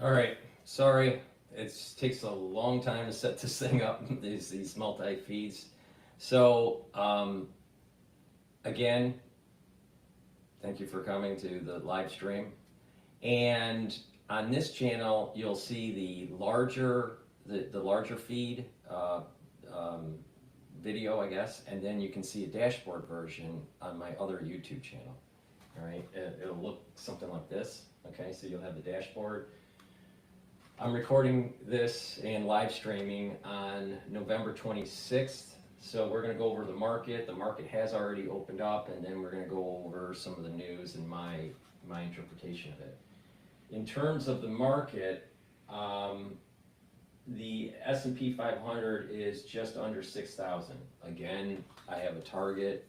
All right, sorry, it takes a long time to set this thing up, these multi-feeds. So, again, thank you for coming to the live stream. And on this channel, you'll see the larger feed video, I guess, and then you can see a dashboard version on my other YouTube channel. All right, it'll look something like this. Okay, so you'll have the dashboard. I'm recording this and live streaming on November 26th. So we're going to go over the market. The market has already opened up, and then we're going to go over some of the news and my interpretation of it. In terms of the market, the S&P 500 is just under 6,000. Again, I have a target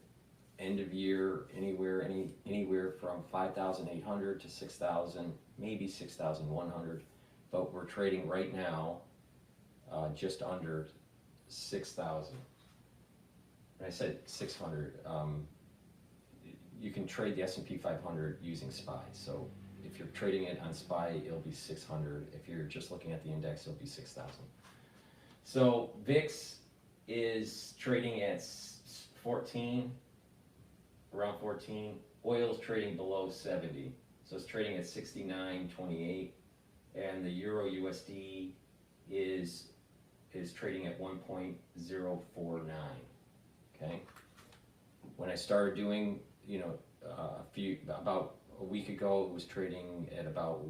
end of year anywhere from 5,800 to 6,000, maybe 6,100. But we're trading right now just under 6,000. I said 600. You can trade the S&P 500 using SPY. So if you're trading it on SPY, it'll be 600. If you're just looking at the index, it'll be 6,000. So VIX is trading at 14, around 14. Oil is trading below 70. So it's trading at 69.28. And the Euro USD is trading at 1.049. Okay. When I started doing, about a week ago, it was trading at about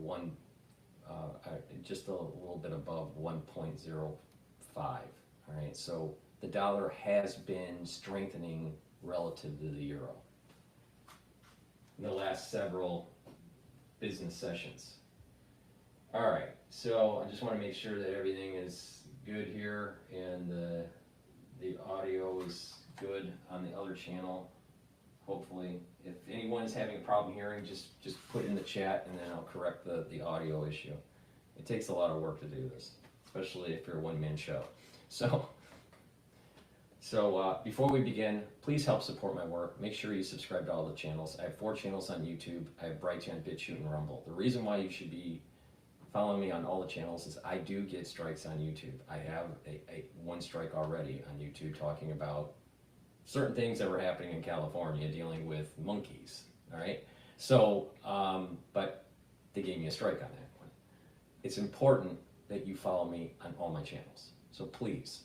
just a little bit above 1.05. All right. So the dollar has been strengthening relative to the euro in the last several business sessions. All right, so I just want to make sure that everything is good here and the audio is good on the other channel. Hopefully, if anyone is having a problem hearing, just put it in the chat and then I'll correct the audio issue. It takes a lot of work to do this, especially if you're a one-man show. So before we begin, please help support my work. Make sure you subscribe to all the channels. I have 4 channels on YouTube. I have Brighteon, Bitchute, and Rumble. The reason why you should be following me on all the channels is I do get strikes on YouTube. I have one strike already on YouTube talking about certain things that were happening in California dealing with monkeys. All right. So, but they gave me a strike on that one. It's important that you follow me on all my channels. So please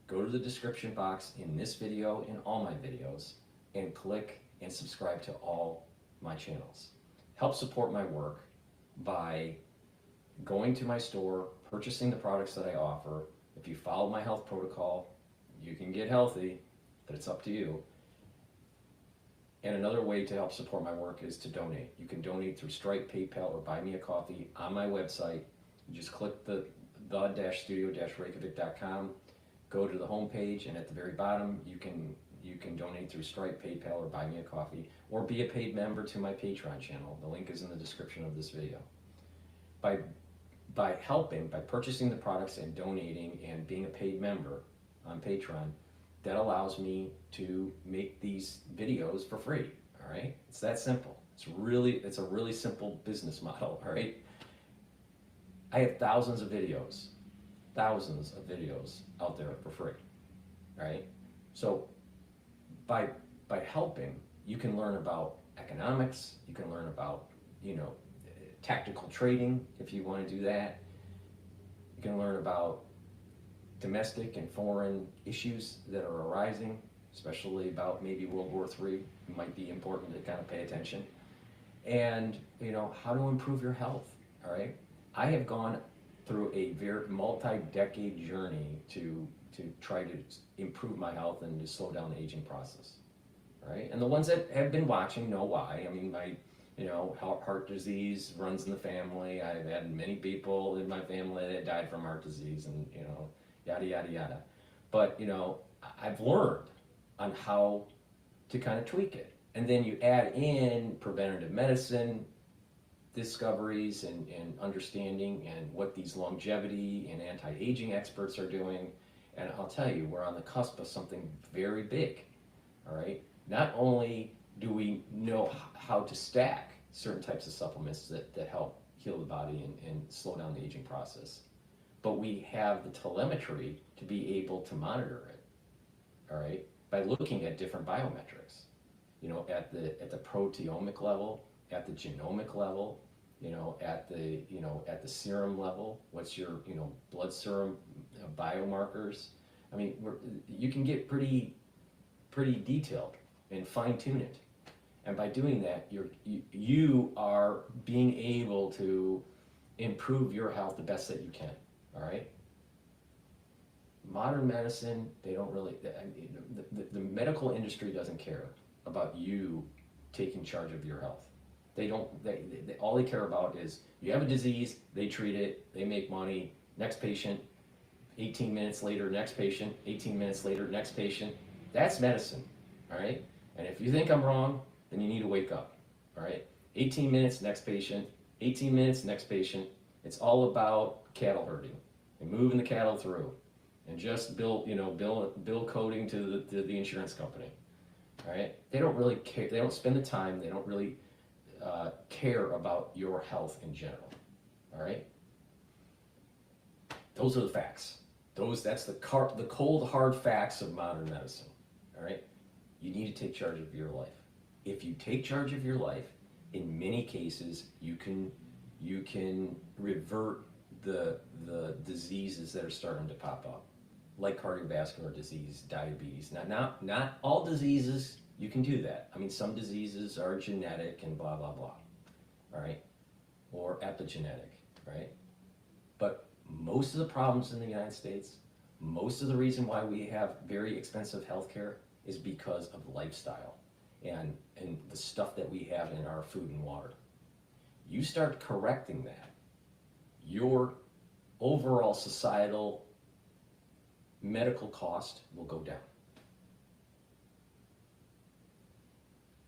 go to the description box in this video and all my videos and click and subscribe to all my channels. Help support my work by going to my store, purchasing the products that I offer. If you follow my health protocol, you can get healthy, but it's up to you. And another way to help support my work is to donate. You can donate through Stripe, PayPal, or Buy Me a Coffee on my website. You just click the studio-reykjavik.com, go to the home page, and at the very bottom, you can donate through Stripe, PayPal, or Buy Me a Coffee, or be a paid member to my Patreon channel. The link is in the description of this video. By purchasing the products and donating and being a paid member on Patreon, that allows me to make these videos for free. All right, it's that simple. It's a really simple business model. All right, I have thousands of videos out there for free. All right, so by helping, you can learn about economics. You can learn about tactical trading, if you want to do that. You can learn about domestic and foreign issues that are arising, especially about maybe World War III. It might be important to kind of pay attention. And how to improve your health. All right, I have gone through a very multi-decade journey to try to improve my health and to slow down the aging process. All right, and the ones that have been watching know why. I mean, heart disease runs in the family. I've had many people in my family that died from heart disease, and yada yada yada. But I've learned on how to kind of tweak it, and then you add in preventative medicine discoveries and understanding and what these longevity and anti-aging experts are doing, and I'll tell you, we're on the cusp of something very big. All right, not only do we know how to stack certain types of supplements that help heal the body and slow down the aging process. But we have the telemetry to be able to monitor it, all right, by looking at different biometrics, at the proteomic level, at the genomic level, at the serum level. What's your, blood serum biomarkers? I mean, you can get pretty detailed and fine tune it. And by doing that, you are being able to improve your health the best that you can. All right. Modern medicine, they don't really. The medical industry doesn't care about you taking charge of your health. They don't. All they care about is you have a disease, they treat it, they make money. Next patient, 18 minutes later, next patient, 18 minutes later, next patient. That's medicine. All right. And if you think I'm wrong, then you need to wake up. All right. 18 minutes, next patient. 18 minutes, next patient. It's all about cattle herding and moving the cattle through, and just bill coding to the insurance company. All right. They don't really care. They don't spend the time. They don't really care about your health in general. All right. Those are the facts. That's the cold hard facts of modern medicine. All right. You need to take charge of your life. If you take charge of your life, in many cases, you can revert the diseases that are starting to pop up, like cardiovascular disease, diabetes. Now, not all diseases you can do that. I mean, some diseases are genetic and blah blah blah, all right, or epigenetic, right? But most of the problems in the United States, most of the reason why we have very expensive healthcare is because of lifestyle and the stuff that we have in our food and water. You start correcting that, your overall societal medical cost will go down.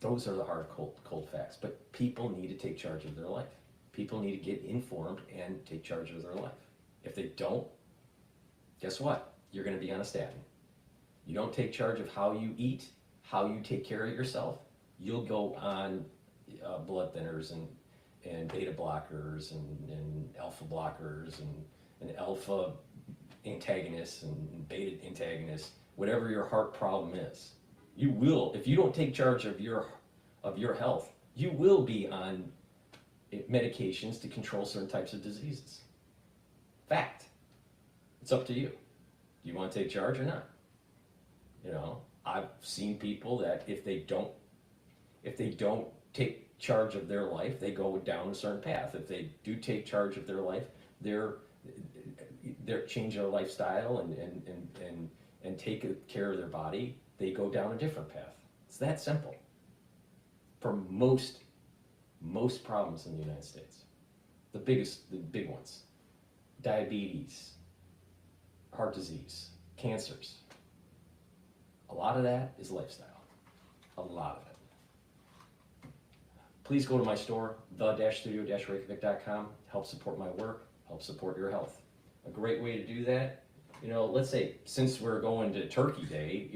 Those are the hard, cold facts. But people need to take charge of their life. People need to get informed and take charge of their life. If they don't, guess what? You're going to be on a statin. You don't take charge of how you eat, how you take care of yourself, you'll go on blood thinners and beta blockers and alpha blockers and alpha antagonists and beta antagonists, whatever your heart problem is. You will, if you don't take charge of your health, you will be on medications to control certain types of diseases. Fact. It's up to you. Do you want to take charge or not? I've seen people that if they don't take charge of their life, they go down a certain path. If they do take charge of their life, they're change their lifestyle and take care of their body, they go down a different path. It's that simple. For most problems in the United States, the big ones, diabetes, heart disease, cancers, a lot of that is lifestyle. A lot of it. Please go to my store, the-studio-reykjavik.com. Help support my work, help support your health. A great way to do that, let's say, since we're going to Turkey Day,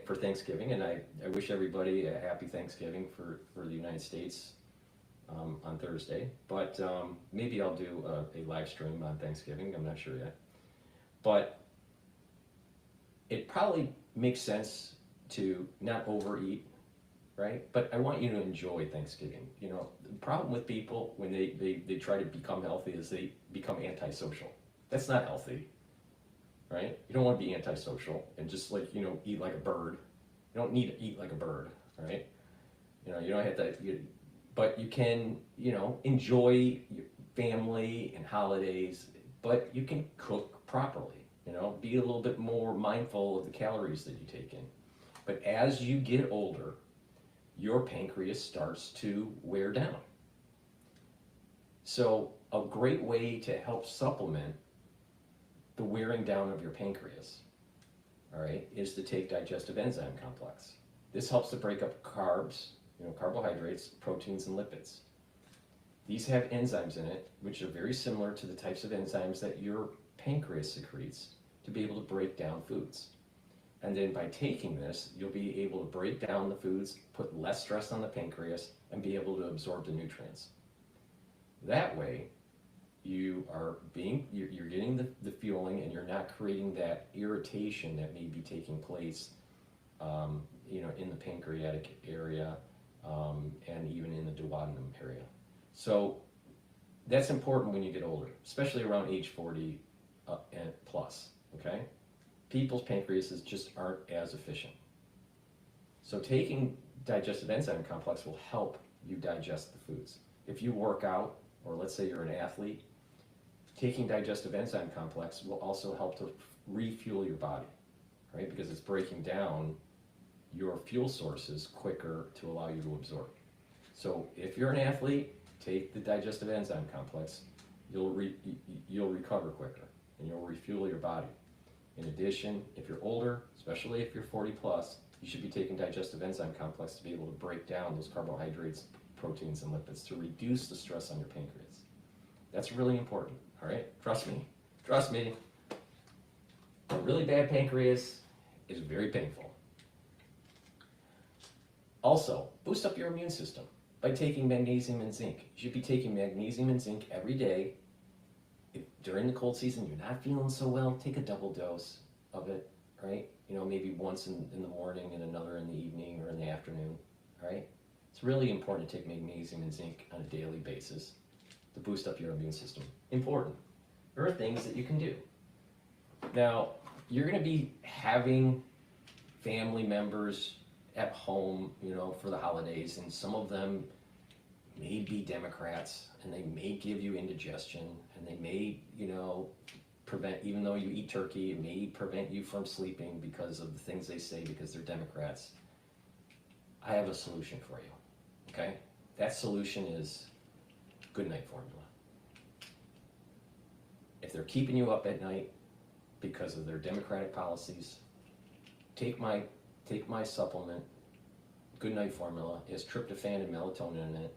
for Thanksgiving, and I wish everybody a happy Thanksgiving for the United States on Thursday, but maybe I'll do a live stream on Thanksgiving, I'm not sure yet. But it probably makes sense to not overeat, right? But I want you to enjoy Thanksgiving. The problem with people when they try to become healthy is they become antisocial. That's not healthy, right? You don't want to be antisocial and just eat like a bird. You don't need to eat like a bird, right? You don't have to, but you can, enjoy your family and holidays, but you can cook properly. Be a little bit more mindful of the calories that you take in. But as you get older, your pancreas starts to wear down. So a great way to help supplement the wearing down of your pancreas, all right, is to take digestive enzyme complex. This helps to break up carbs, carbohydrates, proteins, and lipids. These have enzymes in it, which are very similar to the types of enzymes that your pancreas secretes to be able to break down foods. And then by taking this, you'll be able to break down the foods, put less stress on the pancreas, and be able to absorb the nutrients. That way, you're getting the fueling, and you're not creating that irritation that may be taking place, in the pancreatic area, and even in the duodenum area. So that's important when you get older, especially around age 40 and plus, okay? People's pancreases just aren't as efficient. So taking digestive enzyme complex will help you digest the foods. If you work out, or let's say you're an athlete, taking digestive enzyme complex will also help to refuel your body, right? Because it's breaking down your fuel sources quicker to allow you to absorb. So if you're an athlete, take the digestive enzyme complex, you'll recover quicker, and you'll refuel your body. In addition, if you're older, especially if you're 40 plus, you should be taking digestive enzyme complex to be able to break down those carbohydrates, proteins, and lipids to reduce the stress on your pancreas. That's really important, all right? Trust me. A really bad pancreas is very painful. Also, boost up your immune system by taking magnesium and zinc. You should be taking magnesium and zinc every day. If during the cold season you're not feeling so well, take a double dose of it, right? Maybe once in the morning and another in the evening or in the afternoon, all right? It's really important to take magnesium and zinc on a daily basis to boost up your immune system. Important. There are things that you can do. Now, you're going to be having family members at home, for the holidays, and some of them may be Democrats, and they may give you indigestion, and they may, prevent, even though you eat turkey, it may prevent you from sleeping because of the things they say because they're Democrats. I have a solution for you, okay? That solution is good night formula. If they're keeping you up at night because of their Democratic policies, take my supplement, Good Night Formula. It has tryptophan and melatonin in it,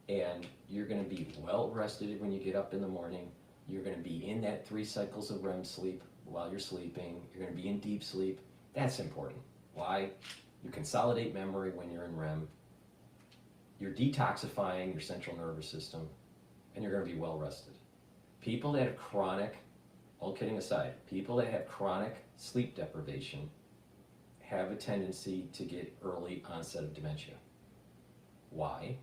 and you're going to be well rested when you get up in the morning. You're going to be in that 3 cycles of REM sleep while you're sleeping. You're going to be in deep sleep. That's important. Why? You consolidate memory when you're in REM. You're detoxifying your central nervous system, and you're going to be well rested. People that have chronic, all kidding aside, people that have chronic sleep deprivation have a tendency to get early onset of dementia. Why?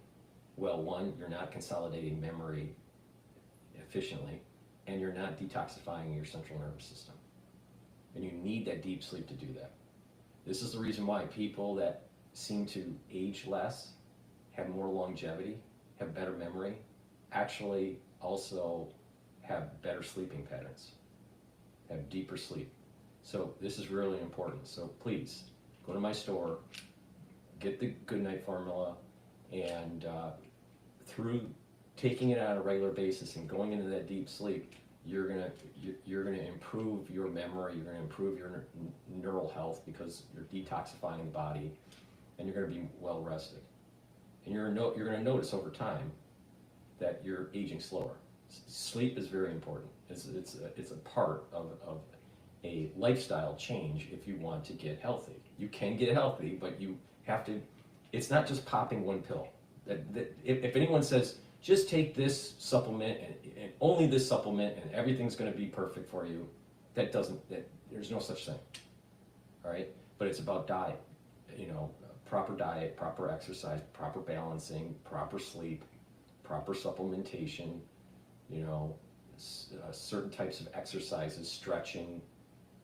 Well, one, you're not consolidating memory efficiently, and you're not detoxifying your central nervous system. And you need that deep sleep to do that. This is the reason why people that seem to age less, have more longevity, have better memory, actually also have better sleeping patterns, have deeper sleep. So this is really important. So please, go to my store, get the Good Night Formula, and through taking it on a regular basis and going into that deep sleep, you're gonna improve your memory, you're gonna improve your neural health because you're detoxifying the body, and you're gonna be well rested. And you're gonna notice over time that you're aging slower. Sleep is very important. It's a part of a lifestyle change if you want to get healthy. You can get healthy, but you have to, it's not just popping one pill. If anyone says, just take this supplement and only this supplement and everything's gonna be perfect for you, there's no such thing, all right? But it's about diet, proper diet, proper exercise, proper balancing, proper sleep, proper supplementation, certain types of exercises, stretching,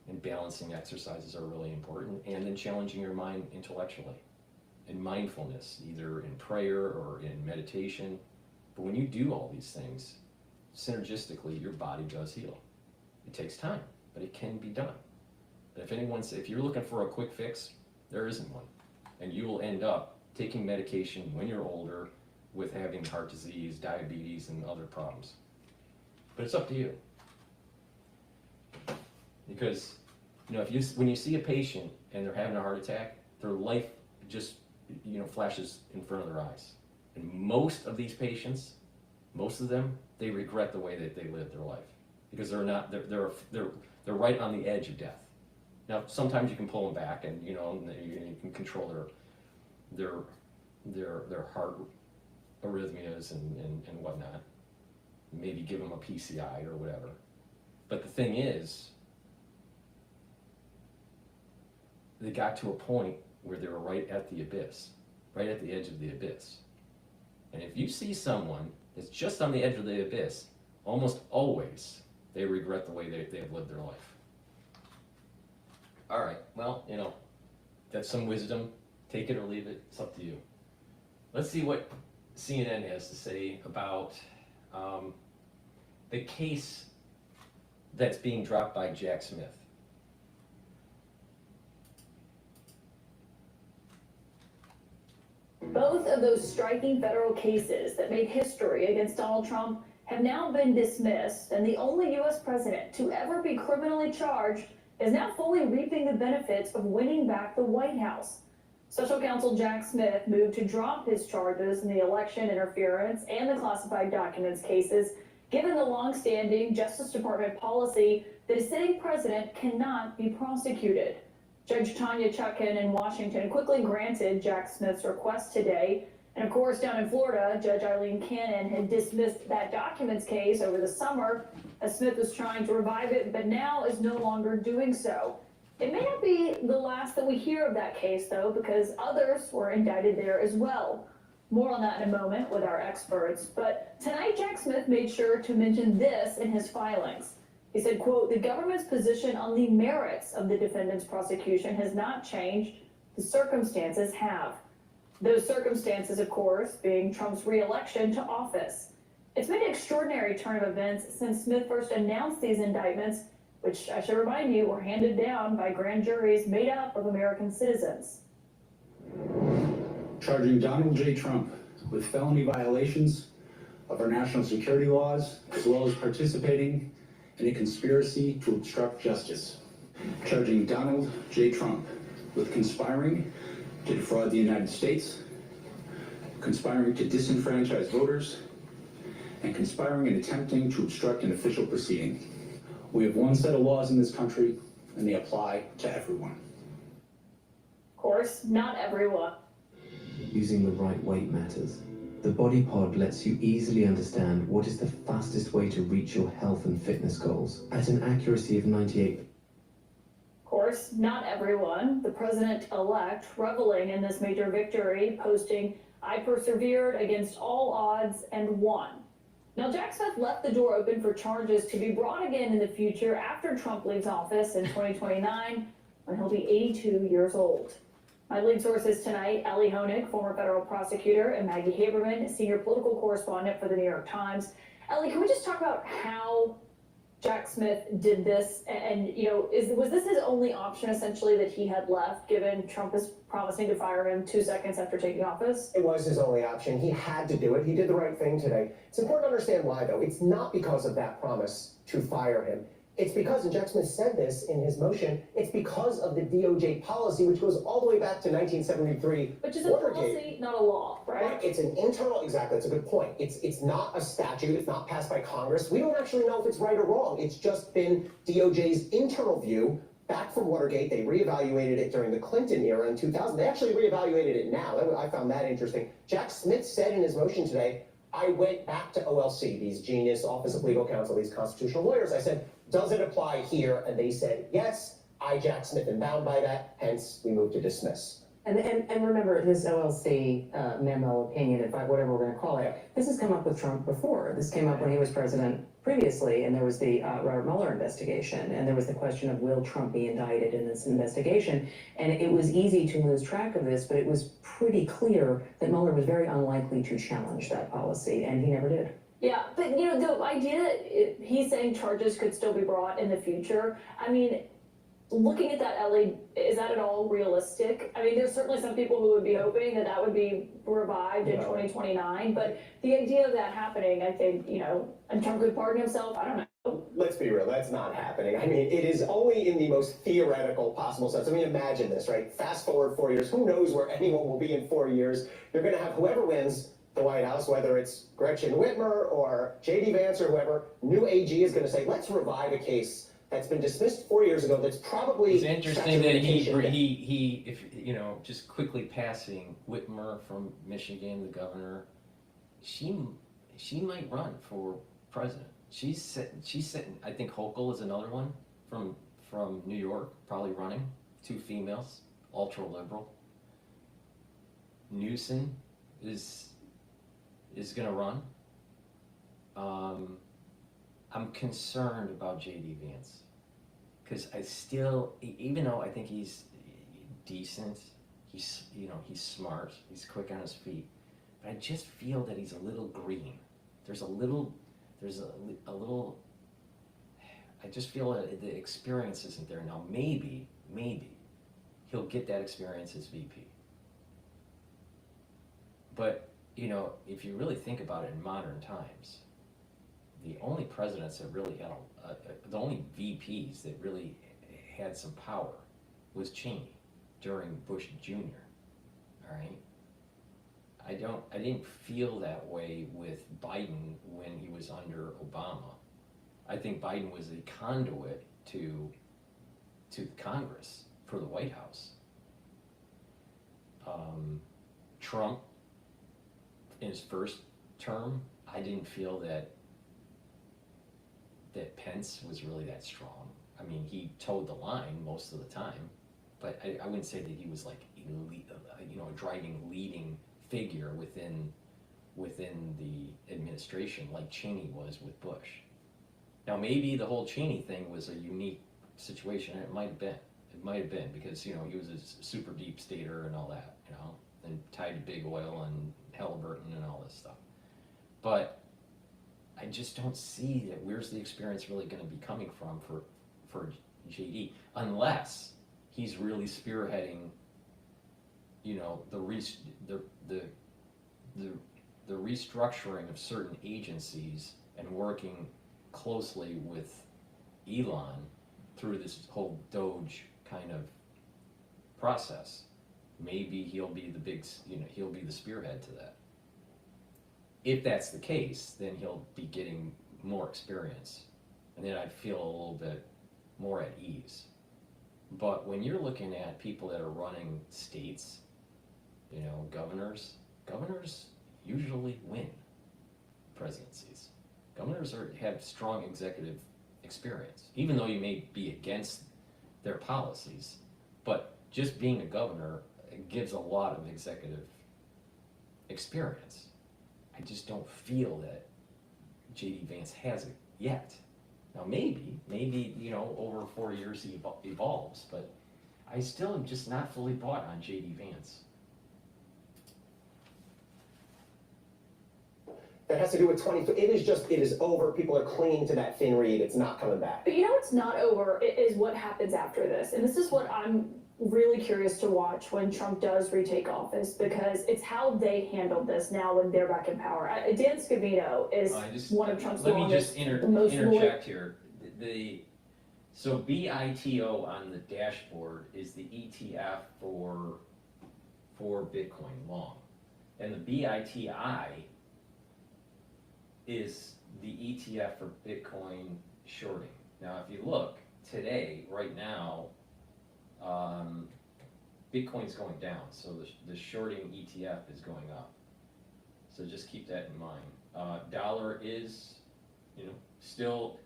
and balancing exercises are really important, and then challenging your mind intellectually and mindfulness, either in prayer or in meditation. But when you do all these things, synergistically, your body does heal. It takes time, but it can be done. But if you're looking for a quick fix, there isn't one. And you will end up taking medication when you're older with having heart disease, diabetes, and other problems. But it's up to you. Because, when you see a patient and they're having a heart attack, their life just, flashes in front of their eyes. And most of these patients, most of them, they regret the way that they lived their life because they're right on the edge of death. Now, sometimes you can pull them back, and you can control their heart arrhythmias and whatnot. Maybe give them a PCI or whatever. But the thing is, they got to a point where they were right at the abyss, right at the edge of the abyss. And if you see someone that's just on the edge of the abyss, almost always they regret the way they have lived their life. All right, well, you know, that's some wisdom. Take it or leave it. It's up to you. Let's see what CNN has to say about the case that's being dropped by Jack Smith. Both of those striking federal cases that made history against Donald Trump have now been dismissed, and the only U.S. president to ever be criminally charged is now fully reaping the benefits of winning back the White House. Special counsel Jack Smith moved to drop his charges in the election interference and the classified documents cases, given the long-standing Justice Department policy that a sitting president cannot be prosecuted. Judge Tanya Chutkan in Washington quickly granted Jack Smith's request today. And of course, down in Florida, Judge Eileen Cannon had dismissed that documents case over the summer as Smith was trying to revive it, but now is no longer doing so. It may not be the last that we hear of that case, though, because others were indicted there as well. More on that in a moment with our experts. But tonight, Jack Smith made sure to mention this in his filings. He said, quote, "The government's position on the merits of the defendant's prosecution has not changed. The circumstances have." Those circumstances, of course, being Trump's re-election to office. It's been an extraordinary turn of events since Smith first announced these indictments, which I should remind you were handed down by grand juries made up of American citizens. Charging Donald J. Trump with felony violations of our national security laws, as well as participating in a conspiracy to obstruct justice. Charging Donald J. Trump with conspiring to defraud the United States, conspiring to disenfranchise voters, and conspiring and attempting to obstruct an official proceeding. We have one set of laws in this country, and they apply to everyone. Of course, not everyone. Using the right weight matters. The Body Pod lets you easily understand what is the fastest way to reach your health and fitness goals at an accuracy of 98%. Of course, not everyone. The president-elect reveling in this major victory, posting, "I persevered against all odds and won." Now, Jack Smith left the door open for charges to be brought again in the future after Trump leaves office in 2029, when he'll be 82 years old. My lead sources tonight, Ellie Honig, former federal prosecutor, and Maggie Haberman, senior political correspondent for the New York Times. Ellie, can we just talk about how Jack Smith did this? And you know, was this his only option, essentially, that he had left, given Trump is promising to fire him 2 seconds after taking office? It was his only option. He had to do it. He did the right thing today. It's important to understand why, though. It's not because of that promise to fire him. It's because, and Jack Smith said this in his motion, it's because of the DOJ policy, which goes all the way back to 1973. Which is a policy, not a law, right? It's an internal, exactly, that's a good point. It's not a statute, it's not passed by Congress. We don't actually know if it's right or wrong. It's just been DOJ's internal view back from Watergate. They reevaluated it during the Clinton era in 2000. They actually reevaluated it now. I found that interesting. Jack Smith said in his motion today, I went back to OLC, these genius Office of Legal Counsel, these constitutional lawyers. I said, does it apply here? And they said, yes. I, Jack Smith, am bound by that. Hence, we moved to dismiss. And remember, this OLC memo, opinion, whatever we're going to call it, this has come up with Trump before. This came up when he was president previously, and there was the Robert Mueller investigation, and there was the question of will Trump be indicted in this investigation. And it was easy to lose track of this, but it was pretty clear that Mueller was very unlikely to challenge that policy, and he never did. Yeah, but you know, the idea that he's saying charges could still be brought in the future, I mean, looking at that, Ellie, is that at all realistic? I mean, there's certainly some people who would be hoping that that would be revived in 2029, but the idea of that happening, I think, you know, and Trump could pardon himself, I don't know. Let's be real, that's not happening. I mean, it is only in the most theoretical possible sense. I mean, imagine this, right? Fast forward 4 years, who knows where anyone will be in 4 years? You're gonna have whoever wins the White House, whether it's Gretchen Whitmer or J.D. Vance or whoever, new AG is gonna say, let's revive a case that's been dismissed 4 years ago. That's probably It's interesting that he, if you know, just quickly passing Whitmer from Michigan, the governor, she might run for president. She's sitting, I think Hochul is another one from New York, probably running, 2 females, ultra liberal. Newsom is gonna run. I'm concerned about J.D. Vance, because I still, even though I think he's decent, he's smart, he's quick on his feet, but I just feel that he's a little green. There's a little, I just feel that the experience isn't there. Now maybe he'll get that experience as VP. But, if you really think about it in modern times, the only presidents that really had, the only VPs that really had some power was Cheney during Bush Jr., all right? I didn't feel that way with Biden when he was under Obama. I think Biden was a conduit to Congress for the White House. Trump, in his first term, I didn't feel that Pence was really that strong. I mean, he towed the line most of the time, but I wouldn't say that he was like a driving, leading figure within the administration like Cheney was with Bush. Now maybe the whole Cheney thing was a unique situation, and it might have been because he was a super deep stater and all that, and tied to big oil and Halliburton and all this stuff. But I just don't see that. Where's the experience really going to be coming from for JD, unless he's really spearheading, the restructuring of certain agencies and working closely with Elon through this whole Doge kind of process. Maybe he'll be he'll be the spearhead to that. If that's the case, then he'll be getting more experience, and then I'd feel a little bit more at ease. But when you're looking at people that are running states, governors usually win presidencies. Governors have strong executive experience, even though you may be against their policies, but just being a governor gives a lot of executive experience. I just don't feel that J.D. Vance has it yet. Now maybe, over 4 years he evolves, but I still am just not fully bought on J.D. Vance. That has to do with 20, it is over, people are clinging to that thin reed, it's not coming back. But what's not over is what happens after this. And this is what I'm really curious to watch when Trump does retake office, because it's how they handle this now when they're back in power. Dan Scavino is one of Trump's longest, most interject here. So BITO on the dashboard is the ETF for Bitcoin long, and the BITI is the ETF for Bitcoin shorting. Now, if you look today, right now, Bitcoin's going down, so the shorting ETF is going up. So just keep that in mind. Dollar is, still,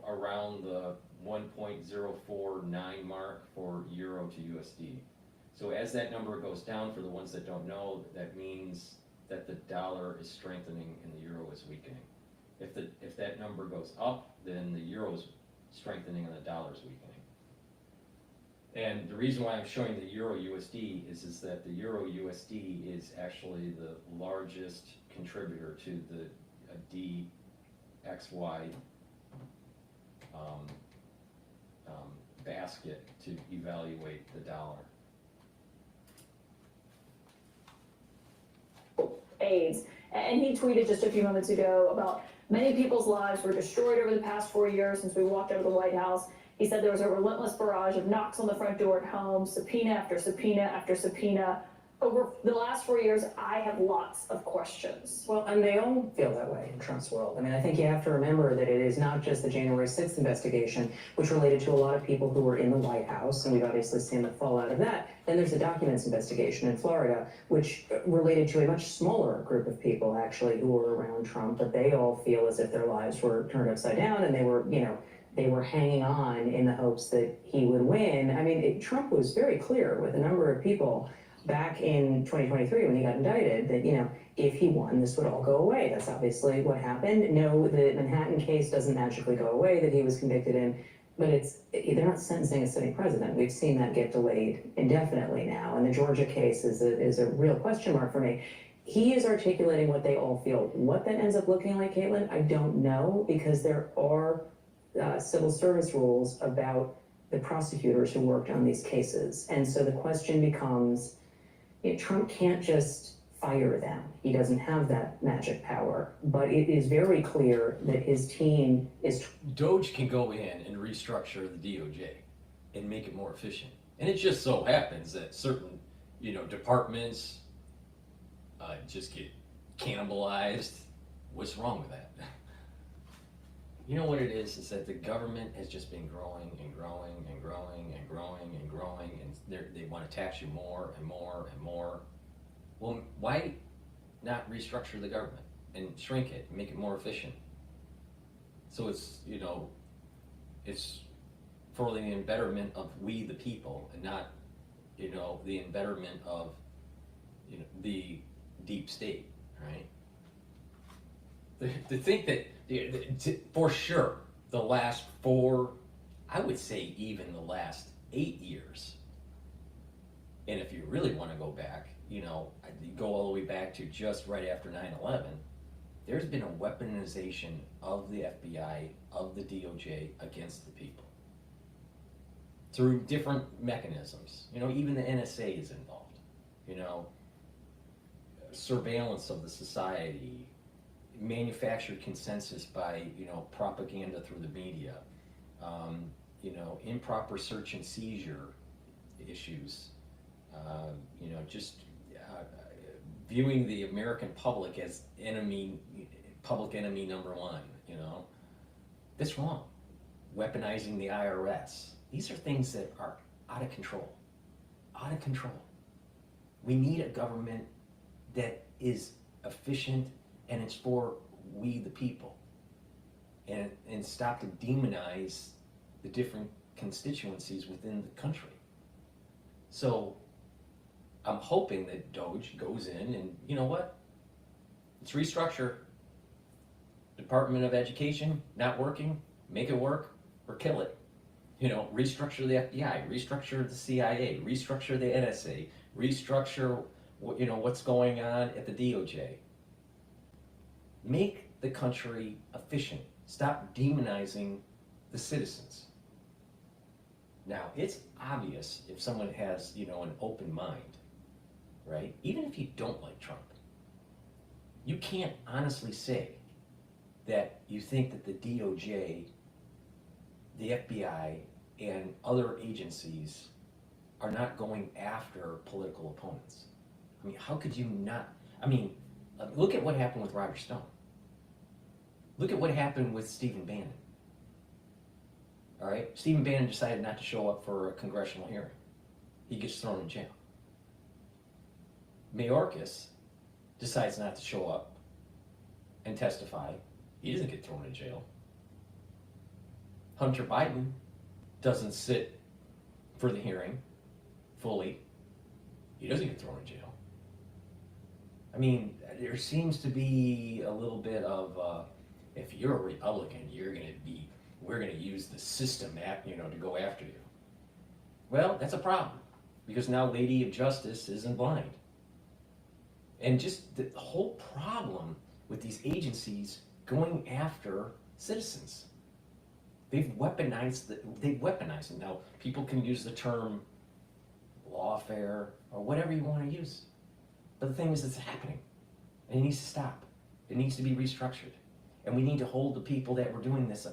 around the 1.049 mark for Euro to USD. So as that number goes down, for the ones that don't know, that means that the dollar is strengthening and the euro is weakening. If that number goes up, then the euro is strengthening and the dollar is weakening. And the reason why I'm showing the Euro USD is that the Euro USD is actually the largest contributor to the DXY basket to evaluate the dollar. AIDS. And he tweeted just a few moments ago about many people's lives were destroyed over the past 4 years since we walked out of the White House. He said there was a relentless barrage of knocks on the front door at home, subpoena after subpoena after subpoena. over the last 4 years, I have lots of questions. Well, and they all feel that way in Trump's world. I mean, I think you have to remember that it is not just the January 6th investigation, which related to a lot of people who were in the White House, and we've obviously seen the fallout of that. Then there's the documents investigation in Florida, which related to a much smaller group of people, actually, who were around Trump, but they all feel as if their lives were turned upside down, and they were, they were hanging on in the hopes that he would win. I mean, Trump was very clear with a number of people back in 2023 when he got indicted that, if he won, this would all go away. That's obviously what happened. No, the Manhattan case doesn't magically go away that he was convicted in, but they're not sentencing a sitting president. We've seen that get delayed indefinitely now, and the Georgia case is a real question mark for me. He is articulating what they all feel. What that ends up looking like, Caitlin, I don't know, because there are civil service rules about the prosecutors who worked on these cases. And so the question becomes, Trump can't just fire them. He doesn't have that magic power. But it is very clear that his team is... Doge can go in and restructure the DOJ and make it more efficient. And it just so happens that certain, departments just get cannibalized. What's wrong with that? You know what it is that the government has just been growing and growing and growing and growing and growing, and they want to tax you more and more and more. Well, why not restructure the government and shrink it and make it more efficient? So it's, it's for the betterment of we the people, and not, the betterment of, the deep state, right? To think that, for sure, the last 4, I would say even the last 8 years, and if you really want to go back, go all the way back to just right after 9/11, there's been a weaponization of the FBI, of the DOJ against the people through different mechanisms. Even the NSA is involved. Surveillance of the society, manufactured consensus by propaganda through the media, improper search and seizure issues, viewing the American public as public enemy number 1. That's wrong. Weaponizing the IRS. These are things that are out of control. We need a government that is efficient, and it's for we the people, and stop to demonize the different constituencies within the country. So I'm hoping that Doge goes in and, let's restructure. Department of Education, not working, make it work or kill it. Restructure the FBI, restructure the CIA, restructure the NSA, restructure what's going on at the DOJ. Make the country efficient. Stop demonizing the citizens. Now, it's obvious if someone has, an open mind, right? Even if you don't like Trump, you can't honestly say that you think that the DOJ, the FBI, and other agencies are not going after political opponents. I mean, how could you not? I mean, look at what happened with Roger Stone. Look at what happened with Stephen Bannon. All right? Stephen Bannon decided not to show up for a congressional hearing. He gets thrown in jail. Mayorkas decides not to show up and testify. He doesn't get thrown in jail. Hunter Biden doesn't sit for the hearing fully. He doesn't get thrown in jail. I mean, there seems to be a little bit of, if you're a Republican, we're gonna use the system to go after you. Well, that's a problem, because now Lady of Justice isn't blind. And just the whole problem with these agencies going after citizens. They've weaponized them. Now, people can use the term lawfare or whatever you want to use. But the thing is, it's happening. And it needs to stop. It needs to be restructured. And we need to hold the people that were doing this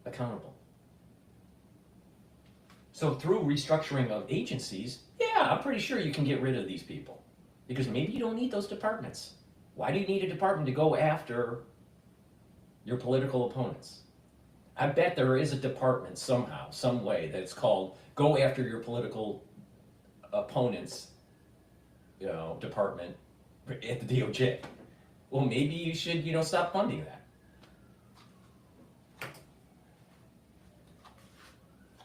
accountable. So through restructuring of agencies, yeah, I'm pretty sure you can get rid of these people. Because maybe you don't need those departments. Why do you need a department to go after your political opponents? I bet there is a department somehow, some way, that's called go after your political opponents, department at the DOJ. Well, maybe you should, stop funding that.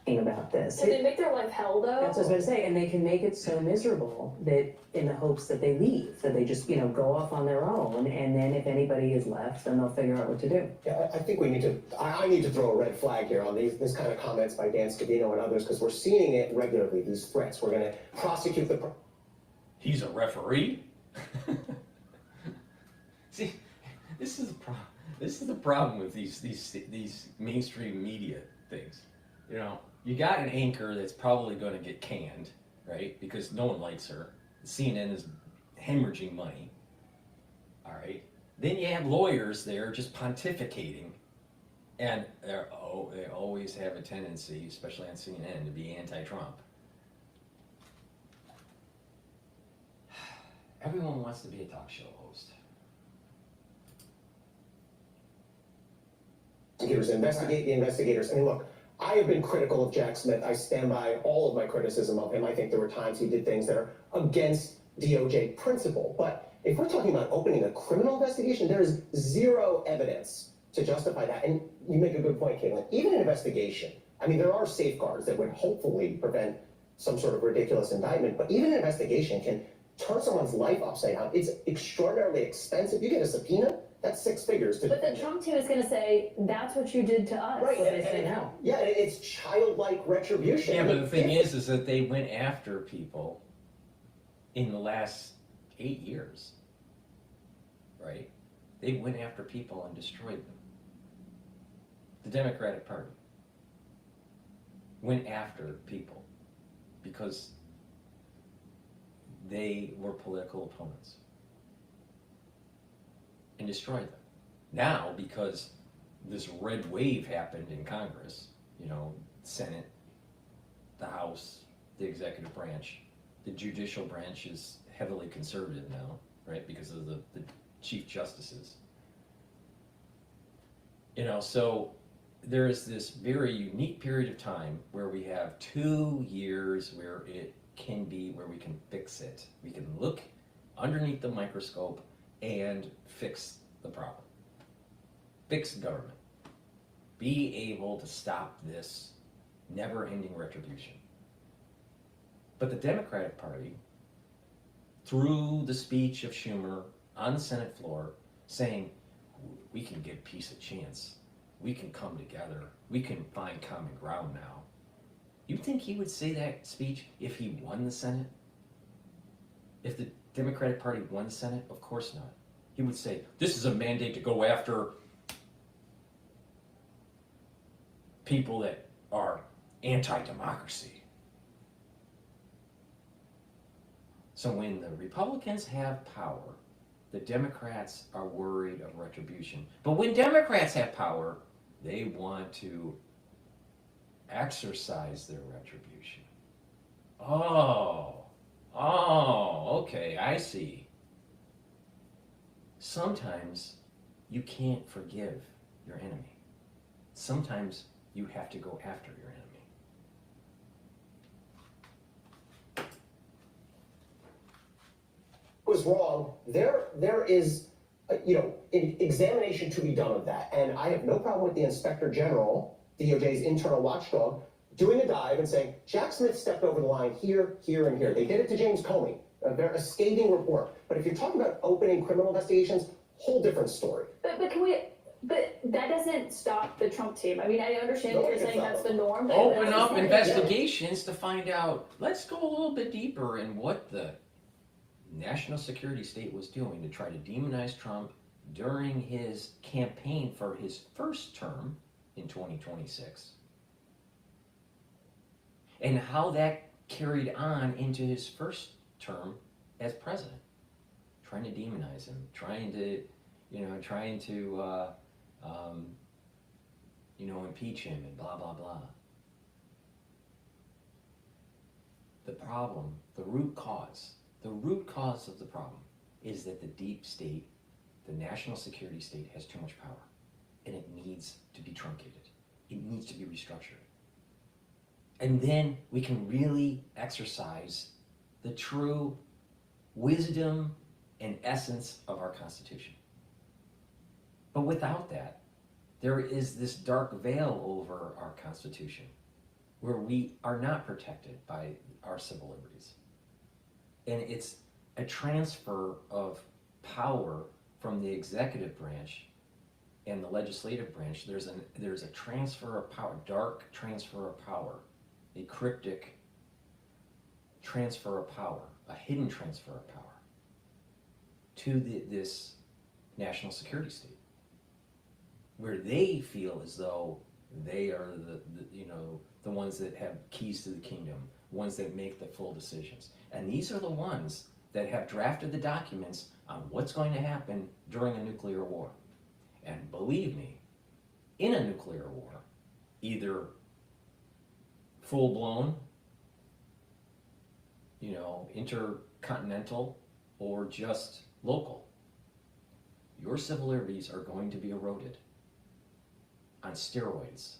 About this. Can they make their life hell though? That's what I was gonna say, and they can make it so miserable that in the hopes that they leave, that they just, go off on their own, and then if anybody is left, then they'll figure out what to do. Yeah, I think we need to, I need to throw a red flag here on this kind of comments by Dan Scavino and others, because we're seeing it regularly, these threats. We're gonna prosecute the. He's a referee? See, this is the problem with these mainstream media things. You got an anchor that's probably going to get canned, right? Because no one likes her. CNN is hemorrhaging money. All right. Then you have lawyers there just pontificating, and they always have a tendency, especially on CNN, to be anti-Trump. Everyone wants to be a talk show host. Investigators investigate the investigators. I mean, look, I have been critical of Jack Smith. I stand by all of my criticism of him. I think there were times he did things that are against DOJ principle. But if we're talking about opening a criminal investigation, there is zero evidence to justify that. And you make a good point, Caitlin. Even an investigation, I mean, there are safeguards that would hopefully prevent some sort of ridiculous indictment. But even an investigation can turn someone's life upside down. It's extraordinarily expensive. You get a subpoena, that's 6 figures. But the Trump team is gonna say, that's what you did to us. Right. What they say now. Yeah, it's childlike retribution. Yeah, but the thing is that they went after people in the last 8 years, right? They went after people and destroyed them. The Democratic Party went after people because they were political opponents and destroyed them. Now, because this red wave happened in Congress, Senate, the House, the executive branch, the judicial branch is heavily conservative now, right, because of the chief justices. So there is this very unique period of time where we have 2 years where we can fix it. We can look underneath the microscope and fix the problem. Fix government. Be able to stop this never-ending retribution. But the Democratic Party, through the speech of Schumer on the Senate floor, saying, we can give peace a chance. We can come together. We can find common ground now. You think he would say that speech if he won the Senate? If the Democratic Party won the Senate? Of course not. He would say, this is a mandate to go after people that are anti-democracy. So when the Republicans have power, the Democrats are worried of retribution. But when Democrats have power, they want to exercise their retribution. Okay, I see. Sometimes you can't forgive your enemy. Sometimes you have to go after your enemy. Was wrong, there is, an examination to be done of that. And I have no problem with the Inspector General, DOJ's internal watchdog, doing a dive and saying, Jack Smith stepped over the line here, here, and here. They did it to James Comey, a scathing report. But if you're talking about opening criminal investigations, whole different story. But that doesn't stop the Trump team. I mean, I understand what you're saying, that's the norm. But Open that's up not- investigations to find out. Let's go a little bit deeper in what the national security state was doing to try to demonize Trump during his campaign for his first term in 2026. And how that carried on into his first term as president. Trying to demonize him, trying to impeach him and blah, blah, blah. The problem, the root cause The root cause of the problem is that the deep state, the national security state, has too much power, and it needs to be truncated. It needs to be restructured. And then we can really exercise the true wisdom and essence of our Constitution. But without that, there is this dark veil over our Constitution where we are not protected by our civil liberties. And it's a transfer of power from the executive branch and the legislative branch. There's a transfer of power, dark transfer of power, a cryptic transfer of power, a hidden transfer of power to this national security state, where they feel as though they are the ones that have keys to the kingdom, ones that make the full decisions. And these are the ones that have drafted the documents on what's going to happen during a nuclear war. And believe me, in a nuclear war, either full-blown, intercontinental, or just local, your civil liberties are going to be eroded on steroids.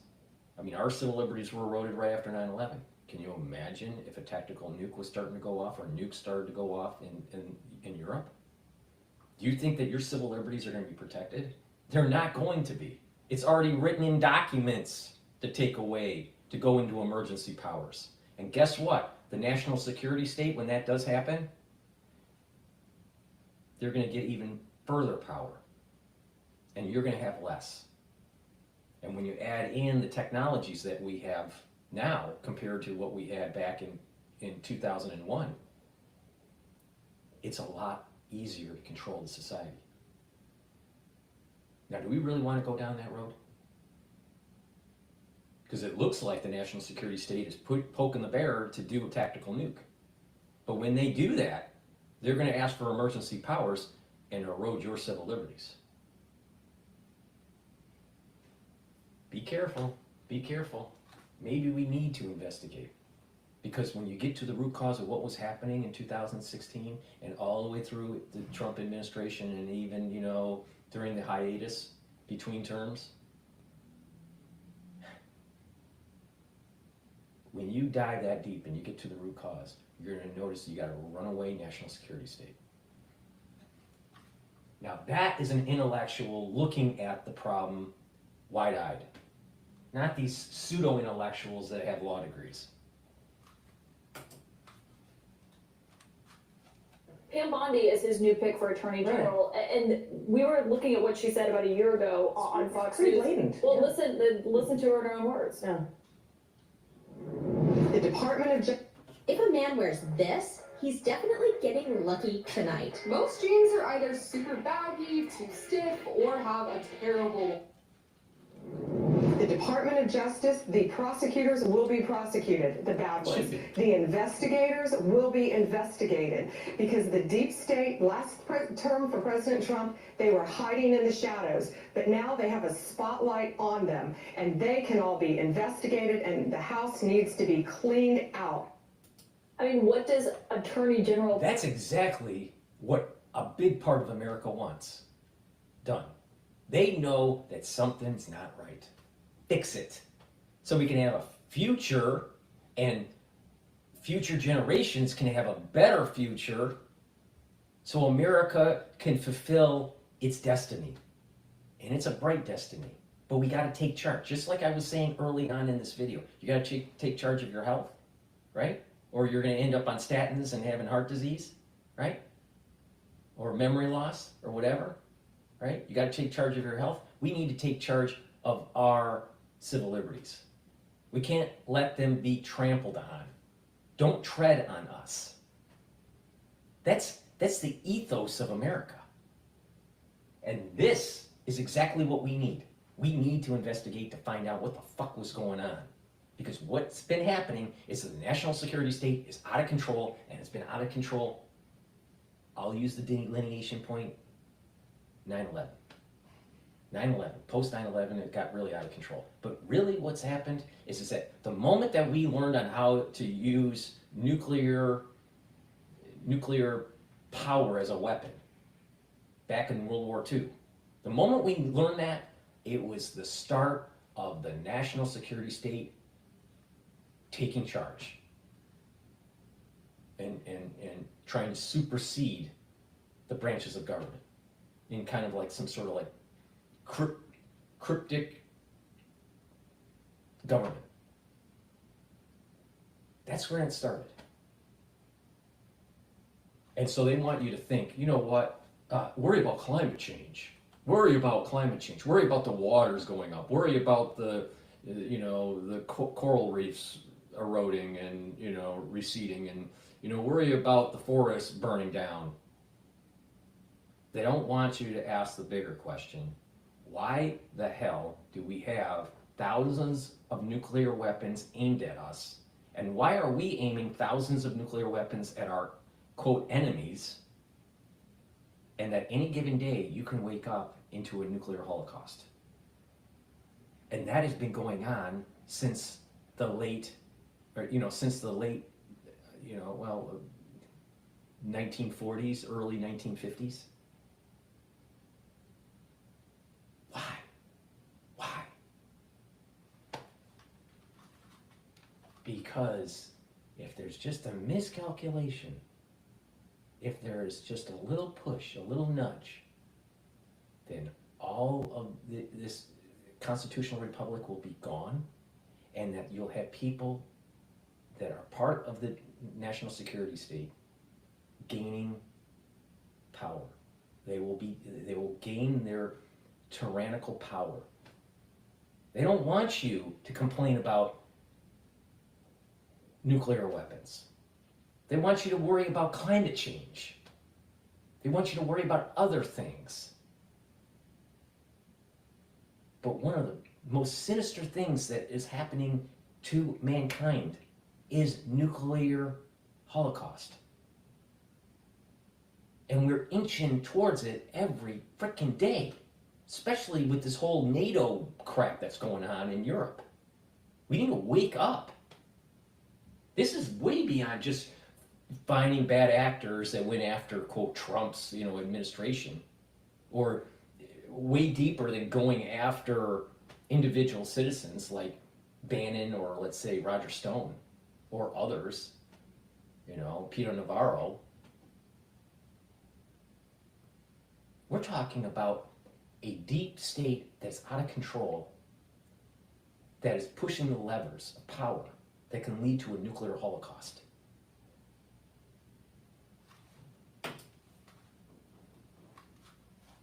I mean, our civil liberties were eroded right after 9/11. Can you imagine if a tactical nuke was starting to go off, or nukes started to go off in Europe? Do you think that your civil liberties are going to be protected? They're not going to be. It's already written in documents to take away, to go into emergency powers. And guess what? The national security state, when that does happen, they're going to get even further power. And you're going to have less. And when you add in the technologies that we have now compared to what we had back in 2001, it's a lot easier to control the society. Now, do we really want to go down that road? Because it looks like the national security state is poking the bear to do a tactical nuke. But when they do that, they're going to ask for emergency powers and erode your civil liberties. Be careful, be careful. Maybe we need to investigate. Because when you get to the root cause of what was happening in 2016 and all the way through the Trump administration, and even, during the hiatus between terms, when you dive that deep and you get to the root cause, you're going to notice you got a runaway national security state. Now that is an intellectual looking at the problem wide-eyed, not these pseudo-intellectuals that have law degrees. Pam Bondi is his new pick for Attorney General, and we were looking at what she said about a year ago on Fox Pretty News. blatant. Well, Yeah. listen to her in her own words. Yeah. The Department of If a man wears this, he's definitely getting lucky tonight. Most jeans are either super baggy, too stiff, or have a terrible. The Department of Justice, the prosecutors will be prosecuted, the bad ones. The investigators will be investigated, because the deep state, last term for President Trump, they were hiding in the shadows, but now they have a spotlight on them, and they can all be investigated, and the House needs to be cleaned out. I mean, what does Attorney General? That's exactly what a big part of America wants done. They know that something's not right. Fix it. So we can have a future, and future generations can have a better future, so America can fulfill its destiny. And it's a bright destiny. But we got to take charge. Just like I was saying early on in this video, you got to take charge of your health, right? Or you're going to end up on statins and having heart disease, right? Or memory loss, or whatever, right? You got to take charge of your health. We need to take charge of our civil liberties. We can't let them be trampled on. Don't tread on us. That's the ethos of America. And this is exactly what we need. We need to investigate to find out what the fuck was going on. Because what's been happening is that the national security state is out of control, and it's been out of control. I'll use the delineation point, 9/11. 9/11, post 9/11, it got really out of control. But really what's happened is that the moment that we learned on how to use nuclear, nuclear power as a weapon back in World War II. The moment we learned that, it was the start of the national security state taking charge and trying to supersede the branches of government in kind of like some sort of like cryptic government. That's where it started. And so they want you to think, you know what, worry about climate change. Worry about climate change. Worry about the waters going up. Worry about the coral reefs eroding and, receding, and, worry about the forests burning down. They don't want you to ask the bigger question. Why the hell do we have thousands of nuclear weapons aimed at us? And why are we aiming thousands of nuclear weapons at our, quote, enemies? And that any given day you can wake up into a nuclear holocaust. And that has been going on since the late, 1940s, early 1950s. Why? Because if there's just a miscalculation, if there's just a little push, a little nudge, then all of this constitutional republic will be gone, and that you'll have people that are part of the national security state gaining power. They will gain their tyrannical power. They don't want you to complain about nuclear weapons. They want you to worry about climate change. They want you to worry about other things. But one of the most sinister things that is happening to mankind is nuclear holocaust. And we're inching towards it every frickin' day, especially with this whole NATO crap that's going on in Europe. We need to wake up. This is way beyond just finding bad actors that went after, quote, Trump's, administration, or way deeper than going after individual citizens like Bannon or, let's say, Roger Stone or others, Peter Navarro. We're talking about a deep state that's out of control, that is pushing the levers of power that can lead to a nuclear holocaust.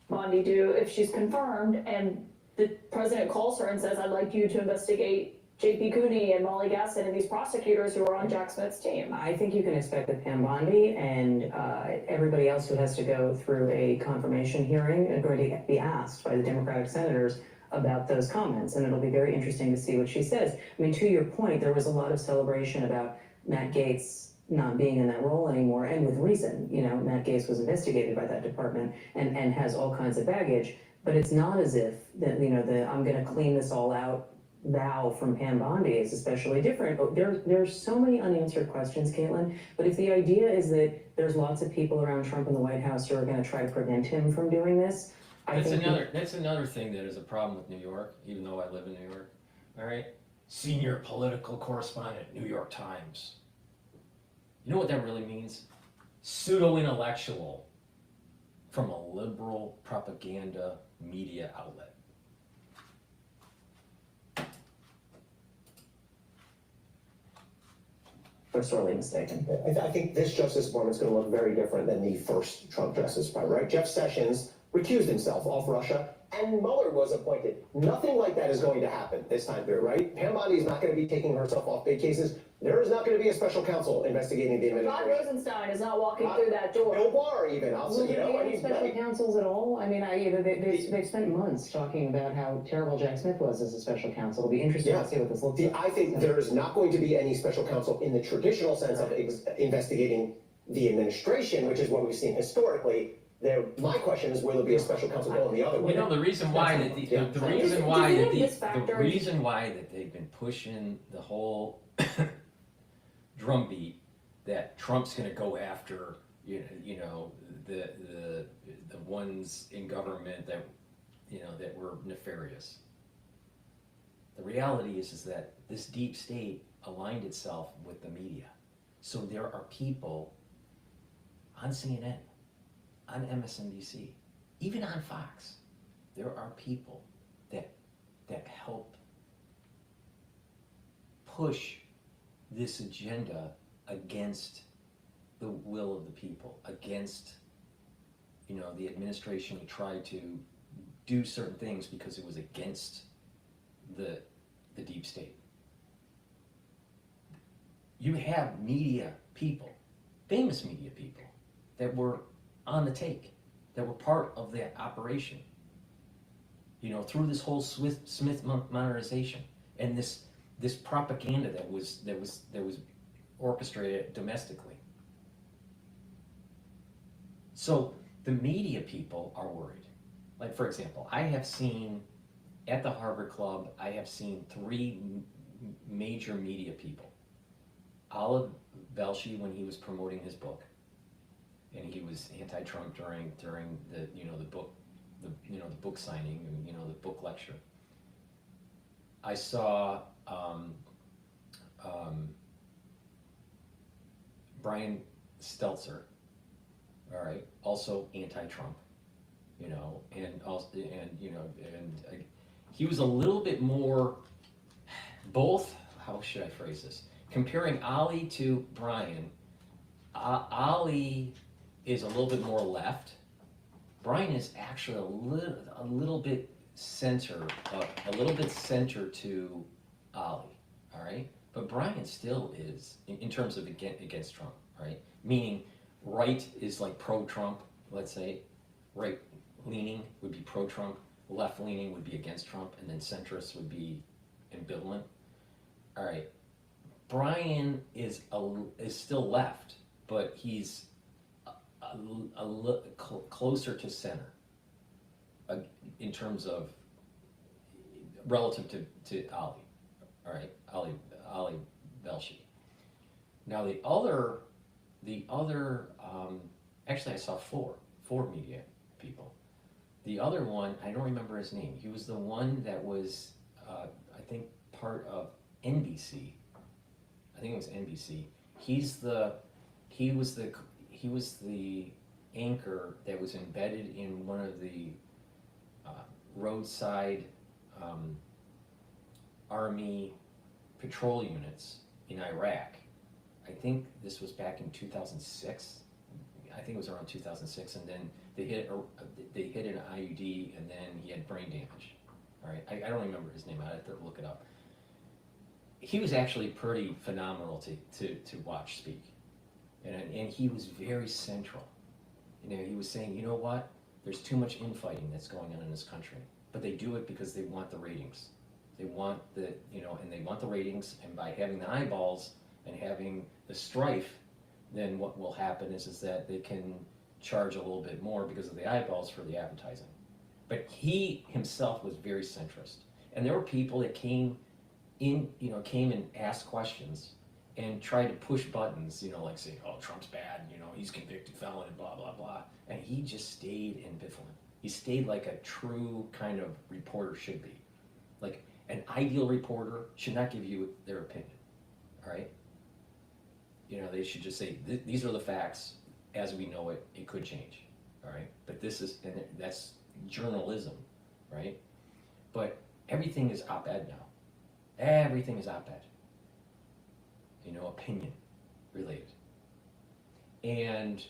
Bondi do if she's confirmed and the president calls her and says, I'd like you to investigate J.P. Cooney and Molly Gasson and these prosecutors who are on Jack Smith's team? I think you can expect that Pam Bondi and everybody else who has to go through a confirmation hearing are going to be asked by the Democratic senators about those comments, and it'll be very interesting to see what she says. I mean, to your point, there was a lot of celebration about Matt Gaetz not being in that role anymore, and with reason. Matt Gaetz was investigated by that department and has all kinds of baggage, but it's not as if that, the I'm gonna clean this all out vow from Pam Bondi is especially different. But there's so many unanswered questions, Caitlin, but if the idea is that there's lots of people around Trump in the White House who are gonna try to prevent him from doing this, That's another thing that is a problem with New York, even though I live in New York. All right? Senior political correspondent, New York Times. You know what that really means? Pseudo-intellectual from a liberal propaganda media outlet. they're sorely mistaken. I think this Justice Department's going to look very different than the first Trump Justice Department, right? Jeff Sessions recused himself off Russia, and Mueller was appointed. Nothing like that is going to happen this time through, right? Pam Bondi is not going to be taking herself off big cases. There is not going to be a special counsel investigating the Rod administration. Rosenstein is not walking through that door. Bill Barr, even. I'll say, Any special counsels at all? I mean, they've spent months talking about how terrible Jack Smith was as a special counsel. It'll be interesting to see what this looks like. I think there is not going to be any special counsel in the traditional sense of investigating the administration, which is what we've seen historically. My question is, will there be a special counsel going the other way? The reason why that they've been pushing the whole drumbeat that Trump's going to go after you know, the ones in government that, you know, that were nefarious. The reality is that this deep state aligned itself with the media. So there are people on CNN, on MSNBC, even on Fox, there are people that help push this agenda against the will of the people, against, you know, the administration who tried to do certain things because it was against the deep state. You have media people, famous media people, that were on the take, that were part of that operation, you know, through this whole Smith modernization and this propaganda that was orchestrated domestically. So the media people are worried. Like, for example, I have seen at the Harvard Club, I have seen three major media people. Olive Velshi, when he was promoting his book, and he was anti-Trump during the, you know, the book signing and, you know, the book lecture. I saw Brian Stelter, all right, also anti-Trump, you know, and also, and you know, and he was a little bit more, both, how should I phrase this? Comparing Ali to Brian, Ali is a little bit more left. Brian is actually a little bit center to Ali, all right? But Brian still is, in terms of against Trump, right? Meaning right is like pro-Trump, let's say. Right leaning would be pro-Trump, left leaning would be against Trump, and then centrist would be ambivalent. All right, Brian is still left, but he's closer to center in terms of relative to Ali. All right, Ali Velshi. Now the other actually I saw four media people. The other one, I don't remember his name. He was the one that was I think part of NBC. I think it was NBC. He was the anchor that was embedded in one of the roadside Army patrol units in Iraq. I think this was back in 2006. I think it was around 2006, and then they hit an IUD, and then he had brain damage. All right, I don't remember his name. I have to look it up. He was actually pretty phenomenal to watch speak, and he was very central. You know, he was saying, you know what? There's too much infighting that's going on in this country, but they do it because they want the ratings. They want they want the ratings, and by having the eyeballs and having the strife, then what will happen is that they can charge a little bit more because of the eyeballs for the advertising. But he himself was very centrist, and there were people that came and asked questions and tried to push buttons, like saying, oh, Trump's bad, he's a convicted felon and blah, blah, blah. And he just stayed ambivalent. He stayed like a true kind of reporter should be. Like an ideal reporter should not give you their opinion, all right? They should just say, these are the facts, as we know it, it could change, all right? But that's journalism, right? But everything is op-ed now. Everything is op-ed. Opinion related. And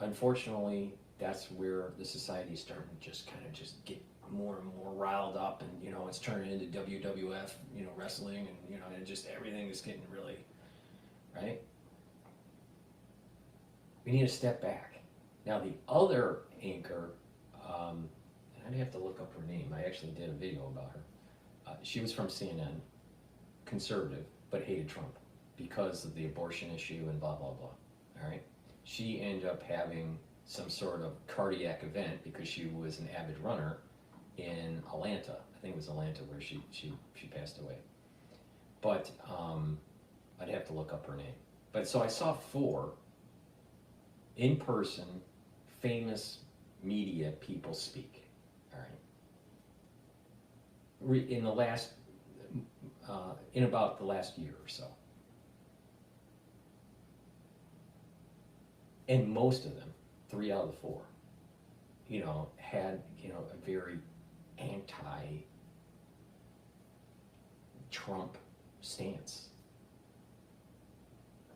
unfortunately, that's where the society is starting to just kind of just get more and more riled up, and it's turning into WWF, wrestling, and just everything is getting really, right? We need to step back. Now the other anchor, and I'd have to look up her name. I actually did a video about her. She was from CNN, conservative, but hated Trump because of the abortion issue and blah, blah, blah, all right? She ended up having some sort of cardiac event because she was an avid runner in Atlanta. I think it was Atlanta where she passed away. But I'd have to look up her name. But so I saw four, in person, famous media people speak, all right? In the last, in about the last year or so. And most of them, 3 out of the 4, you know, had, you know, a very anti-Trump stance.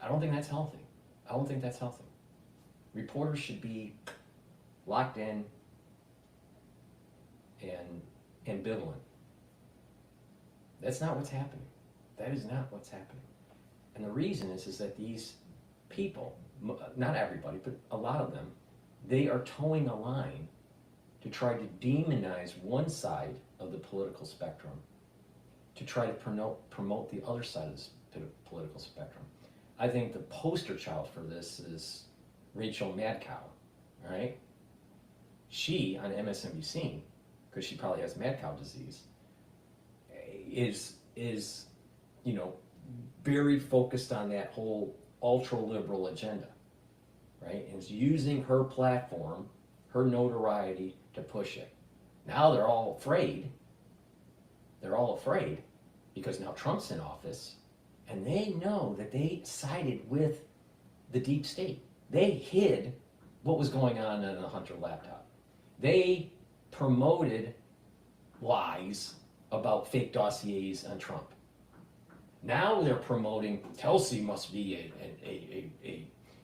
I don't think that's healthy. I don't think that's healthy. Reporters should be locked in and ambivalent. That's not what's happening. That is not what's happening. And the reason is that these people, not everybody, but a lot of them, they are towing a line to try to demonize one side of the political spectrum, to try to promote the other side of the political spectrum. I think the poster child for this is Rachel Madcow, all right? She, on MSNBC, because she probably has mad cow disease, is you know, very focused on that whole ultra-liberal agenda, right? And is using her platform, her notoriety, to push it. Now they're all afraid. They're all afraid because now Trump's in office, and they know that they sided with the deep state. They hid what was going on a Hunter laptop. They promoted lies about fake dossiers on Trump. Now they're promoting Tulsi must be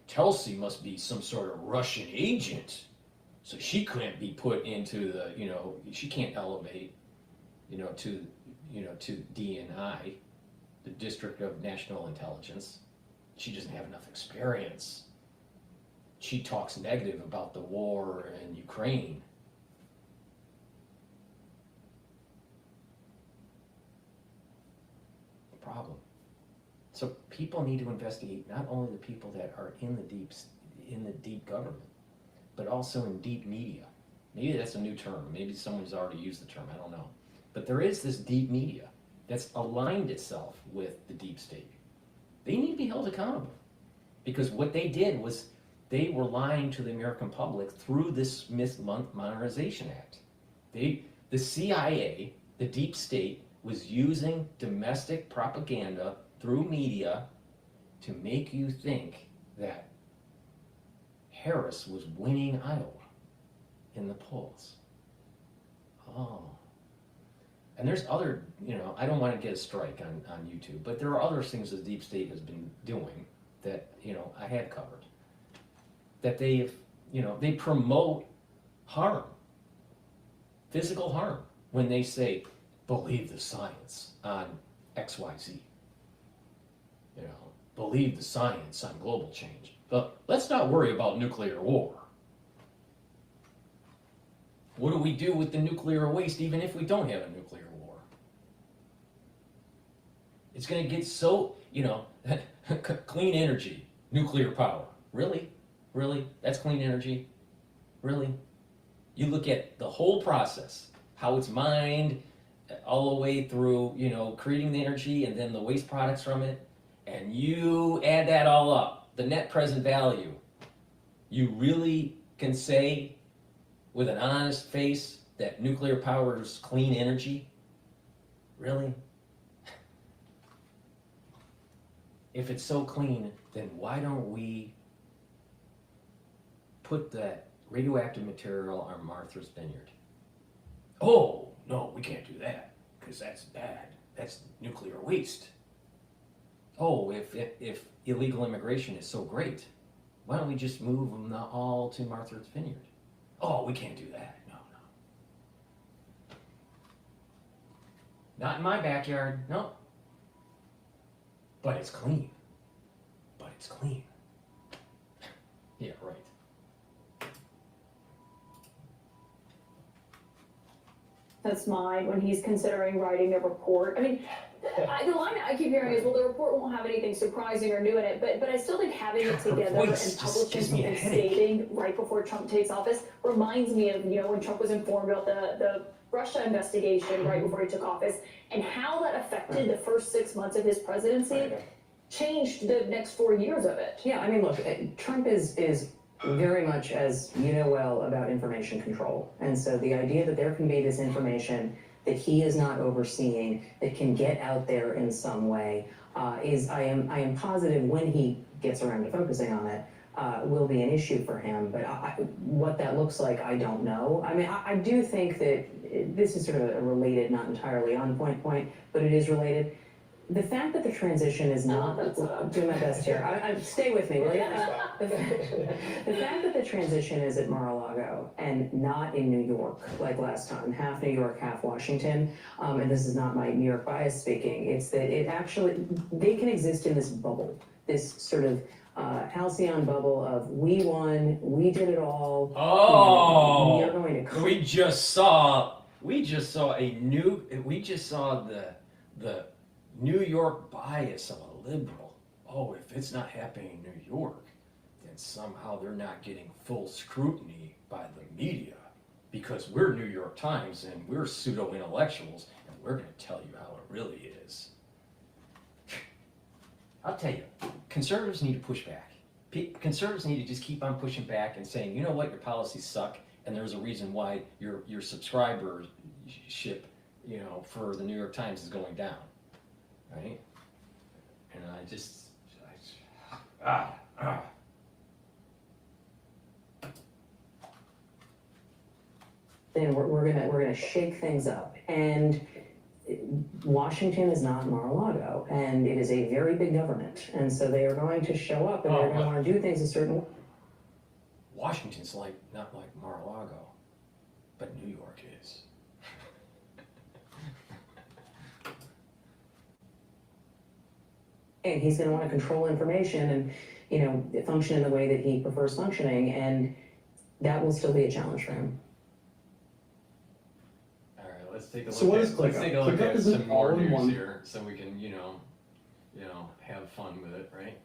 Tulsi must be some sort of Russian agent, so she couldn't be put into the, you know, she can't elevate, you know, to DNI, the District of National Intelligence. She doesn't have enough experience. She talks negative about the war in Ukraine. Problem. So people need to investigate not only the people that are in the deep government, but also in deep media. Maybe that's a new term. Maybe someone's already used the term. I don't know. But there is this deep media that's aligned itself with the deep state. They need to be held accountable because what they did was they were lying to the American public through this Smith Modernization Act. The CIA, the deep state, was using domestic propaganda through media to make you think that Harris was winning Iowa in the polls. Oh. And there's other, you know, I don't want to get a strike on YouTube, but there are other things the deep state has been doing that, you know, I had covered. That they've, you know, they promote harm, physical harm, when they say, believe the science on XYZ. You know, believe the science on global change. But let's not worry about nuclear war. What do we do with the nuclear waste even if we don't have a nuclear war? It's going to get so, you know, clean energy, nuclear power. Really? Really? That's clean energy? Really? You look at the whole process, how it's mined, all the way through, you know, creating the energy and then the waste products from it, and you add that all up, the net present value, you really can say with an honest face that nuclear power is clean energy? Really? If it's so clean, then why don't we put that radioactive material on Martha's Vineyard? Oh, no, we can't do that, because that's bad. That's nuclear waste. Oh, if illegal immigration is so great, why don't we just move them all to Martha's Vineyard? Oh, we can't do that. No. Not in my backyard, no. But it's clean. Yeah, right. That's mine when he's considering writing a report. I mean, the line I keep hearing is, well, the report won't have anything surprising or new in it, but I still think having it together and publishing something stating right before Trump takes office reminds me of, you know, when Trump was informed about the Russia investigation right before he took office and how that affected the first 6 months of his presidency, changed the next 4 years of it. Yeah, I mean, look, Trump is very much, as you know well, about information control. And so the idea that there can be this information that he is not overseeing that can get out there in some way I am positive when he gets around to focusing on it, will be an issue for him. But what that looks like, I don't know. I mean, I do think that this is sort of a related, not entirely on point, but it is related. The fact that the transition is not, I'm doing my best here, stay with me, will you? The fact that the transition is at Mar-a-Lago and not in New York, like last time, half New York, half Washington, and this is not my New York bias speaking, it's that it actually, they can exist in this bubble, this sort of halcyon bubble of we won, we did it all. Oh, we are going to we just saw the New York bias of a liberal. Oh, if it's not happening in New York, then somehow they're not getting full scrutiny by the media because we're New York Times and we're pseudo-intellectuals and we're going to tell you how it really is. I'll tell you, conservatives need to push back. Conservatives need to just keep on pushing back and saying, you know what, your policies suck and there's a reason why your subscribership, for the New York Times is going down. Right? And Then we're gonna shake things up, and Washington is not Mar-a-Lago, and it is a very big government, and so they are going to show up and they're going to want to do things a certain way. Washington's not like Mar-a-Lago, but New York is. And he's going to want to control information and, function in the way that he prefers functioning, and that will still be a challenge for him. All right, let's take a look. So what is ClickUp? Let's take a look ClickUp at is an some more news all-in-one- here, so we can, have fun with it, right?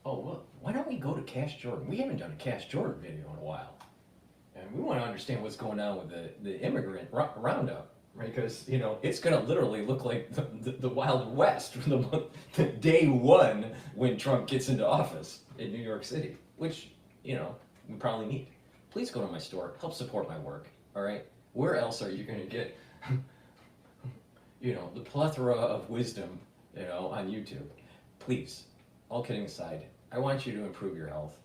Look, why don't we go to Cash Jordan? We haven't done a Cash Jordan video in a while, and we want to understand what's going on with the immigrant roundup. Right, because it's going to literally look like the Wild West from the day one when Trump gets into office in New York City, which we probably need. Please go to my store, help support my work. All right, where else are you going to get the plethora of wisdom on YouTube? Please, all kidding aside, I want you to improve your health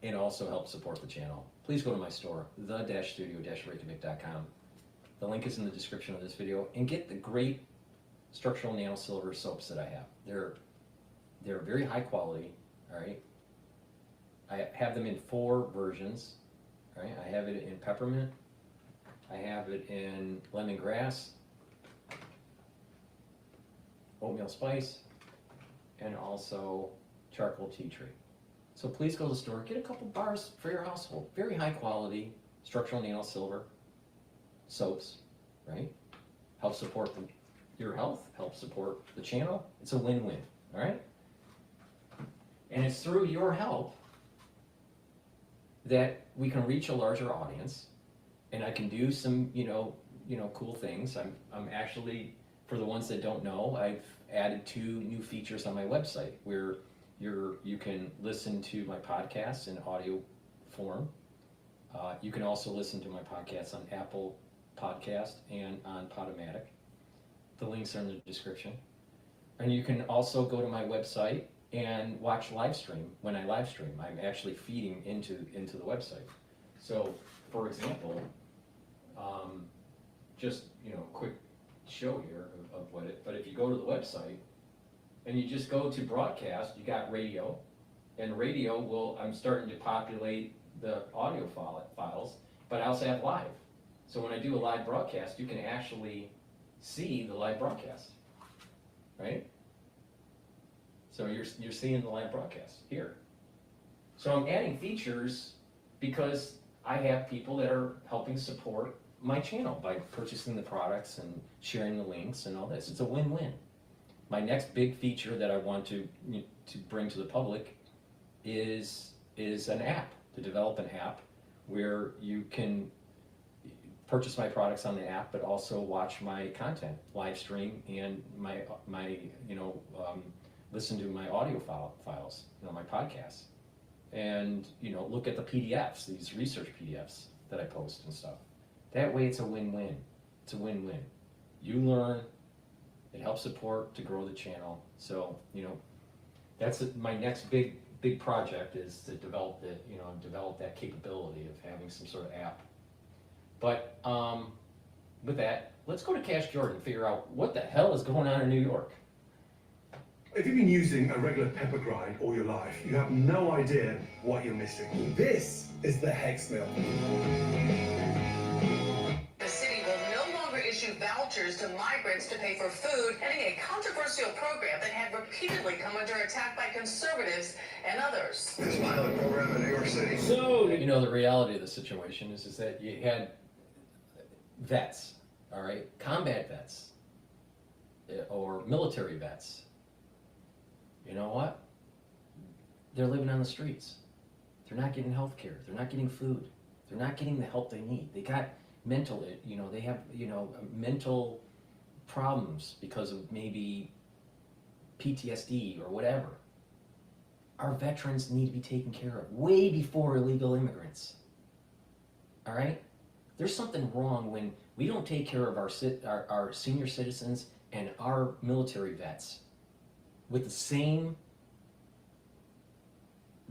and also help support the channel. Please go to my store, the-studio-reykjavik.com. The link is in the description of this video, and get the great structural nano silver soaps that I have. They're very high quality, all right? I have them in 4 versions, all right? I have it in peppermint, I have it in lemongrass, oatmeal spice, and also charcoal tea tree. So please go to the store, get a couple bars for your household. Very high quality structural nano silver soaps, right? Help support your health, help support the channel. It's a win-win, all right? And it's through your help that we can reach a larger audience, and I can do some, cool things. I'm actually, for the ones that don't know, I've added 2 new features on my website where you can listen to my podcasts in audio form. You can also listen to my podcasts on Apple Podcast and on Podomatic. The links are in the description. And you can also go to my website and watch live stream. When I live stream, I'm actually feeding into the website. So, for example, just quick show here of what it. But if you go to the website and you just go to broadcast, you got radio, and radio I'm starting to populate the audio files, but I also have live. So when I do a live broadcast, you can actually see the live broadcast, right? So you're seeing the live broadcast here. So I'm adding features because I have people that are helping support my channel by purchasing the products and sharing the links and all this. It's a win-win. My next big feature that I want to bring to the public is an app, to develop an app where you can purchase my products on the app, but also watch my content, live stream, and my listen to my audio files, my podcasts. and, you know, look at the PDFs, these research PDFs that I post and stuff. That way it's a win-win. It's a win-win. You learn, it helps support to grow the channel. So, you know, that's my next big project is to develop develop that capability of having some sort of app. But with that, let's go to Cash Jordan and figure out what the hell is going on in New York. If you've been using a regular pepper grind all your life, you have no idea what you're missing. This is the hex mill. The city will no longer issue vouchers to migrants to pay for food, ending a controversial program that had repeatedly come under attack by conservatives and others. This pilot program in New York City. So, you know, the reality of the situation is that you had vets, all right, combat vets, or military vets. You know what? They're living on the streets. They're not getting health care. They're not getting food. They're not getting the help they need. They got mental, you know, they have, you know, mental problems because of maybe PTSD or whatever. Our veterans need to be taken care of way before illegal immigrants. All right? There's something wrong when we don't take care of our senior citizens and our military vets with the same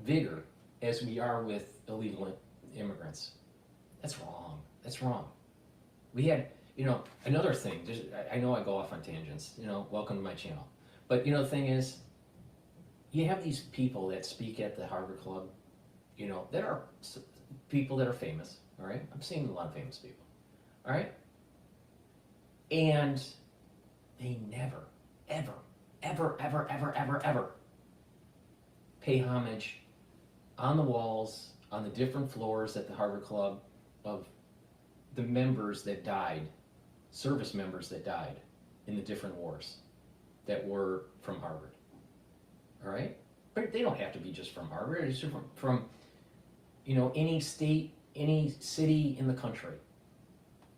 vigor as we are with illegal immigrants. That's wrong. That's wrong. We had, you know, another thing, I know I go off on tangents, you know, welcome to my channel. But, you know, the thing is, you have these people that speak at the Harvard Club, you know, that are people that are famous, all right? I'm seeing a lot of famous people, all right? And they never, ever, ever, ever, ever, ever, ever pay homage on the walls, on the different floors at the Harvard Club of the members that died, service members that died in the different wars that were from Harvard, all right? But they don't have to be just from Harvard, it's from you know, any state, any city in the country.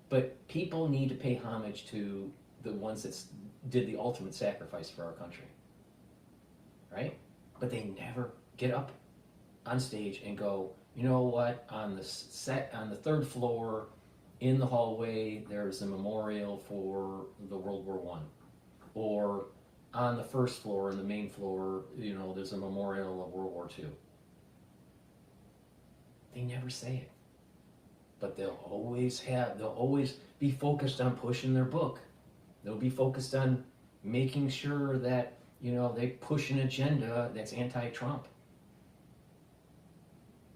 But people need to pay homage to the ones that did the ultimate sacrifice for our country, right? But they never get up on stage and go, you know what, on the third floor in the hallway, there's a memorial for the World War I. Or on the first floor, in the main floor, you know, there's a memorial of World War II. They never say it. But they'll always be focused on pushing their book. They'll be focused on making sure that, you know, they push an agenda that's anti-Trump.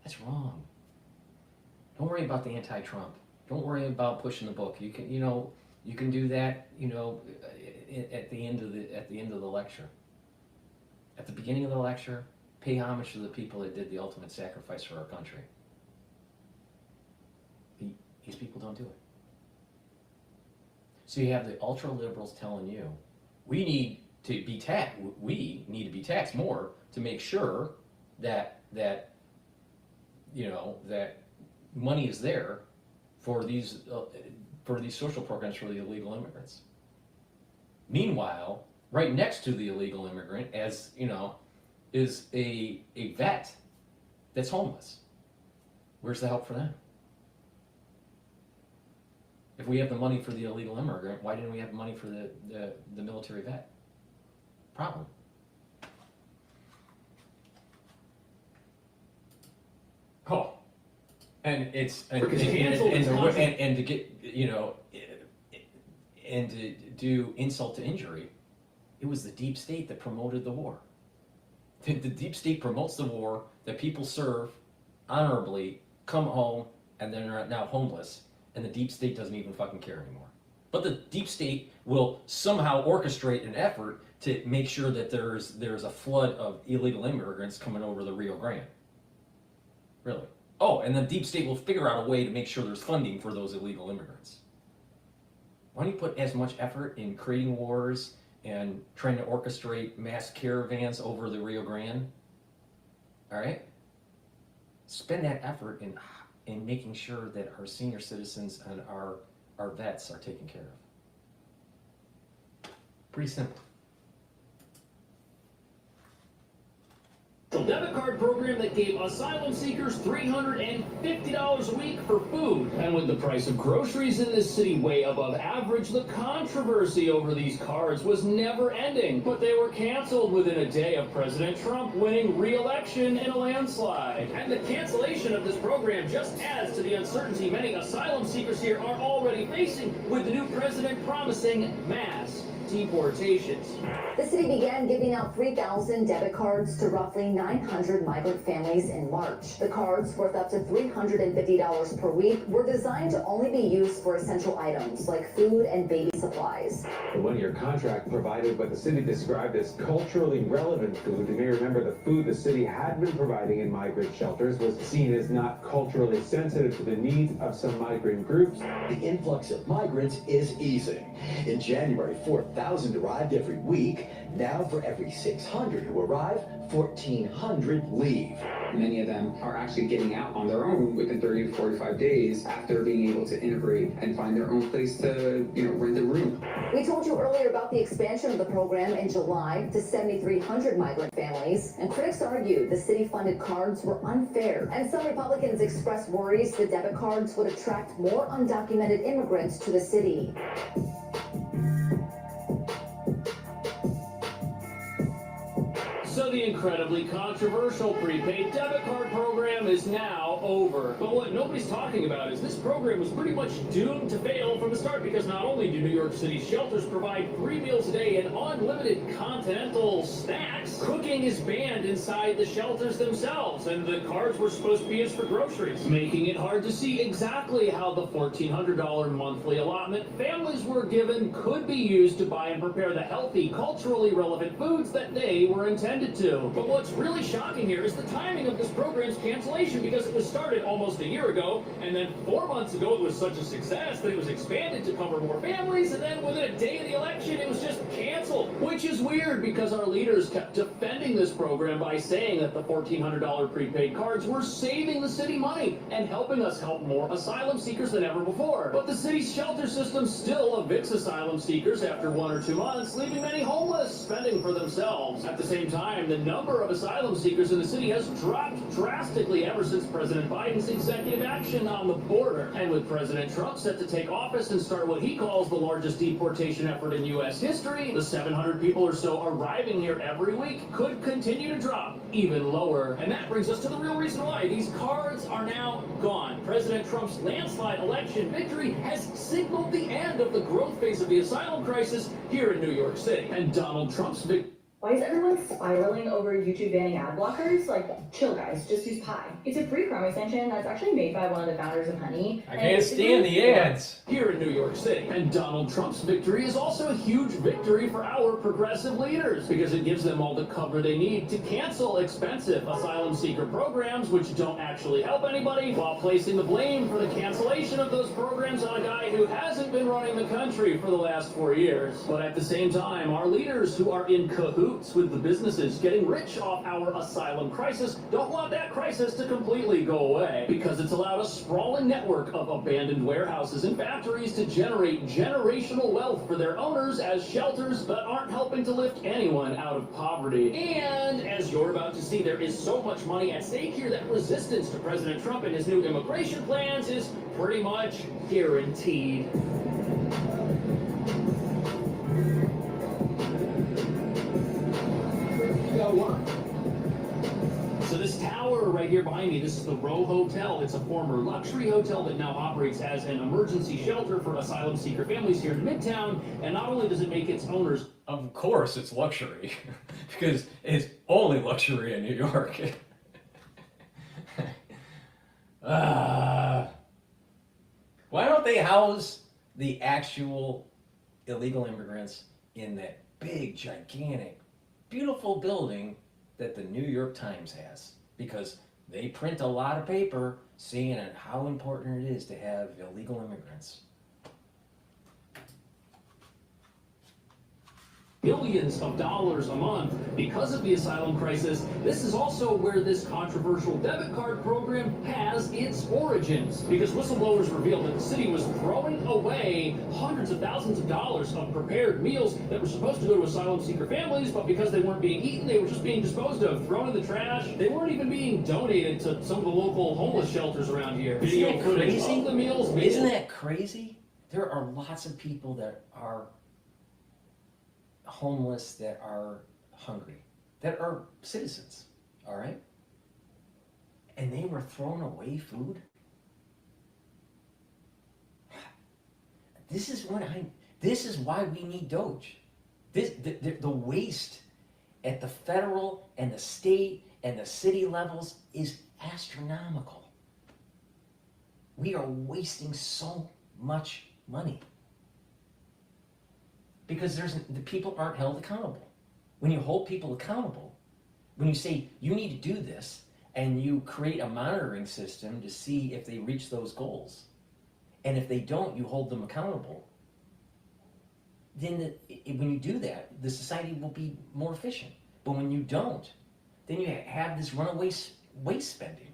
That's wrong. Don't worry about the anti-Trump. Don't worry about pushing the book. You can do that, you know, at the end of the lecture. At the beginning of the lecture, pay homage to the people that did the ultimate sacrifice for our country. These people don't do it. So you have the ultra liberals telling you, we need to be taxed more to make sure that you know, that money is there for these social programs for the illegal immigrants. Meanwhile, right next to the illegal immigrant, as you know, is a vet that's homeless. Where's the help for them? If we have the money for the illegal immigrant, why didn't we have money for the military vet? Problem. Oh, and it's and to get, you know, and to do insult to injury, it was the deep state that promoted the war. The deep state promotes the war that people serve honorably, come home, and then are now homeless, and the deep state doesn't even fucking care anymore. But the deep state will somehow orchestrate an effort to make sure that there's a flood of illegal immigrants coming over the Rio Grande. Really? Oh, and the deep state will figure out a way to make sure there's funding for those illegal immigrants. Why don't you put as much effort in creating wars and trying to orchestrate mass caravans over the Rio Grande? All right? Spend that effort in making sure that our senior citizens and our vets are taken care of. Pretty simple. The controversial debit card program that gave asylum seekers $350 a week for food. And with the price of groceries in this city way above average, the controversy over these cards was never ending. But they were canceled within a day of President Trump winning re-election in a landslide. And the cancellation of this program just adds to the uncertainty many asylum seekers here are already facing, with the new president promising mass deportations. The city began giving out 3,000 debit cards to roughly 900 migrant families in March. The cards, worth up to $350 per week, were designed to only be used for essential items like food and baby supplies. The one-year contract provided what the city described as culturally relevant food. You may remember the food the city had been providing in migrant shelters was seen as not culturally sensitive to the needs of some migrant groups. The influx of migrants is easing. In January, 4,000 arrived every week. Now, for every 600 who arrive, 1,400 leave. Many of them are actually getting out on their own within 30 to 45 days after being able to integrate and find their own place to, rent a room. We told you earlier about the expansion of the program in July to 7,300 migrant families, and critics argued the city-funded cards were unfair. And some Republicans expressed worries the debit cards would attract more undocumented immigrants to the city. So the incredibly controversial prepaid debit card program is now over. But what nobody's talking about is this program was pretty much doomed to fail from the start, because not only do New York City shelters provide 3 meals a day and unlimited continental snacks, cooking is banned inside the shelters themselves, and the cards were supposed to be used for groceries, making it hard to see exactly how the $1,400 monthly allotment families were given could be used to buy and prepare the healthy, culturally relevant foods that they were intended to. But what's really shocking here is the timing of this program's cancellation, because it was started almost a year ago, and then 4 months ago it was such a success that it was expanded to cover more families, and then within a day of the election it was just canceled. Which is weird, because our leaders kept defending this program by saying that the $1,400 prepaid cards were saving the city money and helping us help more asylum seekers than ever before. But the city's shelter system still evicts asylum seekers after 1 or 2 months, leaving many homeless, spending for themselves. At the same time, the number of asylum seekers in the city has dropped drastically ever since President Biden's executive action on the border. And with President Trump set to take office and start what he calls the largest deportation effort in U.S. history, the 700 people or so arriving here every week could continue to drop even lower. And that brings us to the real reason why these cards are now gone. President Trump's landslide election victory has signaled the end of the growth phase of the asylum crisis here in New York City. And Donald Trump's victory. Why is everyone spiraling over YouTube banning ad blockers? Like, chill guys, just use Pi. It's a free Chrome extension that's actually made by one of the founders of Honey. I can't stand the ads. Here in New York City. And Donald Trump's victory is also a huge victory for our progressive leaders, because it gives them all the cover they need to cancel expensive asylum seeker programs which don't actually help anybody, while placing the blame for the cancellation of those programs on a guy who hasn't been running the country for the last 4 years. But at the same time, our leaders, who are in cahoots with the businesses getting rich off our asylum crisis, don't want that crisis to completely go away, because it's allowed a sprawling network of abandoned warehouses and factories to generate generational wealth for their owners as shelters that aren't helping to lift anyone out of poverty. And as you're about to see, there is so much money at stake here that resistance to President Trump and his new immigration plans is pretty much guaranteed. So this tower right here behind me, this is the Row Hotel. It's a former luxury hotel that now operates as an emergency shelter for asylum seeker families here in Midtown. And not only does it make its owners... Of course it's luxury, because it's only luxury in New York. Why don't they house the actual illegal immigrants in that big, gigantic, beautiful building that the New York Times has? Because they print a lot of paper saying how important it is to have illegal immigrants. billions of dollars a month because of the asylum crisis. This is also where this controversial debit card program has its origins, because whistleblowers revealed that the city was throwing away hundreds of thousands of dollars of prepared meals that were supposed to go to asylum seeker families, but because they weren't being eaten, they were just being disposed of, thrown in the trash. They weren't even being donated to some of the local homeless shelters around here. Video footage of the meals. Isn't that crazy? There are lots of people that are homeless, that are hungry, that are citizens, all right? And they were throwing away food? This is why we need Doge. The waste at the federal and the state and the city levels is astronomical. We are wasting so much money because the people aren't held accountable. When you hold people accountable, when you say you need to do this and you create a monitoring system to see if they reach those goals, and if they don't, you hold them accountable, then when you do that, the society will be more efficient. But when you don't, then you have this runaway waste spending.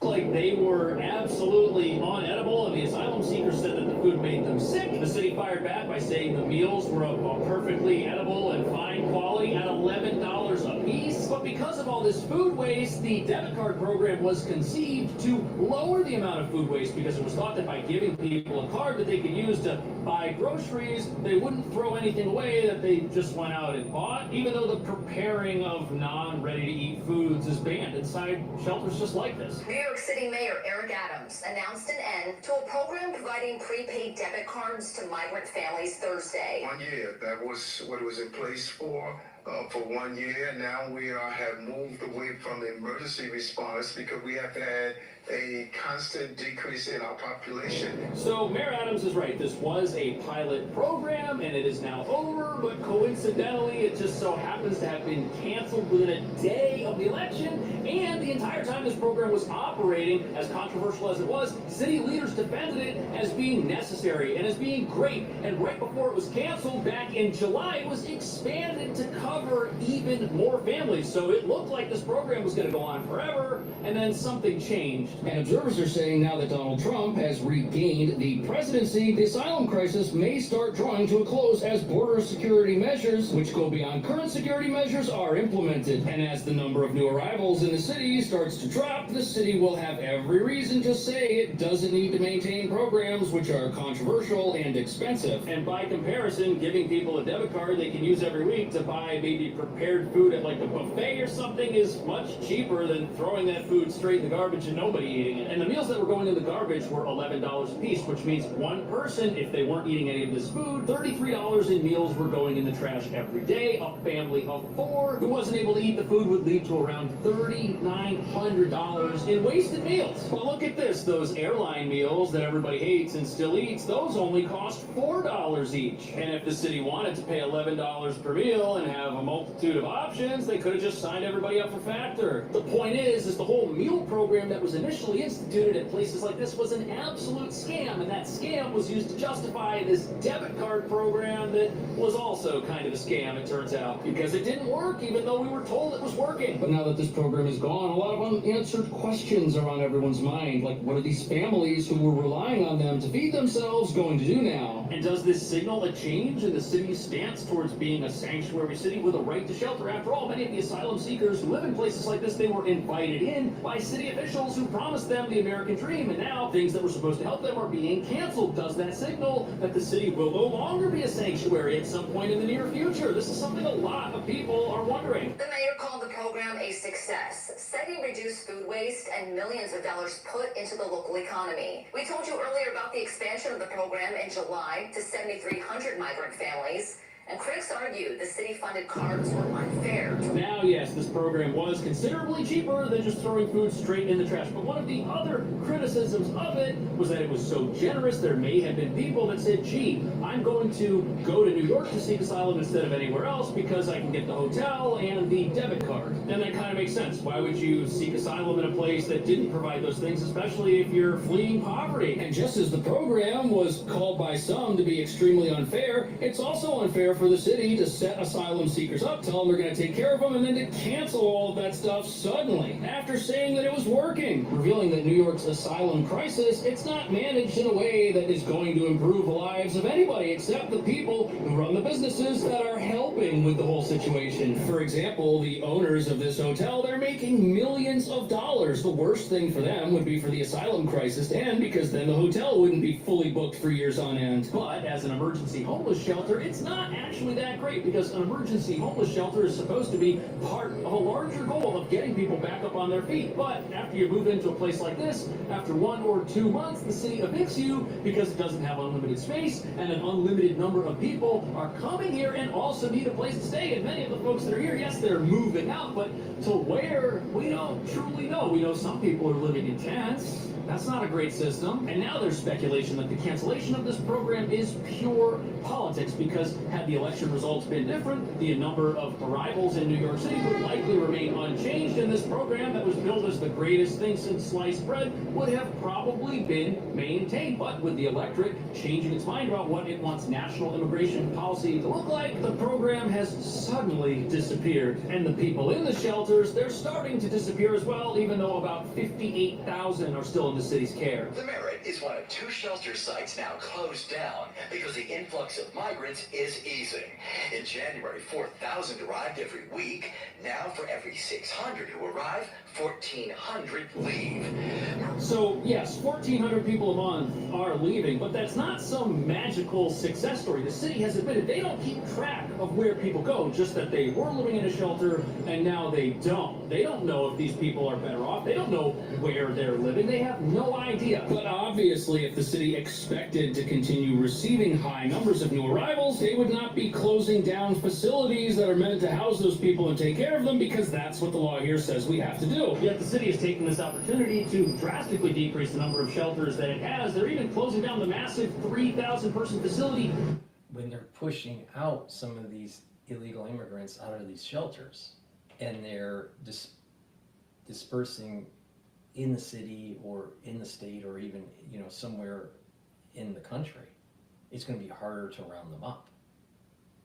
Like they were absolutely unedible, and the asylum seekers said that the food made them sick. The city fired back by saying the meals were of perfectly edible and fine quality at $11 a piece. But because of all this food waste, the debit card program was conceived to lower the amount of food waste, because it was thought that by giving people a card that they could use to buy groceries, they wouldn't throw anything away that they just went out and bought, even though the preparing of non-ready-to-eat foods is banned inside shelters just like this. New York City Mayor Eric Adams announced an end to a program providing prepaid debit cards to migrant families Thursday. 1 year, that was what it was in place for 1 year. Now we have moved away from the emergency response because we have had a constant decrease in our population. So Mayor Adams is right. This was a pilot program and it is now over, but coincidentally it just so happens to have been canceled within a day of the election, and the entire time this program was operating, as controversial as it was, city leaders defended it as being necessary and as being great. And right before it was canceled back in July, it was expanded to cover even more families. So it looked like this program was going to go on forever, and then something changed. And observers are saying now that Donald Trump has regained the presidency, the asylum crisis may start drawing to a close as border security measures, which go beyond current security measures, are implemented. And as the number of new arrivals in the city starts to drop, the city will have every reason to say it doesn't need to maintain programs which are controversial and expensive. And by comparison, giving people a debit card they can use every week to buy maybe prepared food at like a buffet or something is much cheaper than throwing that food straight in the garbage and nobody eating it. And the meals that were going in the garbage were $11 a piece, which means one person, if they weren't eating any of this food, $33 in meals were going in the trash every day. A family of 4 who wasn't able to eat the food would lead to around $3,900 in wasted meals. Well, look at this. Those airline meals that everybody hates and still eats, those only cost $4 each. And if the city wanted to pay $11 per meal and have a multitude of options, they could have just signed everybody up for Factor. The point is the whole meal program that was initially instituted at places like this was an absolute scam, and that scam was used to justify this debit card program that was also kind of a scam, it turns out, because it didn't work even though we were told it was working. But now that this program is gone, a lot of unanswered questions are on everyone's mind, like what are these families who were relying on them to feed themselves going to do now? And does this signal a change in the city's stance towards being a sanctuary city with a right to shelter? After all, many of the asylum seekers who live in places like this, they were invited in by city officials who promised them the American dream, and now things that were supposed to help them are being canceled. Does that signal that the city will no longer be a sanctuary at some point in the near future? This is something a lot of people are wondering. The mayor called the program a success, citing reduced food waste and millions of dollars put into the local economy. We told you earlier about the expansion of the program in July to 7,300 migrant families. And critics argue the city-funded cards were unfair. Now, yes, this program was considerably cheaper than just throwing food straight in the trash. But one of the other criticisms of it was that it was so generous, there may have been people that said, gee, I'm going to go to New York to seek asylum instead of anywhere else because I can get the hotel and the debit card. And that kind of makes sense. Why would you seek asylum in a place that didn't provide those things, especially if you're fleeing poverty? And just as the program was called by some to be extremely unfair, it's also unfair for the city to set asylum seekers up, tell them they're going to take care of them, and then to cancel all of that stuff suddenly, after saying that it was working, revealing that New York's asylum crisis, it's not managed in a way that is going to improve the lives of anybody except the people who run the businesses that are helping with the whole situation. For example, the owners of this hotel, they're making millions of dollars. The worst thing for them would be for the asylum crisis to end, because then the hotel wouldn't be fully booked for years on end. But as an emergency homeless shelter, it's not actually that great, because an emergency homeless shelter is supposed to be part of a larger goal of getting people back up on their feet. But after you move into a place like this, after 1 or 2 months, the city evicts you because it doesn't have unlimited space, and an unlimited number of people are coming here and also need a place to stay. And many of the folks that are here, yes, they're moving out, but to where, we don't truly know. We know some people are living in tents. That's not a great system. And now there's speculation that the cancellation of this program is pure politics, because had the election results been different, the number of arrivals in New York City would likely remain unchanged, and this program that was billed as the greatest thing since sliced bread would have probably been maintained. But with the electorate changing its mind about what it wants national immigration policy to look like, the program has suddenly disappeared. And the people in the shelters, they're starting to disappear as well, even though about 58,000 are still in the city's care. The Merit is one of 2 shelter sites now closed down because the influx of migrants is easing. In January, 4,000 arrived every week. Now, for every 600 who arrive, 1,400 leave. So, yes, 1,400 people a month are leaving, but that's not some magical success story. The city has admitted they don't keep track of where people go, just that they were living in a shelter and now they don't. They don't know if these people are better off. They don't know where they're living. They have no idea. But obviously, if the city expected to continue receiving high numbers of new arrivals, they would not be closing down facilities that are meant to house those people and take care of them, because that's what the law here says we have to do. Yet the city is taking this opportunity to drastically decrease the number of shelters that it has. They're even closing down the massive 3,000-person facility. When they're pushing out some of these illegal immigrants out of these shelters, and they're dispersing in the city or in the state or even, somewhere in the country, it's going to be harder to round them up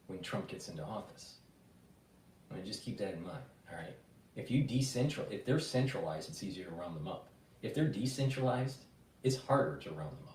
when Trump gets into office. I mean, just keep that in mind, all right? If they're centralized, it's easier to round them up. If they're decentralized, it's harder to round them up.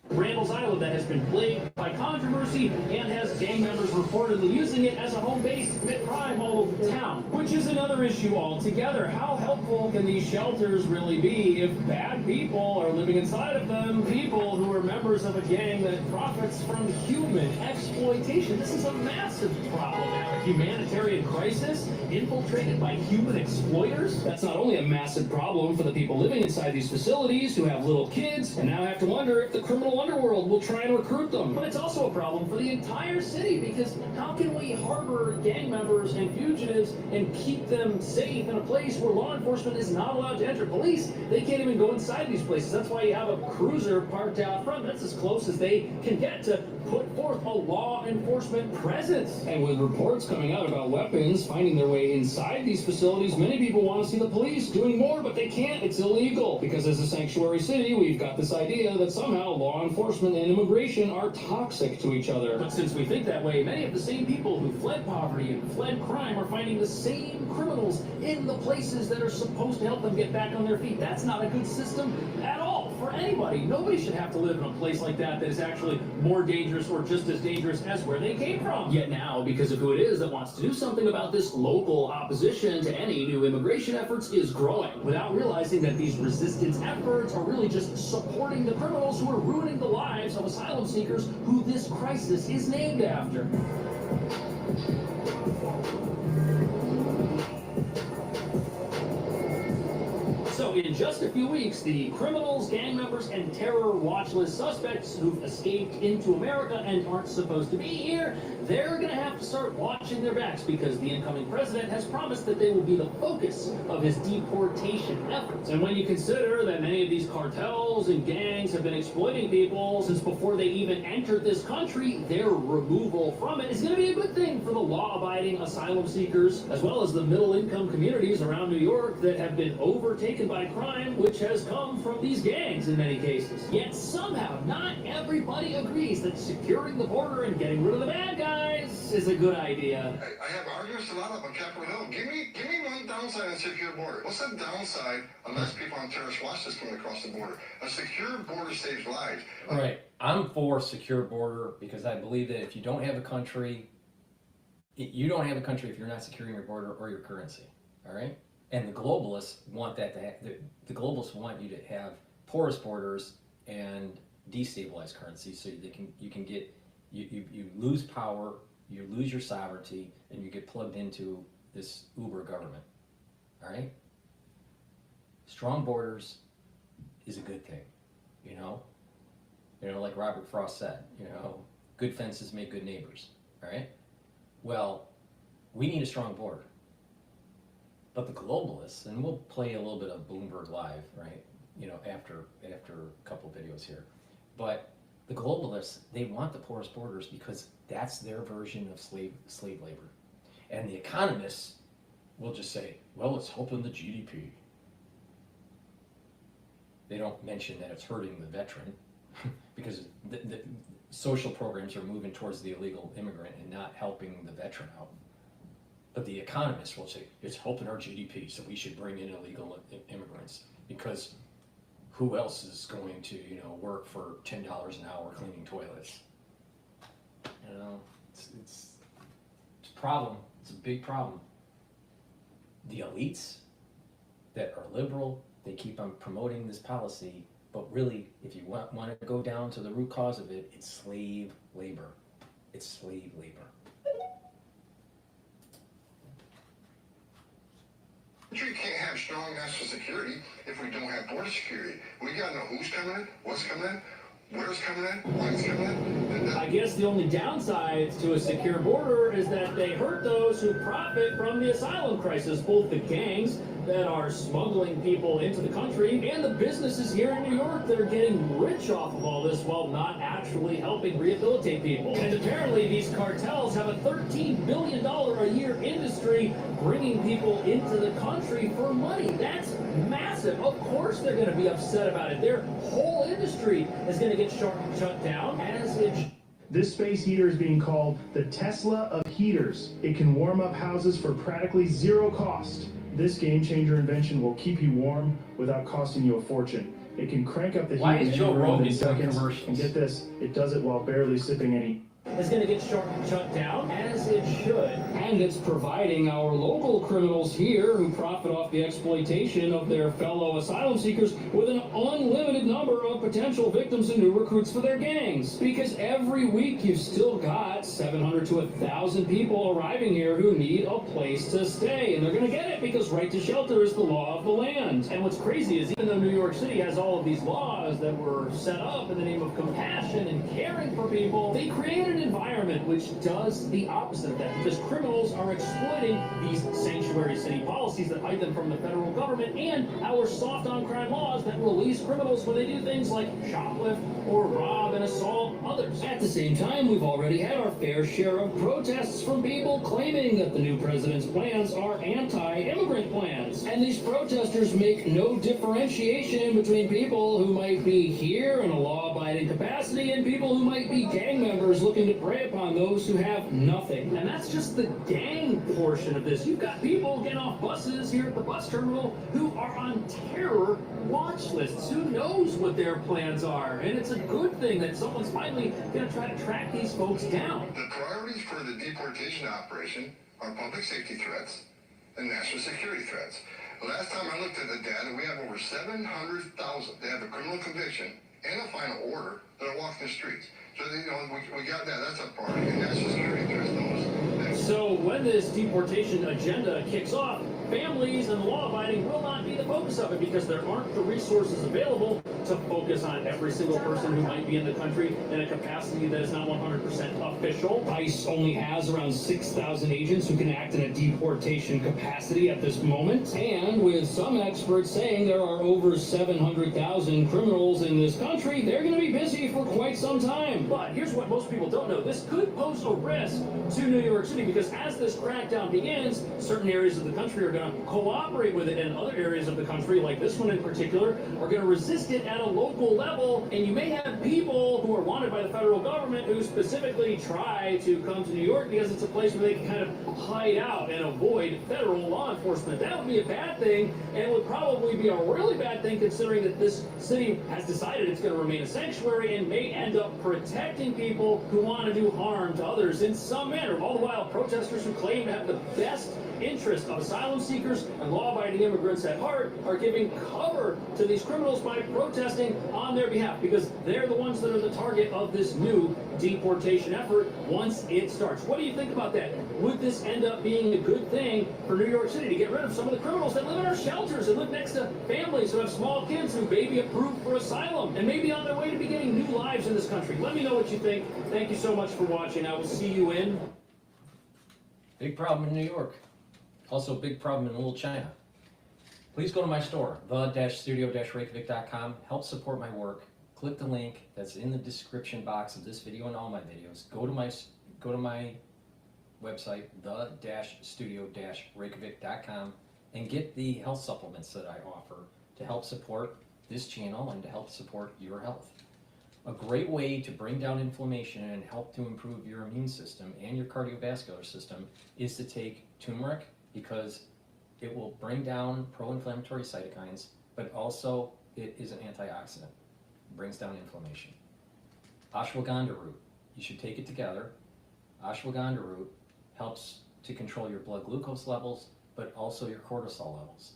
Randall's Island that has been plagued by controversy and has gang members reportedly using it as a home base to commit crime all over town, which is another issue altogether. How helpful can these shelters really be if bad people are living inside of them, people who are members of a gang that profits from human exploitation? This is a massive problem. A humanitarian crisis infiltrated by human exploiters? That's not only a massive problem for the people living inside these facilities who have little kids and now have to wonder if the criminal underworld will try and recruit them. But it's also a problem for the entire city, because how can we harbor gang members and fugitives and keep them safe in a place where law enforcement is not allowed to enter? Police, they can't even go inside these places. That's why you have a cruiser parked out front. That's as close as they can get to put forth a law enforcement presence. And with reports coming out about weapons finding their way inside these facilities, many people want to see the police doing more, but they can't. It's illegal, because as a sanctuary city, we've got this idea that somehow law enforcement and immigration are toxic to each other. But since we think that way, many of the same people who fled poverty and fled crime are finding the same criminals in the places that are supposed to help them get back on their feet. That's not a good system at all for anybody. Nobody should have to live in a place like that is actually more dangerous or just as dangerous as where they came from. Yet now, because of who it is that wants to do something about this, local opposition to any new immigration efforts is growing, without realizing that these resistance efforts are really just supporting the criminals who are ruining the lives of asylum seekers who this crisis is named after. So So in just a few weeks, the criminals, gang members, and terror watch list suspects who've escaped into America and aren't supposed to be here, they're gonna have to start watching their backs because the incoming president has promised that they will be the focus of his deportation efforts. And when you consider that many of these cartels and gangs have been exploiting people since before they even entered this country, their removal from it is gonna be a good thing for the law-abiding asylum seekers, as well as the middle-income communities around New York that have been overtaken by crime, which has come from these gangs in many cases. Yet somehow, not everybody agrees that securing the border and getting rid of the bad guys is a good idea. I have arguments a lot about Capitol Hill. Give me one downside on secure border. What's the downside unless people on terrorist watch list coming across the border? A secure border saves lives. Right. I'm for secure border because I believe that if you don't have a country, you don't have a country if you're not securing your border or your currency. All right. And the globalists want that to the globalists want you to have porous borders and destabilized currency so you lose power, you lose your sovereignty, and you get plugged into this uber government. All right. Strong borders is a good thing, you know, like Robert Frost said, good fences make good neighbors. All right. Well, we need a strong border. But the globalists, and we'll play a little bit of Bloomberg Live, right? After a couple of videos here. But the globalists, they want the porous borders because that's their version of slave labor. And the economists will just say, well, it's helping the GDP. They don't mention that it's hurting the veteran because the social programs are moving towards the illegal immigrant and not helping the veteran out. But the economists will say, it's helping our GDP, so we should bring in illegal immigrants because who else is going to, work for $10 an hour cleaning toilets? It's a problem. It's a big problem. The elites that are liberal, they keep on promoting this policy, but really, if you want to go down to the root cause of it, it's slave labor. It's slave labor. You can't have strong national security if we don't have border security. We gotta know who's coming in, what's coming in, where's coming in, why it's coming in. I guess the only downside to a secure border is that they hurt those who profit from the asylum crisis, both the gangs that are smuggling people into the country and the businesses here in New York that are getting rich off of all this while not actually helping rehabilitate people. And apparently these cartels have a $13 billion a year industry bringing people into the country for money. That's massive. Of course they're going to be upset about it. Their whole industry is going to get shut down as it... This space heater is being called the Tesla of heaters. It can warm up houses for practically zero cost. This game-changer invention will keep you warm without costing you a fortune. It can crank up the heat in any room in seconds, and get this, it does it while barely sipping any. Is going to get shut down as it should. And it's providing our local criminals here who profit off the exploitation of their fellow asylum seekers with an unlimited number of potential victims and new recruits for their gangs. Because every week you've still got 700 to 1,000 people arriving here who need a place to stay. And they're going to get it because right to shelter is the law of the land. And what's crazy is even though New York City has all of these laws that were set up in the name of compassion and caring for people, they created an environment which does the opposite of that because criminals are exploiting these sanctuary city policies that hide them from the federal government and our soft on crime laws that release criminals when they do things like shoplift or rob and assault others. At the same time, we've already had our fair share of protests from people claiming that the new president's plans are anti-immigrant plans. And these protesters make no differentiation between people who might be here in a law-abiding capacity and people who might be gang members looking to prey upon those who have nothing. And that's just the gang portion of this. You've got people getting off buses here at the bus terminal who are on terror watch lists. Who knows what their plans are? And it's a good thing that someone's finally going to try to track these folks down. The priorities for the deportation operation are public safety threats and national security threats. Last time I looked at the data, we have over 700,000 that have a criminal conviction and a final order that are walking the streets. So, we got that. That's a part. And national security threats, those. So when this deportation agenda kicks off, families and law-abiding will not be the focus of it because there aren't the resources available to focus on every single person who might be in the country in a capacity that is not 100% official. ICE only has around 6,000 agents who can act in a deportation capacity at this moment. And with some experts saying there are over 700,000 criminals in this country, they're going to be busy for quite some time. But here's what most people don't know. This could pose a risk to New York City because as this crackdown begins, certain areas of the country are going to cooperate with it, and other areas of the country, like this one in particular, are going to resist it at a local level. And you may have people who are wanted by the federal government who specifically try to come to New York because it's a place where they can kind of hide out and avoid federal law enforcement. That would be a bad thing, and it would probably be a really bad thing considering that this city has decided it's going to remain a sanctuary and may end up protecting people who want to do harm to others in some manner. All the while, protesters who claim to have the best interest of asylum seekers and law-abiding immigrants at heart are giving cover to these criminals by protesting on their behalf because they're the ones that are the target of this new deportation effort once it starts. What do you think about that? Would this end up being a good thing for New York City to get rid of some of the criminals that live in our shelters and live next to families who have small kids who may be approved for asylum and may be on their way to beginning new lives in this country? Let me know what you think. Thank you so much for watching. I will see you in. Big problem in New York. Also big problem in Little China. Please go to my store, the-studio-reykjavik.com. Help support my work. Click the link that's in the description box of this video and all my videos. Go to my website, the-studio-reykjavik.com, and get the health supplements that I offer to help support this channel and to help support your health. A great way to bring down inflammation and help to improve your immune system and your cardiovascular system is to take turmeric, because it will bring down pro-inflammatory cytokines, but also it is an antioxidant. It brings down inflammation. Ashwagandha root, you should take it together. Ashwagandha root helps to control your blood glucose levels, but also your cortisol levels.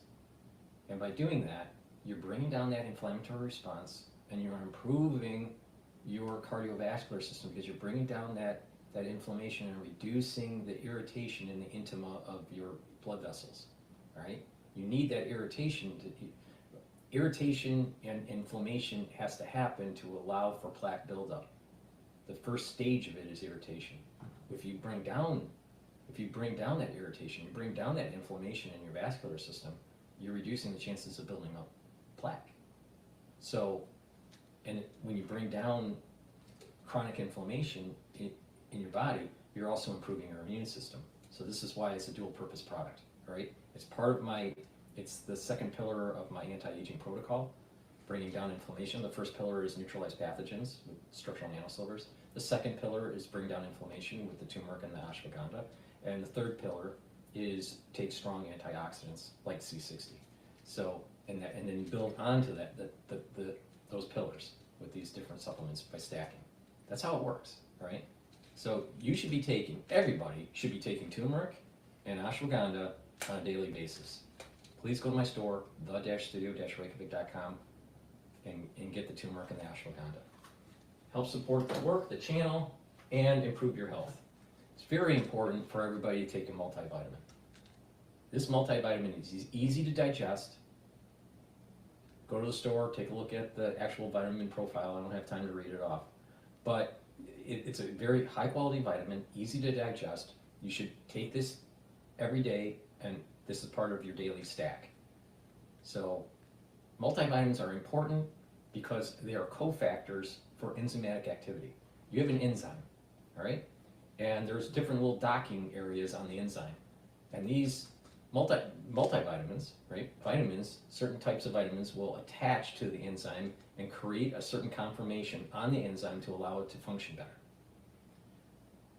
And by doing that, you're bringing down that inflammatory response and you're improving your cardiovascular system because you're bringing down that inflammation and reducing the irritation in the intima of your blood vessels, right? You need that irritation. Irritation and inflammation has to happen to allow for plaque buildup. The first stage of it is irritation. If you bring down that irritation, you bring down that inflammation in your vascular system, you're reducing the chances of building up plaque. So, when you bring down chronic inflammation in your body, you're also improving your immune system. So this is why it's a dual purpose product, right? It's it's the second pillar of my anti-aging protocol, bringing down inflammation. The first pillar is neutralize pathogens with structural nanosilvers. The second pillar is bring down inflammation with the turmeric and the ashwagandha. And the third pillar is take strong antioxidants like C60. So, and then you build onto that, those pillars with these different supplements by stacking. That's how it works, right? So everybody should be taking turmeric and ashwagandha on a daily basis. Please go to my store, the-studio-reykjavik.com, and get the turmeric and the ashwagandha. Help support the work, the channel, and improve your health. It's very important for everybody to take a multivitamin. This multivitamin is easy to digest. Go to the store, take a look at the actual vitamin profile. I don't have time to read it off. But it's a very high quality vitamin, easy to digest. You should take this every day, and this is part of your daily stack. So multivitamins are important because they are cofactors for enzymatic activity. You have an enzyme, all right? And there's different little docking areas on the enzyme. And these multivitamins, right? Vitamins, certain types of vitamins will attach to the enzyme and create a certain conformation on the enzyme to allow it to function better.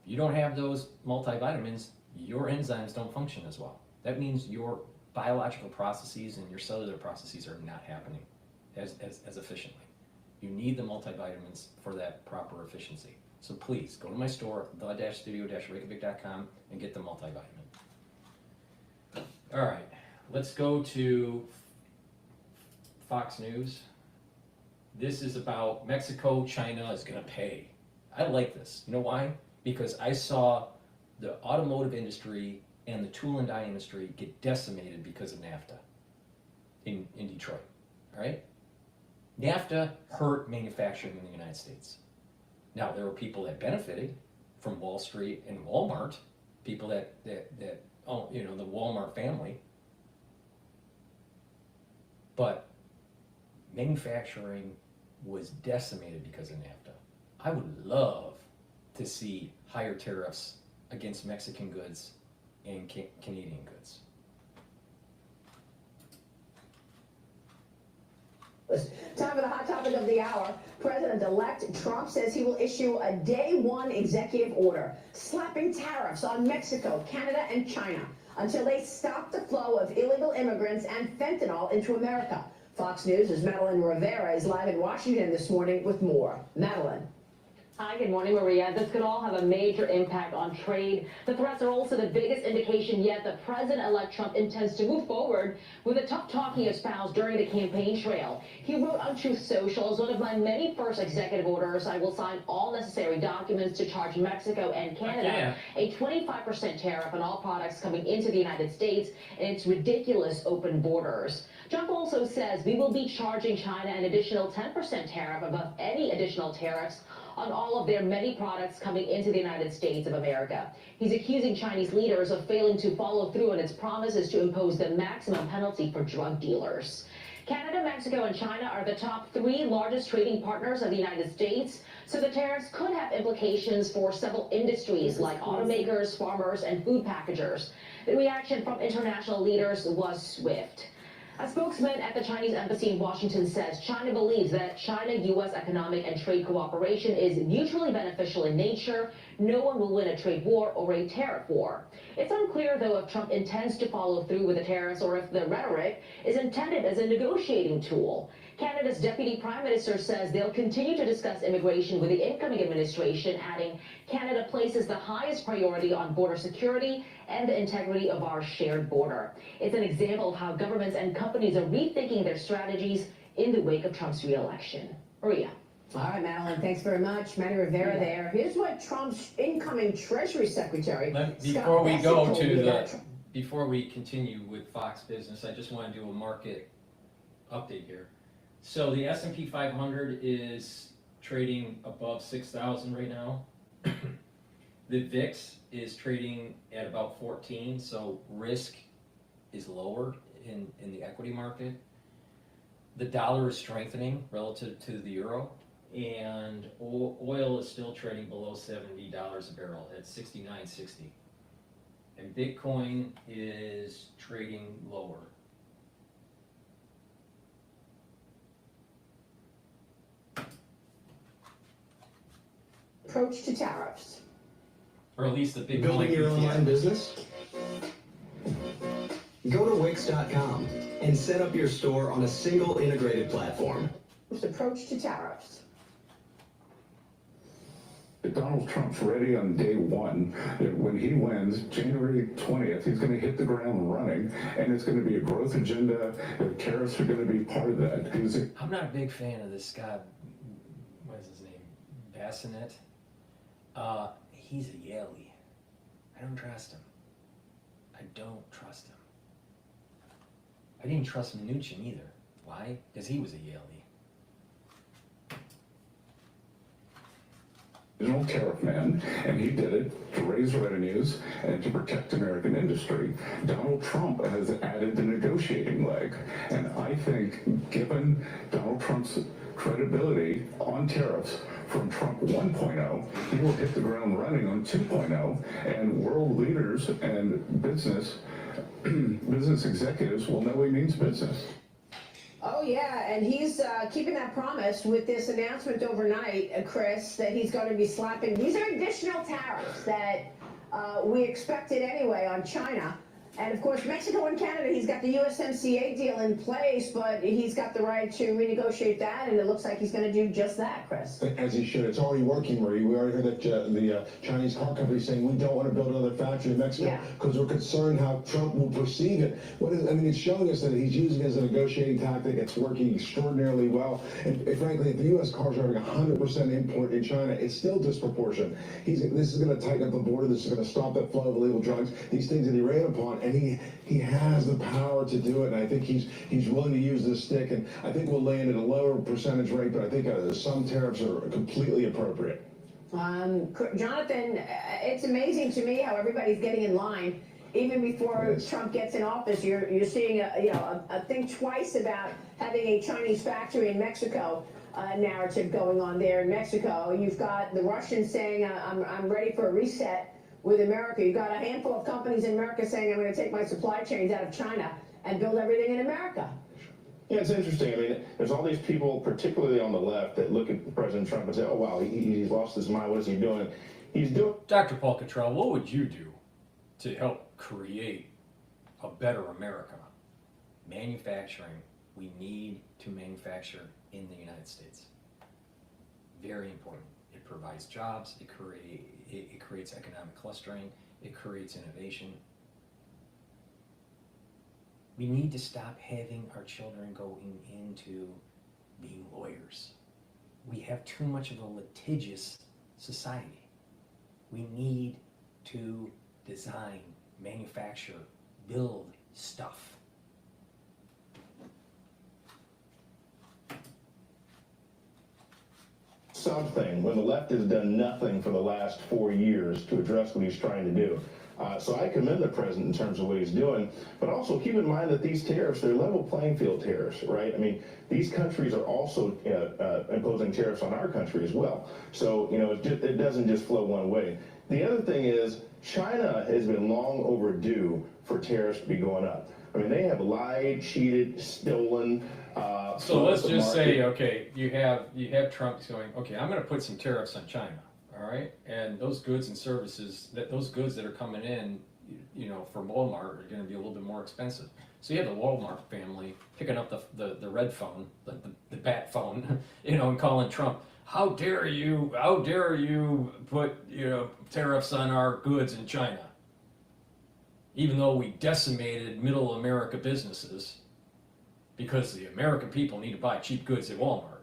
If you don't have those multivitamins, your enzymes don't function as well. That means your biological processes and your cellular processes are not happening as efficiently. You need the multivitamins for that proper efficiency. So please go to my store, the-studio-reykjavik.com, and get the multivitamin. All right, let's go to Fox News. This is about Mexico, China is going to pay. I like this. You know why? Because I saw the automotive industry and the tool and die industry get decimated because of NAFTA in Detroit, all right? NAFTA hurt manufacturing in the United States. Now, there were people that benefited from Wall Street and Walmart, people that oh, you know, the Walmart family. But manufacturing was decimated because of NAFTA. I would love to see higher tariffs against Mexican goods and Canadian goods. Time for the hot topic of the hour. President-elect Trump says he will issue a day one executive order slapping tariffs on Mexico, Canada, and China until they stop the flow of illegal immigrants and fentanyl into America. Fox News' Madeline Rivera is live in Washington this morning with more. Madeline. Hi, good morning, Maria. This could all have a major impact on trade. The threats are also the biggest indication yet that President-elect Trump intends to move forward with the tough talk he espoused during the campaign trail. He wrote on Truth Social, as one of my many first executive orders, I will sign all necessary documents to charge Mexico and Canada a 25% tariff on all products coming into the United States and its ridiculous open borders. Trump also says we will be charging China an additional 10% tariff above any additional tariffs on all of their many products coming into the United States of America. He's accusing Chinese leaders of failing to follow through on its promises to impose the maximum penalty for drug dealers. Canada, Mexico, and China are the top 3 largest trading partners of the United States, so the tariffs could have implications for several industries like automakers, farmers, and food packagers. The reaction from international leaders was swift. A spokesman at the Chinese embassy in Washington says China believes that China-U.S. economic and trade cooperation is mutually beneficial in nature. No one will win a trade war or a tariff war. It's unclear, though, if Trump intends to follow through with the tariffs or if the rhetoric is intended as a negotiating tool. Canada's Deputy Prime Minister says they'll continue to discuss immigration with the incoming administration, adding Canada places the highest priority on border security and the integrity of our shared border. It's an example of how governments and companies are rethinking their strategies in the wake of Trump's re-election. Maria. All right, Madeline, thanks very much. Maddie Rivera there. Here's what Trump's incoming Treasury Secretary, Before we go to the, before we continue with Fox Business, I just want to do a market update here. So the S&P 500 is trading above 6,000 right now. The VIX is trading at about 14, so risk is lower in the equity market. The dollar is strengthening relative to the euro, and oil is still trading below $70 a barrel at 69.60. And Bitcoin is trading lower. Approach to tariffs. Or at least the Bitcoin. Building your online business? Go to Wix.com and set up your store on a single integrated platform. Approach to tariffs. Donald Trump's ready on day one. When he wins, January 20th, he's going to hit the ground running, and it's going to be a growth agenda. The tariffs are going to be part of that. I'm not a big fan of this guy, what is his name, Bassinet. He's a Yalie. I don't trust him. I don't trust him. I didn't trust Mnuchin either. Why? Because he was a Yalie. Original tariff man, and he did it to raise revenues and to protect American industry. Donald Trump has added the negotiating leg, and I think given Donald Trump's credibility on tariffs from Trump 1.0, he will hit the ground running on 2.0, and world leaders and business executives will know he means business. Oh, yeah, and he's keeping that promise with this announcement overnight, Chris, that he's going to be slapping. These are additional tariffs that we expected anyway on China. And of course, Mexico and Canada, he's got the USMCA deal in place, but he's got the right to renegotiate that, and it looks like he's going to do just that, Chris. As he should. It's already working, Marie. We already heard that the Chinese car company saying we don't want to build another factory in Mexico because we're concerned how Trump will perceive it. It's showing us that he's using it as a negotiating tactic. It's working extraordinarily well. And frankly, if the U.S. cars are having 100% import in China, it's still disproportionate. This is going to tighten up the border. This is going to stop that flow of illegal drugs. These things that he ran upon, and he has the power to do it. And I think he's willing to use this stick. And I think we'll land at a lower percentage rate, but I think some tariffs are completely appropriate. Jonathan, it's amazing to me how everybody's getting in line. Even before Trump gets in office, you're seeing a think twice about having a Chinese factory in Mexico narrative going on there in Mexico. You've got the Russians saying, I'm ready for a reset with America. You've got a handful of companies in America saying, I'm going to take my supply chains out of China and build everything in America. Yeah, it's interesting. I mean, there's all these people, particularly on the left, that look at President Trump and say, oh, wow, he's lost his mind. What is he doing? He's doing... DrPaulCottrell, what would you do to help create a better America? Manufacturing. We need to manufacture in the United States. Very important. It provides jobs, it creates economic clustering, it creates innovation. We need to stop having our children going into being lawyers. We have too much of a litigious society. We need to design, manufacture, build stuff. Something when the left has done nothing for the last 4 years to address what he's trying to do. So I commend the president in terms of what he's doing, but also keep in mind that these tariffs, they're level playing field tariffs, right? I mean, these countries are also imposing tariffs on our country as well. So, it doesn't just flow one way. The other thing is, China has been long overdue for tariffs to be going up. I mean, they have lied, cheated, stolen. So let's just say, okay, you have Trump going, okay, I'm going to put some tariffs on China, all right, and those goods and services, those goods that are coming in, from Walmart are going to be a little bit more expensive. So you have the Walmart family picking up the red phone, the bat phone, and calling Trump, how dare you put tariffs on our goods in China? Even though we decimated middle America businesses because the American people need to buy cheap goods at Walmart.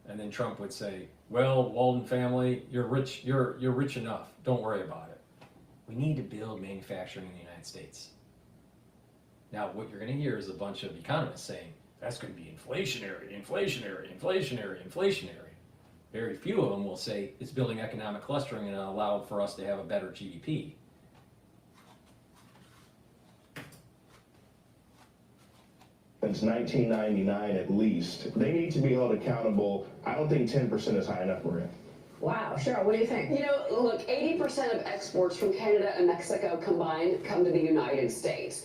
And then Trump would say, well, Walden family, you're rich enough. Don't worry about it. We need to build manufacturing in the United States. Now, what you're going to hear is a bunch of economists saying, that's going to be inflationary. Very few of them will say it's building economic clustering and allow for us to have a better GDP. Since 1999 at least. They need to be held accountable. I don't think 10% is high enough, Maria. Wow, Cheryl, what do you think? Look, 80% of exports from Canada and Mexico combined come to the United States.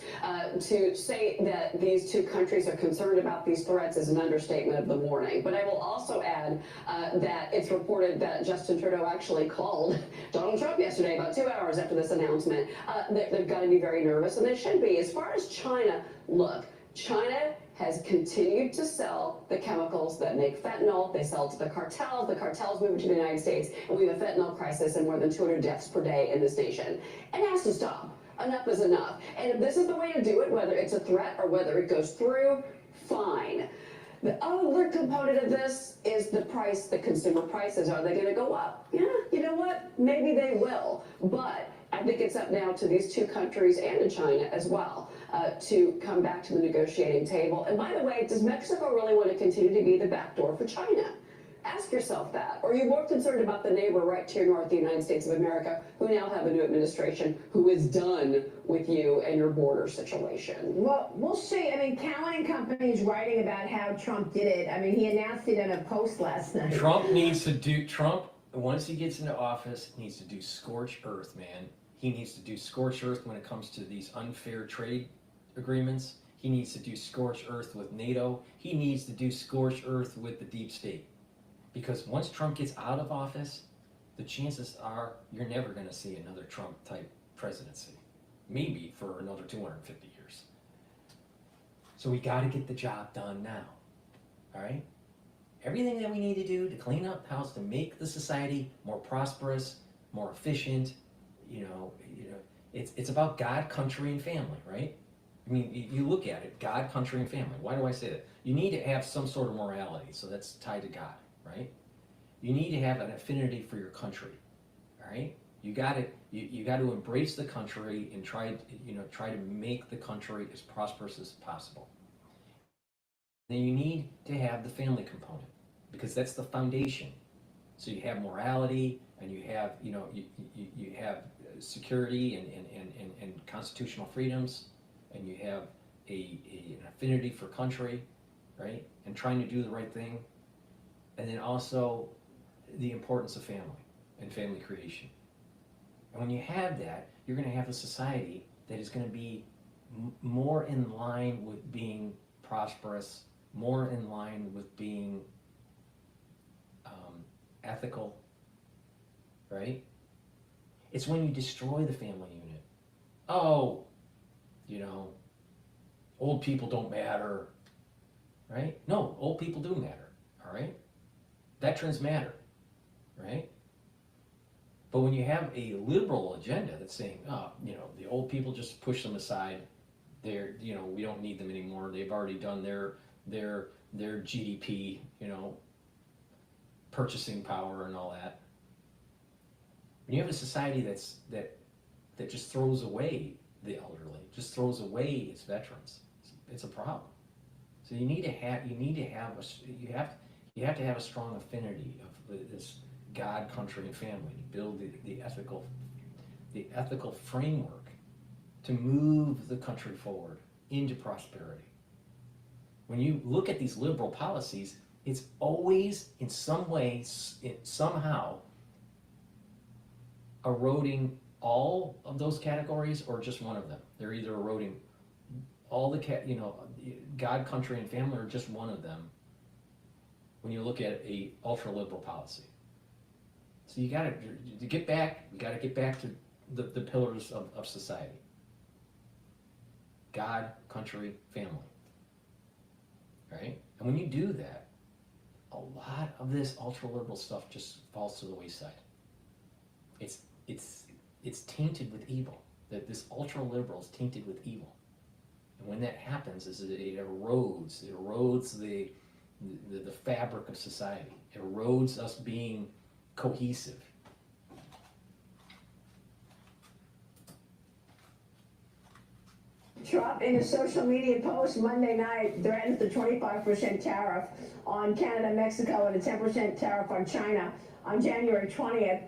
To say that these two countries are concerned about these threats is an understatement of the morning. But I will also add that it's reported that Justin Trudeau actually called Donald Trump yesterday, about 2 hours after this announcement. They've got to be very nervous, and they should be. As far as China, look, China has continued to sell the chemicals that make fentanyl. They sell to the cartels. The cartels move to the United States, and we have a fentanyl crisis and more than 200 deaths per day in this nation. It has to stop. Enough is enough. And if this is the way to do it, whether it's a threat or whether it goes through, fine. The other component of this is the price, the consumer prices. Are they going to go up? Yeah, you know what? Maybe they will. But I think it's up now to these two countries and to China as well to come back to the negotiating table. And by the way, does Mexico really want to continue to be the back door for China? Ask yourself that. Or are you more concerned about the neighbor right to your north, the United States of America, who now have a new administration who is done with you and your border situation? Well, we'll see. I mean, Cowan and Company is writing about how Trump did it. I mean, he announced it in a post last night. Trump, once he gets into office, needs to do scorched earth, man. He needs to do scorched earth when it comes to these unfair trade agreements. He needs to do scorched earth with NATO. He needs to do scorched earth with the deep state. Because once Trump gets out of office, the chances are you're never going to see another Trump-type presidency. maybe for another 250 years. So we got to get the job done now, all right? Everything that we need to do to clean up the house, to make the society more prosperous, more efficient, it's about God, country, and family, right? I mean, you look at it, God, country, and family. Why do I say that? You need to have some sort of morality, so that's tied to God, right? You need to have an affinity for your country, all right? You got to embrace the country and try to make the country as prosperous as possible. Then you need to have the family component, because that's the foundation. So you have morality, and you have you have security and constitutional freedoms, and you have an affinity for country, right? And trying to do the right thing, and then also the importance of family and family creation. And when you have that, you're going to have a society that is going to be more in line with being prosperous, more in line with being ethical, right? It's when you destroy the family unit. Oh, old people don't matter, right? No, old people do matter, all right? Veterans matter, right? But when you have a liberal agenda that's saying, the old people, just push them aside, we don't need them anymore, they've already done their GDP, purchasing power and all that. When you have a society that just throws away the elderly, just throws away its veterans, it's a problem. So you have to have a strong affinity of this God, country, and family to build the ethical framework to move the country forward into prosperity. When you look at these liberal policies, it's always in some way, somehow eroding all of those categories or just one of them. They're either eroding all the God, country, and family, or just one of them when you look at a ultra-liberal policy. So you gotta get back to the pillars of society. God, country, family. Right? And when you do that, a lot of this ultra-liberal stuff just falls to the wayside. It's tainted with evil. That this ultra-liberal is tainted with evil. And when that happens, it erodes the fabric of society. It erodes us being cohesive. Trump, in a social media post Monday night, threatens the 25% tariff on Canada, Mexico, and a 10% tariff on China on January 20th.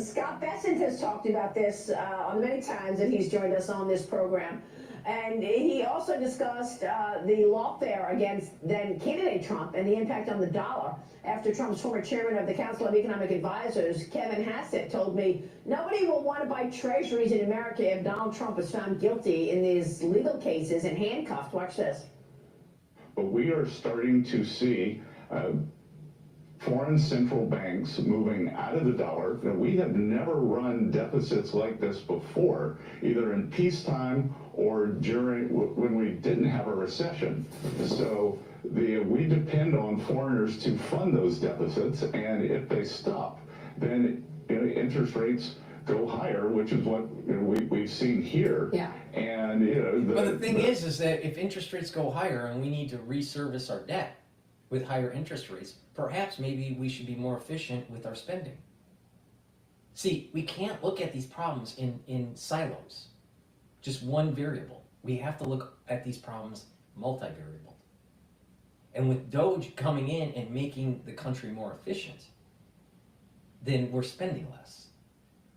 Scott Bessent has talked about this on many times that he's joined us on this program. And he also discussed the lawfare against then candidate Trump and the impact on the dollar after Trump's former chairman of the Council of Economic Advisors, Kevin Hassett, told me nobody will want to buy treasuries in America if Donald Trump is found guilty in these legal cases and handcuffed. Watch this. But we are starting to see foreign central banks moving out of the dollar. We have never run deficits like this before, either in peacetime or during when we didn't have a recession. So we depend on foreigners to fund those deficits, and if they stop, then interest rates go higher, which is what we've seen here. Yeah. And but the thing is that if interest rates go higher and we need to reservice our debt with higher interest rates, perhaps maybe we should be more efficient with our spending. See, we can't look at these problems in silos, just one variable. We have to look at these problems multivariable. And with DOGE coming in and making the country more efficient, then we're spending less.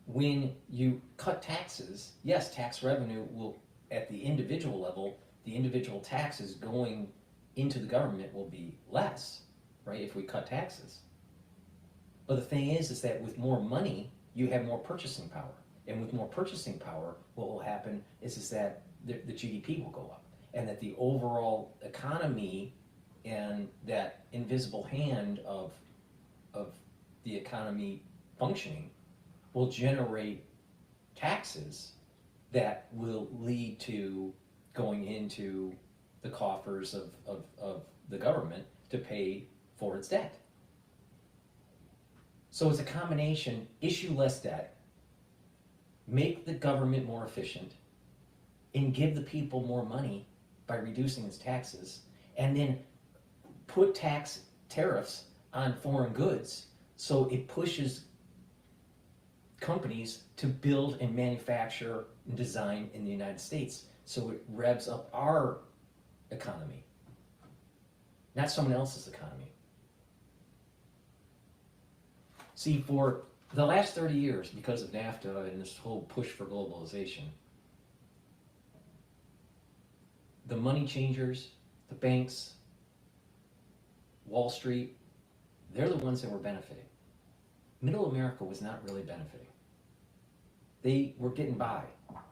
When you cut taxes, yes, tax revenue will, at the individual level, the individual taxes going into the government will be less, right, if we cut taxes. But the thing is that with more money, you have more purchasing power. And with more purchasing power, what will happen is that the GDP will go up, and that the overall economy and that invisible hand of the economy functioning will generate taxes that will lead to going into the coffers of the government to pay for its debt. So it's a combination: issue less debt, make the government more efficient, and give the people more money by reducing its taxes, and then put tariffs on foreign goods so it pushes companies to build and manufacture and design in the United States, so it revs up our economy, not someone else's economy. See, for the last 30 years, because of NAFTA and this whole push for globalization, the money changers, the banks, Wall Street, they're the ones that were benefiting. Middle America was not really benefiting. They were getting by.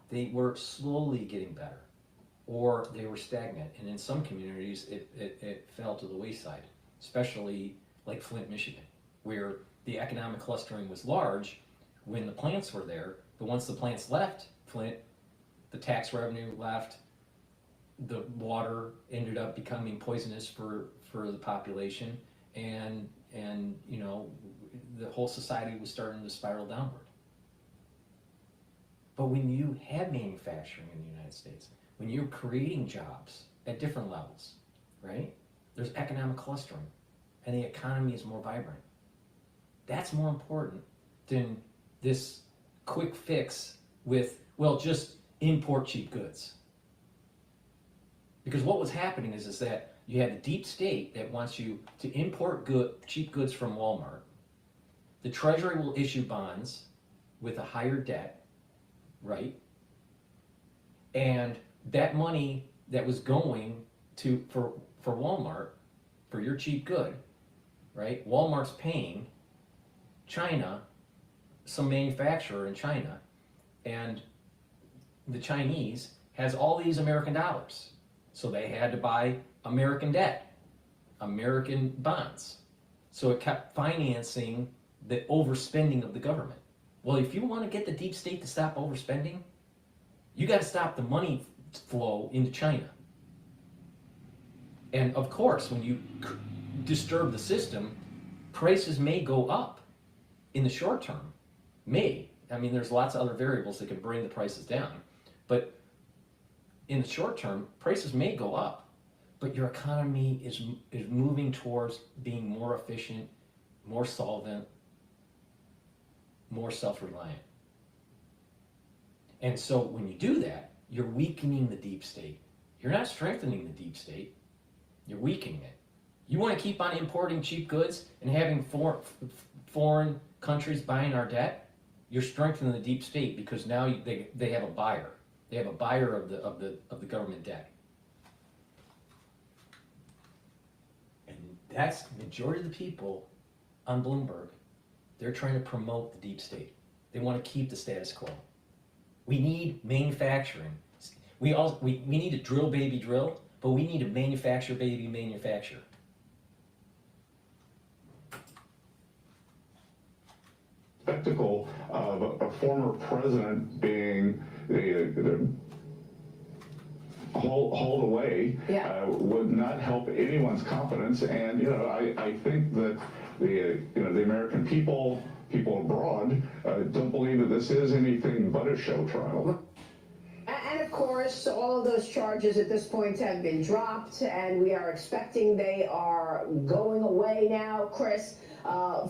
They were slowly getting better, or they were stagnant. And in some communities, it fell to the wayside, especially like Flint, Michigan, where the economic clustering was large when the plants were there. But once the plants left Flint, the tax revenue left, the water ended up becoming poisonous for the population, and you know, the whole society was starting to spiral downward. But when you have manufacturing in the United States, when you're creating jobs at different levels, right? There's economic clustering, and the economy is more vibrant. That's more important than this quick fix with, well, just import cheap goods. Because what was happening is that you had the deep state that wants you to import cheap goods from Walmart. The Treasury will issue bonds with a higher debt, right? And that money that was going to for Walmart, for your cheap good, right? Walmart's paying China, some manufacturer in China, and the Chinese has all these American dollars. So they had to buy American debt, American bonds. So it kept financing the overspending of the government. Well, if you want to get the deep state to stop overspending, you got to stop the money flow into China. And of course, when you disturb the system, prices may go up in the short term. May. I mean, there's lots of other variables that can bring the prices down. But in the short term, prices may go up, but your economy is moving towards being more efficient, more solvent, more self-reliant. And so when you do that, you're weakening the deep state. You're not strengthening the deep state, you're weakening it. You want to keep on importing cheap goods and having foreign countries buying our debt? You're strengthening the deep state, because now they have a buyer. They have a buyer of the government debt. And that's the majority of the people on Bloomberg. They're trying to promote the deep state. They want to keep the status quo. We need manufacturing. We need to drill, baby, drill, but we need to manufacture, baby, manufacture. Spectacle of a former president being hauled away would not help anyone's confidence. And I think that the American people abroad don't believe that this is anything but a show trial. And of course, all of those charges at this point have been dropped, and we are expecting they are going away now, Chris,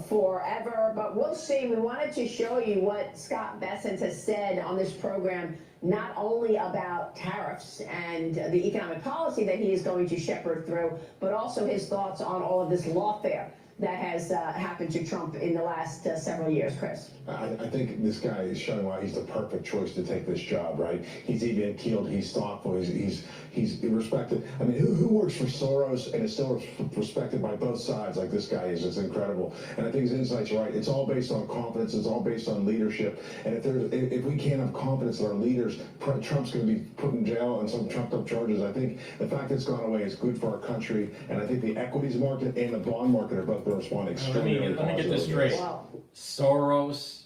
forever. But we'll see. We wanted to show you what Scott Bessent has said on this program, not only about tariffs and the economic policy that he is going to shepherd through, but also his thoughts on all of this lawfare that has happened to Trump in the last several years, Chris. I think this guy is showing why he's the perfect choice to take this job, right? He's even keeled, he's thoughtful, he's respected. I mean, who works for Soros and is still respected by both sides like this guy is? It's incredible. And I think his insight's right. It's all based on confidence. It's all based on leadership. And if we can't have confidence in our leaders, Trump's going to be put in jail on some trumped up charges. I think the fact that it's gone away is good for our country. And I think the equities market and the bond market are both going to respond extremely positively. Let me get this straight. Wow. Soros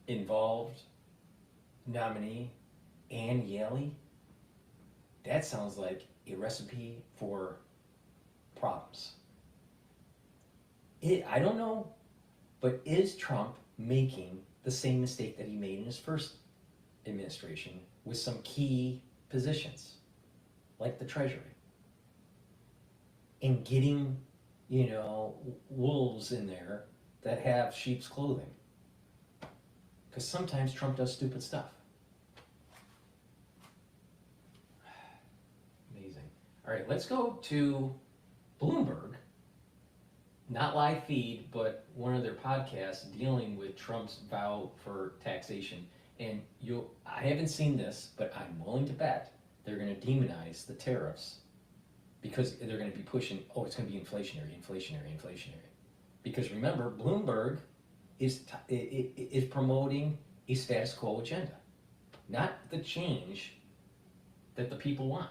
involved nominee, Ann Yaley, that sounds like a recipe for problems. I don't know, but is Trump making the same mistake that he made in his first administration with some key positions, like the Treasury, and getting, wolves in there that have sheep's clothing? Because sometimes Trump does stupid stuff. Amazing. All right, let's go to Bloomberg. Not live feed, but one of their podcasts dealing with Trump's vow for taxation. And I haven't seen this, but I'm willing to bet they're going to demonize the tariffs because they're going to be pushing, it's going to be inflationary. Because remember, Bloomberg is promoting a status quo agenda, not the change that the people want.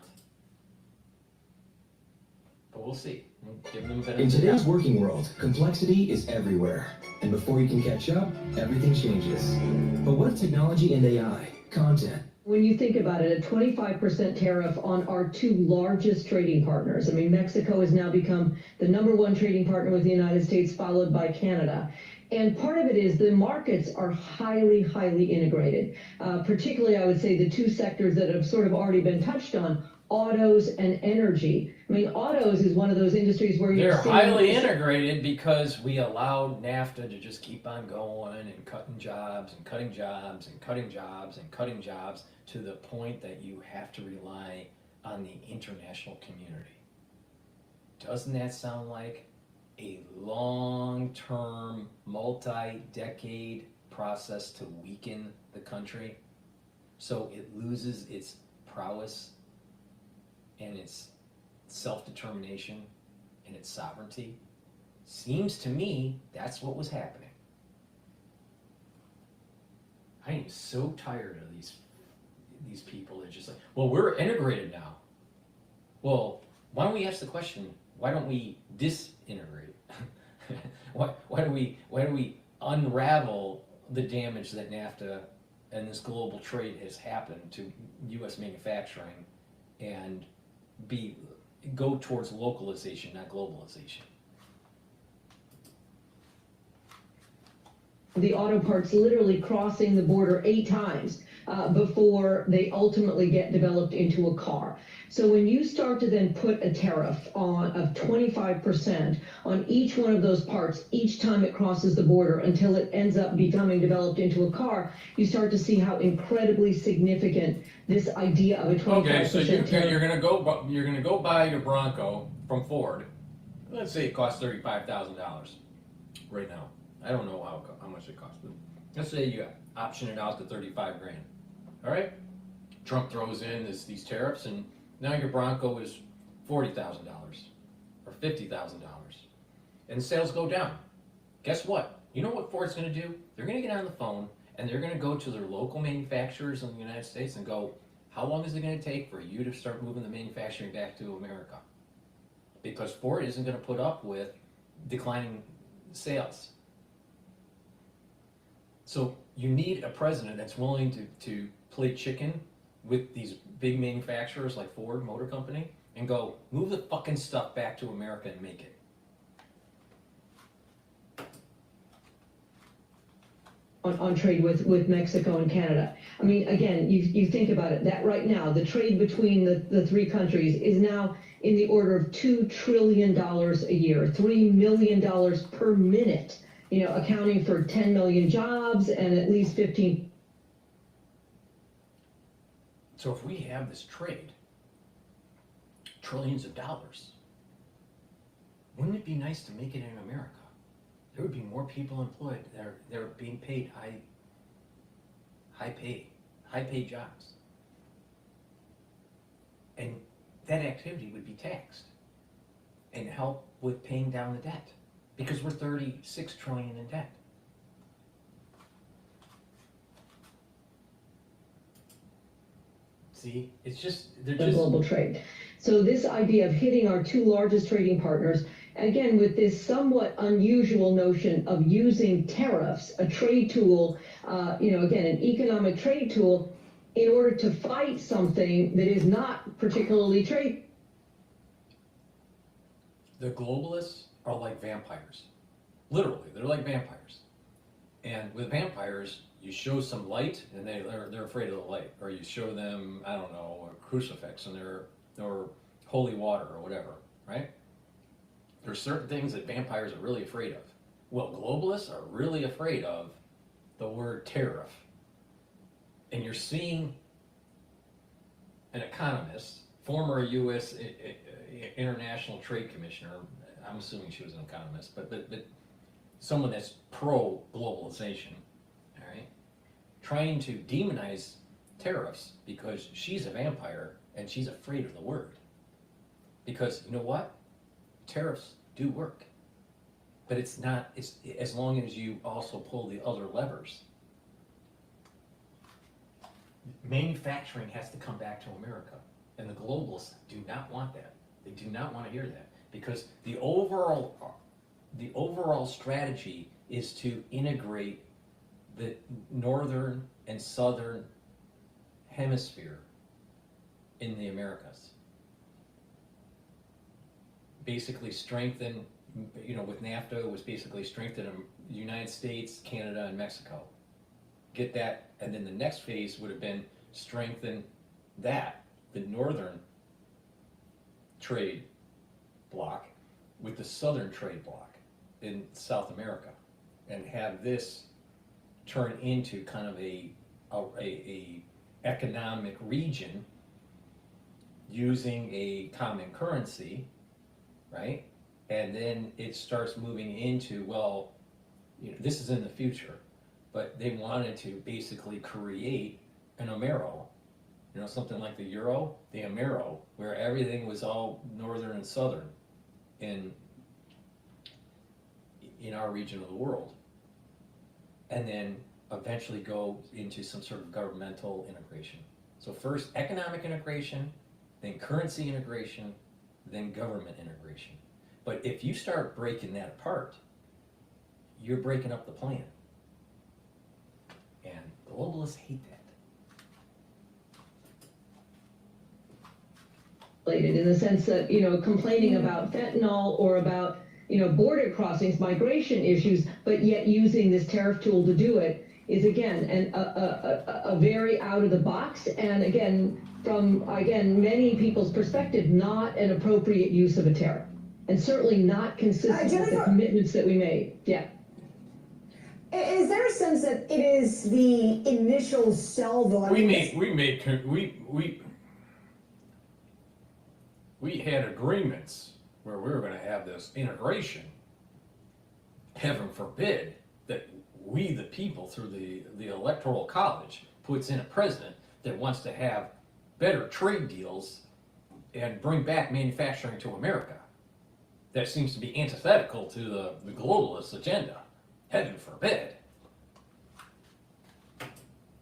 But we'll see. In today's working world, complexity is everywhere. And before you can catch up, everything changes. But what if technology and AI, content, When you think about it, a 25% tariff on our two largest trading partners. I mean, Mexico has now become the #1 trading partner with the United States, followed by Canada. And part of it is the markets are highly, highly integrated. Particularly, I would say, the two sectors that have sort of already been touched on, autos and energy. I mean, autos is one of those industries where they're highly integrated because we allowed NAFTA to just keep on going and cutting jobs and cutting jobs and cutting jobs and cutting jobs to the point that you have to rely on the international community. Doesn't that sound like a long-term, multi-decade process to weaken the country so it loses its prowess and its self-determination and its sovereignty? Seems to me that's what was happening. I am so tired of these people that are just like, well, we're integrated now. Well, why don't we ask the question, why don't we disintegrate? why do we unravel the damage that NAFTA and this global trade has happened to U.S. manufacturing and go towards localization, not globalization? The auto parts literally crossing the border 8 times before they ultimately get developed into a car. So when you start to then put a tariff of 25% on each one of those parts each time it crosses the border until it ends up becoming developed into a car, you start to see how incredibly significant this idea of a 25% Okay, so tariff. you're gonna go buy your Bronco from Ford. Let's say it costs $35,000 right now. I don't know how much it costs, but let's say you option it out to $35 grand. All right, Trump throws in these tariffs, and now your Bronco is $40,000 or $50,000, and sales go down. Guess what? You know what Ford's going to do? They're going to get on the phone and they're going to go to their local manufacturers in the United States and go, how long is it going to take for you to start moving the manufacturing back to America? Because Ford isn't going to put up with declining sales. So you need a president that's willing to play chicken with these big manufacturers like Ford Motor Company and go, move the fucking stuff back to America and make it. On trade with Mexico and Canada. I mean, again, you think about it, that right now, the trade between the three countries is now in the order of $2 trillion a year, $3 million per minute, accounting for 10 million jobs and at least 15. So if we have this trade, trillions of dollars, wouldn't it be nice to make it in America? There would be more people employed. They're being paid high paid jobs. And that activity would be taxed and help with paying down the debt because we're 36 trillion in debt. See, it's just, Global trade. So this idea of hitting our two largest trading partners again, with this somewhat unusual notion of using tariffs, a trade tool, again, an economic trade tool, in order to fight something that is not particularly trade. The globalists are like vampires. Literally, they're like vampires. And with vampires, you show some light and they're afraid of the light. Or you show them, I don't know, a crucifix and or holy water or whatever, right? There's certain things that vampires are really afraid of. Well, globalists are really afraid of the word tariff. And you're seeing an economist, former U.S. International Trade Commissioner, I'm assuming she was an economist, but someone that's pro-globalization, all right, trying to demonize tariffs because she's a vampire and she's afraid of the word. Because you know what? Tariffs do work. But it's not, as long as you also pull the other levers. Manufacturing has to come back to America. And the globalists do not want that. They do not want to hear that. Because the overall strategy is to integrate the northern and southern hemisphere in the Americas. Basically strengthen, with NAFTA, it was basically strengthen the United States, Canada, and Mexico. Get that, and then the next phase would have been strengthen that, the northern trade bloc, with the southern trade bloc in South America, and have this turn into kind of a economic region using a common currency, right? And then it starts moving into, well, this is in the future, but they wanted to basically create an Amero, something like the Euro, the Amero, where everything was all northern and southern in our region of the world. And then eventually go into some sort of governmental integration. So first economic integration, then currency integration, then government integration. But if you start breaking that apart, you're breaking up the plan. And globalists hate that. In the sense that, complaining about fentanyl or about, border crossings, migration issues, but yet using this tariff tool to do it is, again, a very out of the box, and again, from, many people's perspective, not an appropriate use of a tariff. And certainly not consistent with the commitments that we made. Yeah. Is there a sense that it is the initial salvo? We had agreements where we were going to have this integration. Heaven forbid that we, the people, through the Electoral College, puts in a president that wants to have better trade deals and bring back manufacturing to America. That seems to be antithetical to the globalist agenda. Heaven forbid.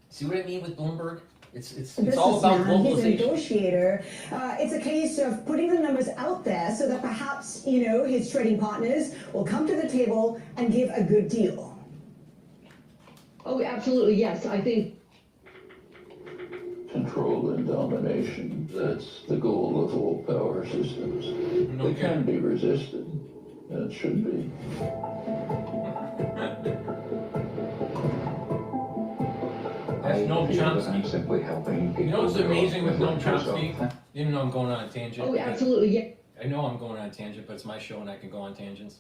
See what I mean with Bloomberg? It's all about globalization. He's a negotiator. It's a case of putting the numbers out there so that perhaps, his trading partners will come to the table and give a good deal. Oh, absolutely, yes. I think control and domination. That's the goal of all power systems. They can be resisted, and it should be. That's Noam Chomsky. I'm simply helping people. You know what's amazing with Noam Chomsky? Even though I'm going on a tangent. Oh, absolutely, yeah. I know I'm going on a tangent, but it's my show and I can go on tangents.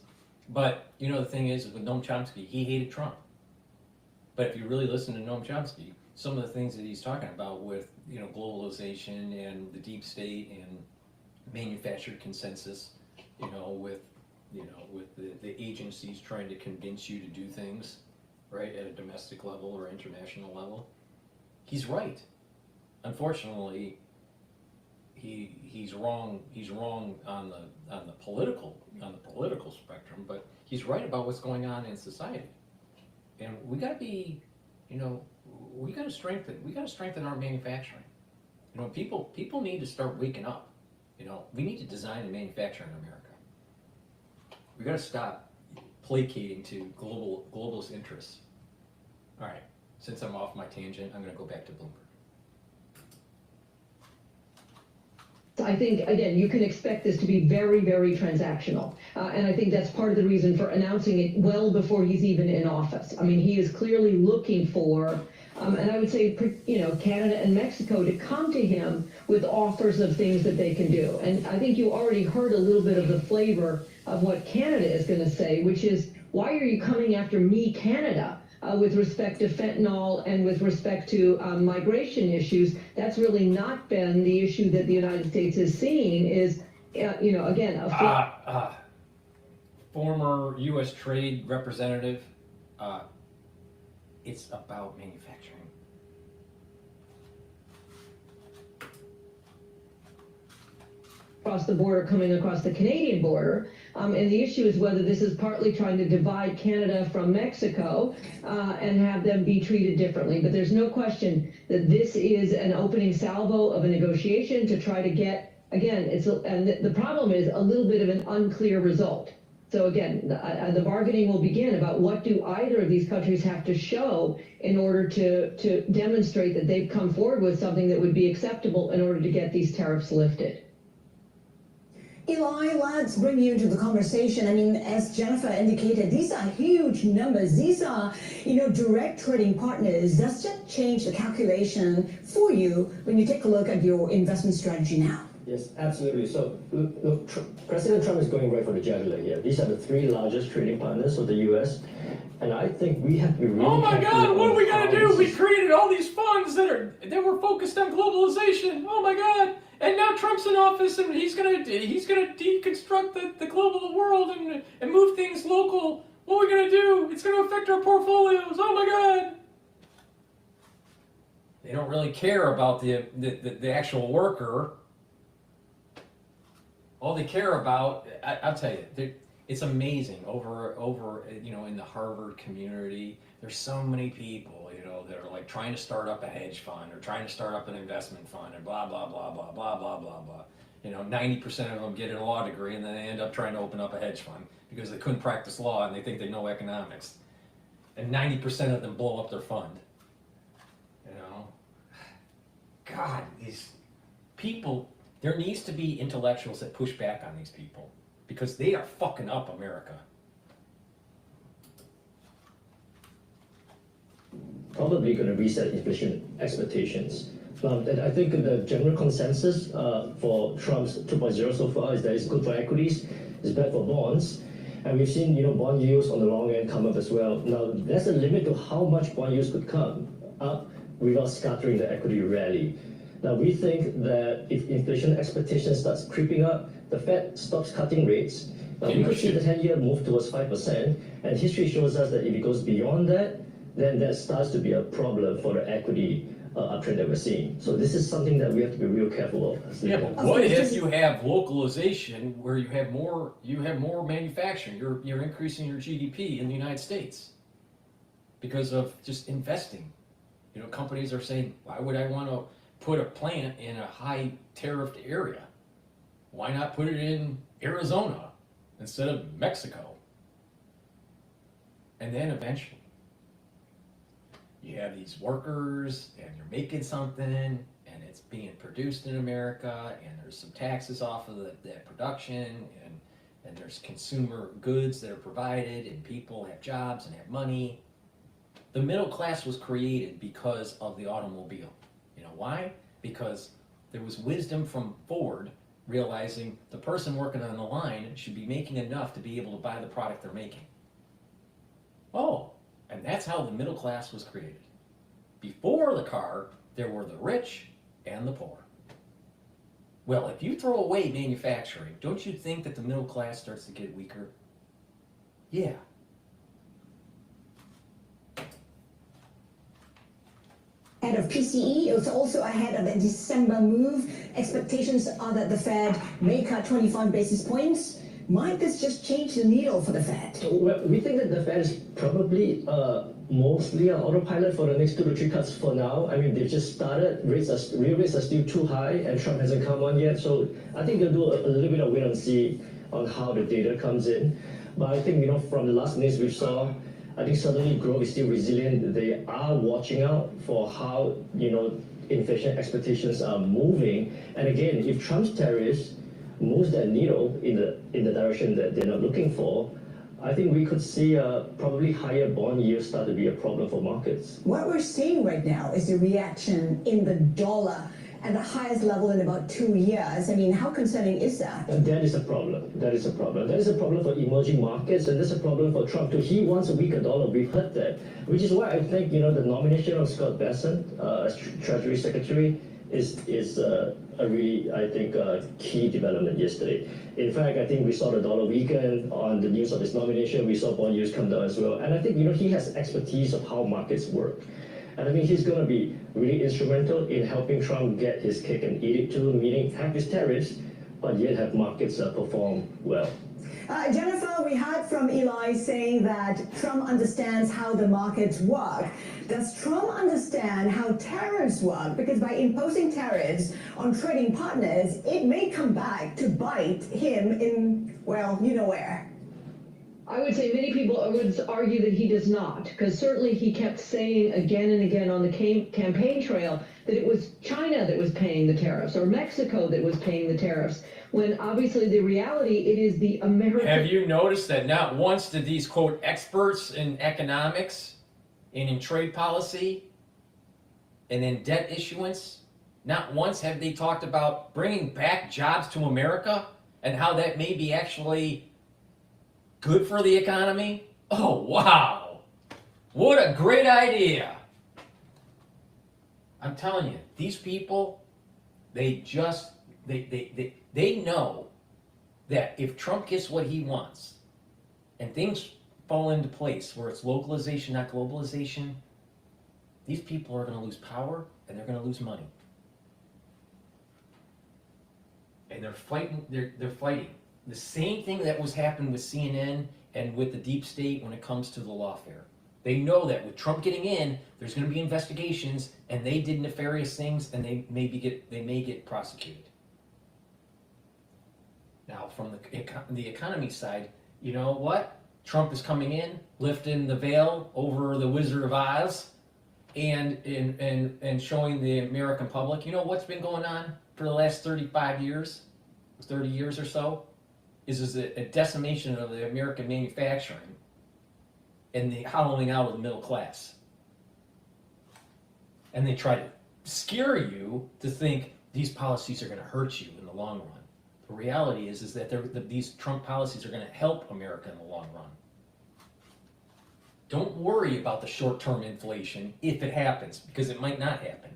But, the thing is with Noam Chomsky, he hated Trump. But if you really listen to Noam Chomsky, some of the things that he's talking about with, globalization and the deep state and manufactured consensus, with the agencies trying to convince you to do things, right, at a domestic level or international level, he's right. Unfortunately, he's wrong. He's wrong on the political spectrum, but he's right about what's going on in society. And we got to be, we got to strengthen our manufacturing. People need to start waking up. We need to design and manufacture in America. We gotta stop placating to globalist interests. All right, since I'm off my tangent, I'm gonna go back to Bloomberg. I think, again, you can expect this to be very, very transactional. And I think that's part of the reason for announcing it well before he's even in office. I mean, he is clearly looking for, and I would say, you know, Canada and Mexico to come to him with offers of things that they can do. And I think you already heard a little bit of the flavor of what Canada is going to say, which is, why are you coming after me, Canada? With respect to fentanyl and with respect to migration issues, that's really not been the issue that the United States is seeing is, you know, again, former U.S. trade representative, it's about manufacturing. Across the border, coming across the Canadian border. And the issue is whether this is partly trying to divide Canada from Mexico and have them be treated differently. But there's no question that this is an opening salvo of a negotiation to try to get, again, and the problem is a little bit of an unclear result. So again, the bargaining will begin about what do either of these countries have to show in order to demonstrate that they've come forward with something that would be acceptable in order to get these tariffs lifted. Eli, let's bring you into the conversation. I mean, as Jennifer indicated, these are huge numbers. These are, you know, direct trading partners. Does that change the calculation for you when you take a look at your investment strategy now? Yes, absolutely. So, look, President Trump is going right for the jugular here. These are the three largest trading partners of the U.S., and I think we have to be really Oh my God! What are we gonna do? We this created all these funds that were focused on globalization. Oh my God! And now Trump's in office, and he's gonna deconstruct the global world and move things local. What are we gonna do? It's gonna affect our portfolios. Oh my God! They don't really care about the actual worker. All they care about, I'll tell you, it's amazing over you know, in the Harvard community. There's so many people, you know, that are like trying to start up a hedge fund or trying to start up an investment fund and blah blah blah blah blah blah blah blah. You know, 90% of them get a law degree and then they end up trying to open up a hedge fund because they couldn't practice law and they think they know economics. And 90% of them blow up their fund. You know, God, these people. There needs to be intellectuals that push back on these people because they are fucking up America. probably going to reset inflation expectations. I think the general consensus for Trump's 2.0 so far is that it's good for equities, it's bad for bonds. And we've seen, bond yields on the long end come up as well. Now, there's a limit to how much bond yields could come up without scattering the equity rally. Now, we think that if inflation expectations starts creeping up, the Fed stops cutting rates. Now, we could see the 10-year move towards 5%, and history shows us that if it goes beyond that, then that starts to be a problem for the equity uptrend that we're seeing. So this is something that we have to be real careful of. Yeah, but what if you have localization where you have more manufacturing? You're increasing your GDP in the United States because of just investing. Companies are saying, why would I want to put a plant in a high tariffed area? Why not put it in Arizona instead of Mexico? And then eventually you have these workers and you're making something and it's being produced in America and there's some taxes off of that production and there's consumer goods that are provided and people have jobs and have money. The middle class was created because of the automobile. Why? Because there was wisdom from Ford realizing the person working on the line should be making enough to be able to buy the product they're making. Oh, and that's how the middle class was created. Before the car, there were the rich and the poor. Well, if you throw away manufacturing, don't you think that the middle class starts to get weaker? Yeah. Ahead of PCE, it's also ahead of the December move. Expectations are that the Fed may cut 25 basis points. Might this just change the needle for the Fed? Well, we think that the Fed is probably mostly on autopilot for the next 2 to 3 cuts for now. I mean, they've just started. Real rates are still too high, and Trump hasn't come on yet. So I think they'll do a little bit of wait and see on how the data comes in. But I think, from the last news we saw, I think suddenly growth is still resilient. They are watching out for how, inflation expectations are moving. And again, if Trump's tariffs moves that needle in the direction that they're not looking for, I think we could see probably higher bond yields start to be a problem for markets. What we're seeing right now is the reaction in the dollar at the highest level in about 2 years. I mean, how concerning is that? And that is a problem. That is a problem. That is a problem for emerging markets, and that's a problem for Trump too. He wants a weaker dollar. We've heard that, which is why I think the nomination of Scott Bessent as Treasury Secretary is a really, I think, key development yesterday. In fact, I think we saw the dollar weaken on the news of his nomination. We saw bond yields come down as well, and I think he has expertise of how markets work. And I think he's going to be really instrumental in helping Trump get his cake and eat it too, meaning have his tariffs, but yet have markets perform well. Jennifer, we heard from Eli saying that Trump understands how the markets work. Does Trump understand how tariffs work? Because by imposing tariffs on trading partners, it may come back to bite him in, well, you know where. I would say many people would argue that he does not, because certainly he kept saying again and again on the campaign trail that it was China that was paying the tariffs or Mexico that was paying the tariffs, when obviously the reality, it is the American... Have you noticed that not once did these, quote, experts in economics and in trade policy and in debt issuance, not once have they talked about bringing back jobs to America and how that may be actually good for the economy? Oh, wow. What a great idea. I'm telling you, these people, they know that if Trump gets what he wants and things fall into place where it's localization, not globalization, these people are going to lose power and they're going to lose money. And they're fighting, they're fighting. The same thing that was happening with CNN and with the deep state when it comes to the lawfare. They know that with Trump getting in, there's going to be investigations, and they did nefarious things, and they may get prosecuted. Now, from the economy side, you know what? Trump is coming in, lifting the veil over the Wizard of Oz, and showing the American public, you know what's been going on for the last 35 years, 30 years or so? Is a decimation of the American manufacturing and the hollowing out of the middle class. And they try to scare you to think these policies are going to hurt you in the long run. The reality is that these Trump policies are going to help America in the long run. Don't worry about the short-term inflation if it happens, because it might not happen.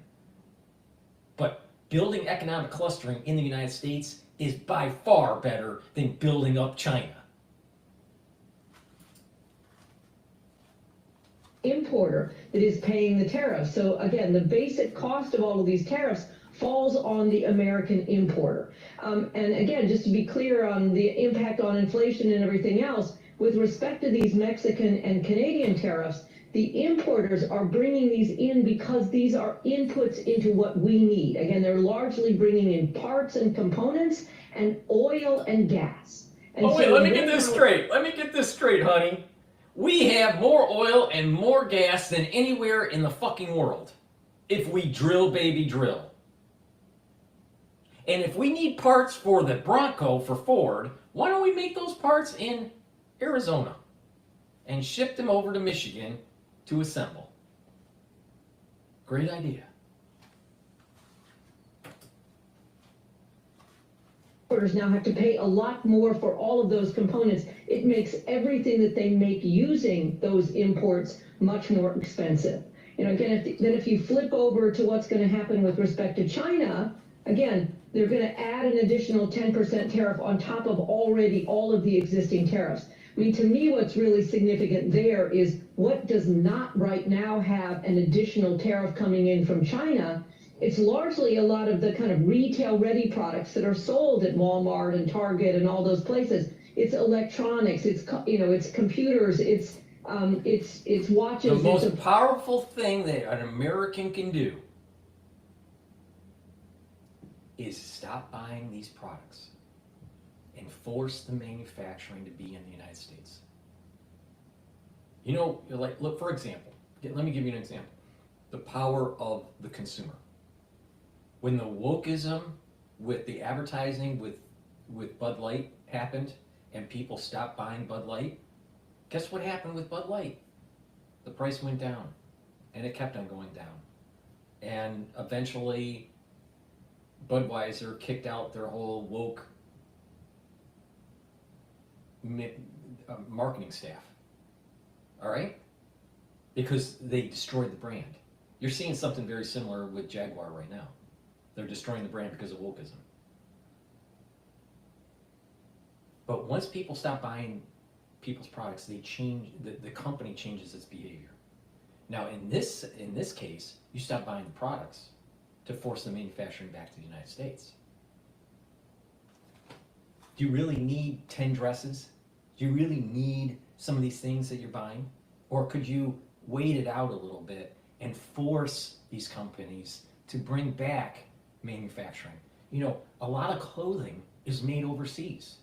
But building economic clustering in the United States is by far better than building up China. Importer that is paying the tariffs. So again, the basic cost of all of these tariffs falls on the American importer. And again, just to be clear on the impact on inflation and everything else, with respect to these Mexican and Canadian tariffs, the importers are bringing these in because these are inputs into what we need. Again, they're largely bringing in parts and components and oil and gas. And oh, wait, so let me get this straight. Let me get this straight, honey. We have more oil and more gas than anywhere in the fucking world. If we drill, baby, drill. And if we need parts for the Bronco for Ford, why don't we make those parts in Arizona and ship them over to Michigan to assemble? Great idea. Importers now have to pay a lot more for all of those components. It makes everything that they make using those imports much more expensive. Again, if you flip over to what's going to happen with respect to China, again, they're going to add an additional 10% tariff on top of already all of the existing tariffs. I mean, to me, what's really significant there is what does not right now have an additional tariff coming in from China. It's largely a lot of the kind of retail-ready products that are sold at Walmart and Target and all those places. It's electronics, it's computers, it's watches. The most powerful thing that an American can do is stop buying these products and force the manufacturing to be in the United States. You know, like, look, for example, let me give you an example. The power of the consumer. When the wokeism with the advertising with Bud Light happened and people stopped buying Bud Light, guess what happened with Bud Light? The price went down, and it kept on going down. And eventually, Budweiser kicked out their whole woke marketing staff. All right? Because they destroyed the brand. You're seeing something very similar with Jaguar right now. They're destroying the brand because of wokeism. But once people stop buying people's products, they change, the company changes its behavior. Now in this case, you stop buying the products to force the manufacturing back to the United States. Do you really need 10 dresses? Do you really need some of these things that you're buying? Or could you wait it out a little bit and force these companies to bring back manufacturing? You know, a lot of clothing is made overseas.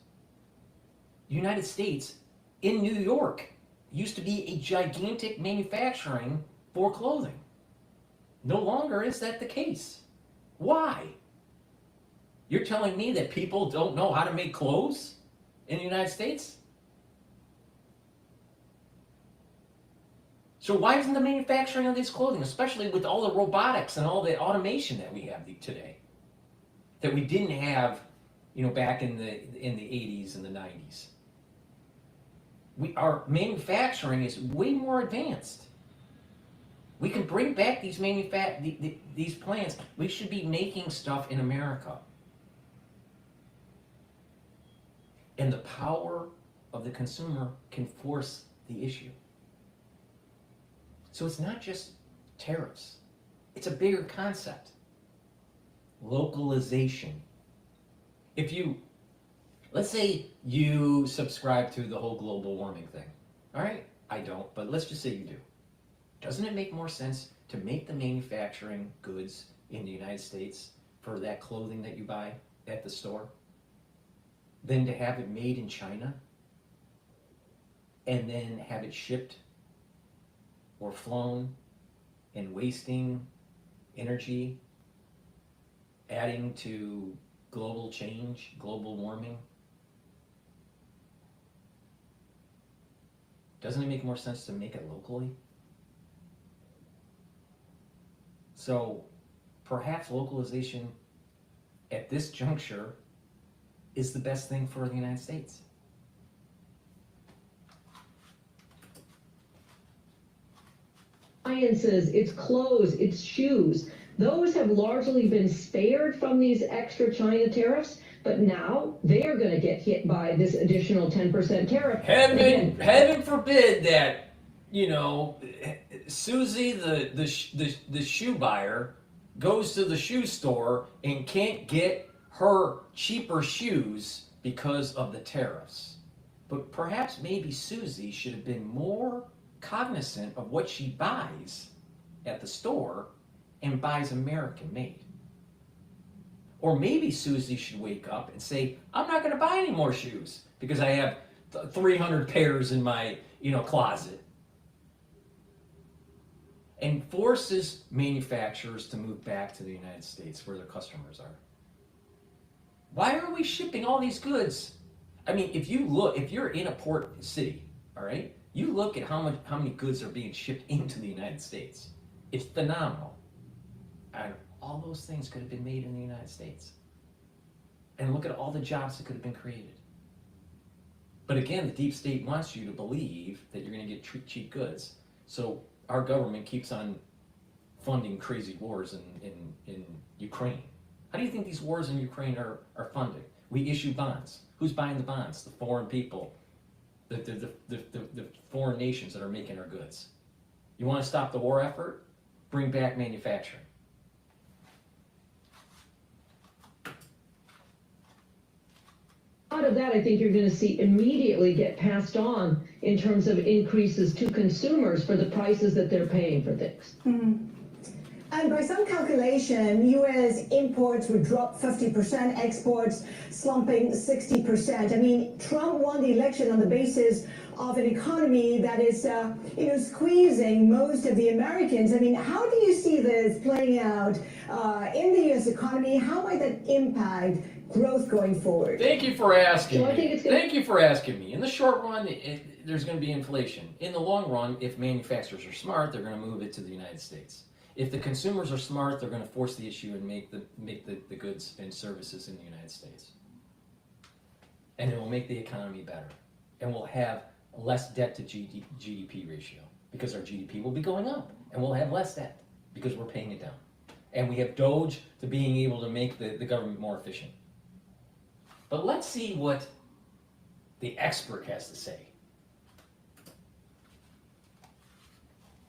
The United States, in New York, used to be a gigantic manufacturing for clothing. No longer is that the case. Why? You're telling me that people don't know how to make clothes in the United States? So why isn't the manufacturing of this clothing, especially with all the robotics and all the automation that we have today, that we didn't have, you know, back in the 80s and the 90s? Our manufacturing is way more advanced. We can bring back these these plants. We should be making stuff in America. And the power of the consumer can force the issue. So it's not just tariffs. It's a bigger concept. Localization. If you, let's say you subscribe to the whole global warming thing. All right? I don't, but let's just say you do. Doesn't it make more sense to make the manufacturing goods in the United States for that clothing that you buy at the store than to have it made in China and then have it shipped or flown and wasting energy, adding to global change, global warming? Doesn't it make more sense to make it locally? So perhaps localization at this juncture is the best thing for the United States. Appliances, it's clothes, it's shoes. Those have largely been spared from these extra China tariffs, but now they are going to get hit by this additional 10% tariff. Heaven forbid that, you know, Susie, the shoe buyer, goes to the shoe store and can't get her cheaper shoes because of the tariffs. But perhaps maybe Susie should have been more cognizant of what she buys at the store and buys American made. Or maybe Susie should wake up and say, I'm not going to buy any more shoes because I have 300 pairs in my, closet. And forces manufacturers to move back to the United States where their customers are. Why are we shipping all these goods? I mean, if you're in a port city, all right, you look at how many goods are being shipped into the United States. It's phenomenal. And all those things could have been made in the United States. And look at all the jobs that could have been created. But again, the deep state wants you to believe that you're going to get cheap goods. So our government keeps on funding crazy wars in Ukraine. How do you think these wars in Ukraine are funded? We issue bonds. Who's buying the bonds? The foreign people. The foreign nations that are making our goods. You want to stop the war effort? Bring back manufacturing. Out of that, I think you're going to see immediately get passed on in terms of increases to consumers for the prices that they're paying for things. Mm-hmm. And by some calculation, U.S. imports would drop 50%, exports slumping 60%. I mean, Trump won the election on the basis of an economy that is, squeezing most of the Americans. I mean, how do you see this playing out in the U.S. economy? How might that impact growth going forward? Thank you for asking So I me. think it's gonna- Thank you for asking me. In the short run, there's going to be inflation. In the long run, if manufacturers are smart, they're going to move it to the United States. If the consumers are smart, they're going to force the issue and make the goods and services in the United States. And it will make the economy better. And we'll have less debt to GDP ratio because our GDP will be going up. And we'll have less debt because we're paying it down. And we have Doge to being able to make the government more efficient. But let's see what the expert has to say.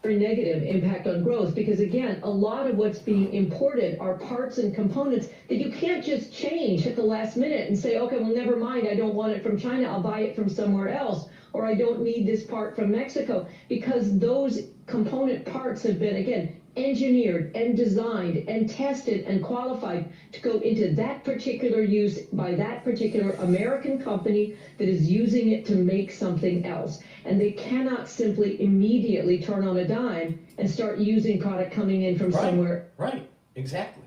Very negative impact on growth, because again, a lot of what's being imported are parts and components that you can't just change at the last minute and say, okay, well, never mind, I don't want it from China, I'll buy it from somewhere else, or I don't need this part from Mexico, because those component parts have been, again, engineered and designed and tested and qualified to go into that particular use by that particular American company that is using it to make something else. And they cannot simply immediately turn on a dime and start using product coming in from somewhere. Right, exactly.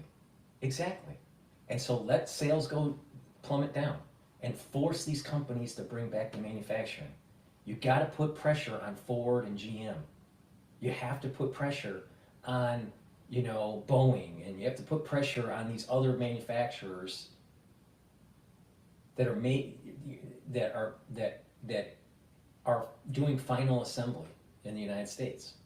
And so let sales plummet down and force these companies to bring back the manufacturing. You got to put pressure on Ford and GM. You have to put pressure on, Boeing, and you have to put pressure on these other manufacturers that are doing final assembly in the United States.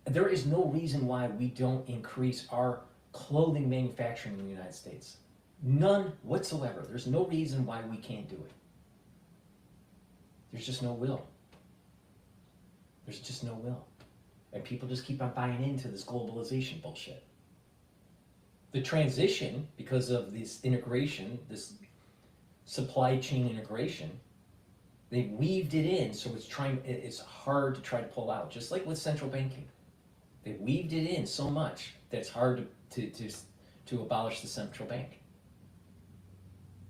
There is no reason why we don't increase our clothing manufacturing in the United States. None whatsoever. There's no reason why we can't do it. There's just no will. There's just no will. And people just keep on buying into this globalization bullshit. The transition, because of this integration, this supply chain integration, they weaved it in, so it's hard to try to pull out, just like with central banking. They weaved it in so much that it's hard to abolish the central bank.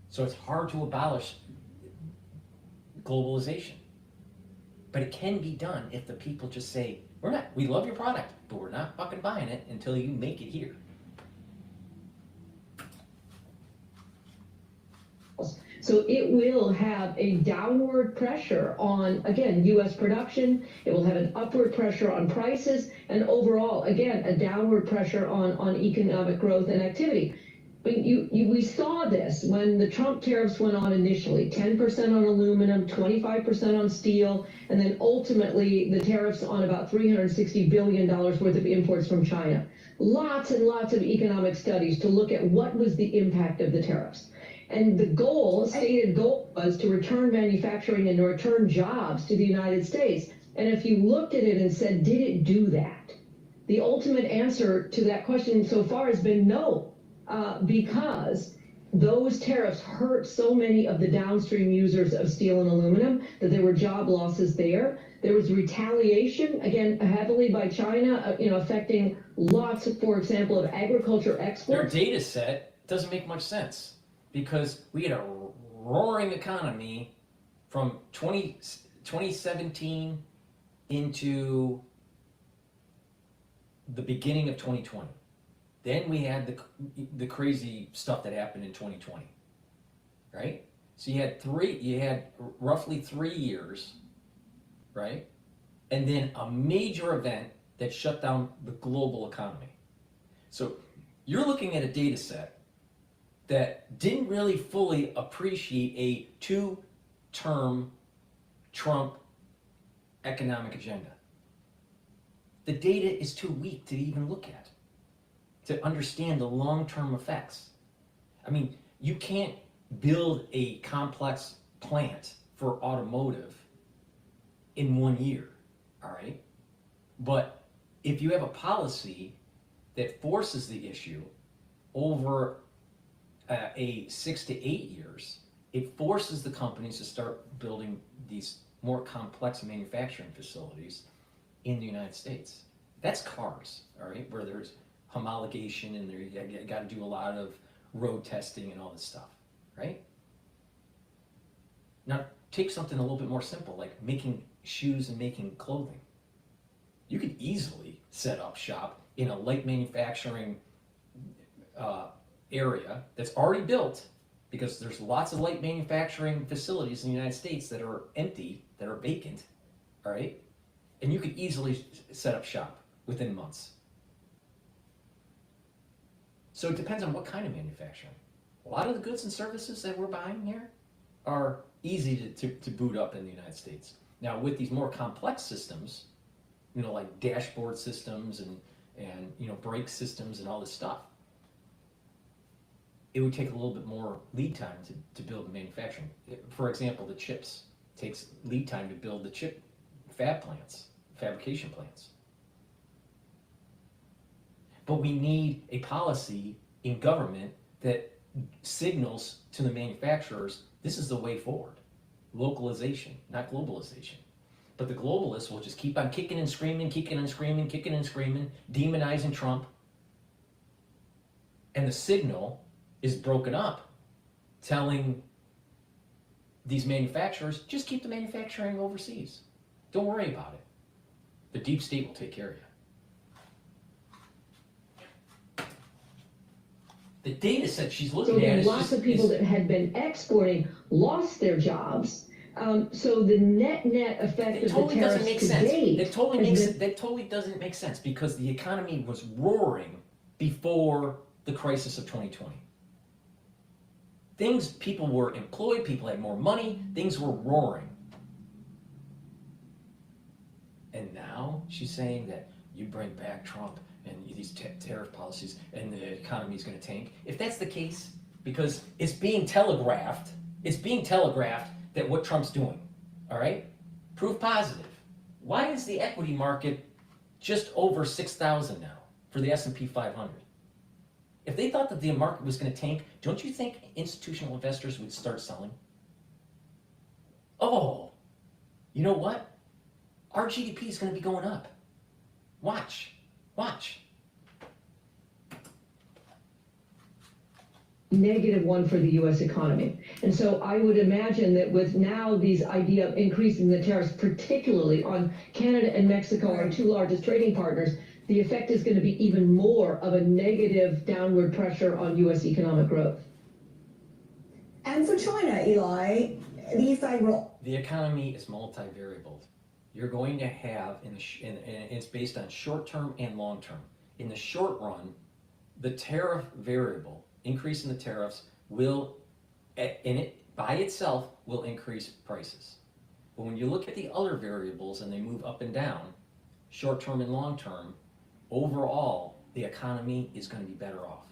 So it's hard to abolish globalization. But it can be done if the people just say, we love your product, but we're not fucking buying it until you make it here. So it will have a downward pressure on, again, U.S. production. It will have an upward pressure on prices, and overall, again, a downward pressure on economic growth and activity. But we saw this when the Trump tariffs went on initially, 10% on aluminum, 25% on steel, and then ultimately the tariffs on about $360 billion worth of imports from China. Lots and lots of economic studies to look at what was the impact of the tariffs. And the stated goal was to return manufacturing and to return jobs to the United States. And if you looked at it and said, did it do that? The ultimate answer to that question so far has been no. Because those tariffs hurt so many of the downstream users of steel and aluminum that there were job losses there. There was retaliation, again, heavily by China, affecting lots of, for example, of agriculture exports. Their data set doesn't make much sense because we had a roaring economy from 2017 into the beginning of 2020. Then we had the crazy stuff that happened in 2020, right? So you had roughly 3 years, right? And then a major event that shut down the global economy. So you're looking at a data set that didn't really fully appreciate a 2-term Trump economic agenda. The data is too weak to even look at, to understand the long-term effects. I mean, you can't build a complex plant for automotive in 1 year, all right? But if you have a policy that forces the issue over a 6 to 8 years, it forces the companies to start building these more complex manufacturing facilities in the United States. That's cars, all right, where there's homologation and you got to do a lot of road testing and all this stuff, right? Now, take something a little bit more simple, like making shoes and making clothing. You could easily set up shop in a light manufacturing area that's already built, because there's lots of light manufacturing facilities in the United States that are empty, that are vacant, all right? And you could easily set up shop within months. So it depends on what kind of manufacturing. A lot of the goods and services that we're buying here are easy to boot up in the United States. Now, with these more complex systems, you know, like dashboard systems and you know, brake systems and all this stuff, it would take a little bit more lead time to build manufacturing. For example, the chips takes lead time to build the chip fabrication plants. But we need a policy in government that signals to the manufacturers, this is the way forward. Localization, not globalization. But the globalists will just keep on kicking and screaming, demonizing Trump. And the signal is broken up, telling these manufacturers, just keep the manufacturing overseas. Don't worry about it. The deep state will take care of you. The data set she's looking at is lots of people that had been exporting lost their jobs. So the net effect of the tariffs to date. That totally doesn't make sense, because the economy was roaring before the crisis of 2020. People were employed, people had more money, things were roaring. And now she's saying that you bring back Trump and these tariff policies and the economy is going to tank. If that's the case, because it's being telegraphed that what Trump's doing, all right? Proof positive. Why is the equity market just over 6,000 now for the S&P 500? If they thought that the market was going to tank, don't you think institutional investors would start selling? Oh, you know what? Our GDP is going to be going up. Watch. -1 for the U.S. economy. And so I would imagine that with now these idea of increasing the tariffs, particularly on Canada and Mexico, our two largest trading partners, the effect is going to be even more of a negative downward pressure on U.S. economic growth. And for China, Eli, the effect will... The economy is multivariable. You're going to have, and it's based on short-term and long-term. In the short run, the tariff variable, increase in the tariffs, by itself will increase prices. But when you look at the other variables and they move up and down, short-term and long-term, overall, the economy is going to be better off.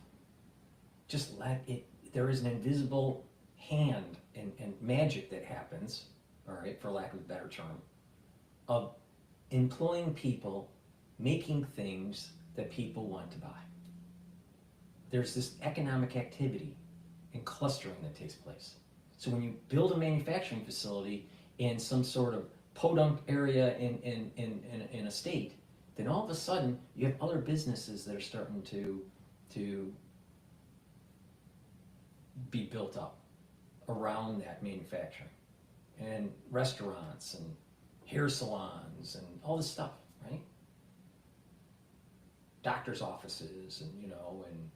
Just let it, there is an invisible hand and magic that happens, all right, for lack of a better term, of employing people, making things that people want to buy. There's this economic activity and clustering that takes place. So when you build a manufacturing facility in some sort of podunk area in a state, then all of a sudden you have other businesses that are starting to be built up around that manufacturing, and restaurants and hair salons and all this stuff, right? Doctor's offices and, you know, and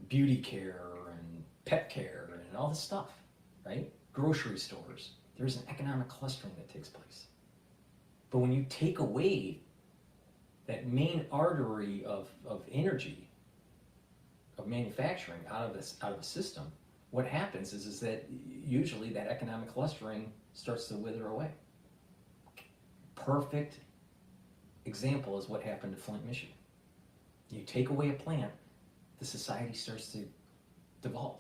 beauty care and pet care and all this stuff, right? Grocery stores. There's an economic clustering that takes place. But when you take away that main artery of energy, of manufacturing out of a system, what happens is that usually that economic clustering starts to wither away. Perfect example is what happened to Flint, Michigan. You take away a plant, the society starts to devolve.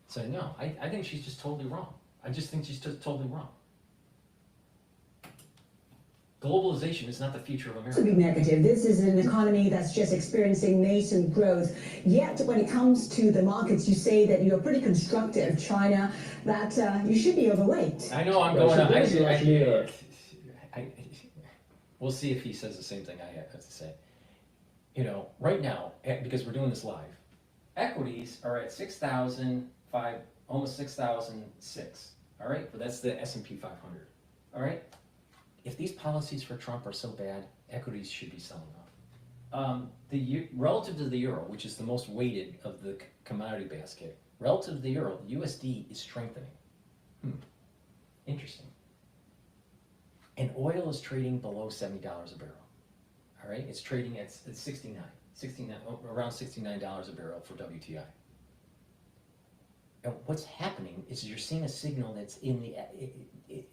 So no, I think she's just totally wrong. I just think she's just totally wrong. Globalization is not the future of America. To be negative, this is an economy that's just experiencing nascent growth. Yet, when it comes to the markets, you say that you're pretty constructive, China, that you should be overweight. I know I'm going on. we'll see if he says the same thing I have to say. You know, right now, because we're doing this live, equities are at 6,005, almost 6,006. All right, but that's the S&P 500. All right, if these policies for Trump are so bad, equities should be selling off. Relative to the euro, which is the most weighted of the commodity basket, relative to the euro, the USD is strengthening. Interesting. And oil is trading below $70 a barrel. All right, it's trading at 69, around $69 a barrel for WTI. And what's happening is you're seeing a signal that's in the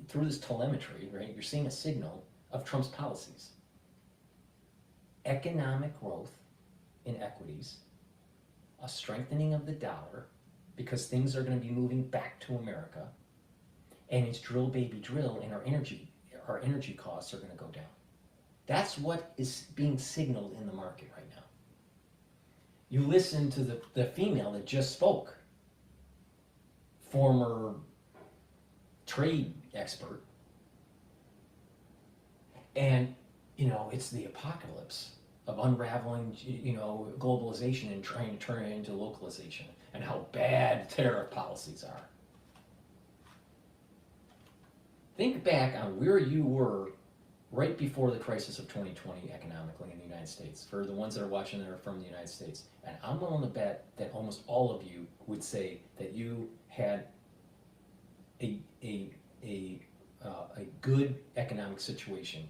through this telemetry, right? You're seeing a signal of Trump's policies. Economic growth in equities, a strengthening of the dollar because things are going to be moving back to America, and it's drill baby drill, and our energy costs are going to go down. That's what is being signaled in the market right now. You listen to the female that just spoke, former trade expert, and you know, it's the apocalypse of unraveling, you know, globalization and trying to turn it into localization, and how bad tariff policies are. Think back on where you were right before the crisis of 2020 economically in the United States, for the ones that are watching that are from the United States. And I'm willing to bet that almost all of you would say that you had a good economic situation.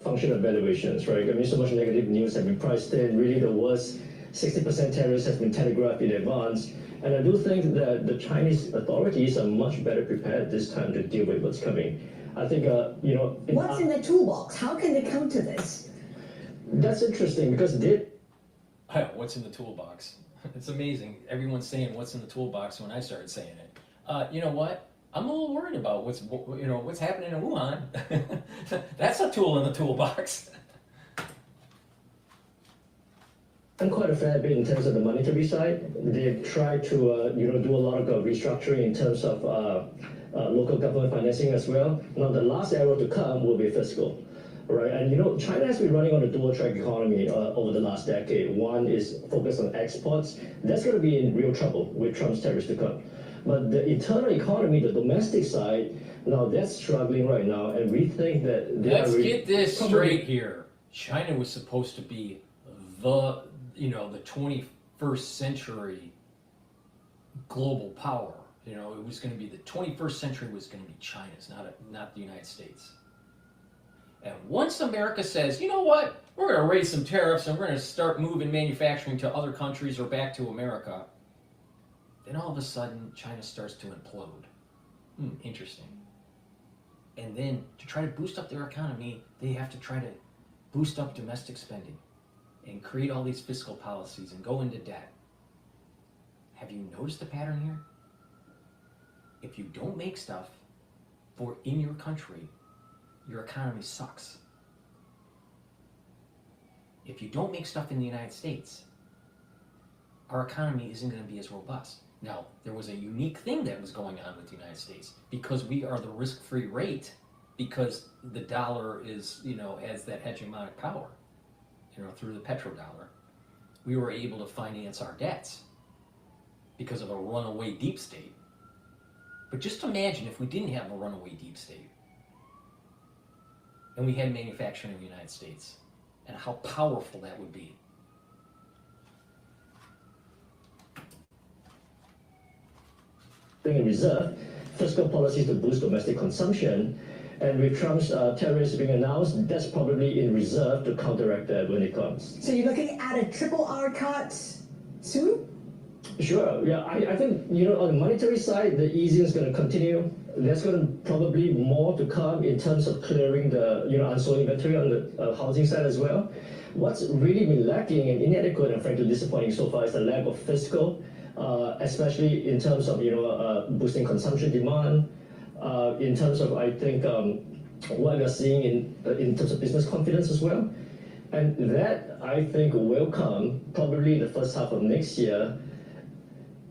Function of valuations, right? I mean, so much negative news has been priced in. Really, the worst 60% tariffs has been telegraphed in advance. And I do think that the Chinese authorities are much better prepared this time to deal with what's coming. I think, you know... What's in the toolbox? How can they counter this? That's interesting because they... What's in the toolbox? It's amazing. Everyone's saying what's in the toolbox when I started saying it. You know what? I'm a little worried about what's happening in Wuhan. That's a tool in the toolbox. And quite a fair bit in terms of the monetary side. They've tried to do a lot of restructuring in terms of local government financing as well. Now the last arrow to come will be fiscal, right? And you know, China has been running on a dual track economy over the last decade. One is focused on exports. That's going to be in real trouble with Trump's tariffs to come. But the internal economy, the domestic side, now that's struggling right now, and we think that they Let's get this straight here. China was supposed to be the 21st century global power. You know, it was going to be the 21st century was going to be China's, not the United States. And once America says, you know what, we're going to raise some tariffs and we're going to start moving manufacturing to other countries or back to America, then all of a sudden China starts to implode. Interesting. And then to try to boost up their economy, they have to try to boost up domestic spending and create all these fiscal policies and go into debt. Have you noticed the pattern here? If you don't make stuff in your country, your economy sucks. If you don't make stuff in the United States, our economy isn't going to be as robust. Now, there was a unique thing that was going on with the United States because we are the risk-free rate, because the dollar is, has that hegemonic power, through the petrodollar. We were able to finance our debts because of a runaway deep state. But just imagine if we didn't have a runaway deep state and we had manufacturing in the United States, and how powerful that would be. In reserve, fiscal policies to boost domestic consumption, and with Trump's tariffs being announced, that's probably in reserve to counteract that when it comes. So you're looking at a triple R cut soon? Sure, yeah, I think, on the monetary side, the easing is going to continue. There's going to probably more to come in terms of clearing the, unsold inventory on the housing side as well. What's really been lacking and inadequate and frankly disappointing so far is the lack of fiscal, especially in terms of, boosting consumption demand, in terms of, I think, what we're seeing in terms of business confidence as well. And that, I think, will come probably the first half of next year.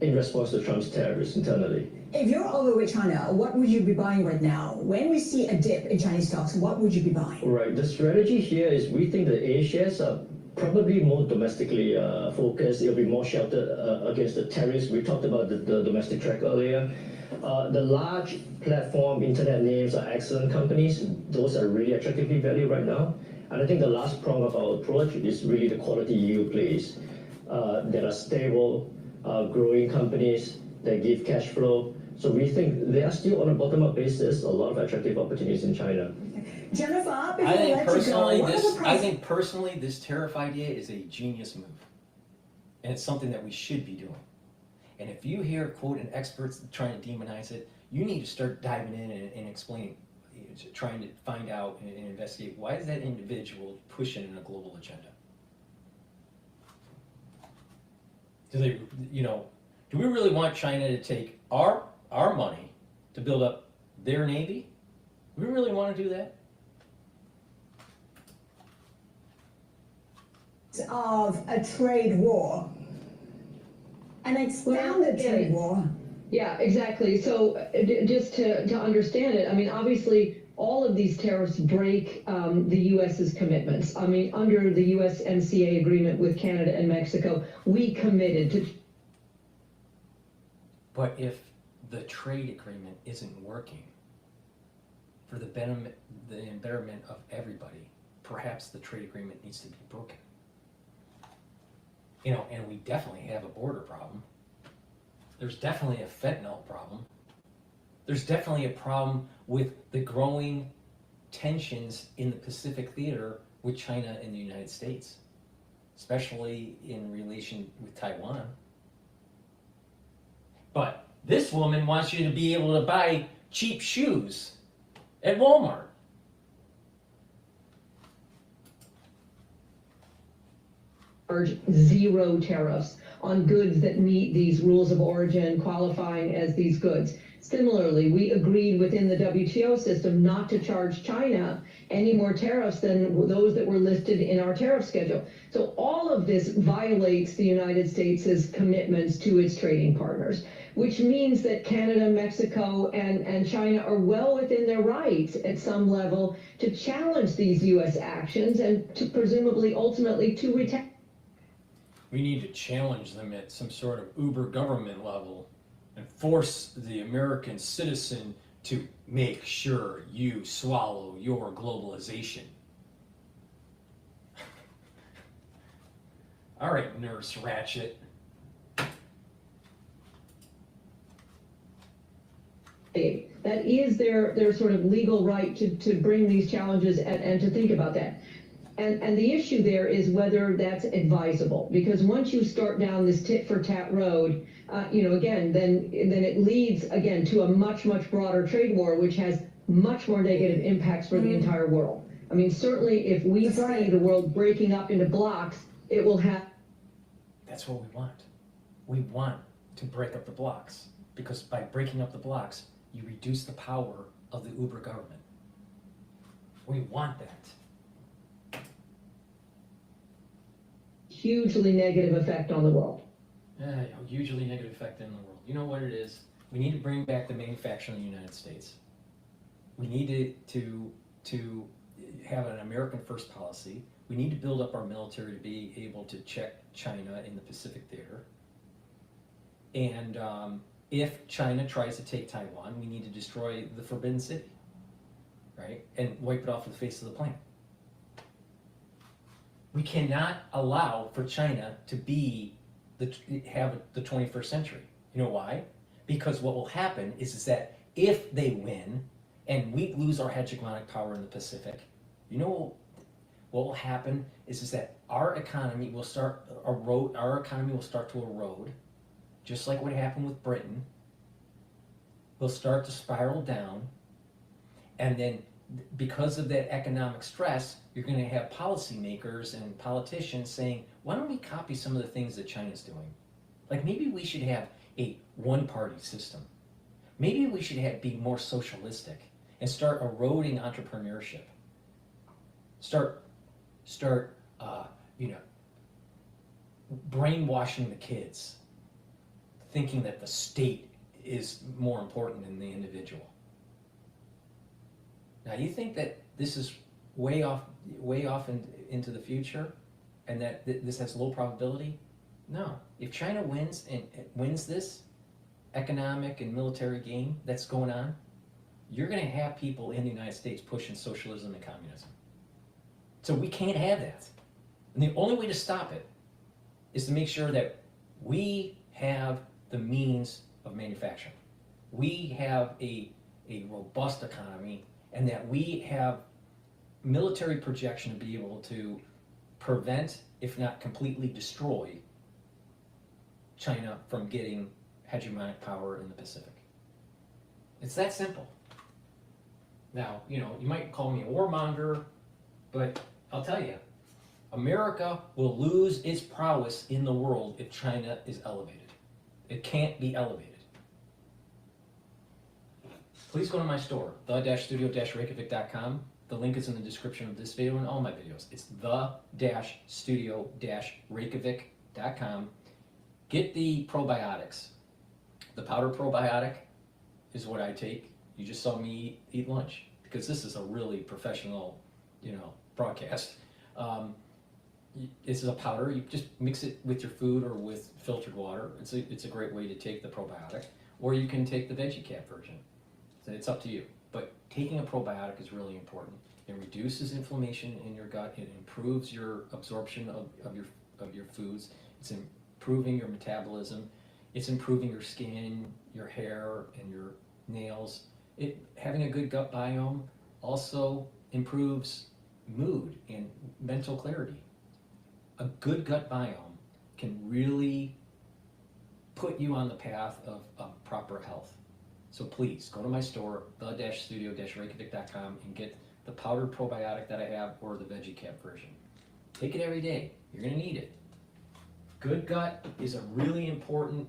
in response to Trump's tariffs internally. If you're overweight China, what would you be buying right now? When we see a dip in Chinese stocks, what would you be buying? Right. The strategy here is we think the A shares are probably more domestically focused. It'll be more sheltered against the tariffs. We talked about the domestic track earlier. The large platform internet names are excellent companies. Those are really attractively valued right now. And I think the last prong of our approach is really the quality yield plays that are stable, growing companies that give cash flow. So we think they are still on a bottom-up basis, a lot of attractive opportunities in China. Jennifer, I before we let you go, I think personally this tariff idea is a genius move. And it's something that we should be doing. And if you hear, quote, an expert trying to demonize it, you need to start diving in and explaining, trying to find out and investigate why is that individual pushing in a global agenda? Do they, do we really want China to take our money to build up their navy? Do we really want to do that? Of a trade war, an extended trade war. Yeah, exactly. So just to understand it, I mean, obviously, all of these tariffs break the U.S.'s commitments. I mean, under the USMCA agreement with Canada and Mexico, we committed to. But if the trade agreement isn't working for the betterment of everybody, perhaps the trade agreement needs to be broken. And we definitely have a border problem. There's definitely a fentanyl problem. There's definitely a problem with the growing tensions in the Pacific theater with China and the United States, especially in relation with Taiwan. But this woman wants you to be able to buy cheap shoes at Walmart. Zero tariffs on goods that meet these rules of origin qualifying as these goods. Similarly, we agreed within the WTO system not to charge China any more tariffs than those that were listed in our tariff schedule. So all of this violates the United States' commitments to its trading partners, which means that Canada, Mexico, and China are well within their rights at some level to challenge these U.S. actions and to presumably ultimately to retaliate. We need to challenge them at some sort of uber government level and force the American citizen to make sure you swallow your globalization. All right, Nurse Ratchet. That is their sort of legal right to bring these challenges and to think about that. And the issue there is whether that's advisable, because once you start down this tit for tat road, again, then it leads again to a much broader trade war, which has much more negative impacts for the entire world. I mean, certainly if we see the world breaking up into blocks, it will have. That's what we want. We want to break up the blocks, because by breaking up the blocks, you reduce the power of the uber government. We want that. Hugely negative effect on the world. Hugely negative effect on the world. You know what it is? We need to bring back the manufacturing in the United States. We need to have an American first policy. We need to build up our military to be able to check China in the Pacific theater. And if China tries to take Taiwan, we need to destroy the Forbidden City, right? And wipe it off the face of the planet. We cannot allow for China to have the 21st century. You know why? Because what will happen is that if they win and we lose our hegemonic power in the Pacific, what will happen is that our economy will start to erode, just like what happened with Britain. We'll start to spiral down, and then because of that economic stress, you're going to have policymakers and politicians saying, why don't we copy some of the things that China's doing? Like maybe we should have a one-party system. Maybe we should be more socialistic and start eroding entrepreneurship. Start brainwashing the kids, thinking that the state is more important than the individual. Now, you think that this is way off into the future, and that this has low probability? No. If China wins and wins this economic and military game that's going on, you're going to have people in the United States pushing socialism and communism. So we can't have that. And the only way to stop it is to make sure that we have the means of manufacturing. We have a robust economy, and that we have military projection to be able to prevent, if not completely destroy, China from getting hegemonic power in the Pacific. It's that simple. Now, you might call me a warmonger, but I'll tell you, America will lose its prowess in the world if China is elevated. It can't be elevated. Please go to my store, the-studio-reykjavik.com. The link is in the description of this video and all my videos. It's the-studio-reykjavik.com. Get the probiotics. The powder probiotic is what I take. You just saw me eat lunch, because this is a really professional, broadcast. This is a powder. You just mix it with your food or with filtered water. It's a great way to take the probiotic, or you can take the VeggieCap version. So it's up to you. But taking a probiotic is really important. It reduces inflammation in your gut. It improves your absorption of your foods. It's improving your metabolism. It's improving your skin, your hair, and your nails. Having a good gut biome also improves mood and mental clarity. A good gut biome can really put you on the path of proper health. So please go to my store, the-studio-reykjavik.com, and get the powdered probiotic that I have, or the VeggieCap version. Take it every day. You're going to need it. Good gut is a really important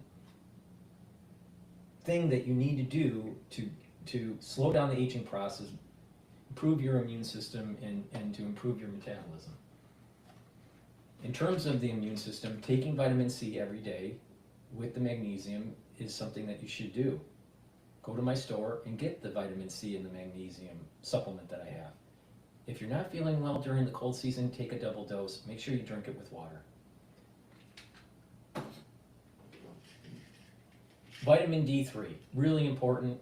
thing that you need to do to slow down the aging process, improve your immune system, and to improve your metabolism. In terms of the immune system, taking vitamin C every day with the magnesium is something that you should do. Go to my store and get the vitamin C and the magnesium supplement that I have. If you're not feeling well during the cold season, take a double dose. Make sure you drink it with water. Vitamin D3, really important.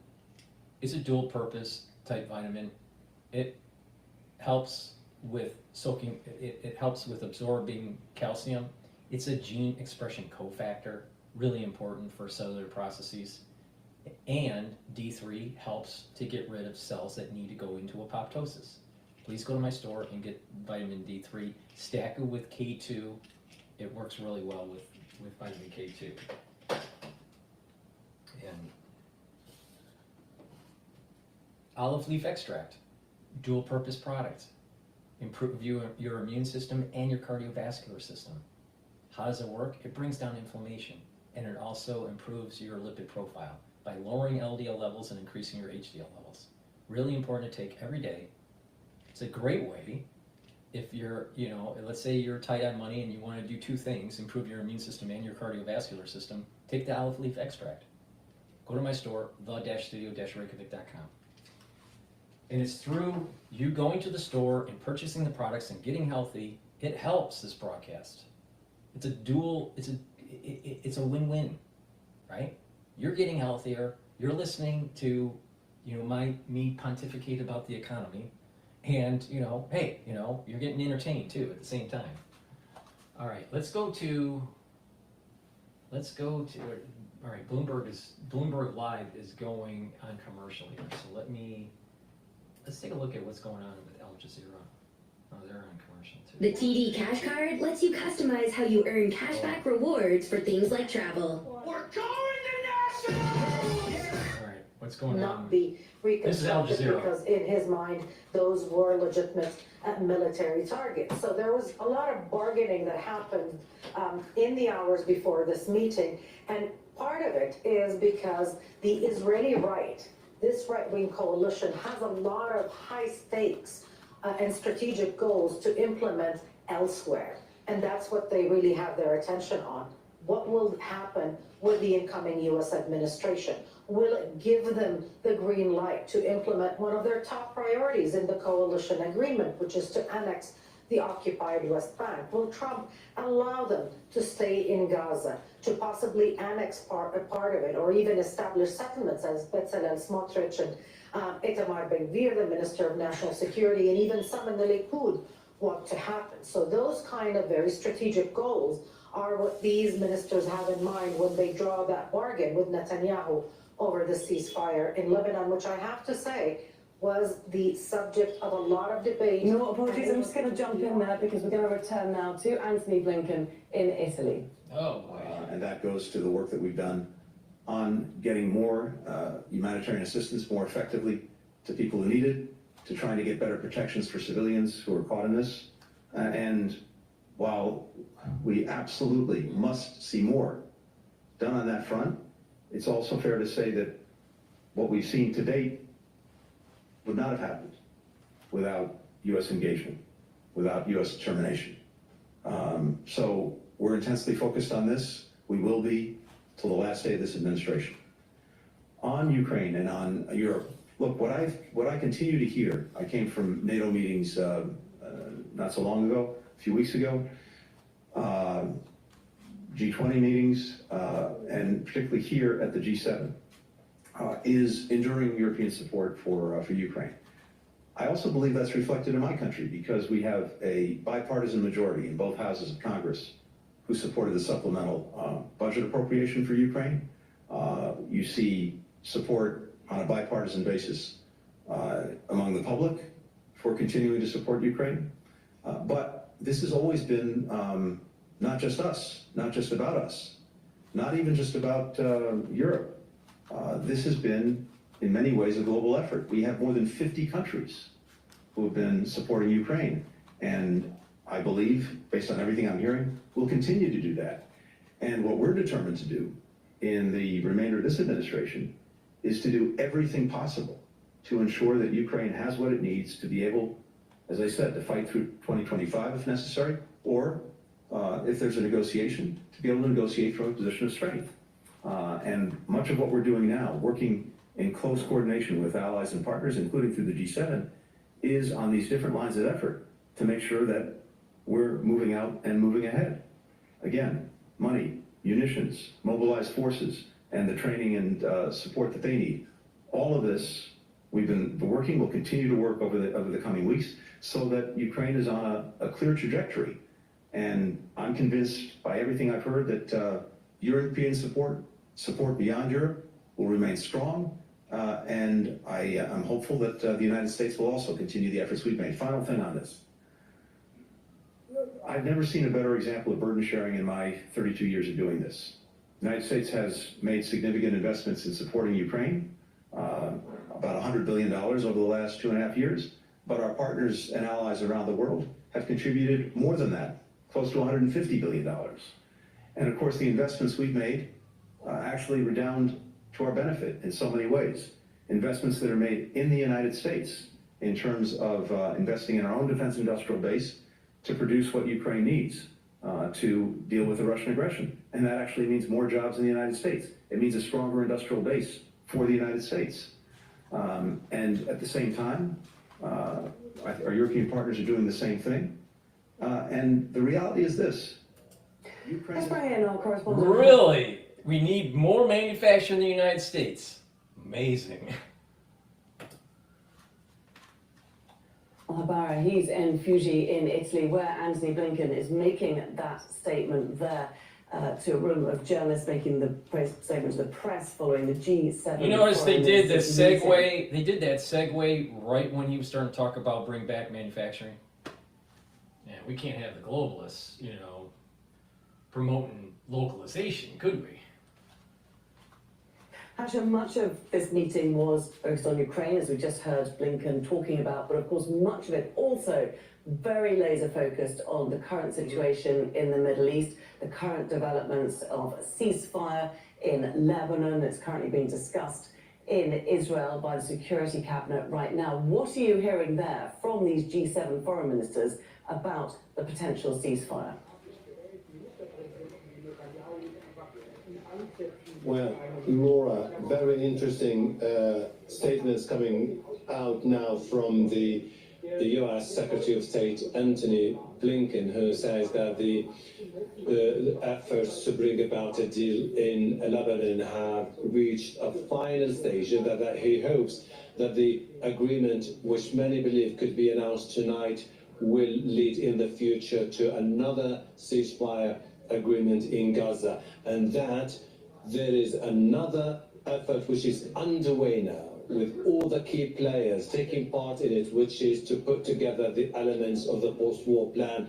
It's a dual purpose type vitamin. It helps with soaking, it helps with absorbing calcium. It's a gene expression cofactor, really important for cellular processes. And D3 helps to get rid of cells that need to go into apoptosis. Please go to my store and get vitamin D3. Stack it with K2. It works really well with vitamin K2. And olive leaf extract, dual purpose product. Improve your immune system and your cardiovascular system. How does it work? It brings down inflammation, and it also improves your lipid profile by lowering LDL levels and increasing your HDL levels. Really important to take every day. It's a great way if you're, let's say you're tight on money and you want to do two things, improve your immune system and your cardiovascular system, take the olive leaf extract. Go to my store, the-studio-reykjavik.com. And it's through you going to the store and purchasing the products and getting healthy, it helps this broadcast. It's a win-win, right? You're getting healthier, you're listening to, me pontificate about the economy, and, hey, you're getting entertained too at the same time. All right, let's go to, all right, Bloomberg Live is going on commercial here, so let's take a look at what's going on with Al Jazeera. Oh, they're on commercial too. The TD Cash Card lets you customize how you earn cashback rewards for things like travel. We're going to national! All right, what's going on? Not be This is Al reconstructed Jazeera. because in his mind, those were legitimate military targets. So there was a lot of bargaining that happened in the hours before this meeting. And part of it is because the Israeli right, this right-wing coalition, has a lot of high stakes and strategic goals to implement elsewhere. And that's what they really have their attention on. what will happen with the incoming U.S. administration? Will it give them the green light to implement one of their top priorities in the coalition agreement, which is to annex the occupied West Bank? Will Trump allow them to stay in Gaza, to possibly annex a part of it, or even establish settlements, as Bezalel Smotrich and Itamar Ben-Gvir, the Minister of National Security, and even some in the Likud want to happen? So those kind of very strategic goals are what these ministers have in mind when they draw that bargain with Netanyahu over the ceasefire in Lebanon, which I have to say was the subject of a lot of debate. No apologies, I'm just going to jump in there because we're going to return now to Anthony Blinken in Italy. And that goes to the work that we've done on getting more humanitarian assistance more effectively to people who need it, to trying to get better protections for civilians who are caught in this. And while we absolutely must see more done on that front, it's also fair to say that what we've seen to date would not have happened without U.S. engagement, without U.S. determination. So we're intensely focused on this. We will be till the last day of this administration. On Ukraine and on Europe, look, what I continue to hear, I came from NATO meetings not so long ago, a few weeks ago, G20 meetings, and particularly here at the G7, is enduring European support for Ukraine. I also believe that's reflected in my country because we have a bipartisan majority in both houses of Congress who supported the supplemental budget appropriation for Ukraine. You see support on a bipartisan basis among the public for continuing to support Ukraine. But this has always been not just us, not just about us, not even just about Europe. This has been, in many ways, a global effort. We have more than 50 countries who have been supporting Ukraine. And I believe, based on everything I'm hearing, we'll continue to do that. And what we're determined to do in the remainder of this administration is to do everything possible to ensure that Ukraine has what it needs to be able, as I said, to fight through 2025 if necessary, or if there's a negotiation, to be able to negotiate from a position of strength. And much of what we're doing now, working in close coordination with allies and partners, including through the G7, is on these different lines of effort to make sure that we're moving out and moving ahead. Again, money, munitions, mobilized forces, and the training and support that they need. All of this, we've been working, we'll continue to work over the coming weeks so that Ukraine is on a clear trajectory. And I'm convinced by everything I've heard that European support beyond Europe will remain strong. And I'm hopeful that the United States will also continue the efforts we've made. Final thing on this. I've never seen a better example of burden sharing in my 32 years of doing this. The United States has made significant investments in supporting Ukraine, about $100 billion over the last 2.5 years, but our partners and allies around the world have contributed more than that, close to $150 billion. And of course, the investments we've made actually redound to our benefit in so many ways. Investments that are made in the United States in terms of investing in our own defense industrial base to produce what Ukraine needs to deal with the Russian aggression. And that actually means more jobs in the United States. It means a stronger industrial base for the United States. And at the same time, our European partners are doing the same thing. And the reality is this. Let's bring in our correspondent. Really? We need more manufacturing in the United States. Amazing. Habara, he's in Fuji in Italy, where Anthony Blinken is making that statement there to a room of journalists making the statement to the press following the G7. You notice they did the segue. They did that segue right when he was starting to talk about bring back manufacturing. Yeah, we can't have the globalists, promoting localization, could we? Actually, much of this meeting was focused on Ukraine, as we just heard Blinken talking about, but of course much of it also very laser focused on the current situation in the Middle East, the current developments of a ceasefire in Lebanon. It's currently being discussed in Israel by the Security Cabinet right now. What are you hearing there from these G7 foreign ministers about the potential ceasefire? Well, Laura, very interesting statements coming out now from the U.S. Secretary of State Antony Blinken, who says that the efforts to bring about a deal in Lebanon have reached a final stage, and that he hopes that the agreement, which many believe could be announced tonight, will lead in the future to another ceasefire agreement in Gaza, and that there is another effort which is underway now with all the key players taking part in it, which is to put together the elements of the post-war plan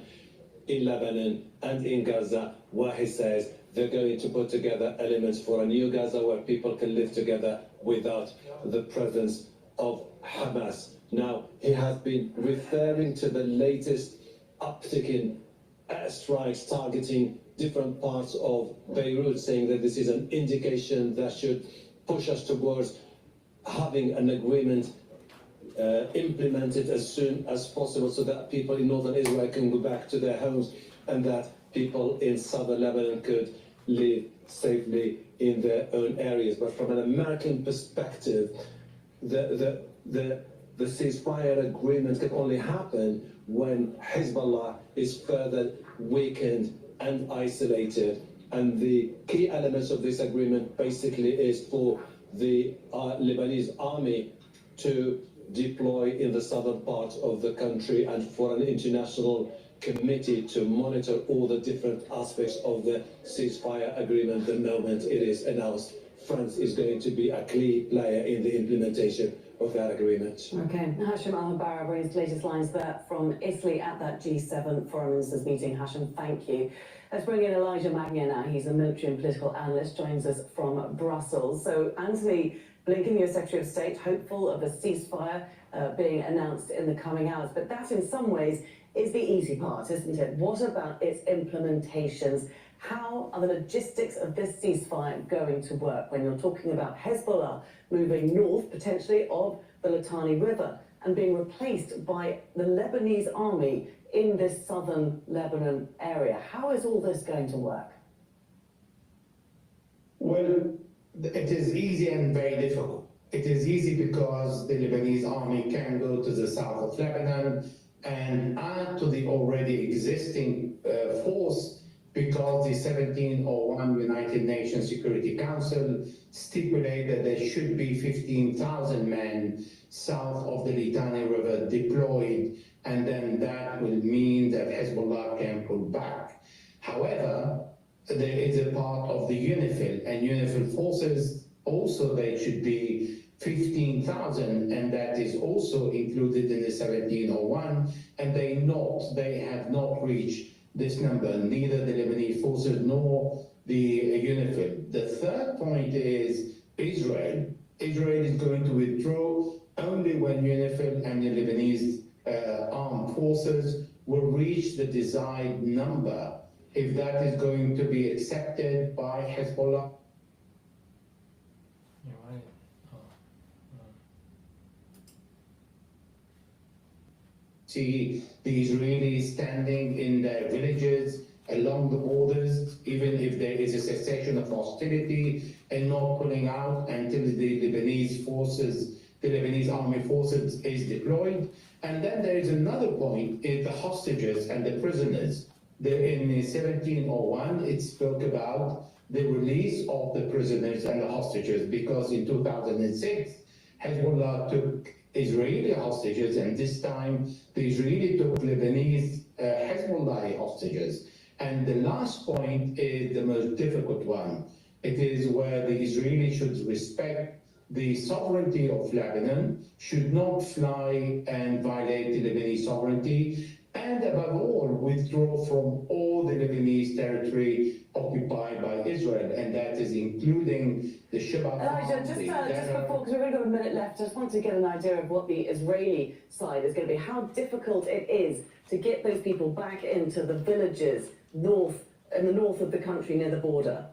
in Lebanon and in Gaza, where he says they're going to put together elements for a new Gaza where people can live together without the presence of Hamas. Now, he has been referring to the latest uptick in airstrikes targeting different parts of Beirut, saying that this is an indication that should push us towards having an agreement implemented as soon as possible, so that people in northern Israel can go back to their homes and that people in southern Lebanon could live safely in their own areas. But from an American perspective, the ceasefire agreement can only happen when Hezbollah is further weakened and isolated. And the key elements of this agreement basically is for the Lebanese army to deploy in the southern part of the country, and for an international committee to monitor all the different aspects of the ceasefire agreement the moment it is announced. France is going to be a key player in the implementation of that agreement. Okay, Hashim Al-Habara brings the latest lines there from Italy at that G7 Foreign Ministers meeting. Hashim, thank you. Let's bring in Elijah Magnier now. He's a military and political analyst, joins us from Brussels. So, Antony Blinken, your Secretary of State, hopeful of a ceasefire being announced in the coming hours. But that, in some ways, is the easy part, isn't it? What about its implementations? How are the logistics of this ceasefire going to work when you're talking about Hezbollah moving north, potentially, of the Litani River and being replaced by the Lebanese army in this southern Lebanon area? How is all this going to work? Well, it is easy and very difficult. It is easy because the Lebanese army can go to the south of Lebanon and add to the already existing force, because the 1701 United Nations Security Council stipulated that there should be 15,000 men south of the Litani River deployed, and then that will mean that Hezbollah can pull back. However, there is a part of the UNIFIL, and UNIFIL forces also, they should be 15,000, and that is also included in the 1701, and they have not reached this number, neither the Lebanese forces nor the UNIFIL. The third point is Israel. Israel is going to withdraw only when UNIFIL and the Lebanese armed forces will reach the desired number. If that is going to be accepted by Hezbollah. You're right. See the Israelis standing in their villages along the borders, even if there is a cessation of hostility, and not pulling out until the Lebanese forces, the Lebanese army forces is deployed. And then there is another point, is the hostages and the prisoners. In 1701, it spoke about the release of the prisoners and the hostages, because in 2006, Hezbollah took Israeli hostages, and this time the Israeli took Lebanese Hezbollah hostages. And the last point is the most difficult one. It is where the Israelis should respect the sovereignty of Lebanon, should not fly and violate the Lebanese sovereignty, and above all, withdraw from all the Lebanese territory occupied by Israel, and that is including the Sheba. Elijah, just before, because we've only got a minute left, I just want to get an idea of what the Israeli side is going to be, how difficult it is to get those people back into the villages in the north of the country near the border.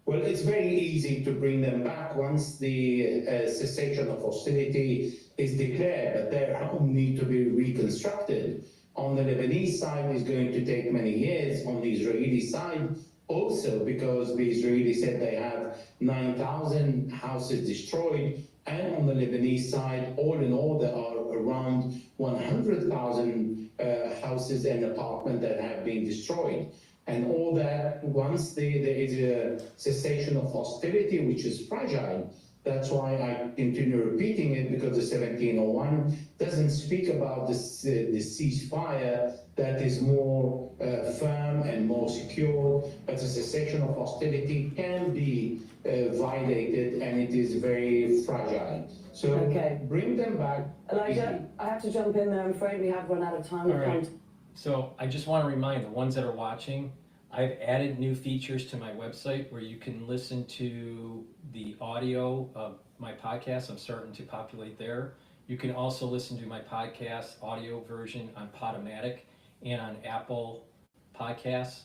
Well, it's very easy to bring them back once the cessation of hostility is declared, but their home need to be reconstructed. On the Lebanese side, it's going to take many years. On the Israeli side, Also because the Israelis said they have 9,000 houses destroyed, and on the Lebanese side, all in all, there are around 100,000 houses and apartments that have been destroyed. And all that, once there is a cessation of hostility, which is fragile, that's why I continue repeating it, because the 1701 doesn't speak about the ceasefire that is more firm and more secure, but the cessation of hostility can be violated, and it is very fragile. So bring them back. Elijah, I have to jump in there. I'm afraid we have run out of time. All right. So I just want to remind the ones that are watching, I've added new features to my website where you can listen to the audio of my podcast. I'm starting to populate there. You can also listen to my podcast audio version on Podomatic and on Apple Podcasts.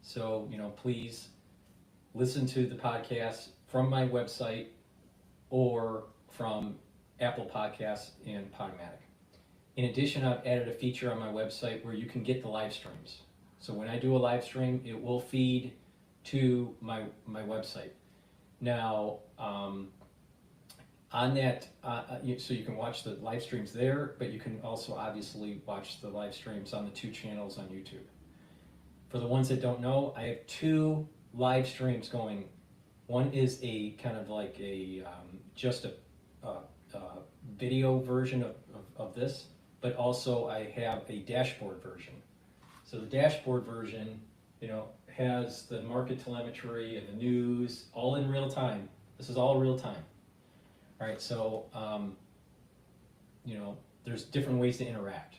So, please listen to the podcast from my website or from Apple Podcasts and Podomatic. In addition, I've added a feature on my website where you can get the live streams. So when I do a live stream, it will feed to my website. Now, on that, so you can watch the live streams there, but you can also obviously watch the live streams on the 2 channels on YouTube. For the ones that don't know, I have 2 live streams going. One is a kind of like a just a video version of this, but also I have a dashboard version. So the dashboard version, has the market telemetry and the news all in real time. This is all real time. All right, so there's different ways to interact.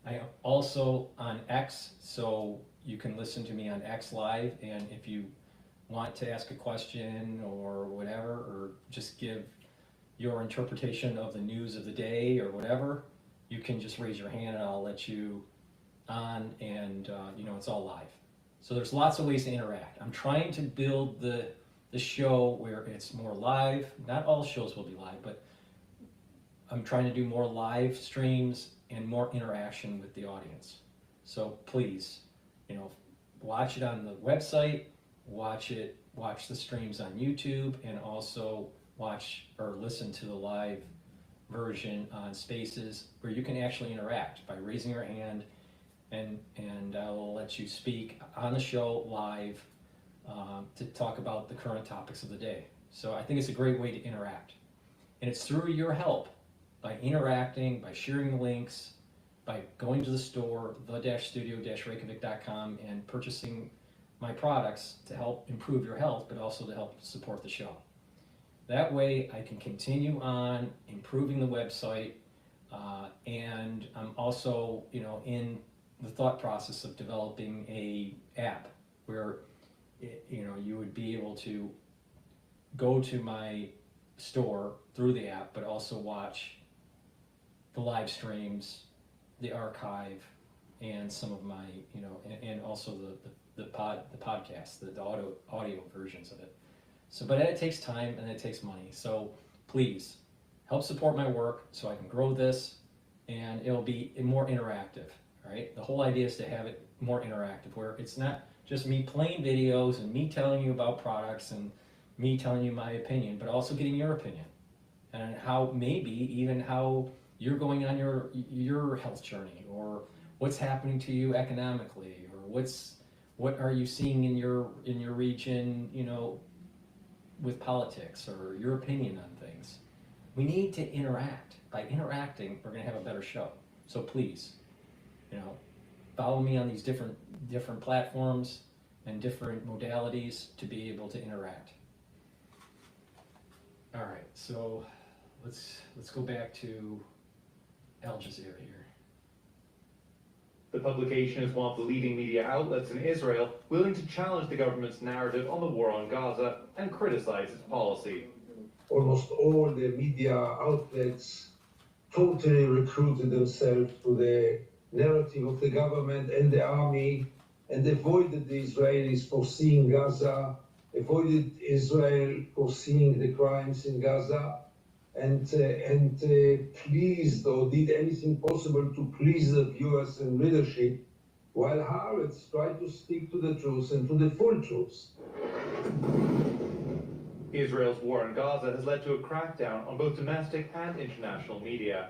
I am also on X, so you can listen to me on X Live, and if you want to ask a question or whatever, or just give your interpretation of the news of the day or whatever, you can just raise your hand and I'll let you on, and it's all live. So there's lots of ways to interact. I'm trying to build the show where it's more live. Not all shows will be live, but I'm trying to do more live streams and more interaction with the audience. So please, watch it on the website, watch the streams on YouTube, and also watch or listen to the live version on Spaces, where you can actually interact by raising your hand, and I'll let you speak on the show live to talk about the current topics of the day. So I think it's a great way to interact. And it's through your help, by interacting, by sharing the links, by going to the store, the-studio-reykjavik.com, and purchasing my products to help improve your health, but also to help support the show. That way I can continue on improving the website, and I'm also, in the thought process of developing a app where, you would be able to go to my store through the app, but also watch the live streams, the archive, and some of my, and also the podcast, the audio versions of it. So, but it takes time and it takes money. So please help support my work so I can grow this, and it'll be more interactive. All right. The whole idea is to have it more interactive, where it's not just me playing videos and me telling you about products and me telling you my opinion, but also getting your opinion and how you're going on your health journey, or what's happening to you economically, or what are you seeing in your region, with politics, or your opinion on things. We need to interact. By interacting, we're going to have a better show. So please, follow me on these different platforms and different modalities to be able to interact. All right, so let's go back to Al Jazeera here. The publication is one of the leading media outlets in Israel, willing to challenge the government's narrative on the war on Gaza and criticize its policy. Almost all the media outlets totally recruited themselves to the narrative of the government and the army, and avoided the Israelis foreseeing Gaza, avoided Israel foreseeing the crimes in Gaza, and pleased or did anything possible to please the viewers and readership while Haaretz tried to stick to the truth and to the full truth. Israel's war in Gaza has led to a crackdown on both domestic and international media.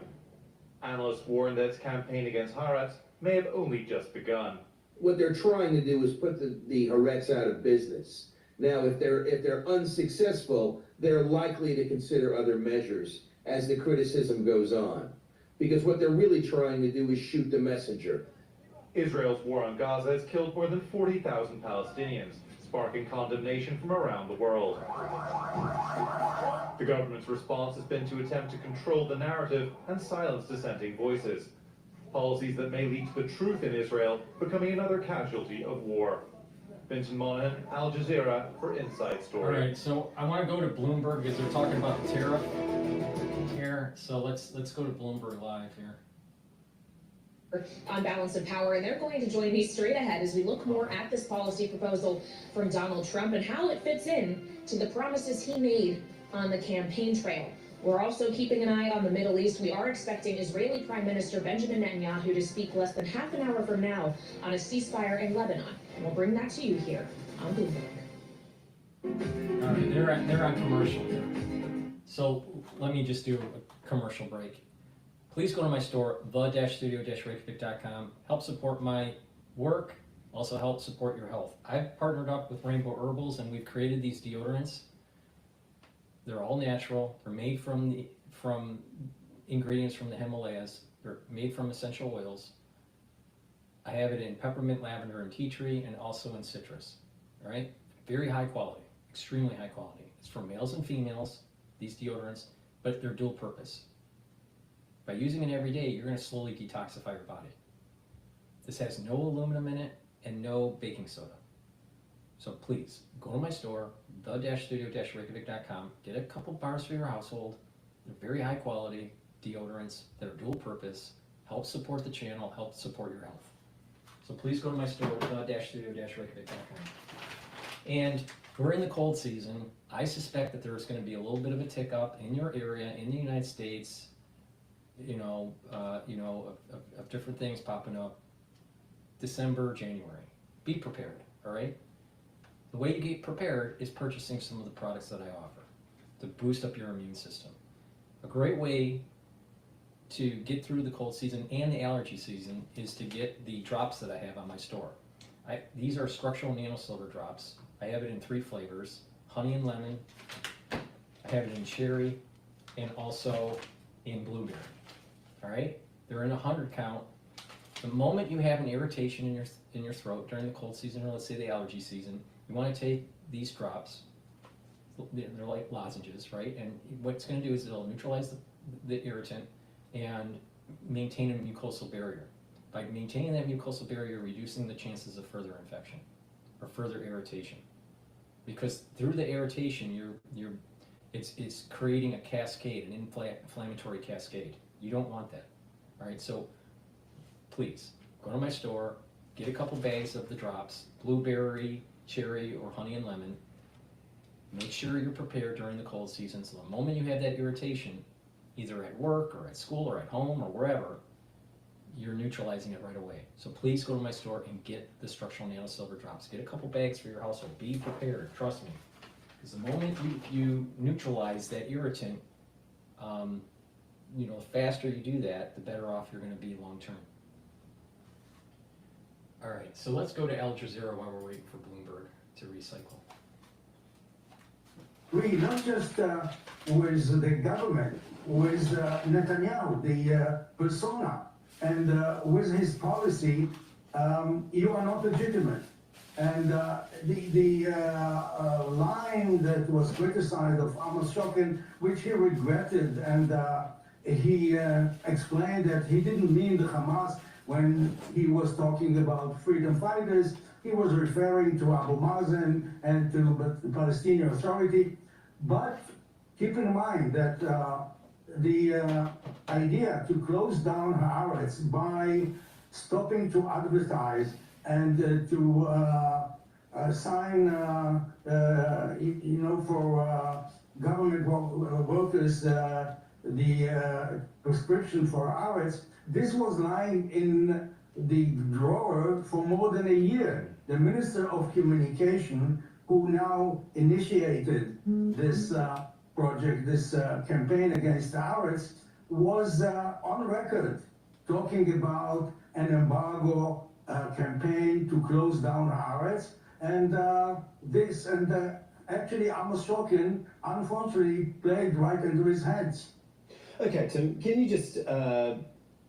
Analysts warn that its campaign against Haaretz may have only just begun. What they're trying to do is put the Haaretz out of business. Now, if they're unsuccessful, they're likely to consider other measures as the criticism goes on. Because what they're really trying to do is shoot the messenger. Israel's war on Gaza has killed more than 40,000 Palestinians, sparking condemnation from around the world. The government's response has been to attempt to control the narrative and silence dissenting voices. Policies that may lead to the truth in Israel becoming another casualty of war. Vincent Monahan, Al Jazeera for Inside Story. All right, so I want to go to Bloomberg because they're talking about the tariff here. So let's go to Bloomberg Live here. On balance of power, and they're going to join me straight ahead as we look more at this policy proposal from Donald Trump and how it fits in to the promises he made on the campaign trail. We're also keeping an eye on the Middle East. We are expecting Israeli Prime Minister Benjamin Netanyahu to speak less than half an hour from now on a ceasefire in Lebanon. And we'll bring that to you here on Bloomberg. All right, they're on commercial here. So let me just do a commercial break. Please go to my store, the-studio-reykjavik.com. Help support my work, also help support your health. I've partnered up with Rainbow Herbals and we've created these deodorants. They're all natural. They're made from ingredients from the Himalayas. They're made from essential oils. I have it in peppermint, lavender, and tea tree, and also in citrus. All right? Very high quality, extremely high quality. It's for males and females, these deodorants, but they're dual purpose. By using it every day, you're going to slowly detoxify your body. This has no aluminum in it and no baking soda. So please, go to my store, the-studio-reykjavik.com, get a couple bars for your household. They're very high quality deodorants that are dual purpose, help support the channel, help support your health. So please go to my store, the-studio-reykjavik.com. And we're in the cold season. I suspect that there's going to be a little bit of a tick up in your area, in the United States, of different things popping up December, January. Be prepared, all right? The way you get prepared is purchasing some of the products that I offer to boost up your immune system. A great way to get through the cold season and the allergy season is to get the drops that I have on my store. These are structural nanosilver drops. I have it in 3 flavors, honey and lemon. I have it in cherry and also in blueberry. All right, they're in 100 count. The moment you have an irritation in your throat during the cold season, or let's say the allergy season, you want to take these drops. They're like lozenges, right? And what it's going to do is it'll neutralize the irritant and maintain a mucosal barrier. By maintaining that mucosal barrier, reducing the chances of further infection or further irritation. Because through the irritation, it's creating a cascade, an inflammatory cascade. You don't want that. All right, so please go to my store, get a couple bags of the drops, blueberry, cherry, or honey and lemon. Make sure you're prepared during the cold season, so the moment you have that irritation, either at work or at school or at home or wherever, you're neutralizing it right away. So please go to my store and get the structural nanosilver drops. Get a couple bags for your household. Be prepared, trust me. Because the moment you neutralize that irritant, the faster you do that, the better off you're going to be long term. All right, so let's go to Al Jazeera while we're waiting for Bloomberg to recycle. We not just with the government, with Netanyahu, the persona, and with his policy, you are not legitimate. And the line that was criticized of Amos Shokin, which he regretted, and he explained that he didn't mean the Hamas when he was talking about freedom fighters. He was referring to Abu Mazen and to the Palestinian Authority. But keep in mind that the idea to close down Haaretz by stopping to advertise and to sign, for government workers, the prescription for Haaretz, this was lying in the drawer for more than a year. The Minister of Communication, who now initiated this project, this campaign against Tariffs, was on record talking about an embargo campaign to close down Haaretz, and actually Amos Shokin unfortunately played right into his hands. Okay, Tim, can you just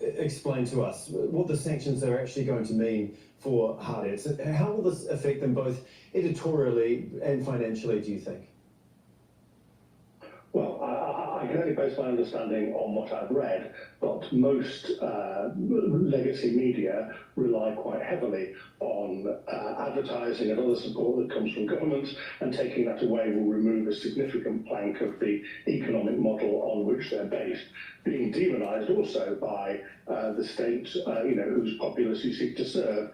explain to us what the sanctions are actually going to mean for Haaretz? How will this affect them both editorially and financially, do you think? Well, I can only base my understanding on what I've read, but most legacy media rely quite heavily on advertising and other support that comes from governments, and taking that away will remove a significant plank of the economic model on which they're based, being demonised also by the state, whose populace you seek to serve,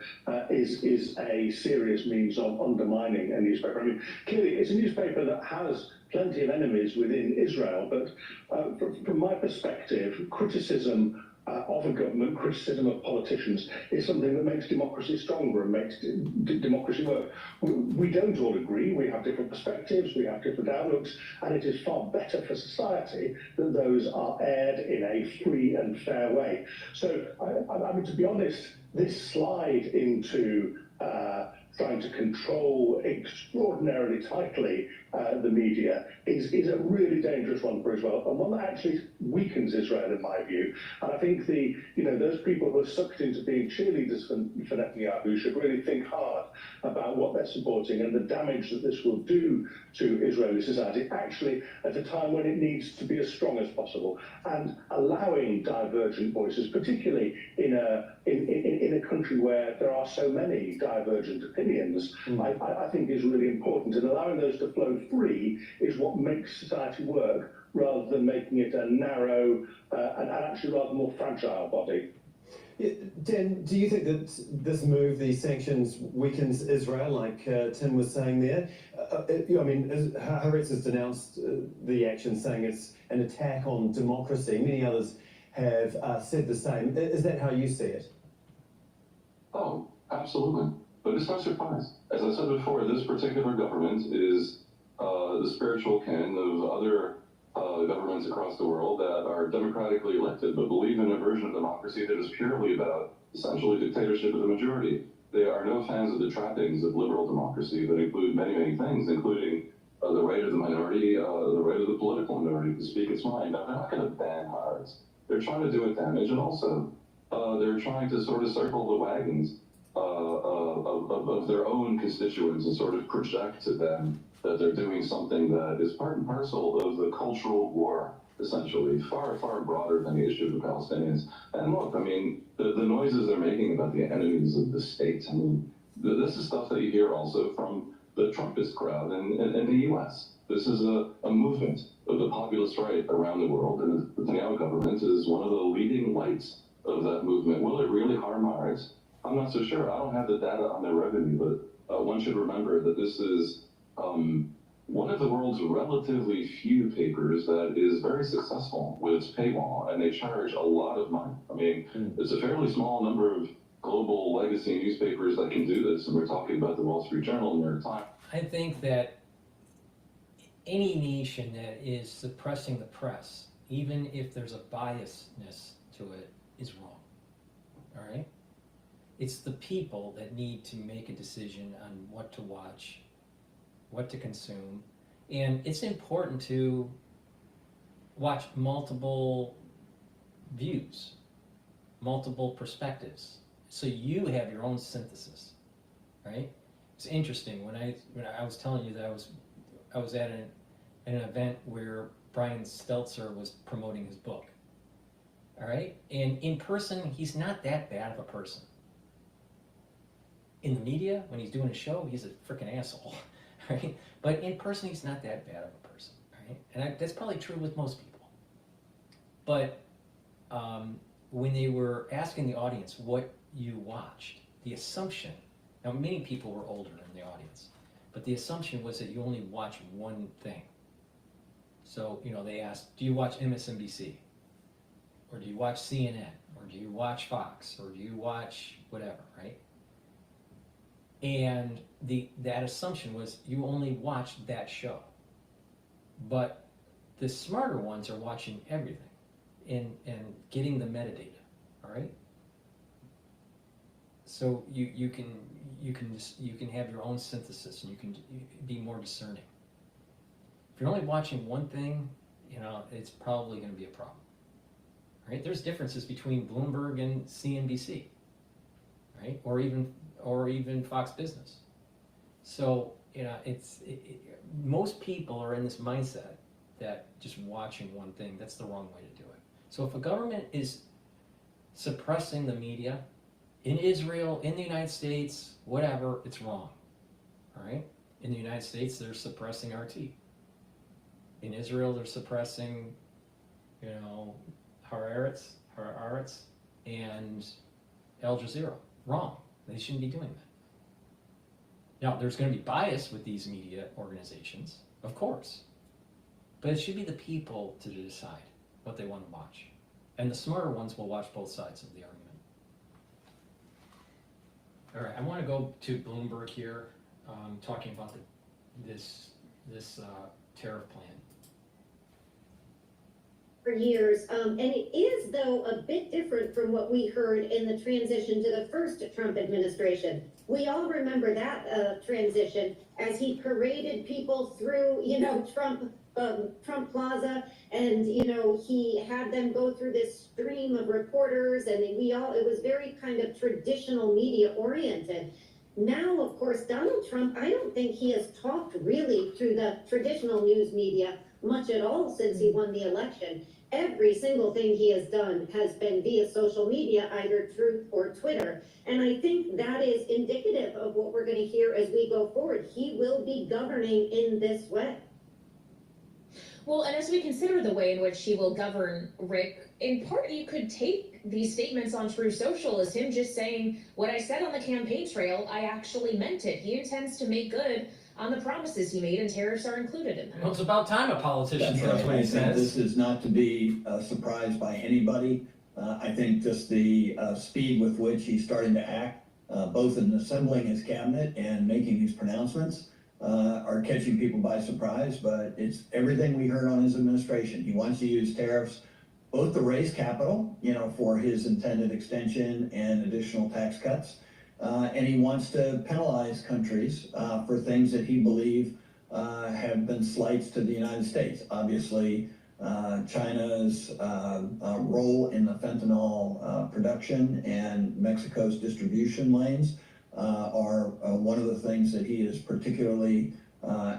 is a serious means of undermining a newspaper. I mean, clearly, it's a newspaper that has plenty of enemies within Israel, but from my perspective, criticism of a government, criticism of politicians, is something that makes democracy stronger and makes democracy work. We don't all agree, we have different perspectives, we have different outlooks, and it is far better for society that those are aired in a free and fair way. So, I mean, to be honest, this slide into trying to control extraordinarily tightly the media is a really dangerous one for Israel, and one that actually weakens Israel in my view. And I think those people who are sucked into being cheerleaders for Netanyahu should really think hard about what they're supporting and the damage that this will do to Israeli society, actually at a time when it needs to be as strong as possible, and allowing divergent voices, particularly in a country where there are so many divergent opinions, I think is really important, and allowing those to flow free is what makes society work, rather than making it a narrow and actually rather more fragile body. Yeah, Dan, do you think that this move, these sanctions, weakens Israel, like Tim was saying there? I mean, Haaretz has denounced the action, saying it's an attack on democracy. Many others have said the same. Is that how you see it? Oh, absolutely. But it's no surprise. As I said before, this particular government is the spiritual kin of other governments across the world that are democratically elected, but believe in a version of democracy that is purely about essentially dictatorship of the majority. They are no fans of the trappings of liberal democracy that include many, many things, including the right of the minority, the right of the political minority to speak its mind. Now, they're not going to ban Haaretz. They're trying to do it damage, and also they're trying to sort of circle the wagons of their own constituents and sort of project to them that they're doing something that is part and parcel of the cultural war, essentially, far, far broader than the issue of the Palestinians. And look, I mean, the noises they're making about the enemies of the state, I mean, this is stuff that you hear also from the Trumpist crowd in the U.S. This is a movement of the populist right around the world, and the Netanyahu government is one of the leading lights of that movement. Will it really harm Haaretz? I'm not so sure. I don't have the data on their revenue, but one should remember that this is one of the world's relatively few papers that is very successful with its paywall, and they charge a lot of money. I mean, it's a fairly small number of global legacy newspapers that can do this, and we're talking about the Wall Street Journal and New York Times. I think that any nation that is suppressing the press, even if there's a biasness to it, is wrong. All right? It's the people that need to make a decision on what to watch, what to consume, and it's important to watch multiple views, multiple perspectives, so you have your own synthesis, right? It's interesting, when I was telling you that I was at an event where Brian Stelter was promoting his book, all right? And in person, he's not that bad of a person. In the media, when he's doing a show, he's a freaking asshole, right? But in person, he's not that bad of a person, right? And that's probably true with most people. But when they were asking the audience what you watched, the assumption, now many people were older in the audience, but the assumption was that you only watch one thing. So, they asked, do you watch MSNBC? Or do you watch CNN? Or do you watch Fox? Or do you watch whatever, right? And that assumption was you only watch that show. But the smarter ones are watching everything and getting the metadata, all right? So you can have your own synthesis and you can be more discerning. If you're only watching one thing, it's probably going to be a problem, right? There's differences between Bloomberg and CNBC, right? Or even Fox Business. So most people are in this mindset that just watching one thing, that's the wrong way to do it. So if a government is suppressing the media in Israel, in the United States, whatever, it's wrong, all right? In the United States, they're suppressing RT. In Israel, they're suppressing, Haaretz and Al Jazeera. Wrong. They shouldn't be doing that. Now, there's going to be bias with these media organizations, of course. But it should be the people to decide what they want to watch. And the smarter ones will watch both sides of the argument. All right, I want to go to Bloomberg here, talking about this tariff plan. For years, and it is, though, a bit different from what we heard in the transition to the first Trump administration. We all remember that transition as he paraded people through, Trump Plaza, and he had them go through this stream of reporters, and it was very kind of traditional media oriented. Now, of course, Donald Trump, I don't think he has talked really through the traditional news media much at all since he won the election. Every single thing he has done has been via social media, either Truth or Twitter. And I think that is indicative of what we're going to hear as we go forward. He will be governing in this way. Well, and as we consider the way in which he will govern, Rick, in part you could take these statements on True Social as him just saying, what I said on the campaign trail, I actually meant it. He intends to make good on the promises he made, and tariffs are included in that. Well, it's about time a politician says what he says. This is not to be surprised by anybody. I think just the speed with which he's starting to act, both in assembling his cabinet and making these pronouncements, are catching people by surprise, but it's everything we heard on his administration. He wants to use tariffs both to raise capital, for his intended extension and additional tax cuts, and he wants to penalize countries for things that he believes have been slights to the United States. Obviously, China's role in the fentanyl production and Mexico's distribution lanes are one of the things that he is particularly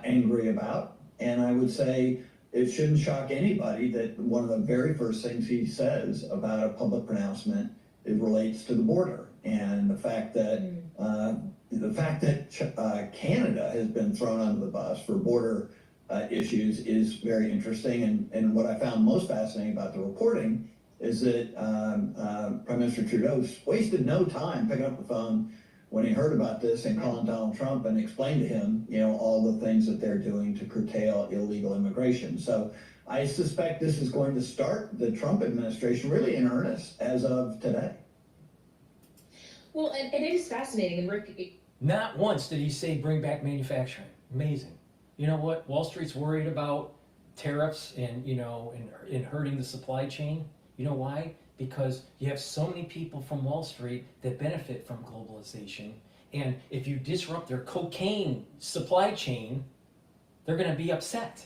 angry about. And I would say it shouldn't shock anybody that one of the very first things he says about a public pronouncement, it relates to the border. And the fact that Canada has been thrown under the bus for border issues is very interesting. And what I found most fascinating about the reporting is that Prime Minister Trudeau wasted no time picking up the phone when he heard about this and calling Donald Trump and explained to him, all the things that they're doing to curtail illegal immigration. So I suspect this is going to start the Trump administration really in earnest as of today. Well, and it is fascinating, and Rick... Not once did he say bring back manufacturing. Amazing. You know what? Wall Street's worried about tariffs and, and hurting the supply chain. You know why? Because you have so many people from Wall Street that benefit from globalization. And if you disrupt their cocaine supply chain, they're going to be upset.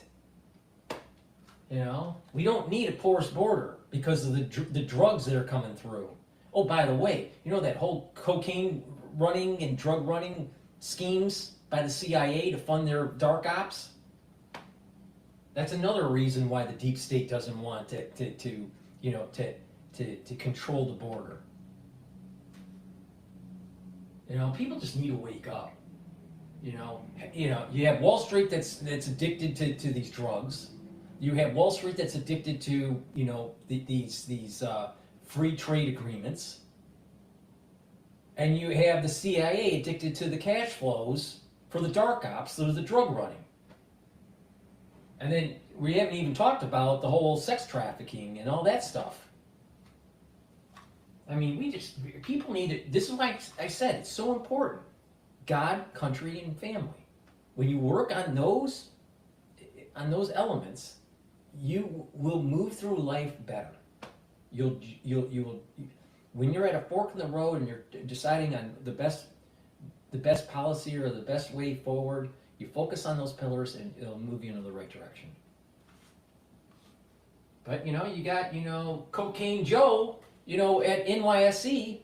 We don't need a porous border because of the drugs that are coming through. Oh, by the way, that whole cocaine running and drug running schemes by the CIA to fund their dark ops? That's another reason why the deep state doesn't want to control the border. People just need to wake up. You have Wall Street that's addicted to these drugs. You have Wall Street that's addicted to these free trade agreements, and you have the CIA addicted to the cash flows for the dark ops, those are the drug running. And then we haven't even talked about the whole sex trafficking and all that stuff. I mean, people need to, this is why I said, it's so important. God, country, and family. When you work on those elements, you will move through life better. You will, when you're at a fork in the road and you're deciding on the best policy or the best way forward, you focus on those pillars and it'll move you in the right direction. But, you got, Cocaine Joe, at NYSE,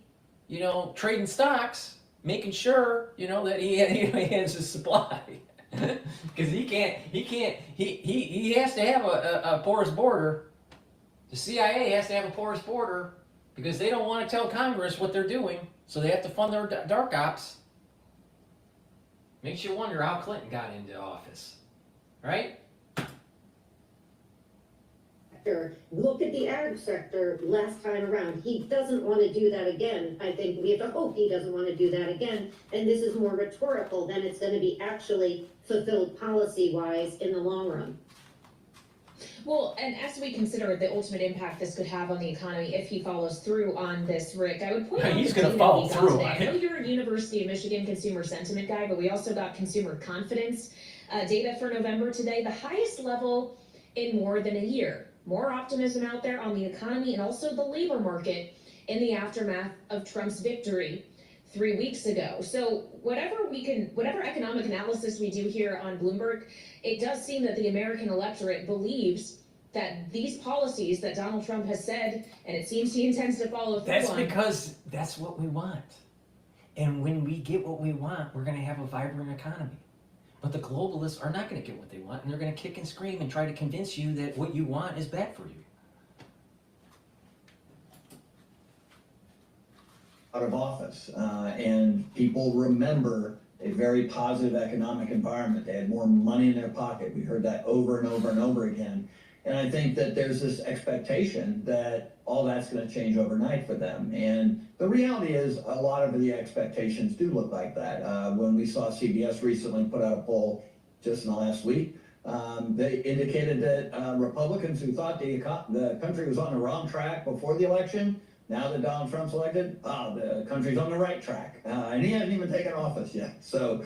trading stocks, making sure, that he has his supply. Because he has to have a porous border. The CIA has to have a porous border because they don't want to tell Congress what they're doing, so they have to fund their dark ops. Makes you wonder how Clinton got into office, right? Look at the ag sector last time around. He doesn't want to do that again. I think we have to hope he doesn't want to do that again. And this is more rhetorical than it's going to be actually fulfilled policy-wise in the long run. Well, and as we consider the ultimate impact this could have on the economy if he follows through on this, Rick, I would point out he's the going to data follow we got through. today. I know you're a University of Michigan consumer sentiment guy, but we also got consumer confidence data for November today, the highest level in more than a year. More optimism out there on the economy and also the labor market in the aftermath of Trump's victory 3 weeks ago. So whatever economic analysis we do here on Bloomberg, it does seem that the American electorate believes that these policies that Donald Trump has said, and it seems he intends to follow through on. That's because that's what we want. And when we get what we want, we're going to have a vibrant economy. But the globalists are not going to get what they want, and they're going to kick and scream and try to convince you that what you want is bad for you. Out of office, and people remember a very positive economic environment. They had more money in their pocket. We heard that over and over and over again. And I think that there's this expectation that all that's going to change overnight for them. And the reality is a lot of the expectations do look like that. When we saw CBS recently put out a poll just in the last week, they indicated that Republicans who thought the country was on the wrong track before the election, now that Donald Trump's elected, the country's on the right track. And he hasn't even taken office yet. So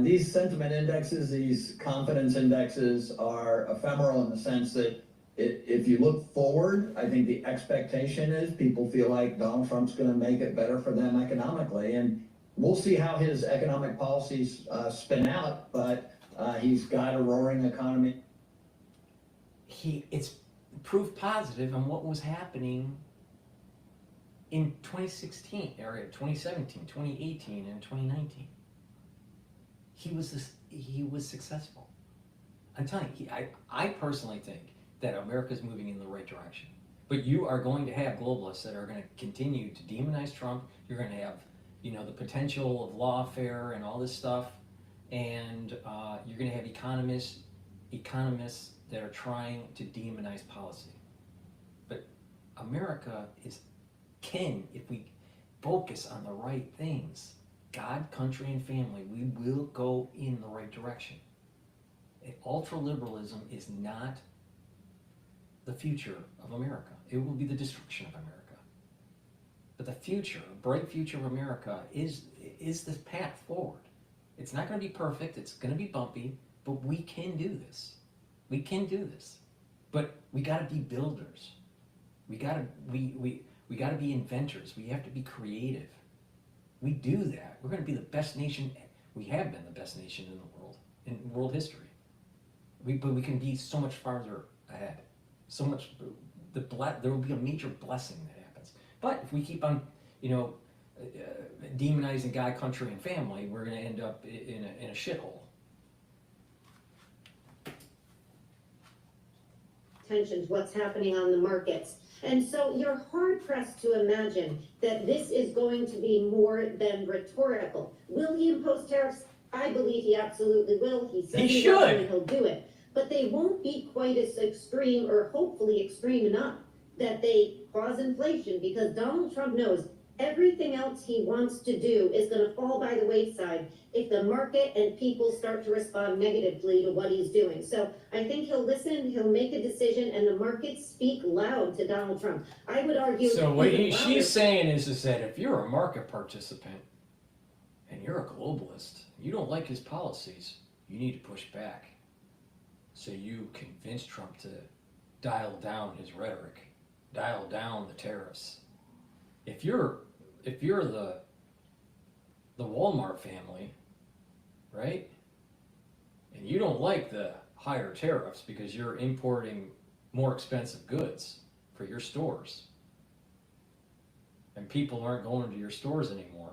these sentiment indexes, these confidence indexes are ephemeral in the sense that if you look forward, I think the expectation is people feel like Donald Trump's going to make it better for them economically. And we'll see how his economic policies spin out, but he's got a roaring economy. It's proof positive on what was happening in 2016, or 2017, 2018, and 2019. He was successful. I'm telling you, I personally think that America's moving in the right direction. But you are going to have globalists that are going to continue to demonize Trump. You're going to have, the potential of lawfare and all this stuff, and you're going to have economists that are trying to demonize policy. But America can, if we focus on the right things, God, country, and family, we will go in the right direction. Ultraliberalism is not the future of America. It will be the destruction of America. But the future, a bright future of America is the path forward. It's not going to be perfect. It's going to be bumpy, but we can do this. We can do this. But we got to be builders. We got to be inventors. We have to be creative. We do that. We're going to be the best nation. We have been the best nation in the world, in world history. But we can be so much farther ahead. So much. There will be a major blessing that happens. But if we keep on, demonizing God, country, and family, we're going to end up in a shithole. Tensions, what's happening on the markets. And so you're hard pressed to imagine that this is going to be more than rhetorical. Will he impose tariffs? I believe he absolutely will. He said he will and he'll do it. But they won't be quite as extreme, or hopefully extreme enough, that they cause inflation, because Donald Trump knows everything else he wants to do is gonna fall by the wayside if the market and people start to respond negatively to what he's doing. So I think he'll listen, he'll make a decision, and the markets speak loud to Donald Trump. I would argue. So what even louder. she's saying is that if you're a market participant and you're a globalist, you don't like his policies, you need to push back. So you convince Trump to dial down his rhetoric, dial down the tariffs. If you're the Walmart family, right? And you don't like the higher tariffs because you're importing more expensive goods for your stores, and people aren't going to your stores anymore,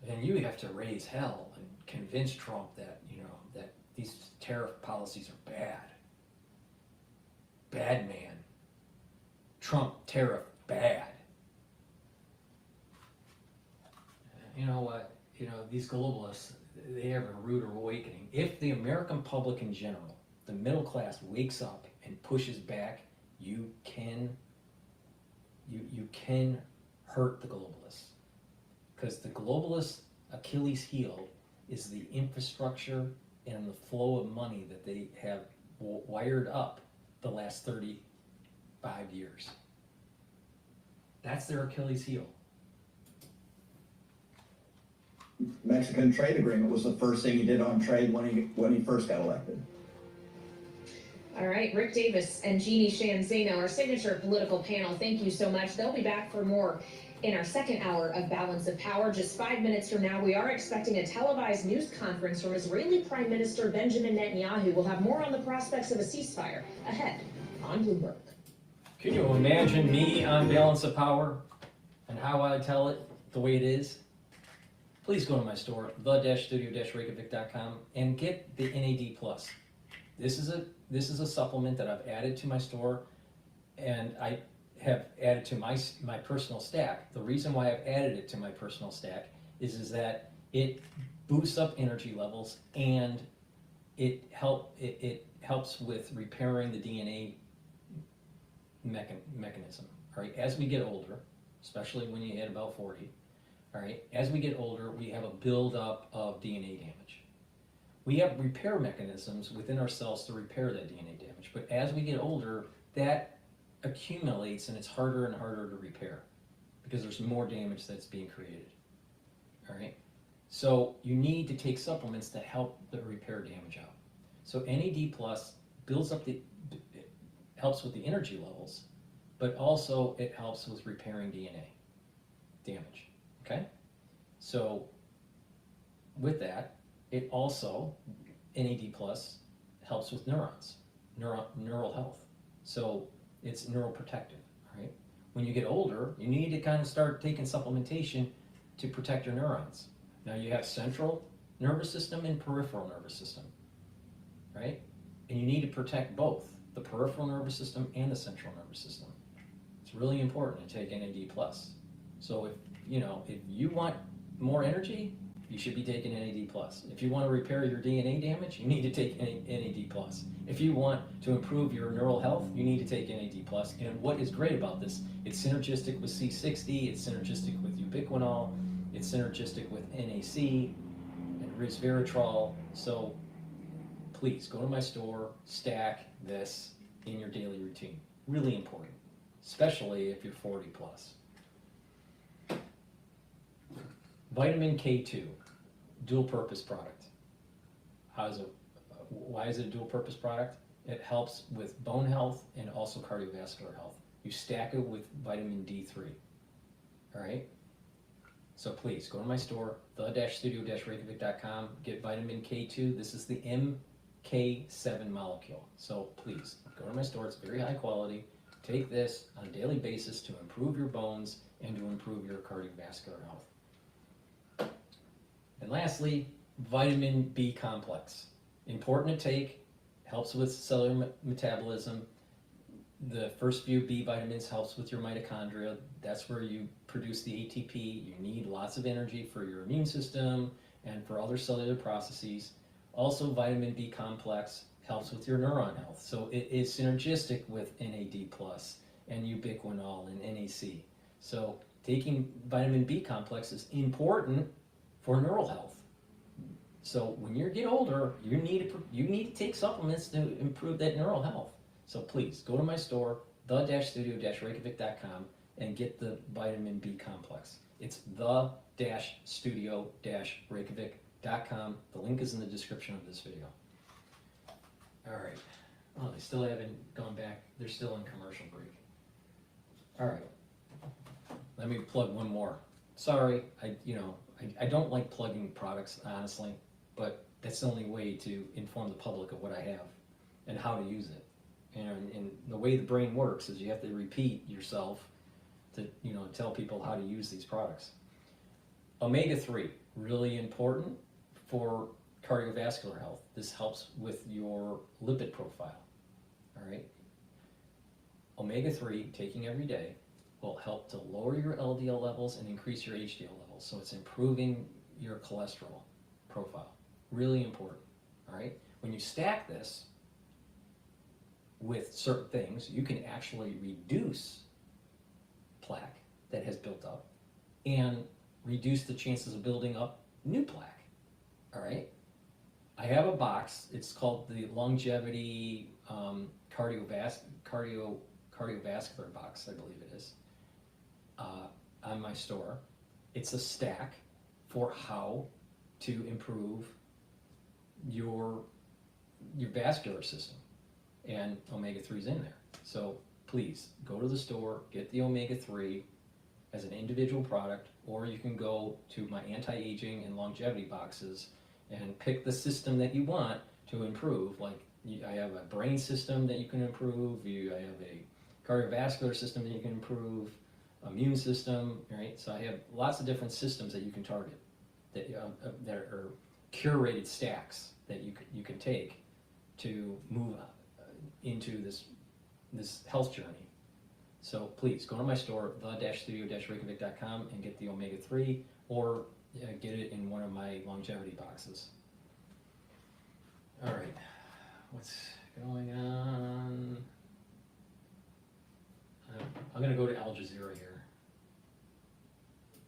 then you have to raise hell and convince Trump that, that these tariff policies are bad. Bad man. Trump tariff bad. You know what? These globalists, they have a rude awakening. If the American public in general, the middle class, wakes up and pushes back, you can hurt the globalists. Because the globalists' Achilles heel is the infrastructure and the flow of money that they have wired up the last 35 years. That's their Achilles heel. Mexican trade agreement was the first thing he did on trade when he first got elected. All right, Rick Davis and Jeannie Shanzano, our signature political panel, thank you so much. They'll be back for more in our second hour of Balance of Power. Just 5 minutes from now, we are expecting a televised news conference from Israeli Prime Minister Benjamin Netanyahu. We'll have more on the prospects of a ceasefire ahead on Bloomberg. Can you imagine me on Balance of Power and how I tell it the way it is? Please go to my store, the-studio-reykjavik.com, and get the NAD+. This is a supplement that I've added to my store, and I have added to my personal stack. The reason why I've added it to my personal stack is that it boosts up energy levels, and it helps with repairing the DNA mechanism. All right, as we get older, especially when you hit about 40, all right, as we get older, we have a buildup of DNA damage. We have repair mechanisms within our cells to repair that DNA damage, but as we get older, that accumulates and it's harder and harder to repair because there's more damage that's being created. All right, so you need to take supplements to help the repair damage out. So NAD+ builds up helps with the energy levels, but also it helps with repairing DNA damage. Okay, so with that, it also, NAD+ helps with neurons, neural health. So it's neuroprotective, right? When you get older, you need to kind of start taking supplementation to protect your neurons. Now you have central nervous system and peripheral nervous system, right? And you need to protect both, the peripheral nervous system and the central nervous system. It's really important to take NAD+. So if you want more energy, you should be taking NAD+. If you want to repair your DNA damage, you need to take NAD+. If you want to improve your neural health, you need to take NAD+. And what is great about this, it's synergistic with C60, it's synergistic with ubiquinol, it's synergistic with NAC and resveratrol. So please go to my store, stack this in your daily routine. Really important, especially if you're 40 plus. Vitamin K2, dual purpose product. Why is it a dual purpose product? It helps with bone health and also cardiovascular health. You stack it with vitamin D3. All right? So please go to my store, the-studio-reykjavik.com, get vitamin K2. This is the MK7 molecule. So please go to my store. It's very high quality. Take this on a daily basis to improve your bones and to improve your cardiovascular health. And lastly, vitamin B complex. Important to take, helps with cellular metabolism. The first few B vitamins helps with your mitochondria. That's where you produce the ATP. You need lots of energy for your immune system and for other cellular processes. Also, vitamin B complex helps with your neuron health. So it is synergistic with NAD+ and ubiquinol and NAC. So taking vitamin B complex is important for neural health. So when you get older, you need to take supplements to improve that neural health. So please go to my store, the-studio-reykjavik.com, and get the vitamin B complex. It's the-studio-reykjavik.com. The link is in the description of this video. All right. Oh, they still haven't gone back. They're still in commercial break. All right. Let me plug one more. Sorry, I don't like plugging products, honestly, but that's the only way to inform the public of what I have and how to use it. And the way the brain works is you have to repeat yourself to tell people how to use these products. Omega-3, really important for cardiovascular health. This helps with your lipid profile. All right. Omega-3, taking every day, will help to lower your LDL levels and increase your HDL levels. So it's improving your cholesterol profile. Really important. All right. When you stack this with certain things, you can actually reduce plaque that has built up and reduce the chances of building up new plaque. All right. I have a box. It's called the Longevity cardiovascular box, I believe it is, on my store. It's a stack for how to improve your vascular system, and omega-3 is in there. So please go to the store, get the omega-3 as an individual product, or you can go to my anti-aging and longevity boxes and pick the system that you want to improve. Like I have a brain system that you can improve, I have a cardiovascular system that you can improve, immune system, right? So I have lots of different systems that you can target that are curated stacks that you can take to move into this health journey. So please go to my store, the-studio-reykjavik.com, and get the omega-3, or get it in one of my longevity boxes. All right, what's going on? I'm going to go to Al Jazeera here.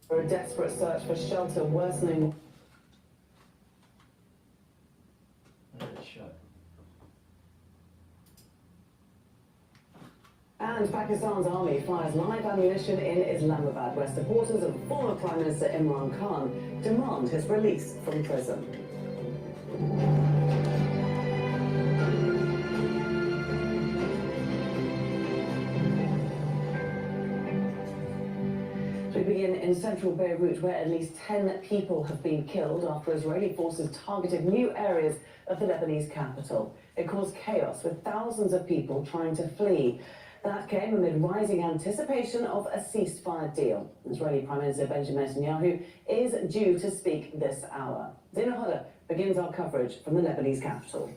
For a desperate search for shelter worsening. Shut. And Pakistan's army fires live ammunition in Islamabad, where supporters of former Prime Minister Imran Khan demand his release from prison. We begin in central Beirut, where at least 10 people have been killed after Israeli forces targeted new areas of the Lebanese capital. It caused chaos, with thousands of people trying to flee. That came amid rising anticipation of a ceasefire deal. Israeli Prime Minister Benjamin Netanyahu is due to speak this hour. Dina Hodder begins our coverage from the Lebanese capital.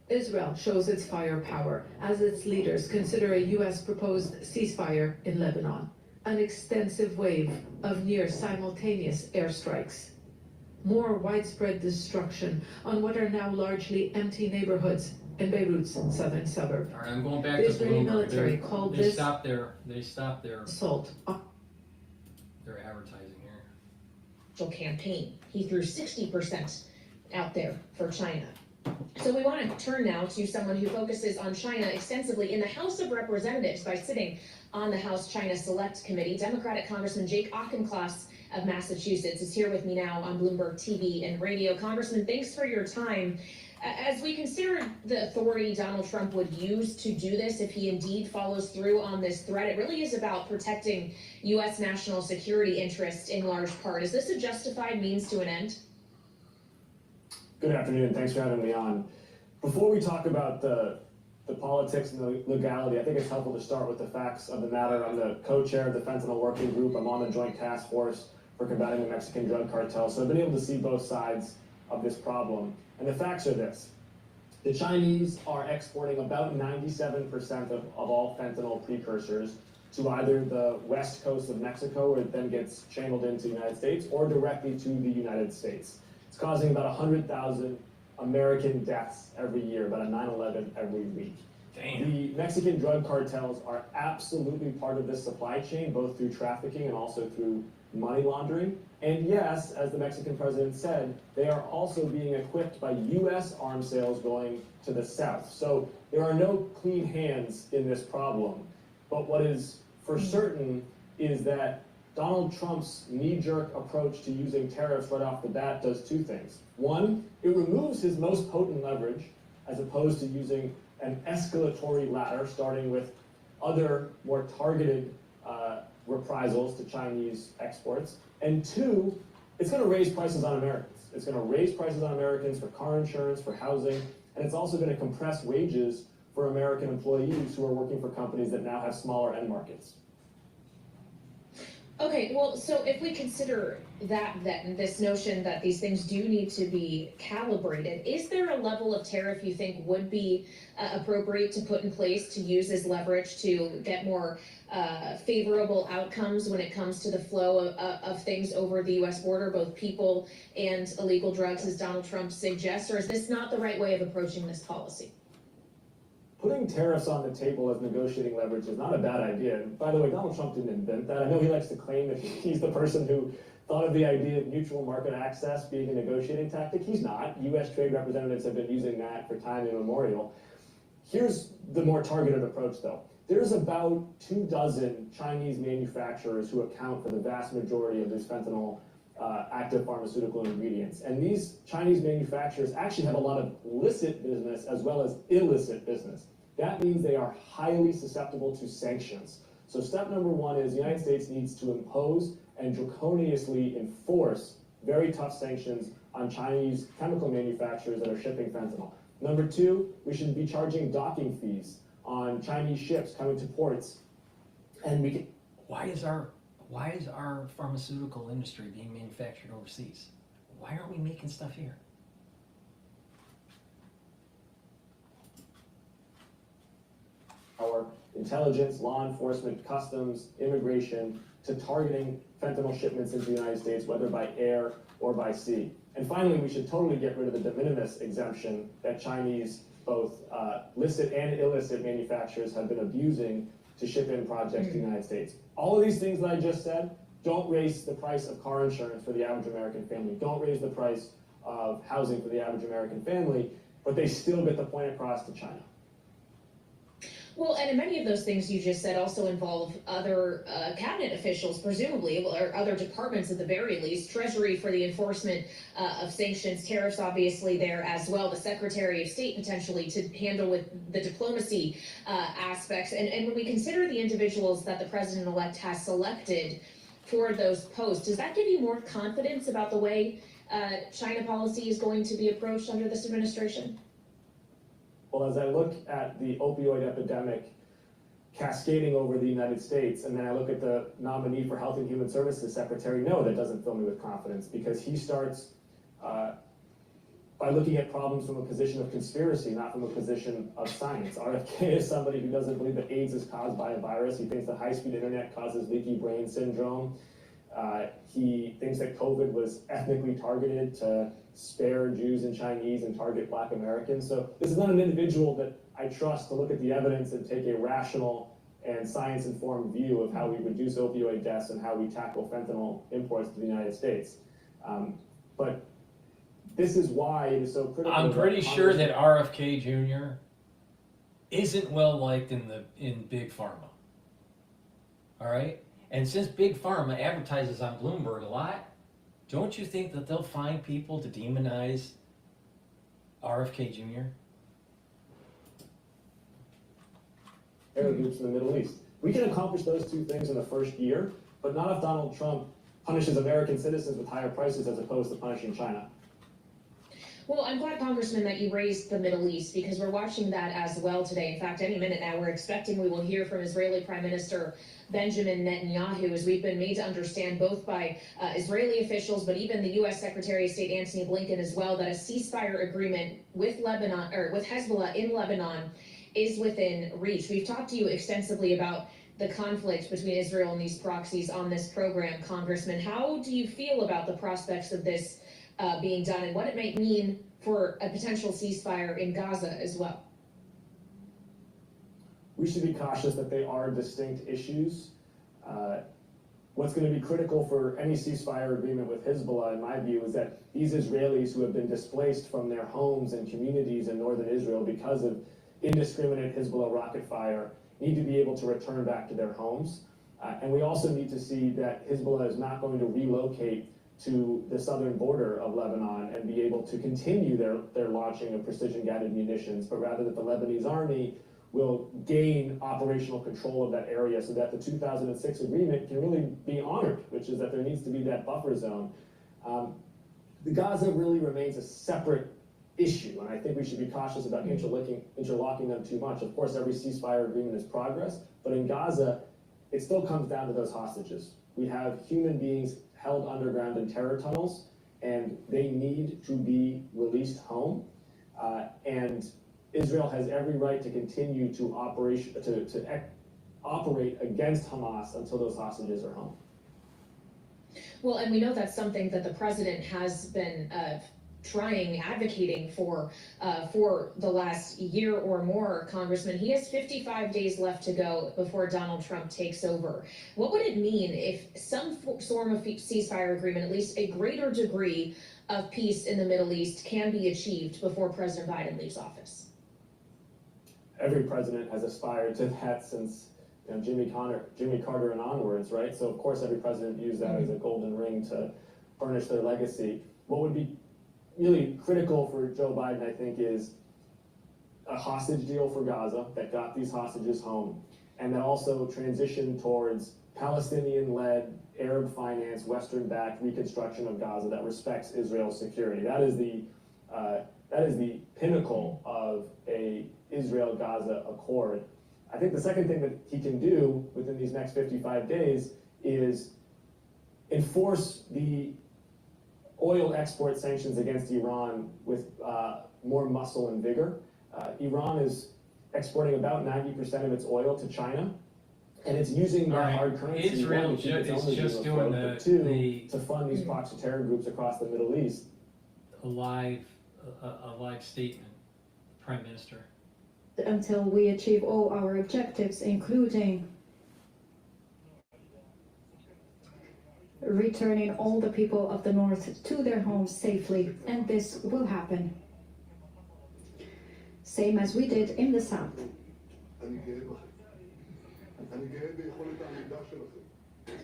Israel shows its firepower as its leaders consider a U.S. proposed ceasefire in Lebanon, an extensive wave of near-simultaneous airstrikes. More widespread destruction on what are now largely empty neighborhoods in Beirut's southern suburb. All right, I'm going back The to Israeli Bloomberg. military called They this stopped their assault. Their advertising here. Campaign. He threw 60% out there for China. So we want to turn now to someone who focuses on China extensively in the House of Representatives by sitting on the House China Select Committee. Democratic Congressman Jake Auchincloss of Massachusetts is here with me now on Bloomberg TV and radio. Congressman, thanks for your time. As we consider the authority Donald Trump would use to do this, if he indeed follows through on this threat, it really is about protecting U.S. national security interests in large part. Is this a justified means to an end? Good afternoon. Thanks for having me on. Before we talk about the politics and the legality, I think it's helpful to start with the facts of the matter. I'm the co-chair of the Fentanyl Working Group. I'm on the Joint Task Force for combating the Mexican drug cartel. So I've been able to see both sides of this problem. And the facts are this. The Chinese are exporting about 97% of all fentanyl precursors to either the west coast of Mexico, where it then gets channeled into the United States, or directly to the United States. It's causing about 100,000 American deaths every year, about a 9/11 every week. Damn. The Mexican drug cartels are absolutely part of this supply chain, both through trafficking and also through money laundering. And yes, as the Mexican president said, they are also being equipped by U.S. arms sales going to the south. So there are no clean hands in this problem. But what is for certain is that Donald Trump's knee-jerk approach to using tariffs right off the bat does two things. One, it removes his most potent leverage, as opposed to using an escalatory ladder, starting with other more targeted reprisals to Chinese exports. And two, it's going to raise prices on Americans. It's going to raise prices on Americans for car insurance, for housing, and it's also going to compress wages for American employees who are working for companies that now have smaller end markets. Okay, well, so if we consider that, then this notion that these things do need to be calibrated, is there a level of tariff you think would be appropriate to put in place to use as leverage to get more favorable outcomes when it comes to the flow of things over the U.S. border, both people and illegal drugs, as Donald Trump suggests, or is this not the right way of approaching this policy? Putting tariffs on the table as negotiating leverage is not a bad idea. And by the way, Donald Trump didn't invent that. I know he likes to claim that he's the person who thought of the idea of mutual market access being a negotiating tactic. He's not. U.S. trade representatives have been using that for time immemorial. Here's the more targeted approach, though. There's about 24 Chinese manufacturers who account for the vast majority of these fentanyl active pharmaceutical ingredients. And these Chinese manufacturers actually have a lot of licit business as well as illicit business. That means they are highly susceptible to sanctions. So step number one is the United States needs to impose and draconiously enforce very tough sanctions on Chinese chemical manufacturers that are shipping fentanyl. Number two, we should be charging docking fees on Chinese ships coming to ports. And we can... Why is our pharmaceutical industry being manufactured overseas? Why aren't we making stuff here? Our intelligence, law enforcement, customs, immigration, to targeting fentanyl shipments into the United States, whether by air or by sea. And finally, we should totally get rid of the de minimis exemption that Chinese, both licit and illicit manufacturers have been abusing to ship in projects to the United States. All of these things that I just said don't raise the price of car insurance for the average American family, don't raise the price of housing for the average American family, but they still get the point across to China. Well, and many of those things you just said also involve other cabinet officials, presumably, or other departments at the very least. Treasury for the enforcement of sanctions, tariffs obviously there as well, the Secretary of State potentially to handle with the diplomacy aspects. And when we consider the individuals that the president-elect has selected for those posts, does that give you more confidence about the way China policy is going to be approached under this administration? Well, as I look at the opioid epidemic cascading over the United States, and then I look at the nominee for Health and Human Services Secretary, no, that doesn't fill me with confidence, because he starts by looking at problems from a position of conspiracy, not from a position of science. RFK is somebody who doesn't believe that AIDS is caused by a virus. He thinks the high-speed internet causes leaky brain syndrome. He thinks that COVID was ethnically targeted to spare Jews and Chinese and target Black Americans. So this is not an individual that I trust to look at the evidence and take a rational and science-informed view of how we reduce opioid deaths and how we tackle fentanyl imports to the United States. But this is why it is so critical. I'm pretty sure that RFK Jr. isn't well liked in Big Pharma. All right? And since Big Pharma advertises on Bloomberg a lot, don't you think that they'll find people to demonize RFK Jr.? Arab groups in the Middle East. We can accomplish those two things in the first year, but not if Donald Trump punishes American citizens with higher prices as opposed to punishing China. Well, I'm glad, Congressman, that you raised the Middle East, because we're watching that as well today. In fact, any minute now, we're expecting we will hear from Israeli Prime Minister Benjamin Netanyahu, as we've been made to understand both by Israeli officials, but even the U.S. Secretary of State Antony Blinken as well, that a ceasefire agreement with Lebanon, or with Hezbollah in Lebanon, is within reach. We've talked to you extensively about the conflict between Israel and these proxies on this program, Congressman. How do you feel about the prospects of this being done, and what it might mean for a potential ceasefire in Gaza as well? we should be cautious that they are distinct issues. What's going to be critical for any ceasefire agreement with Hezbollah, in my view, is that these Israelis who have been displaced from their homes and communities in northern Israel because of indiscriminate Hezbollah rocket fire need to be able to return back to their homes. And we also need to see that Hezbollah is not going to relocate to the southern border of Lebanon and be able to continue their launching of precision-guided munitions, but rather that the Lebanese army will gain operational control of that area so that the 2006 agreement can really be honored, which is that there needs to be that buffer zone. The Gaza really remains a separate issue, and I think we should be cautious about interlocking them too much. Of course, every ceasefire agreement is progress, but in Gaza, it still comes down to those hostages. We have human beings held underground in terror tunnels, and they need to be released home. And Israel has every right to continue to operate against Hamas until those hostages are home. Well, and we know that's something that the president has been advocating for the last year or more, Congressman. He has 55 days left to go before Donald Trump takes over. What would it mean if some form of ceasefire agreement, at least a greater degree of peace in the Middle East, can be achieved before President Biden leaves office? Every president has aspired to that since Jimmy Carter and onwards, right? So of course every president views that as a golden ring to furnish their legacy. What would be really critical for Joe Biden, I think, is a hostage deal for Gaza that got these hostages home, and that also transition towards Palestinian-led, Arab-financed, Western-backed reconstruction of Gaza that respects Israel's security. That is the pinnacle of a Israel-Gaza accord. I think the second thing that he can do within these next 55 days is enforce the oil export sanctions against Iran with more muscle and vigor. Iran is exporting about 90% of its oil to China, and it's using that hard currency Israel is just doing to fund these proxy terror groups across the Middle East. A live statement, Prime Minister. Until we achieve all our objectives, including returning all the people of the North to their homes safely, and this will happen. Same as we did in the South.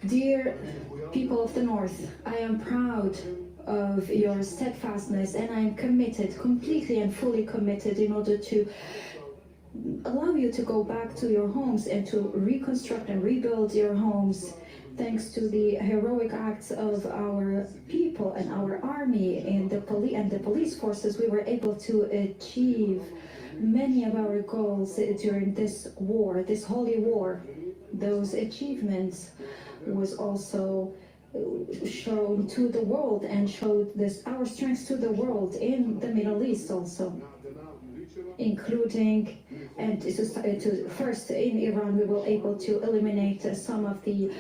Dear people of the North, I am proud of your steadfastness, and I am committed, completely and fully committed, in order to allow you to go back to your homes and to reconstruct and rebuild your homes. Thanks to the heroic acts of our people and our army and the police forces, we were able to achieve many of our goals during this war, this holy war. Those achievements was also shown to the world and showed our strengths to the world in the Middle East also, including first in Iran we were able to eliminate some of the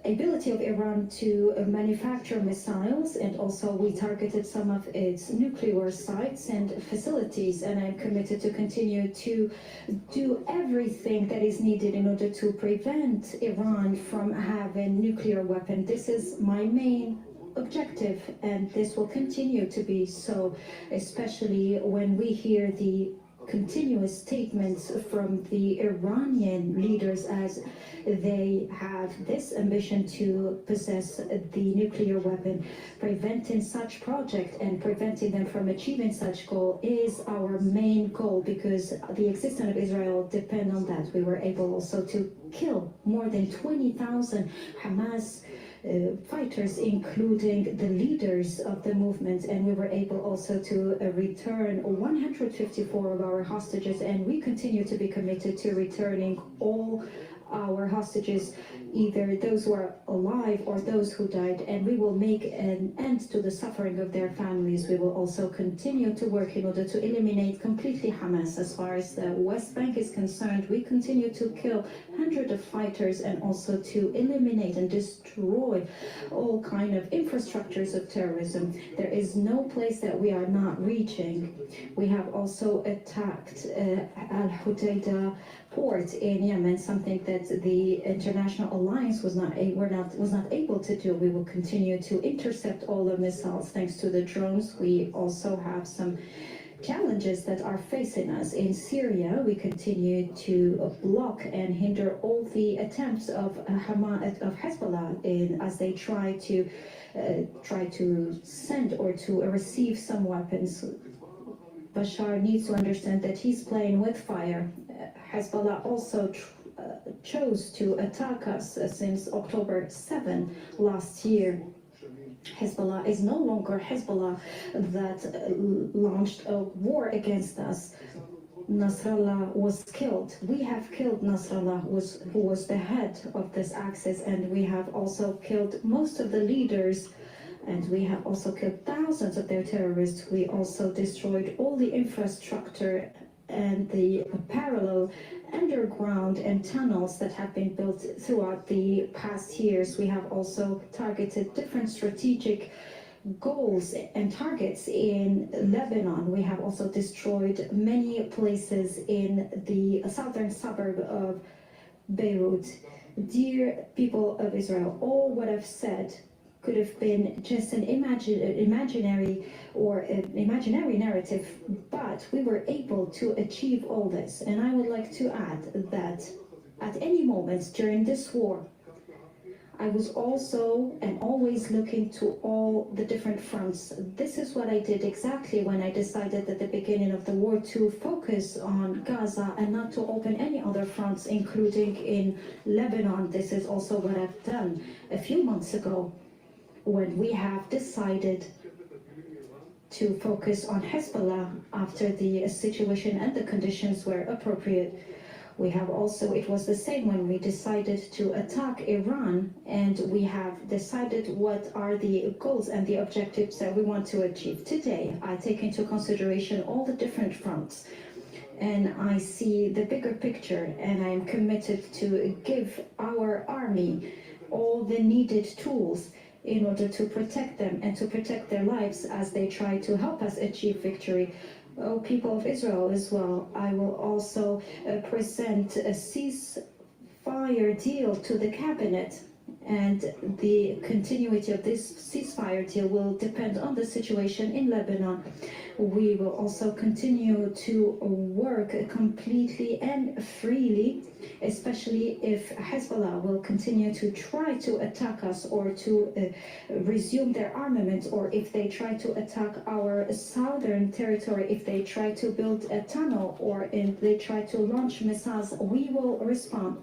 ability of Iran to manufacture missiles, and also we targeted some of its nuclear sites and facilities, and I'm committed to continue to do everything that is needed in order to prevent Iran from having nuclear weapons. This is my main objective, and this will continue to be so, especially when we hear the continuous statements from the Iranian leaders as they have this ambition to possess the nuclear weapon. Preventing such project and preventing them from achieving such goal is our main goal, because the existence of Israel depends on that. We were able also to kill more than 20,000 Hamas fighters, including the leaders of the movement, and we were able also to return 154 of our hostages, and we continue to be committed to returning all our hostages either those who are alive or those who died, and we will make an end to the suffering of their families. We will also continue to work in order to eliminate completely Hamas. As far as the West Bank is concerned, we continue to kill hundreds of fighters and also to eliminate and destroy all kind of infrastructures of terrorism. There is no place that we are not reaching. We have also attacked Al-Hudaydah port in Yemen, something that the international alliance was not able to do. We will continue to intercept all the missiles thanks to the drones. We also have some challenges that are facing us in Syria. We continue to block and hinder all the attempts of Hezbollah as they try to send or to receive some weapons. Bashar needs to understand that he's playing with fire. Hezbollah also chose to attack us since October 7 last year. Hezbollah is no longer Hezbollah that launched a war against us. Nasrallah was killed. We have killed Nasrallah, who was the head of this axis, and we have also killed most of the leaders, and we have also killed thousands of their terrorists. We also destroyed all the infrastructure and the parallel underground and tunnels that have been built throughout the past years. We have also targeted different strategic goals and targets in Lebanon. We have also destroyed many places in the southern suburb of Beirut. Dear people of Israel, all what I've said could have been just an imaginary narrative, but we were able to achieve all this. And I would like to add that at any moment during this war, I was also and always looking to all the different fronts. This is what I did exactly when I decided at the beginning of the war to focus on Gaza and not to open any other fronts, including in Lebanon. This is also what I've done a few months ago, when we have decided to focus on Hezbollah after the situation and the conditions were appropriate. We have also, it was the same when we decided to attack Iran, and we have decided what are the goals and the objectives that we want to achieve. Today, I take into consideration all the different fronts, and I see the bigger picture, and I am committed to give our army all the needed tools in order to protect them and to protect their lives as they try to help us achieve victory. Oh, people of Israel as well, I will also present a ceasefire deal to the cabinet, and the continuity of this ceasefire deal will depend on the situation in Lebanon. We will also continue to work completely and freely, especially if Hezbollah will continue to try to attack us or to resume their armament, or if they try to attack our southern territory, if they try to build a tunnel, or if they try to launch missiles, we will respond.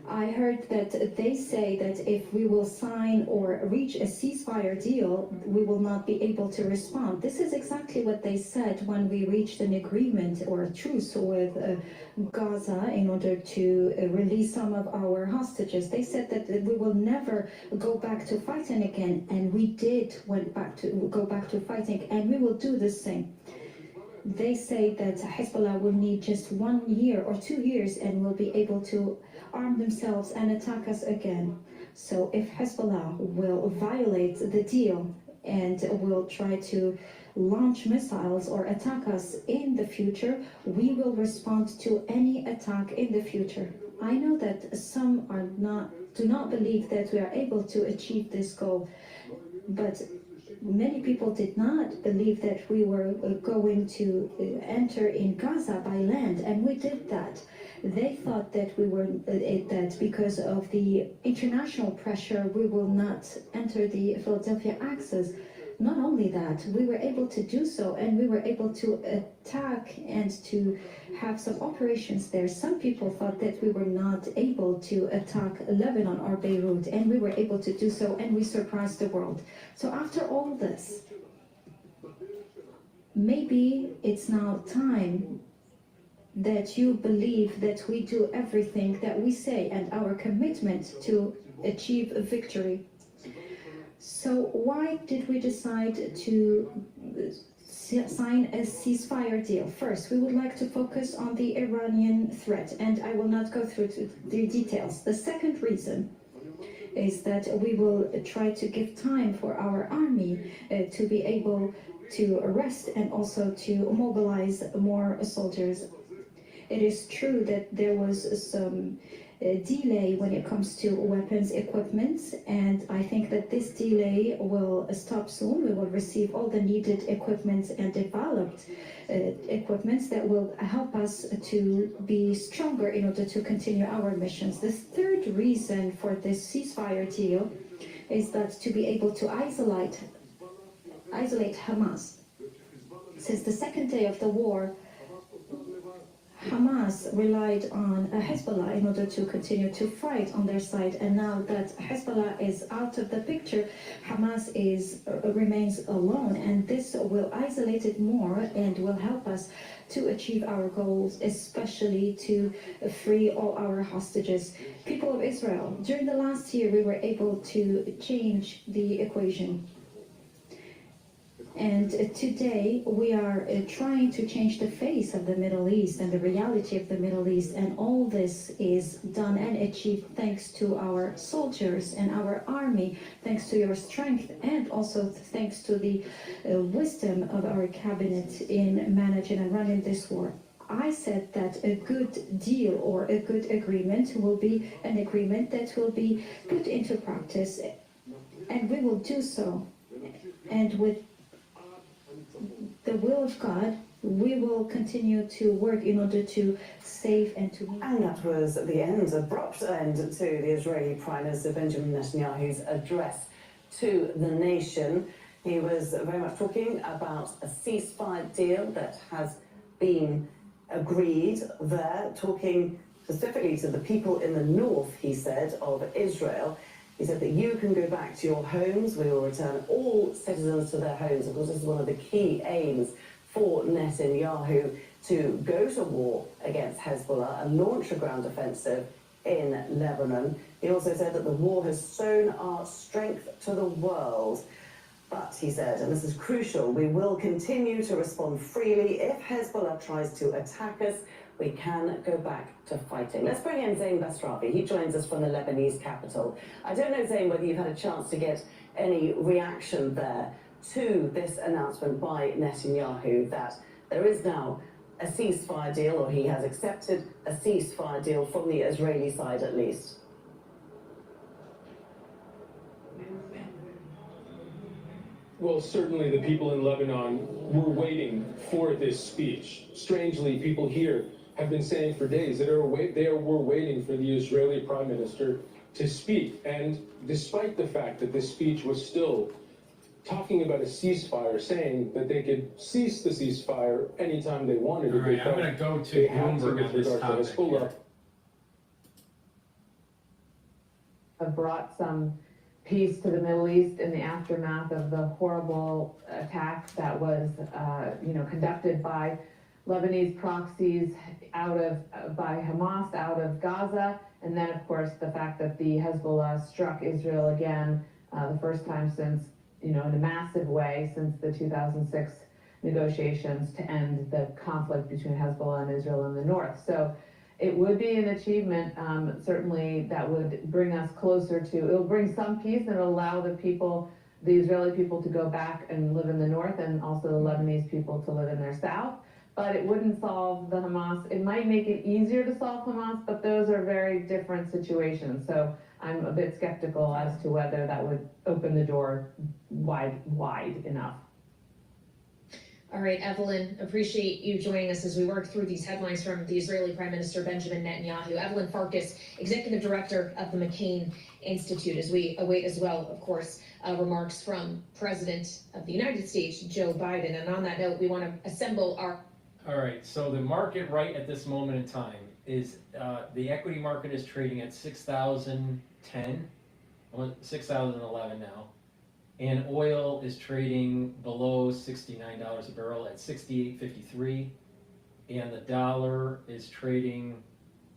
I heard that they say that if we will sign or reach a ceasefire deal, we will not be able to respond. This is exactly what they said when we reached an agreement or a truce with Gaza in order to release some of our hostages. They said that we will never go back to fighting again, and we did go back to fighting, and we will do the same. They say that Hezbollah will need just 1 year or 2 years and will be able to arm themselves and attack us again. So if Hezbollah will violate the deal and will try to launch missiles or attack us in the future, we will respond to any attack in the future. I know that some do not believe that we are able to achieve this goal, but many people did not believe that we were going to enter in Gaza by land, and we did that. They thought that that because of the international pressure, we will not enter the Philadelphia Axis. Not only that, we were able to do so, and we were able to attack and to have some operations there. Some people thought that we were not able to attack Lebanon or Beirut, and we were able to do so, and we surprised the world. So after all this, maybe it's now time that you believe that we do everything that we say and our commitment to achieve a victory. So why did we decide to sign a ceasefire deal? First, we would like to focus on the Iranian threat, and I will not go through the details. The second reason is that we will try to give time for our army to be able to rest and also to mobilize more soldiers. It is true that there was some delay when it comes to weapons equipment, and I think that this delay will stop soon. We will receive all the needed equipment and developed equipment that will help us to be stronger in order to continue our missions. The third reason for this ceasefire deal is that to be able to isolate Hamas. Since the second day of the war, Hamas relied on Hezbollah in order to continue to fight on their side, and now that Hezbollah is out of the picture, Hamas remains alone, and this will isolate it more and will help us to achieve our goals, especially to free all our hostages. People of Israel, during the last year we were able to change the equation. And today we are trying to change the face of the Middle East and the reality of the Middle East, and all this is done and achieved thanks to our soldiers and our army, thanks to your strength, and also thanks to the wisdom of our cabinet in managing and running this war. I said that a good deal or a good agreement will be an agreement that will be put into practice, and we will do so. And with the will of God, we will continue to work in order to save and to... And that was the end, abrupt end to the Israeli Prime Minister Benjamin Netanyahu's address to the nation. He was very much talking about a ceasefire deal that has been agreed there, talking specifically to the people in the north, he said, of Israel. He said that you can go back to your homes. We will return all citizens to their homes. Of course, this is one of the key aims for Netanyahu, to go to war against Hezbollah and launch a ground offensive in Lebanon. He also said that the war has shown our strength to the world. But, he said, and this is crucial, we will continue to respond freely. If Hezbollah tries to attack us, we can go back to fighting. Let's bring in Zain Basravi. He joins us from the Lebanese capital. I don't know, Zain, whether you've had a chance to get any reaction there to this announcement by Netanyahu that there is now a ceasefire deal, or he has accepted a ceasefire deal from the Israeli side at least. Well, certainly the people in Lebanon were waiting for this speech. Strangely, people here have been saying for days that they were waiting for the Israeli Prime Minister to speak. And despite the fact that this speech was still talking about a ceasefire, saying that they could cease the ceasefire anytime they wanted. All right, I'm going to go to Bloomberg on this topic here. Have brought some peace to the Middle East in the aftermath of the horrible attack that was, conducted by Lebanese proxies by Hamas out of Gaza, and then of course the fact that the Hezbollah struck Israel again, the first time since, in a massive way since the 2006 negotiations to end the conflict between Hezbollah and Israel in the north. So it would be an achievement, certainly, that would bring us closer to, it'll bring some peace and it'll allow the Israeli people to go back and live in the north, and also the Lebanese people to live in their south. But it wouldn't solve the Hamas. It might make it easier to solve Hamas, but those are very different situations. So I'm a bit skeptical as to whether that would open the door wide enough. All right, Evelyn, appreciate you joining us as we work through these headlines from the Israeli Prime Minister Benjamin Netanyahu. Evelyn Farkas, Executive Director of the McCain Institute, as we await as well, of course, remarks from President of the United States, Joe Biden. And on that note, we want to assemble our... All right, so the market right at this moment in time is, the equity market is trading at 6,010, 6,011 now. And oil is trading below $69 a barrel at $68.53. and the dollar is trading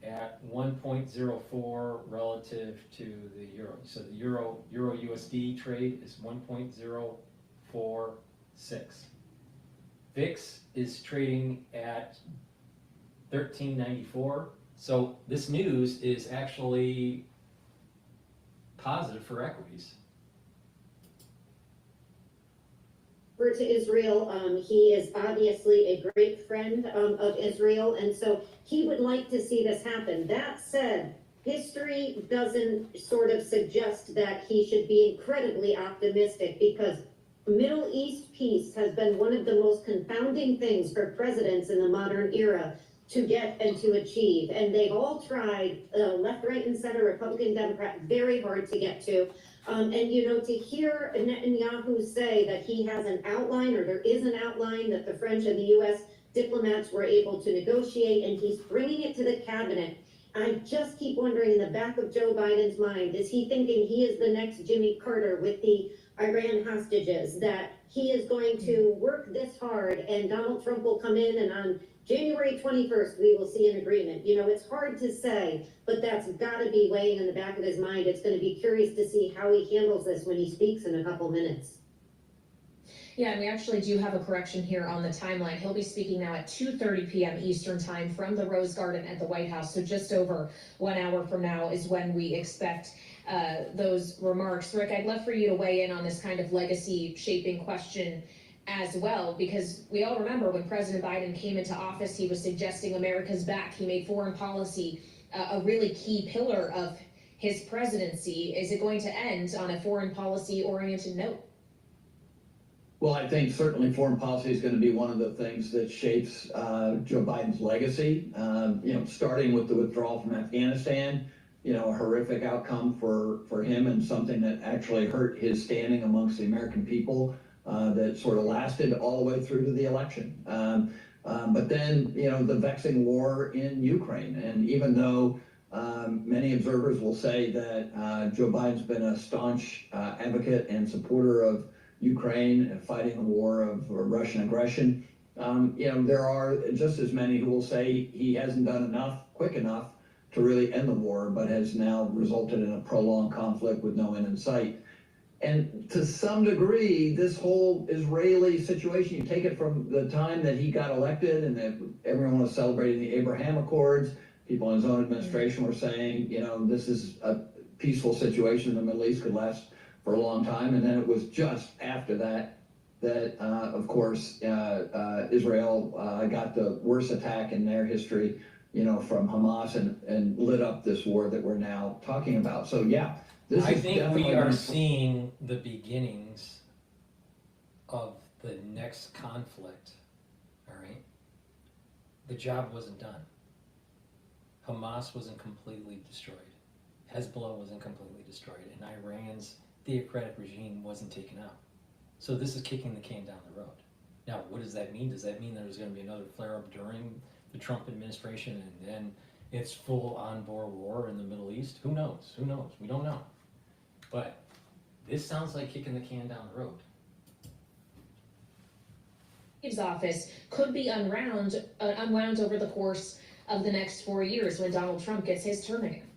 at 1.04 relative to the euro. So the euro USD trade is 1.046. VIX is trading at 13.94. So this news is actually positive for equities. To Israel, he is obviously a great friend of Israel, and so he would like to see this happen. That said, history doesn't sort of suggest that he should be incredibly optimistic, because Middle East peace has been one of the most confounding things for presidents in the modern era to get and to achieve, and they've all tried, left, right, and center, Republican, Democrat, very hard to get to. And you know, to hear Netanyahu say that he has an outline, or there is an outline that the French and the US diplomats were able to negotiate, and he's bringing it to the cabinet. I just keep wondering, in the back of Joe Biden's mind, is he thinking he is the next Jimmy Carter with the Iran hostages, that he is going to work this hard and Donald Trump will come in and on January 21st, we will see an agreement? You know, it's hard to say, but that's got to be weighing in the back of his mind. It's going to be curious to see how he handles this when he speaks in a couple minutes. Yeah, and we actually do have a correction here on the timeline. He'll be speaking now at 2:30 p.m. Eastern time from the Rose Garden at the White House. So just over 1 hour from now is when we expect those remarks. Rick, I'd love for you to weigh in on this kind of legacy shaping question as well, because we all remember when President Biden came into office, he was suggesting America's back. He made foreign policy a really key pillar of his presidency. Is it going to end on a foreign policy oriented note? Well, I think certainly foreign policy is going to be one of the things that shapes Joe Biden's legacy. You know, starting with the withdrawal from Afghanistan, you know, a horrific outcome for him, and something that actually hurt his standing amongst the American people, that sort of lasted all the way through to the election. But then, you know, the vexing war in Ukraine. And even though many observers will say that Joe Biden's been a staunch advocate and supporter of Ukraine and fighting the war of Russian aggression, you know, there are just as many who will say he hasn't done enough, quick enough, to really end the war, but has now resulted in a prolonged conflict with no end in sight. And to some degree, this whole Israeli situation, you take it from the time that he got elected and that everyone was celebrating the Abraham Accords, people in his own administration were saying, you know, this is a peaceful situation in the Middle East, could last for a long time. And then it was just after that, of course, Israel got the worst attack in their history, you know, from Hamas, and lit up this war that we're now talking about. So yeah, I think we are seeing the beginnings of the next conflict, all right? The job wasn't done. Hamas wasn't completely destroyed. Hezbollah wasn't completely destroyed. And Iran's theocratic regime wasn't taken out. So this is kicking the can down the road. Now, what does that mean? Does that mean there's going to be another flare-up during the Trump administration, and then it's full on-board war in the Middle East? Who knows? Who knows? We don't know. But this sounds like kicking the can down the road. His office could be unwound over the course of the next 4 years when Donald Trump gets his term again.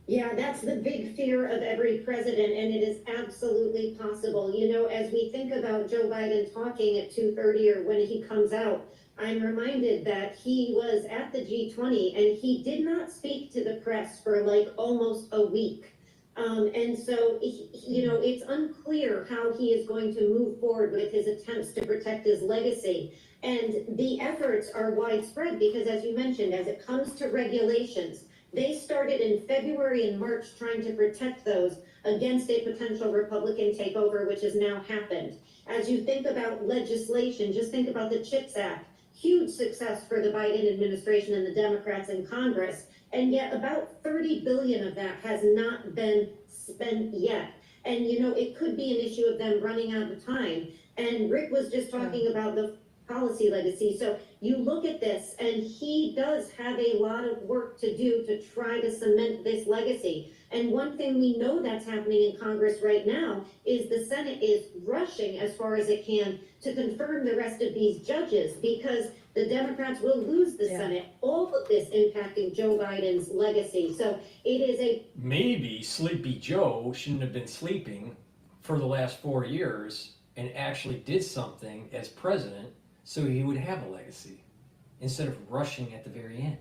Yeah, that's the big fear of every president, and it is absolutely possible. You know, as we think about Joe Biden talking at 2:30 or when he comes out, I'm reminded that he was at the G20 and he did not speak to the press for like almost a week. And so, you know, it's unclear how he is going to move forward with his attempts to protect his legacy. And the efforts are widespread because, as you mentioned, as it comes to regulations, they started in February and March trying to protect those against a potential Republican takeover, which has now happened. As you think about legislation, just think about the CHIPS Act. Huge success for the Biden administration and the Democrats in Congress. And yet about 30 billion of that has not been spent yet. And, you know, it could be an issue of them running out of time. And Rick was just talking about the policy legacy. So you look at this, and he does have a lot of work to do to try to cement this legacy. And one thing we know that's happening in Congress right now is the Senate is rushing as far as it can to confirm the rest of these judges, because the Democrats will lose the Senate. All of this impacting Joe Biden's legacy. So it is a Maybe Sleepy Joe shouldn't have been sleeping for the last 4 years and actually did something as president so he would have a legacy instead of rushing at the very end.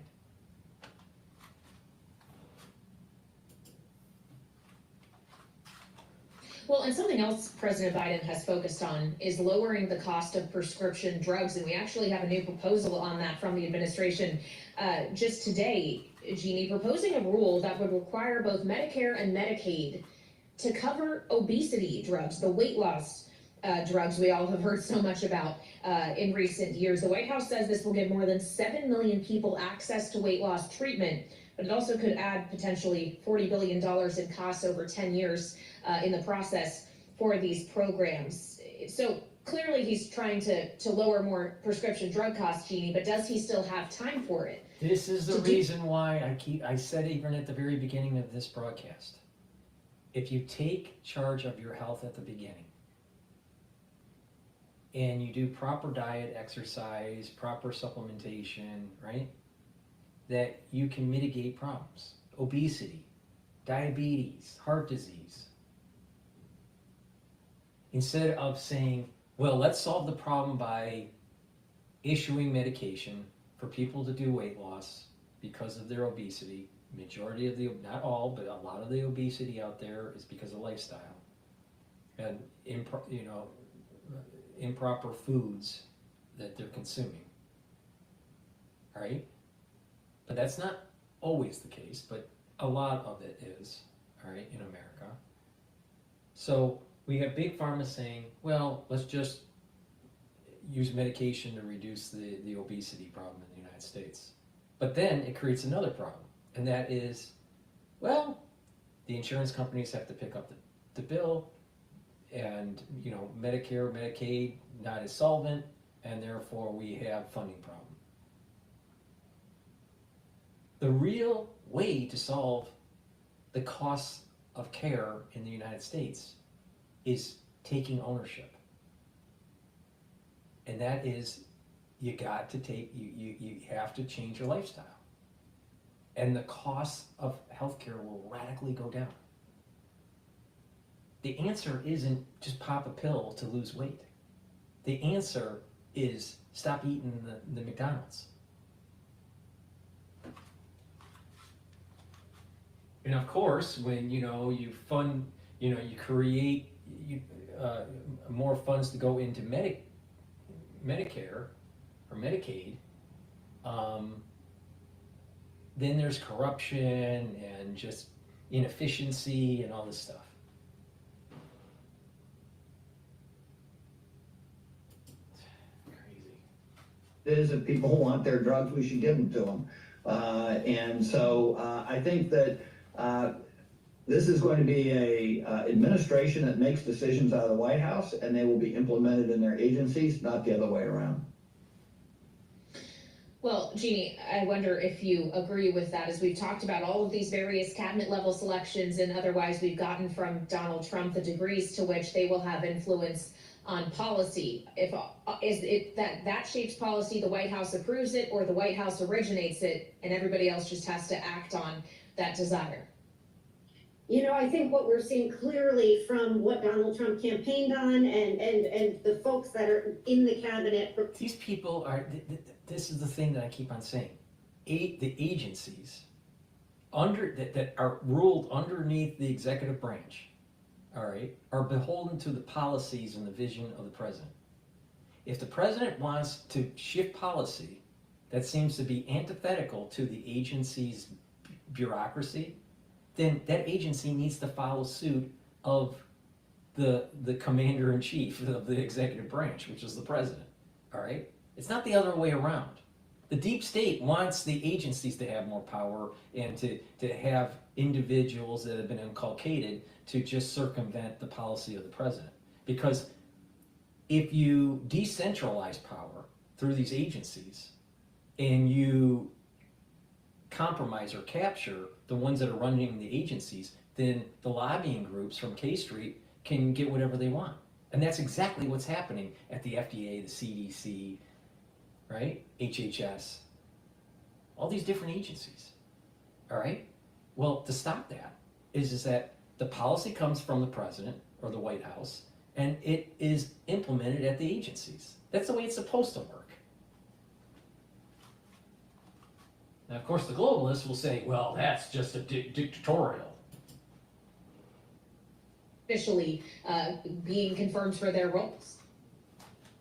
Well, and something else President Biden has focused on is lowering the cost of prescription drugs. And we actually have a new proposal on that from the administration just today, Jeannie, proposing a rule that would require both Medicare and Medicaid to cover obesity drugs, the weight loss drugs we all have heard so much about in recent years. The White House says this will give more than 7 million people access to weight loss treatment, but it also could add potentially $40 billion in costs over 10 years in the process for these programs. So clearly he's trying to lower more prescription drug costs, Jeannie, but does he still have time for it? This is the reason why I said even at the very beginning of this broadcast, if you take charge of your health at the beginning and you do proper diet, exercise, proper supplementation, right, that you can mitigate problems. Obesity, diabetes, heart disease. Instead of saying, well, let's solve the problem by issuing medication for people to do weight loss because of their obesity. Majority of the, not all, but a lot of the obesity out there is because of lifestyle and improper foods that they're consuming. All right? But that's not always the case, but a lot of it is, all right, in America. So we have big pharma saying, well, let's just use medication to reduce the obesity problem in the United States. But then it creates another problem, and that is, well, the insurance companies have to pick up the bill, and Medicare, Medicaid not as solvent, and therefore we have funding problem. The real way to solve the costs of care in the United States is taking ownership. And that is, you have to change your lifestyle. And the costs of healthcare will radically go down. The answer isn't just pop a pill to lose weight. The answer is stop eating the McDonald's. And of course, when you fund, you create more funds to go into Medicare or Medicaid, then there's corruption and just inefficiency and all this stuff. Is if people want their drugs, we should give them to them. And so I think that this is going to be a administration that makes decisions out of the White House, and they will be implemented in their agencies, not the other way around. Well, Jeannie, I wonder if you agree with that, as we've talked about all of these various cabinet level selections and otherwise we've gotten from Donald Trump the degrees to which they will have influence on policy. If is it that shapes policy, the White House approves it, or the White House originates it and everybody else just has to act on that desire? I think what we're seeing clearly from what Donald Trump campaigned on and the folks that are in the cabinet. These people are, this is the thing that I keep on saying. The agencies that are ruled underneath the executive branch, all right, are beholden to the policies and the vision of the president. If the president wants to shift policy that seems to be antithetical to the agency's bureaucracy, then that agency needs to follow suit of the commander-in-chief of the executive branch, which is the president, all right? It's not the other way around. The deep state wants the agencies to have more power and to have individuals that have been inculcated to just circumvent the policy of the president. Because if you decentralize power through these agencies and you compromise or capture the ones that are running the agencies, then the lobbying groups from K Street can get whatever they want. And that's exactly what's happening at the FDA, the CDC, right? HHS, all these different agencies, all right? Well, to stop that is that the policy comes from the president or the White House, and it is implemented at the agencies. That's the way it's supposed to work. Now, of course, the globalists will say, well, that's just a dictatorial. Officially being confirmed for their roles.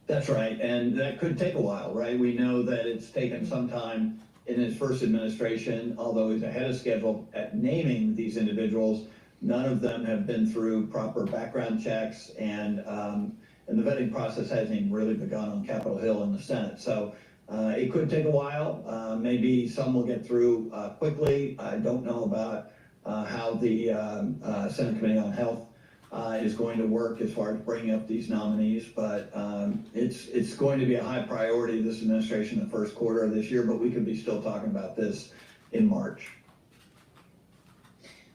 That's right, and that could take a while, right? We know that it's taken some time in his first administration, although he's ahead of schedule at naming these individuals. None of them have been through proper background checks, and the vetting process hasn't even really begun on Capitol Hill in the Senate. So it could take a while. Maybe some will get through quickly. I don't know about how the Senate Committee on Health is going to work as far as bringing up these nominees, but it's going to be a high priority this administration the first quarter of this year, but we could be still talking about this in March.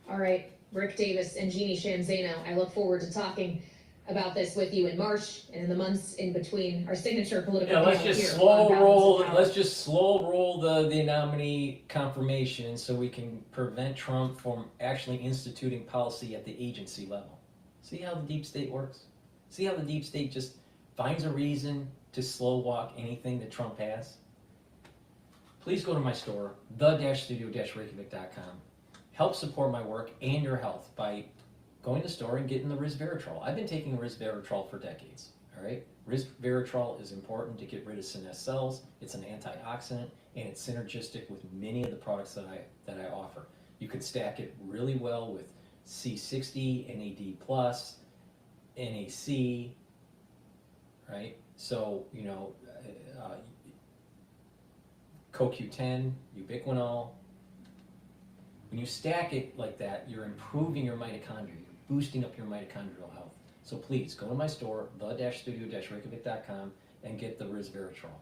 All right, Rick Davis and Jeannie Shanzano, I look forward to talking about this with you in March and in the months in between. Our signature political Yeah, let's panel just here slow on Balance roll. of Power. Let's just slow roll the nominee confirmation so we can prevent Trump from actually instituting policy at the agency level. See how the deep state works? See how the deep state just finds a reason to slow walk anything that Trump has? Please go to my store, the-studio-reykjavik.com. Help support my work and your health by going to the store and getting the resveratrol. I've been taking resveratrol for decades, all right? Resveratrol is important to get rid of senescent cells. It's an antioxidant, and it's synergistic with many of the products that I offer. You can stack it really well with C60, NAD+, NAC, right? So, you know, CoQ10, ubiquinol. When you stack it like that, you're improving your mitochondria, you're boosting up your mitochondrial health. So please, go to my store, the-studio-reykjavik.com, and get the resveratrol.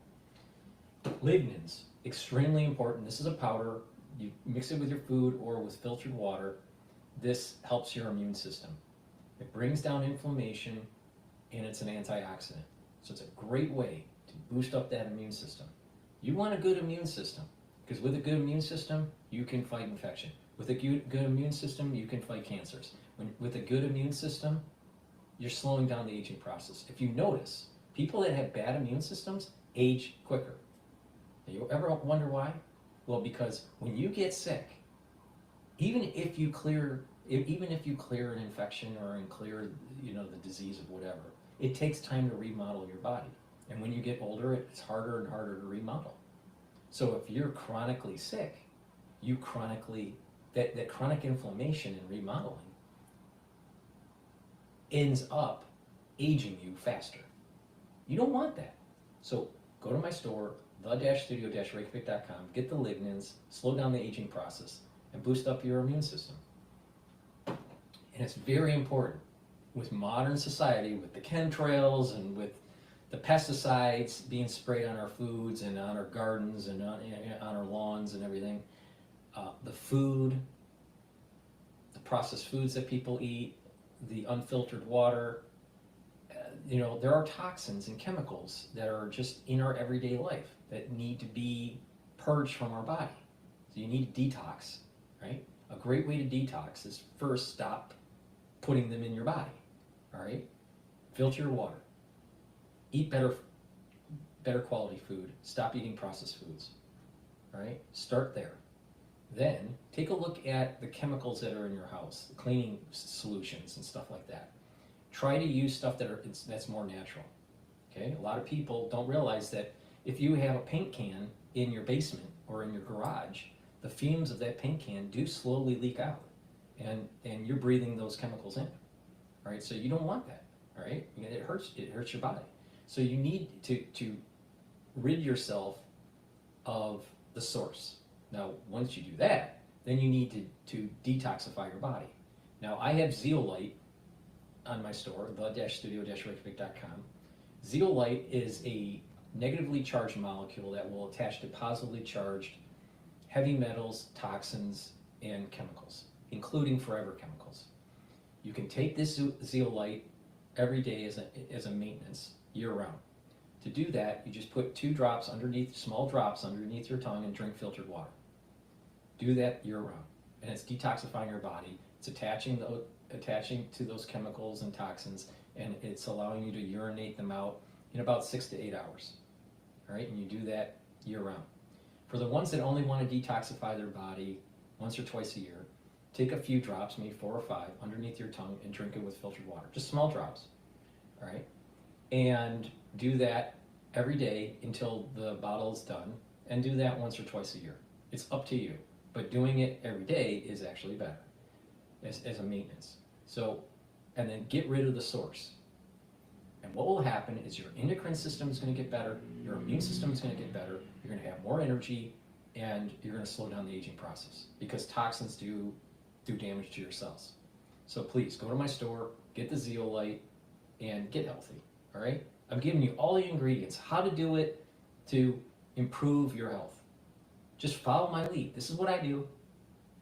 Lignans, extremely important. This is a powder. You mix it with your food or with filtered water. This helps your immune system. It brings down inflammation, and it's an antioxidant. So it's a great way to boost up that immune system. You want a good immune system, because with a good immune system, you can fight infection. With a good immune system, you can fight cancers. With a good immune system, you're slowing down the aging process. If you notice, people that have bad immune systems age quicker. You ever wonder why? Well, because when you get sick, even if you clear an infection or clear, you know, the disease of whatever, it takes time to remodel your body. And when you get older, it's harder and harder to remodel. So if you're chronically sick, that chronic inflammation and remodeling ends up aging you faster. You don't want that. So go to my store, the-studio-reykjavik.com, get the lignans, slow down the aging process, and boost up your immune system. And it's very important with modern society, with the chemtrails and with the pesticides being sprayed on our foods and on our gardens and on our lawns and everything. The food, the processed foods that people eat, the unfiltered water, you know, there are toxins and chemicals that are just in our everyday life that need to be purged from our body. So you need to detox, right? A great way to detox is first stop putting them in your body, all right? Filter your water. Eat better quality food. Stop eating processed foods, all right? Start there. Then take a look at the chemicals that are in your house, the cleaning solutions and stuff like that. Try to use stuff that's more natural, okay? A lot of people don't realize that if you have a paint can in your basement or in your garage, the fumes of that paint can do slowly leak out, and you're breathing those chemicals in, all right? So you don't want that, all right? It hurts your body. So you need to rid yourself of the source. Now, once you do that, then you need to detoxify your body. Now, I have zeolite on my store, the-studio-reykjavik.com. Zeolite is a negatively charged molecule that will attach to positively charged heavy metals, toxins, and chemicals, including forever chemicals. You can take this zeolite every day as a maintenance year-round. To do that, you just put 2 drops underneath, small drops underneath your tongue and drink filtered water. Do that year-round, and it's detoxifying your body. It's attaching to those chemicals and toxins, and it's allowing you to urinate them out in about 6 to 8 hours. All right, and you do that year-round. For the ones that only want to detoxify their body once or twice a year, take a few drops, maybe 4 or 5, underneath your tongue and drink it with filtered water. Just small drops, all right? And do that every day until the bottle is done, and do that once or twice a year. It's up to you, but doing it every day is actually better as a maintenance. So, and then get rid of the source. And what will happen is your endocrine system is going to get better, your immune system is going to get better, you're going to have more energy, and you're going to slow down the aging process, because toxins do damage to your cells. So please go to my store, get the zeolite, and get healthy. All right? I'm giving you all the ingredients, how to do it to improve your health. Just follow my lead. This is what I do.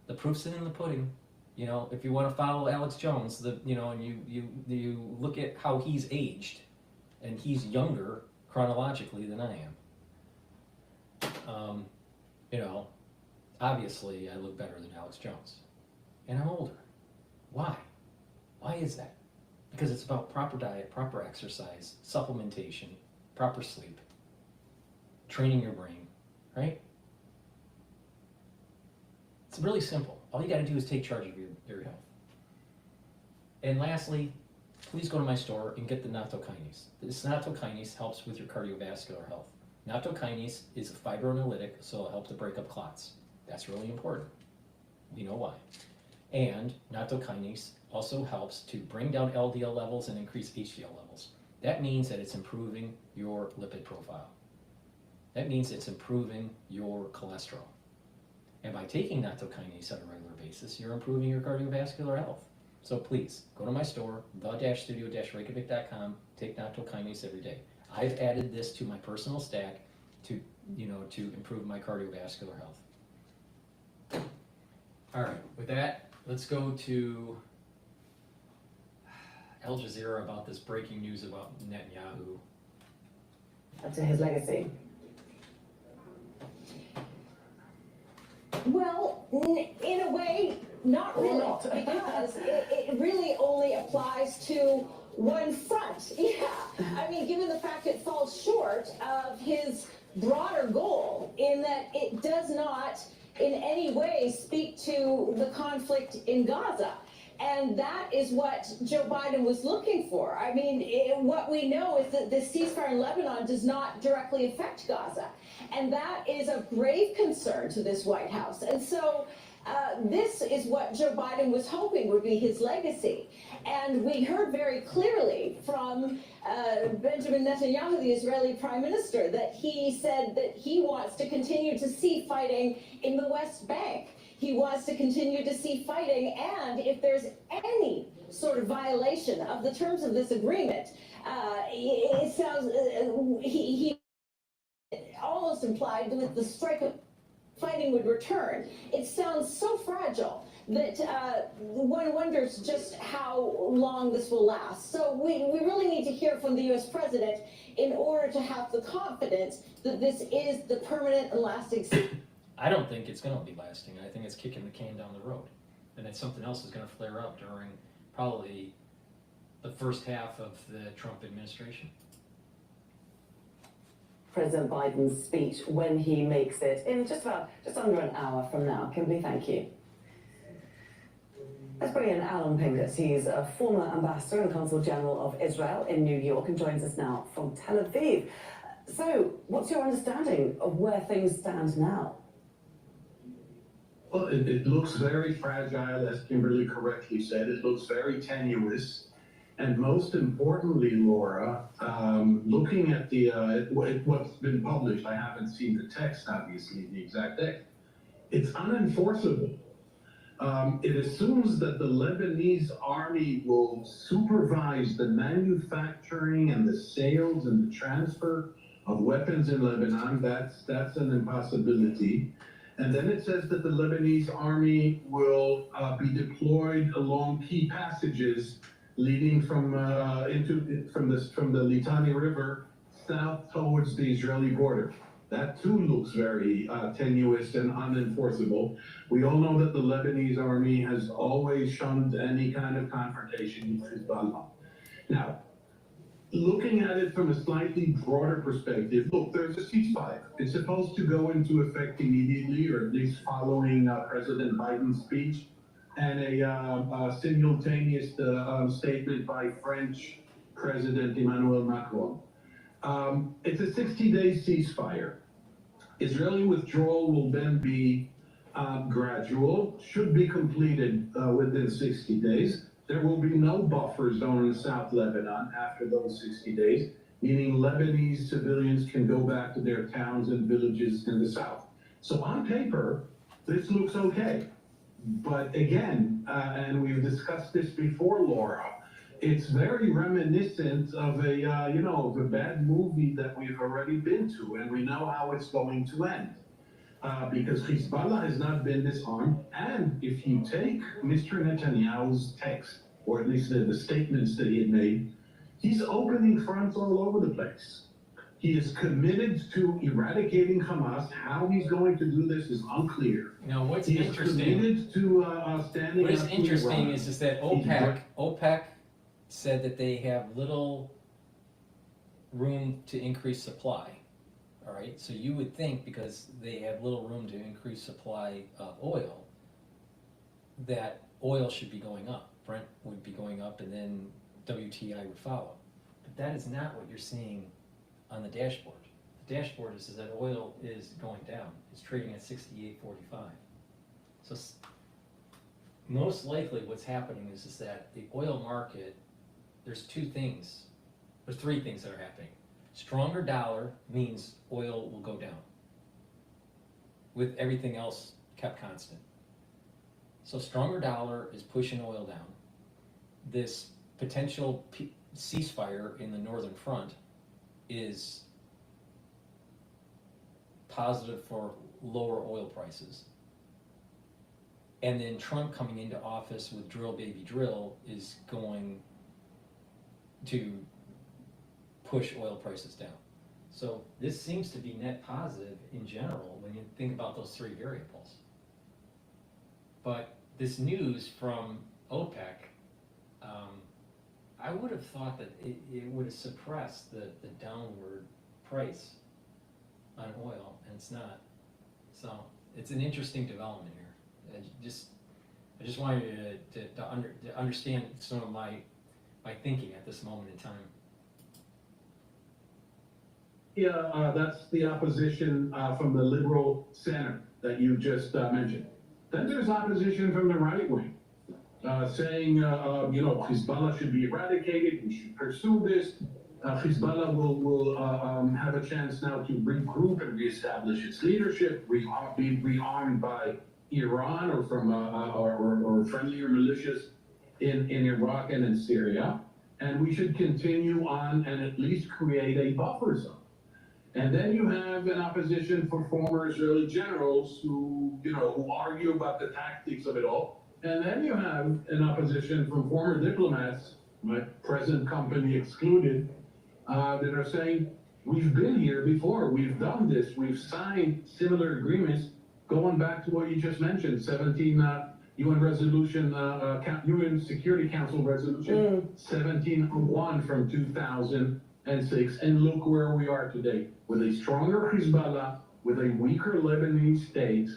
The proof's in the pudding. You know, if you want to follow Alex Jones, and you look at how he's aged, and he's younger chronologically than I am. You know, obviously I look better than Alex Jones, and I'm older. Why? Why is that? Because it's about proper diet, proper exercise, supplementation, proper sleep, training your brain, right? It's really simple. All you got to do is take charge of your health. And lastly, please go to my store and get the nattokinase. This nattokinase helps with your cardiovascular health. Nattokinase is a fibrinolytic, so it'll help to break up clots. That's really important. We know why. And nattokinase also helps to bring down LDL levels and increase HDL levels. That means that it's improving your lipid profile. That means it's improving your cholesterol. And by taking nattokinase on a regular basis, you're improving your cardiovascular health. So please, go to my store, the-studio-reykjavik.com, take nattokinase every day. I've added this to my personal stack to improve my cardiovascular health. All right, with that, let's go to Al Jazeera about this breaking news about Netanyahu. Up to his legacy. Well, in a way, not really, because it really only applies to one front. Yeah, I mean, given the fact it falls short of his broader goal in that it does not in any way speak to the conflict in Gaza. And that is what Joe Biden was looking for. I mean, what we know is that the ceasefire in Lebanon does not directly affect Gaza. And that is of grave concern to this White House. And so this is what Joe Biden was hoping would be his legacy. And we heard very clearly from Benjamin Netanyahu, the Israeli Prime Minister, that he said that he wants to continue to see fighting in the West Bank. He wants to continue to see fighting, and if there's any sort of violation of the terms of this agreement, it sounds, he almost implied that the strike of fighting would return. It sounds so fragile that one wonders just how long this will last. So we really need to hear from the U.S. president in order to have the confidence that this is the permanent and lasting solution. I don't think it's going to be lasting. I think it's kicking the can down the road. And that something else is going to flare up during probably the first half of the Trump administration. President Biden's speech when he makes it in just under an hour from now. Kimberly, thank you. Let's bring in Alan Pincus. He's a former ambassador and consul general of Israel in New York and joins us now from Tel Aviv. So, what's your understanding of where things stand now? Well, it looks very fragile, as Kimberly correctly said. It looks very tenuous. And most importantly, Laura, looking at what's been published, I haven't seen the text, obviously, the exact text. It's unenforceable. It assumes that the Lebanese army will supervise the manufacturing and the sales and the transfer of weapons in Lebanon. That's an impossibility. And then it says that the Lebanese army will be deployed along key passages leading from the Litani River south towards the Israeli border. That too looks very tenuous and unenforceable. We all know that the Lebanese army has always shunned any kind of confrontation with Hezbollah. Now, looking at it from a slightly broader perspective, look, there's a ceasefire. It's supposed to go into effect immediately, or at least following President Biden's speech, and a simultaneous statement by French President Emmanuel Macron. It's a 60-day ceasefire. Israeli withdrawal will then be gradual, should be completed within 60 days. There will be no buffer zone in South Lebanon after those 60 days, meaning Lebanese civilians can go back to their towns and villages in the south. So on paper, this looks okay. But again, and we've discussed this before, Laura, it's very reminiscent of a bad movie that we've already been to, and we know how it's going to end. Because Hezbollah has not been disarmed, and if you take Mr. Netanyahu's text, or at least the statements that he had made, he's opening fronts all over the place. He is committed to eradicating Hamas. How he's going to do this is unclear. Now, what's he interesting? Is committed to standing What is up to interesting Iran. is that OPEC said that they have little room to increase supply. All right, so you would think because they have little room to increase supply of oil, that oil should be going up. Brent would be going up, and then WTI would follow. But that is not what you're seeing on the dashboard. The dashboard is that oil is going down. It's trading at 68.45. So most likely what's happening is that the oil market, there's three things that are happening. Stronger dollar means oil will go down, with everything else kept constant. So stronger dollar is pushing oil down. This potential ceasefire in the northern front is positive for lower oil prices. And then Trump coming into office with drill baby drill is going to push oil prices down. So this seems to be net positive in general when you think about those three variables. But this news from OPEC, I would have thought that it would have suppressed the downward price on oil, and it's not. So it's an interesting development here. I just wanted you to understand some of my thinking at this moment in time. Yeah, that's the opposition from the liberal center that you just mentioned. Then there's opposition from the right wing, saying, Hezbollah should be eradicated, we should pursue this. Hezbollah will have a chance now to regroup and reestablish its leadership, be rearmed by Iran or from or friendlier militias in Iraq and in Syria. And we should continue on and at least create a buffer zone. And then you have an opposition for former Israeli generals who argue about the tactics of it all. And then you have an opposition from former diplomats, my present company excluded, that are saying, we've been here before, we've done this, we've signed similar agreements, going back to what you just mentioned, 17 UN resolution, UN Security Council resolution 1701 from 2006, and look where we are today, with a stronger Hezbollah, with a weaker Lebanese state,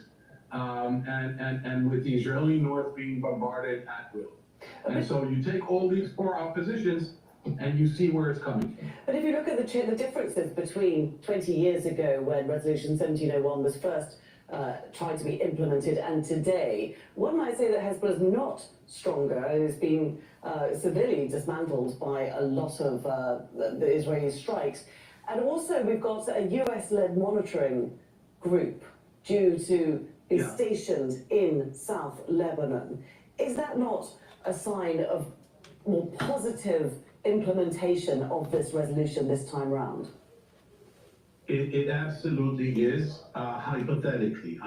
and with the Israeli north being bombarded at will. And so you take all these four oppositions, and you see where it's coming from. But if you look at the differences between 20 years ago, when Resolution 1701 was first tried to be implemented, and today, one might say that Hezbollah is not stronger and is being severely dismantled by a lot of the Israeli strikes. And also we've got a US-led monitoring group due to be stationed in South Lebanon. Is that not a sign of more positive implementation of this resolution this time round? It absolutely is, hypothetically.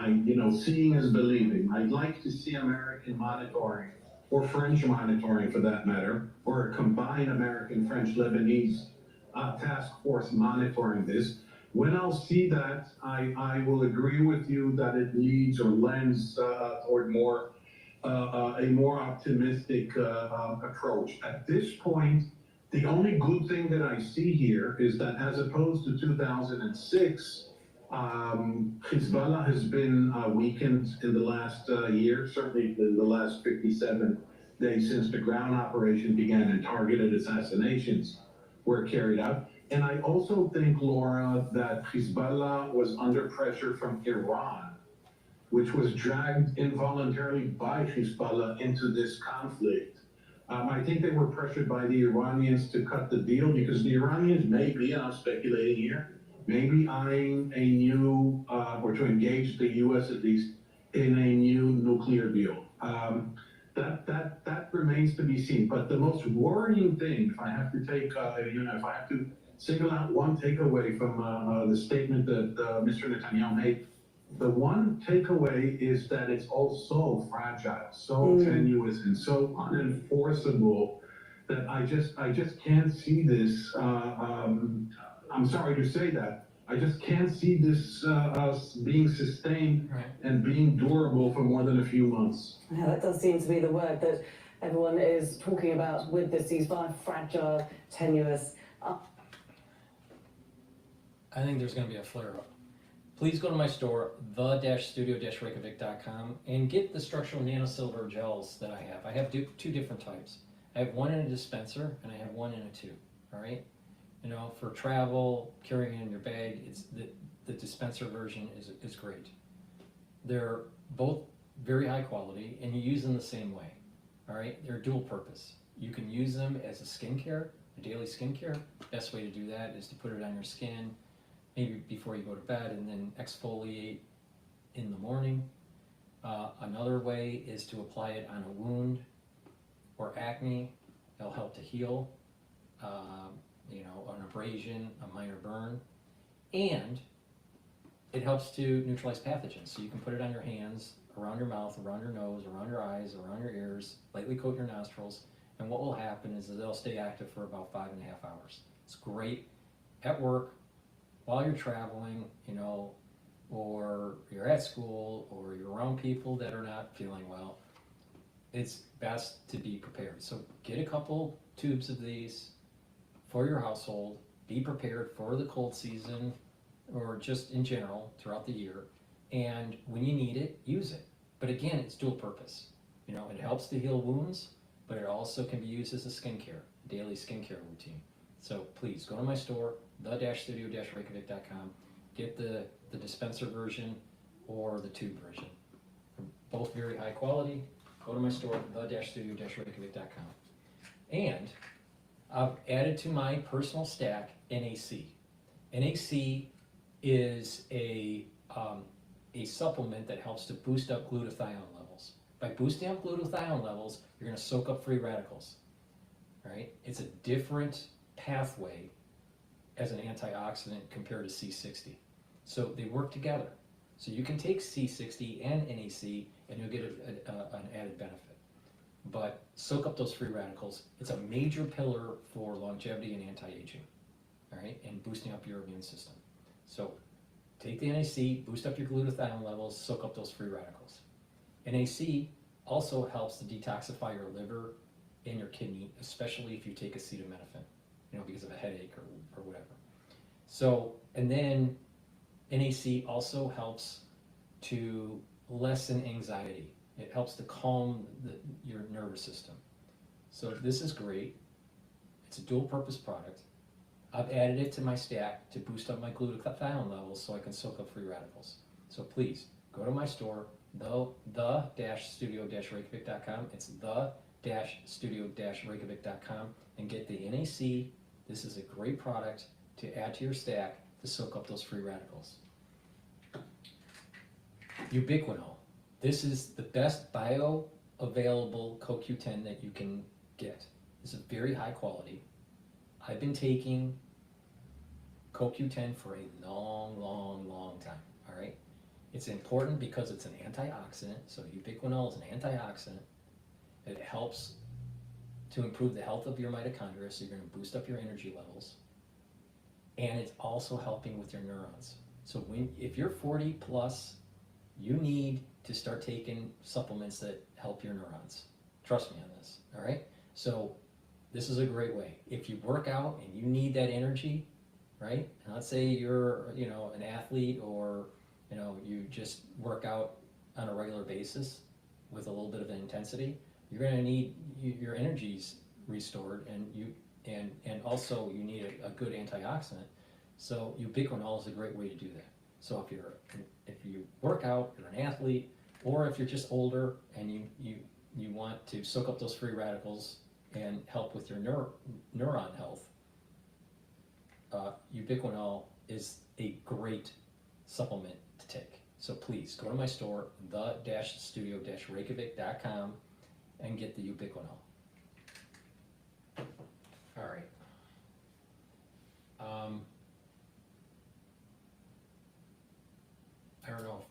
Seeing is believing. I'd like to see American monitoring, or French monitoring for that matter, or a combined American, French, Lebanese task force monitoring this. When I'll see that, I will agree with you that it leads or lends toward a more optimistic approach. At this point, the only good thing that I see here is that as opposed to 2006, Hezbollah has been weakened in the last year, certainly in the last 57 days since the ground operation began and targeted assassinations were carried out. And I also think, Laura, that Hezbollah was under pressure from Iran, which was dragged involuntarily by Hezbollah into this conflict. I think they were pressured by the Iranians to cut the deal because the Iranians may be, and I'm speculating here, maybe eyeing a new, or to engage the U.S. at least, in a new nuclear deal. That remains to be seen. But the most worrying thing, if I have to take, if I have to single out one takeaway from the statement that Mr. Netanyahu made, the one takeaway is that it's all so fragile, so tenuous, and so unenforceable that I just can't see this. I'm sorry to say that. I just can't see this being sustained and being durable for more than a few months. Yeah, that does seem to be the word that everyone is talking about with the ceasefire: fragile, tenuous. I think there's going to be a flare-up. Please go to my store, the-studio-reykjavik.com, and get the structural nanosilver gels that I have. I have two different types. I have one in a dispenser, and I have one in a tube, all right? For travel, carrying it in your bag, the dispenser version is great. They're both very high quality, and you use them the same way, all right? They're dual purpose. You can use them as a skincare, a daily skincare. Best way to do that is to put it on your skin, maybe before you go to bed, and then exfoliate in the morning. Another way is to apply it on a wound or acne. It'll help to heal, an abrasion, a minor burn. And it helps to neutralize pathogens. So you can put it on your hands, around your mouth, around your nose, around your eyes, around your ears, lightly coat your nostrils. And what will happen is that they'll stay active for about 5.5 hours. It's great at work, while you're traveling, or you're at school, or you're around people that are not feeling well. It's best to be prepared. So get a couple tubes of these for your household. Be prepared for the cold season, or just in general throughout the year. And when you need it, use it. But again, it's dual purpose. It helps to heal wounds, but it also can be used as a skincare, daily skincare routine. So please go to my store, the-studio-reykjavik.com. Get the dispenser version or the tube version. They're both very high quality. Go to my store, the-studio-reykjavik.com. And I've added to my personal stack NAC. NAC is a supplement that helps to boost up glutathione levels. By boosting up glutathione levels, you're going to soak up free radicals. Right? It's a different pathway as an antioxidant compared to C60. So they work together. So you can take C60 and NAC and you'll get an added benefit. But soak up those free radicals. It's a major pillar for longevity and anti-aging, all right, and boosting up your immune system. So take the NAC, boost up your glutathione levels, soak up those free radicals. NAC also helps to detoxify your liver and your kidney, especially if you take acetaminophen, because of a headache or whatever. So, and then NAC also helps to lessen anxiety. It helps to calm your nervous system. So this is great. It's a dual purpose product. I've added it to my stack to boost up my glutathione levels so I can soak up free radicals. So please, go to my store, the-studio-reykjavik.com. It's the-studio-reykjavik.com and get the NAC. This is a great product to add to your stack to soak up those free radicals. Ubiquinol. This is the best bioavailable CoQ10 that you can get. This is very high quality. I've been taking CoQ10 for a long, long, long time, all right? It's important because it's an antioxidant, so ubiquinol is an antioxidant. It helps to improve the health of your mitochondria, so you're gonna boost up your energy levels. And it's also helping with your neurons. So if you're 40 plus, you need to start taking supplements that help your neurons. Trust me on this, all right? So this is a great way. If you work out and you need that energy, right? And let's say you're, an athlete, or, you just work out on a regular basis with a little bit of intensity, you're gonna need your energy's restored, and also you need a good antioxidant. So ubiquinol is a great way to do that. So if you work out, you're an athlete, or if you're just older and you want to soak up those free radicals and help with your neuron health, ubiquinol is a great supplement to take. So please go to my store, the-studio-reykjavik.com, and get the ubiquinol. All right. I don't know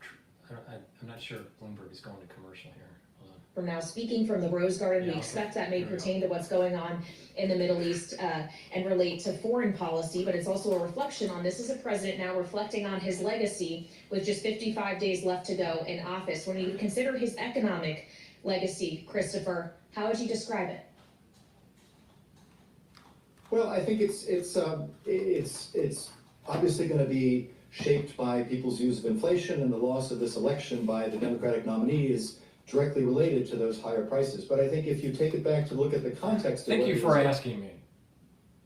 I'm not sure if Bloomberg is going to commercial here. Hold on. From now, speaking from the Rose Garden, Yeah, we okay. expect that may Here we pertain to what's going on in the Middle East and relate to foreign policy, but it's also a reflection on this as a president now reflecting on his legacy with just 55 days left to go in office. When you consider his economic legacy, Christopher, how would you describe it? Well, I think it's obviously going to be shaped by people's views of inflation, and the loss of this election by the Democratic nominee is directly related to those higher prices. But I think if you take it back to look at the context of Thank what you it for is- asking me.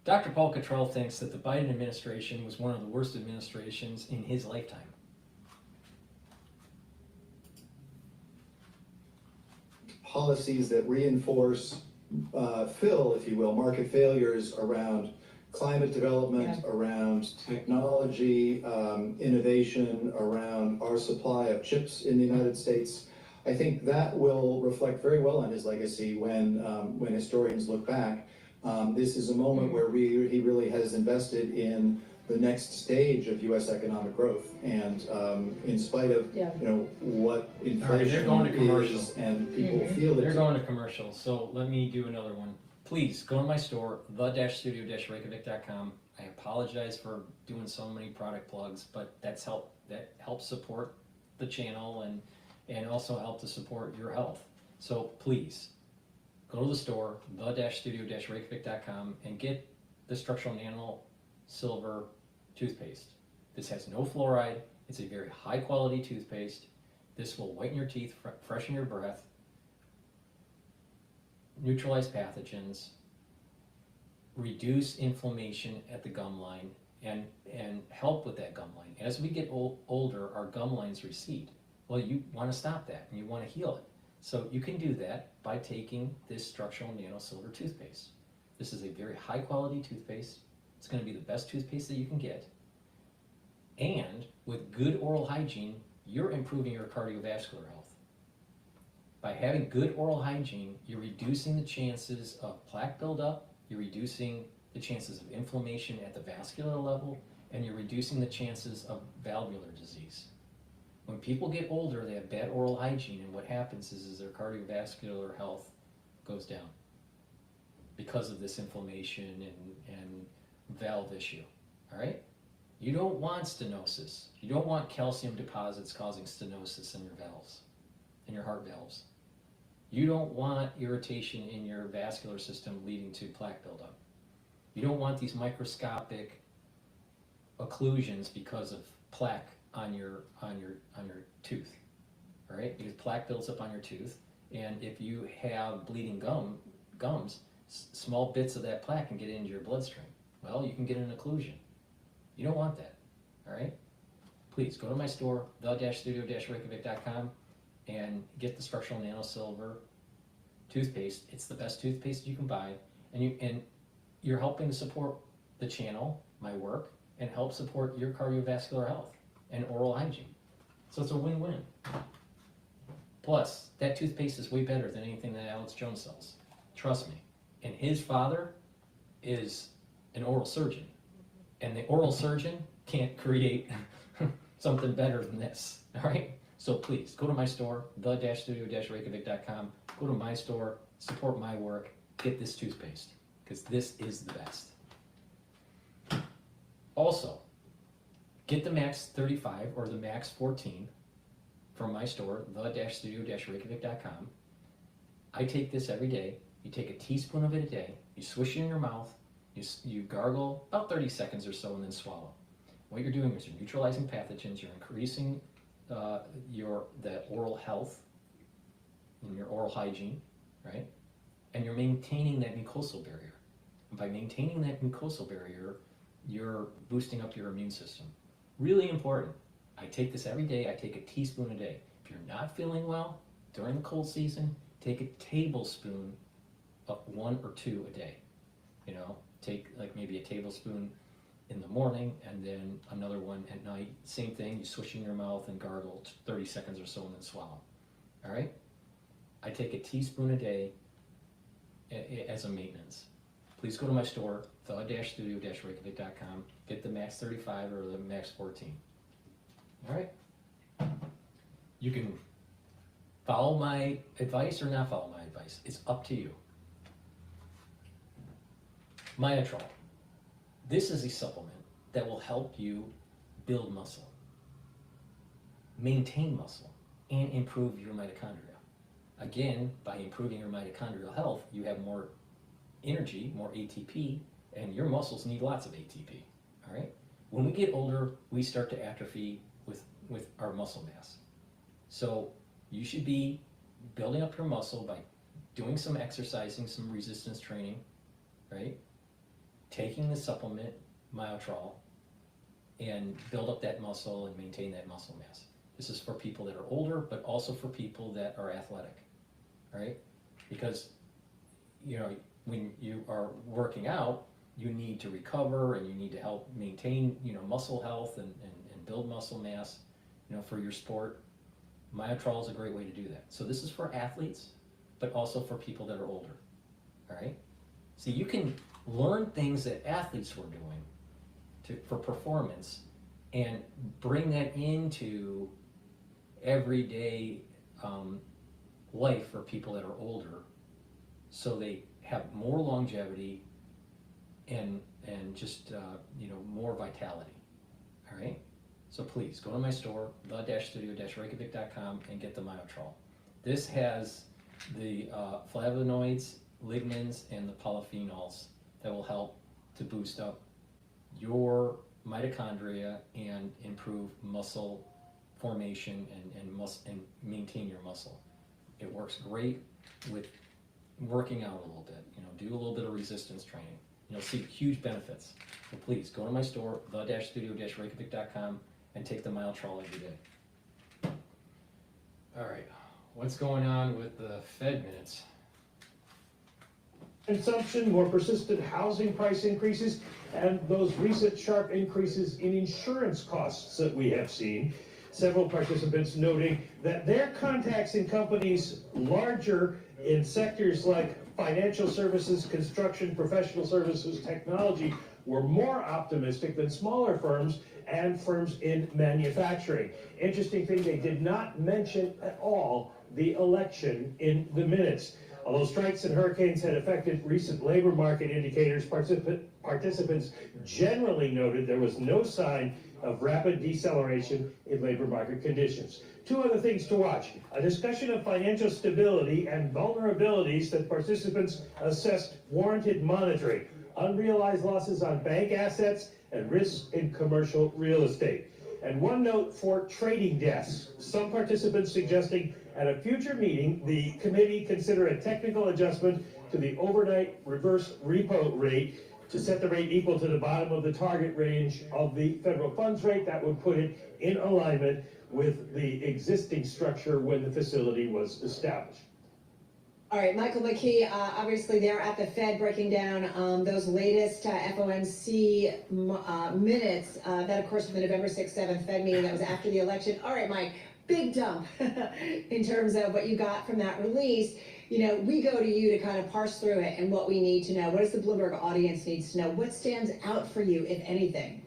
Dr. Paul Cottrell thinks that the Biden administration was one of the worst administrations in his lifetime. policies that reinforce, fill, if you will, market failures around climate development, around technology, innovation, around our supply of chips in the United States. I think that will reflect very well on his legacy when historians look back. This is a moment where he really has invested in the next stage of U.S. economic growth, and in spite of what inflation they're going to commercial. is, and people feel it. They're going to commercial, so let me do another one. Please go to my store, the-studio-reykjavik.com. I apologize for doing so many product plugs, but that helps support the channel and also help to support your health. So please go to the store, the-studio-reykjavik.com, and get the structural nano silver toothpaste. This has no fluoride. It's a very high quality toothpaste. This will whiten your teeth, freshen your breath, neutralize pathogens, reduce inflammation at the gum line, and help with that gum line. As we get older, our gum lines recede. Well, you want to stop that and you want to heal it. So you can do that by taking this structural nano silver toothpaste. This is a very high quality toothpaste. It's going to be the best toothpaste that you can get. And with good oral hygiene, you're improving your cardiovascular health. By having good oral hygiene, you're reducing the chances of plaque buildup, you're reducing the chances of inflammation at the vascular level, and you're reducing the chances of valvular disease. When people get older, they have bad oral hygiene, and what happens is their cardiovascular health goes down because of this inflammation and valve issue, all right? You don't want stenosis. You don't want calcium deposits causing stenosis in your valves, in your heart valves. You don't want irritation in your vascular system leading to plaque buildup. You don't want these microscopic occlusions because of plaque on your tooth, all right? Because plaque builds up on your tooth, and if you have bleeding gums, small bits of that plaque can get into your bloodstream. Well, you can get an occlusion. You don't want that, all right? Please go to my store, the-studio-reykjavik.com, and get the structural nano silver toothpaste. It's the best toothpaste you can buy, and you're helping to support the channel, my work, and help support your cardiovascular health and oral hygiene. So it's a win-win. Plus, that toothpaste is way better than anything that Alex Jones sells. Trust me. And his father is an oral surgeon. And the oral surgeon can't create something better than this, all right? So please, go to my store, the-studio-reykjavik.com, go to my store, support my work, get this toothpaste, because this is the best. Also, get the Max 35 or the Max 14 from my store, the-studio-reykjavik.com. I take this every day. You take a teaspoon of it a day, you swish it in your mouth, you gargle about 30 seconds or so and then swallow. What you're doing is you're neutralizing pathogens, you're increasing that oral health and your oral hygiene, right? And you're maintaining that mucosal barrier. And by maintaining that mucosal barrier, you're boosting up your immune system. Really important. I take this every day, I take a teaspoon a day. If you're not feeling well during the cold season, take a tablespoon of 1 or 2 a day. You know, take like maybe a tablespoon in the morning and then another one at night. Same thing, you swish in your mouth and gargle 30 seconds or so and then swallow. All right? I take a teaspoon a day as a maintenance. Please go to my store, the-studio-reykjavik.com, get the Max 35 or the Max 14. All right? You can follow my advice or not follow my advice. It's up to you. Myotrol. This is a supplement that will help you build muscle, maintain muscle, and improve your mitochondria. Again, by improving your mitochondrial health, you have more energy, more ATP, and your muscles need lots of ATP, all right? When we get older, we start to atrophy with our muscle mass. So you should be building up your muscle by doing some exercising, some resistance training, right? Taking the supplement, Myotrol, and build up that muscle and maintain that muscle mass. This is for people that are older, but also for people that are athletic, right? Because, you know, when you are working out, you need to recover and you need to help maintain, you know, muscle health and build muscle mass, you know, for your sport. Myotrol is a great way to do that. So this is for athletes, but also for people that are older, all right? So you can learn things that athletes were doing for performance and bring that into everyday life for people that are older, so they have more longevity and just you know, more vitality. All right. So please go to my store, the-studio-reykjavik.com, and get the Myotrol. This has the flavonoids, lignans, and the polyphenols that will help to boost up your mitochondria and improve muscle formation and maintain your muscle. It works great with working out a little bit. You know, do a little bit of resistance training. You'll see huge benefits. So please go to my store, the-studio-reykjavik.com, and take the Myotrol every day. All right, what's going on with the Fed minutes? Consumption, more persistent housing price increases, and those recent sharp increases in insurance costs that we have seen. Several participants noting that their contacts in companies larger in sectors like financial services, construction, professional services, technology were more optimistic than smaller firms and firms in manufacturing. Interesting thing, they did not mention at all the election in the minutes. Although strikes and hurricanes had affected recent labor market indicators, participants generally noted there was no sign of rapid deceleration in labor market conditions. Two other things to watch: a discussion of financial stability and vulnerabilities that participants assessed warranted monitoring, unrealized losses on bank assets, and risks in commercial real estate. And one note for trading desks: some participants suggesting at a future meeting the committee consider a technical adjustment to the overnight reverse repo rate to set the rate equal to the bottom of the target range of the federal funds rate. That would put it in alignment with the existing structure when the facility was established. All right, Michael McKee, obviously they're at the Fed breaking down those latest FOMC minutes. That, of course, was the November 6th, 7th Fed meeting that was after the election. All right, Mike, big dump in terms of what you got from that release. You know, we go to you to kind of parse through it and what we need to know. What does the Bloomberg audience needs to know? What stands out for you, if anything?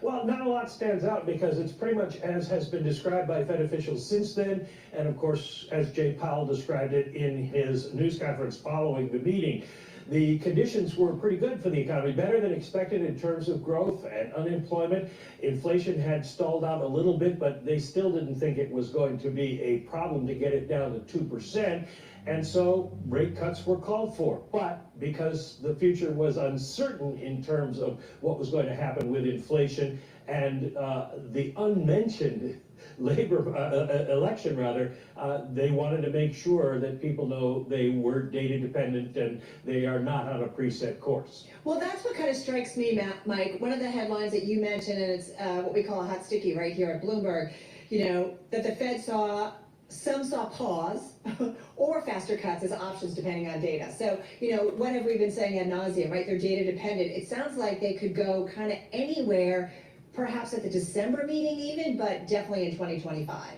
Well, not a lot stands out because it's pretty much as has been described by Fed officials since then, and of course, as Jay Powell described it in his news conference following the meeting. The conditions were pretty good for the economy, better than expected in terms of growth and unemployment. Inflation had stalled out a little bit, but they still didn't think it was going to be a problem to get it down to 2%. And so rate cuts were called for. But because the future was uncertain in terms of what was going to happen with inflation and the unmentioned election, they wanted to make sure that people know they were data dependent and they are not on a preset course. Well, that's what kind of strikes me, Mike. One of the headlines that you mentioned, and it's what we call a hot sticky right here at Bloomberg, you know, that the Fed some saw pause or faster cuts as options depending on data. So, you know, what have we been saying ad nauseum, right? They're data dependent. It sounds like they could go kind of anywhere, perhaps at the December meeting even, but definitely in 2025.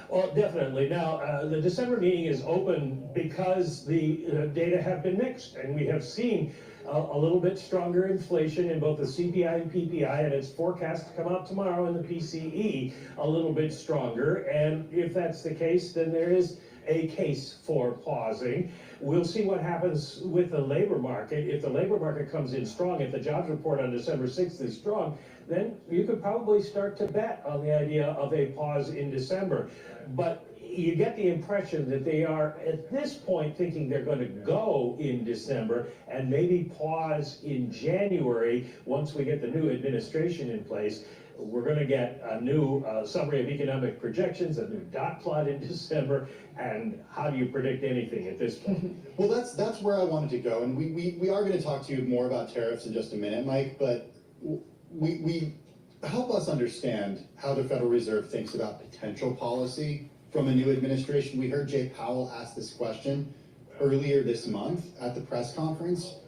Well, definitely. Now, the December meeting is open because the data have been mixed, and we have seen a little bit stronger inflation in both the CPI and PPI, and it's forecast to come out tomorrow in the PCE a little bit stronger. And if that's the case, then there is a case for pausing. We'll see what happens with the labor market. If the labor market comes in strong, if the jobs report on December 6th is strong, then you could probably start to bet on the idea of a pause in December. But you get the impression that they are, at this point, thinking they're going to go in December and maybe pause in January once we get the new administration in place. We're going to get a new summary of economic projections, a new dot plot in December, and how do you predict anything at this point? Well, that's where I wanted to go, and we are going to talk to you more about tariffs in just a minute, Mike, but we help us understand how the Federal Reserve thinks about potential policy from a new administration. We heard Jay Powell ask this question earlier this month at the press conference,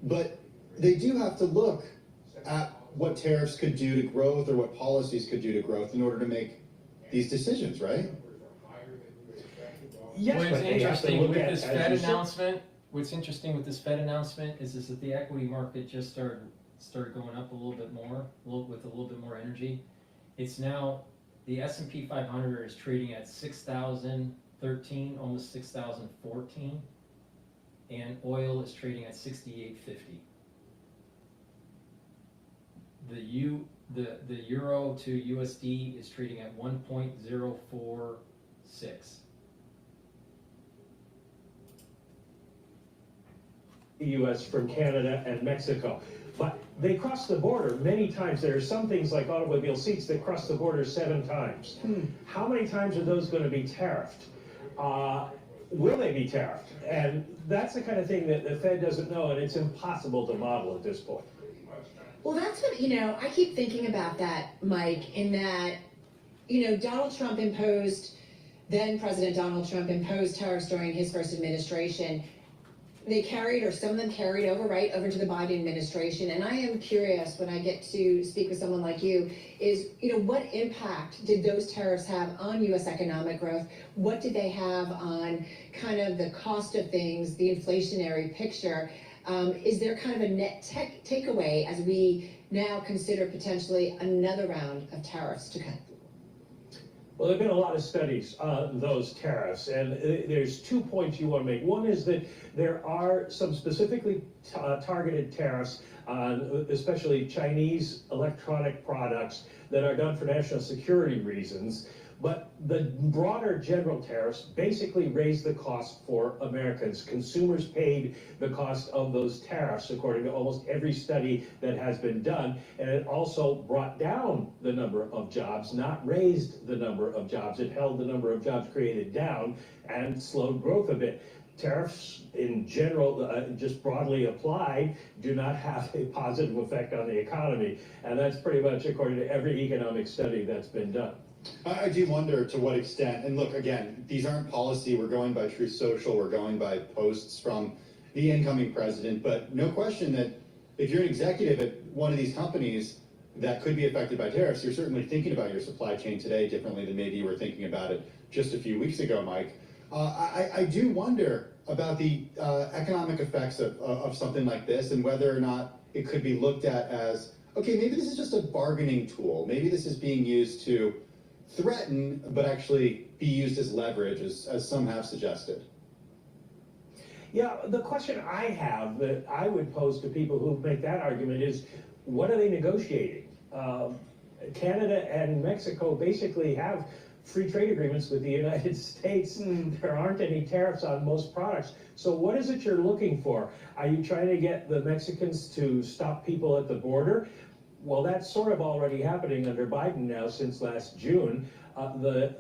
but they do have to look at what tariffs could do to growth or what policies could do to growth in order to make these decisions, right? Yes, What's but interesting with at, this Fed announcement, what's interesting with this Fed announcement is that the equity market just started going up a little bit more, with a little bit more energy. It's now, the S&P 500 is trading at 6,013, almost 6,014, and oil is trading at 68.50. The euro to USD is trading at 1.046. The U.S. from Canada and Mexico. But they cross the border many times. There are some things like automobile seats that cross the border 7 times. How many times are those going to be tariffed? Will they be tariffed? And that's the kind of thing that the Fed doesn't know, and it's impossible to model at this point. Well, that's what, you know, I keep thinking about that, Mike, in that, you know, then President Donald Trump imposed tariffs during his first administration. They carried, or some of them carried over, right, over to the Biden administration. And I am curious, when I get to speak with someone like you, is, you know, what impact did those tariffs have on U.S. economic growth? What did they have on kind of the cost of things, the inflationary picture? Is there kind of a net takeaway as we now consider potentially another round of tariffs to come? Well, there have been a lot of studies on those tariffs, and there's 2 points you want to make. One is that there are some specifically targeted tariffs on especially Chinese electronic products that are done for national security reasons. But the broader general tariffs basically raise the cost for Americans. Consumers paid the cost of those tariffs, according to almost every study that has been done. And it also brought down the number of jobs, not raised the number of jobs. It held the number of jobs created down and slowed growth a bit. Tariffs in general, just broadly applied, do not have a positive effect on the economy. And that's pretty much according to every economic study that's been done. I do wonder to what extent, and look, again, these aren't policy, we're going by Truth Social, we're going by posts from the incoming president, but no question that if you're an executive at one of these companies, that could be affected by tariffs, you're certainly thinking about your supply chain today differently than maybe you were thinking about it just a few weeks ago, Mike. I do wonder about the economic effects of something like this and whether or not it could be looked at as, okay, maybe this is just a bargaining tool. Maybe this is being used to threaten, but actually be used as leverage, as some have suggested. Yeah, the question I have that I would pose to people who make that argument is, what are they negotiating? Canada and Mexico basically have free trade agreements with the United States. There aren't any tariffs on most products. So what is it you're looking for? Are you trying to get the Mexicans to stop people at the border? Well, that's sort of already happening under Biden now since last June. The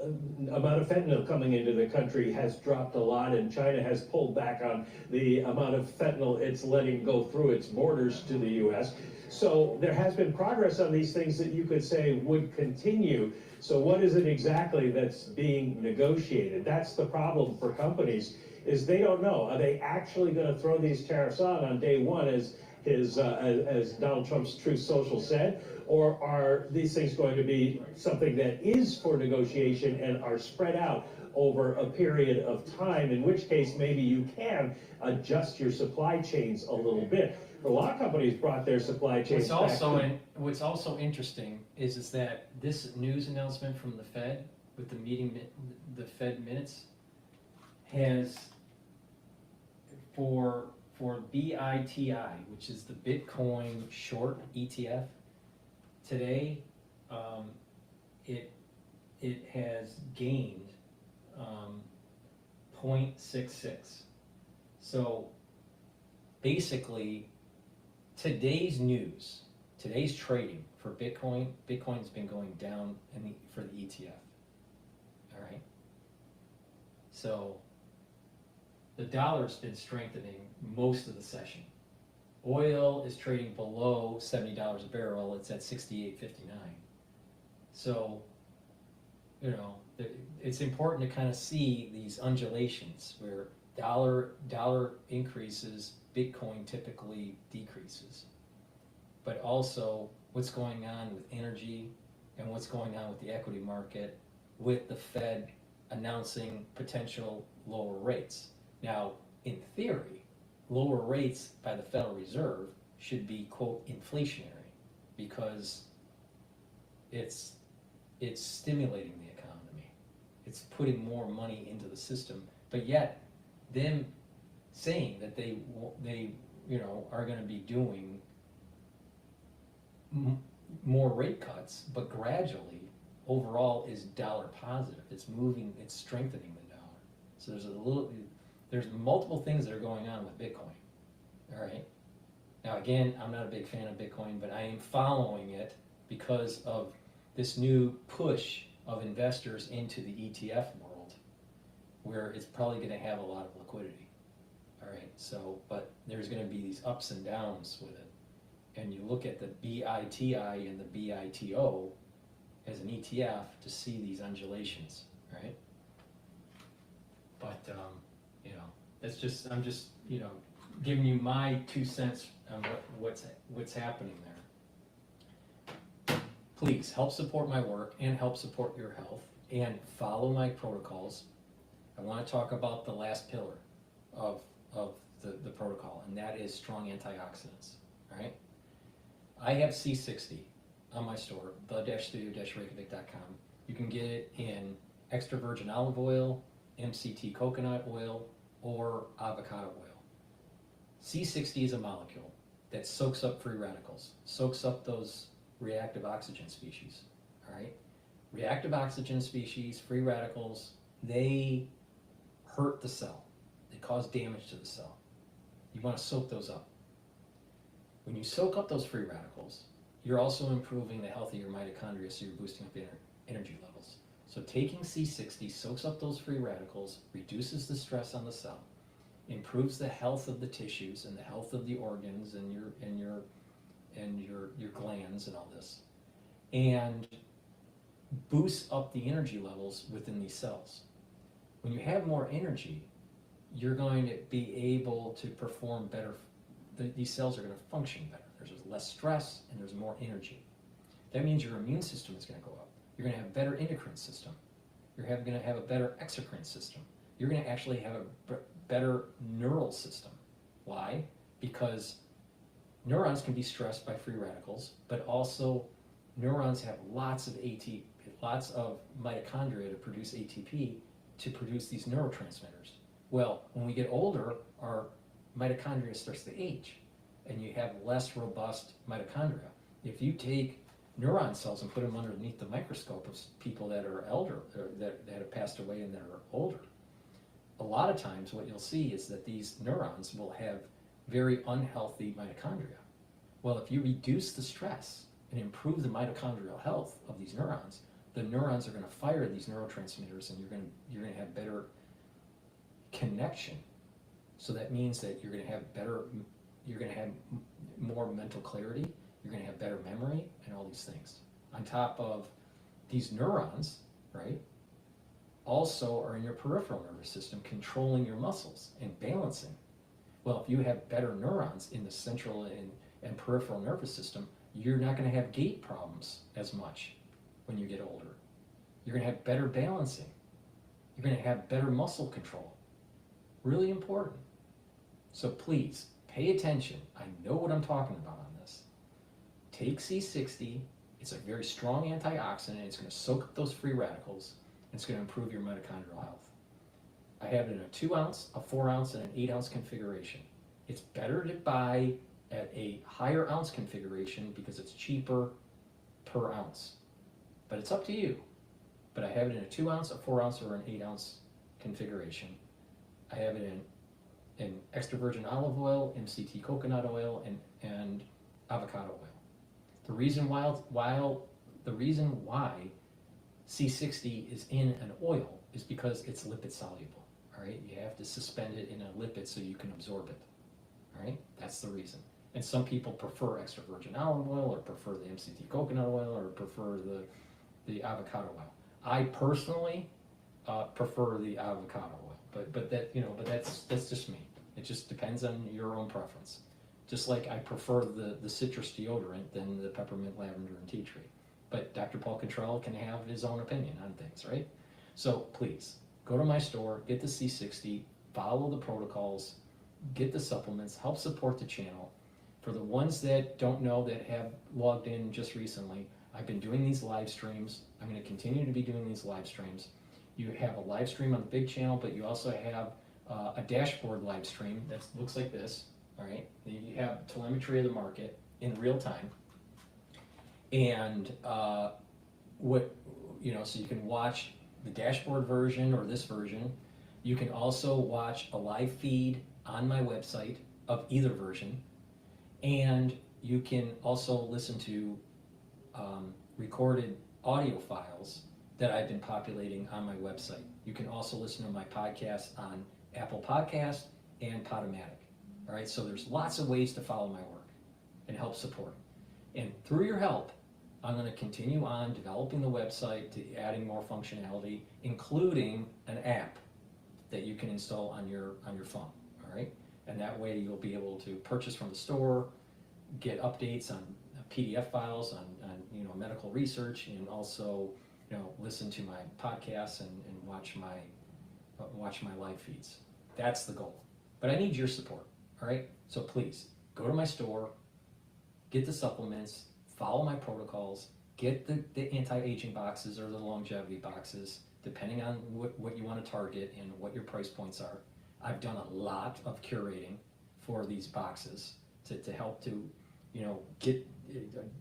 amount of fentanyl coming into the country has dropped a lot, and China has pulled back on the amount of fentanyl it's letting go through its borders to the U.S. So there has been progress on these things that you could say would continue. So what is it exactly that's being negotiated? That's the problem for companies, is they don't know. Are they actually going to throw these tariffs on day one, as Donald Trump's Truth Social said? Or are these things going to be something that is for negotiation and are spread out over a period of time, in which case maybe you can adjust your supply chains a little bit? A lot of companies brought their supply chains What's also interesting is that this news announcement from the Fed with the meeting, the Fed minutes, has for BITI, which is the Bitcoin short ETF, today it has gained 0.66. So basically, today's news, today's trading for Bitcoin's been going down for the ETF. All right. So the dollar's been strengthening most of the session. Oil is trading below $70 a barrel. It's at 68.59. So, it's important to kind of see these undulations where dollar increases, Bitcoin typically decreases. But also what's going on with energy and what's going on with the equity market, with the Fed announcing potential lower rates. Now, in theory, lower rates by the Federal Reserve should be, quote, inflationary, because it's stimulating the economy. It's putting more money into the system, but yet them saying that they are going to be doing more rate cuts, but gradually overall is dollar positive. It's moving, it's strengthening the dollar. So there's multiple things that are going on with Bitcoin. All right. Now again, I'm not a big fan of Bitcoin, but I am following it because of this new push of investors into the ETF world, where it's probably going to have a lot of liquidity. All right. So, but there's going to be these ups and downs with it. And you look at the BITI and the BITO as an ETF to see these undulations, right? But that's just, I'm just giving you my 2 cents on what's happening there. Please help support my work and help support your health and follow my protocols. I want to talk about the last pillar of the protocol, and that is strong antioxidants. All right. I have C60 on my store, the-studio-reykjavik.com. You can get it in extra virgin olive oil, MCT coconut oil, or avocado oil. C60 is a molecule that soaks up free radicals, soaks up those reactive oxygen species. All right? Reactive oxygen species, free radicals, they hurt the cell. They cause damage to the cell. You want to soak those up. When you soak up those free radicals, you're also improving the health of your mitochondria, so you're boosting up energy levels. So taking C60 soaks up those free radicals, reduces the stress on the cell, improves the health of the tissues and the health of the organs and your glands and all this, and boosts up the energy levels within these cells. When you have more energy, you're going to be able to perform better. These cells are going to function better. There's less stress and there's more energy. That means your immune system is going to go up. You're going to have a better endocrine system. You're going to have a better exocrine system. You're going to actually have a better neural system. Why? Because neurons can be stressed by free radicals, but also neurons have lots of mitochondria to produce ATP to produce these neurotransmitters. Well, when we get older, our mitochondria starts to age, and you have less robust mitochondria. If you take neuron cells and put them underneath the microscope of people that are elder, or that have passed away and that are older, a lot of times what you'll see is that these neurons will have very unhealthy mitochondria. Well, if you reduce the stress and improve the mitochondrial health of these neurons, the neurons are going to fire these neurotransmitters, and you're going to have better connection. So that means that you're going to have more mental clarity, you're going to have better memory, and all these things. On top of these neurons, right, also are in your peripheral nervous system, controlling your muscles and balancing. Well, if you have better neurons in the central and peripheral nervous system, you're not going to have gait problems as much when you get older. You're going to have better balancing. You're going to have better muscle control. Really important. So please, pay attention. I know what I'm talking about on this. Take C60. It's a very strong antioxidant. It's going to soak up those free radicals. And it's going to improve your mitochondrial health. I have it in a 2 ounce, a 4 ounce, and an 8 ounce configuration. It's better to buy at a higher ounce configuration because it's cheaper per ounce. But it's up to you. But I have it in a 2 ounce, a 4 ounce, or an 8 ounce configuration. I have it in extra virgin olive oil, MCT coconut oil, and avocado oil. The reason why C60 is in an oil is because it's lipid soluble. All right, you have to suspend it in a lipid so you can absorb it. All right, that's the reason. And some people prefer extra virgin olive oil, or prefer the MCT coconut oil, or prefer the avocado oil. I personally prefer the avocado oil, but that's just me. It just depends on your own preference. Just like I prefer the citrus deodorant than the peppermint, lavender, and tea tree. But Dr. Paul Cottrell can have his own opinion on things, right? So please, go to my store, get the C60, follow the protocols, get the supplements, help support the channel. For the ones that don't know, that have logged in just recently, I've been doing these live streams. I'm going to continue to be doing these live streams. You have a live stream on the big channel, but you also have a dashboard live stream that looks like this, all right? You have telemetry of the market in real time. And so you can watch the dashboard version or this version. You can also watch a live feed on my website of either version. And you can also listen to recorded audio files that I've been populating on my website. You can also listen to my podcast on Apple Podcast and Podomatic. All right, so there's lots of ways to follow my work and help support. And through your help, I'm going to continue on developing the website, to adding more functionality, including an app that you can install on your phone. All right, and that way you'll be able to purchase from the store, get updates on PDF files on medical research, and also listen to my podcasts and watch my live feeds. That's the goal. But I need your support. All right, so please go to my store, get the supplements, follow my protocols, get the anti-aging boxes or the longevity boxes, depending on what you want to target and what your price points are. I've done a lot of curating for these boxes to help to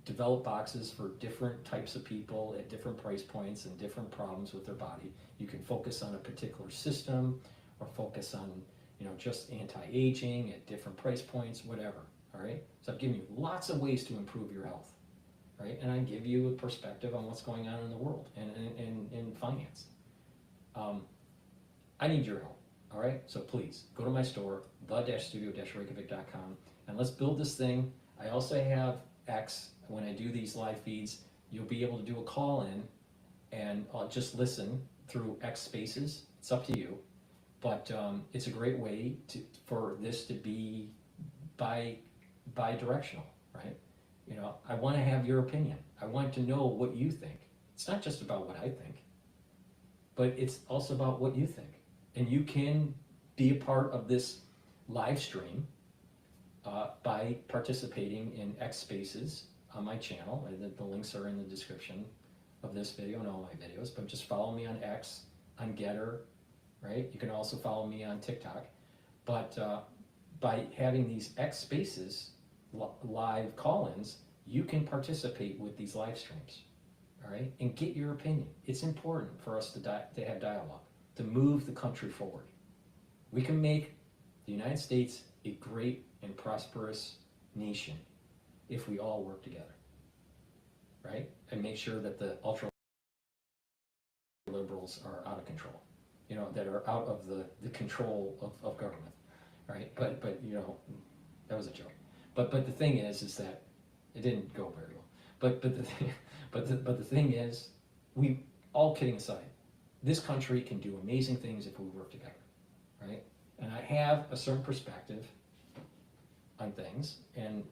develop boxes for different types of people at different price points and different problems with their body. You can focus on a particular system, or focus on just anti-aging at different price points, whatever. All right, so I've given you lots of ways to improve your health, right? And I give you a perspective on what's going on in the world and in finance. I need your help. All right, so please go to my store, the-studio-reykjavik.com, and let's build this thing. I also have X. When I do these live feeds, you'll be able to do a call in and just listen through X Spaces. It's up to you, but it's a great way for this to be bi-directional, right? I want to have your opinion. I want to know what you think. It's not just about what I think, but it's also about what you think. And you can be a part of this live stream by participating in X Spaces on my channel. The links are in the description of this video and all my videos, but just follow me on X, on GETTR, right? You can also follow me on TikTok. But by having these X Spaces live call-ins, you can participate with these live streams, all right? And get your opinion. It's important for us to have dialogue, to move the country forward. We can make the United States a great and prosperous nation if we all work together, right? And make sure that the ultra liberals are out of control, you know, that are out of the control of government, right? But you know, that was a joke. But the thing is that it didn't go very well. But the thing is, we, all kidding aside, this country can do amazing things if we work together, right? And I have a certain perspective on things and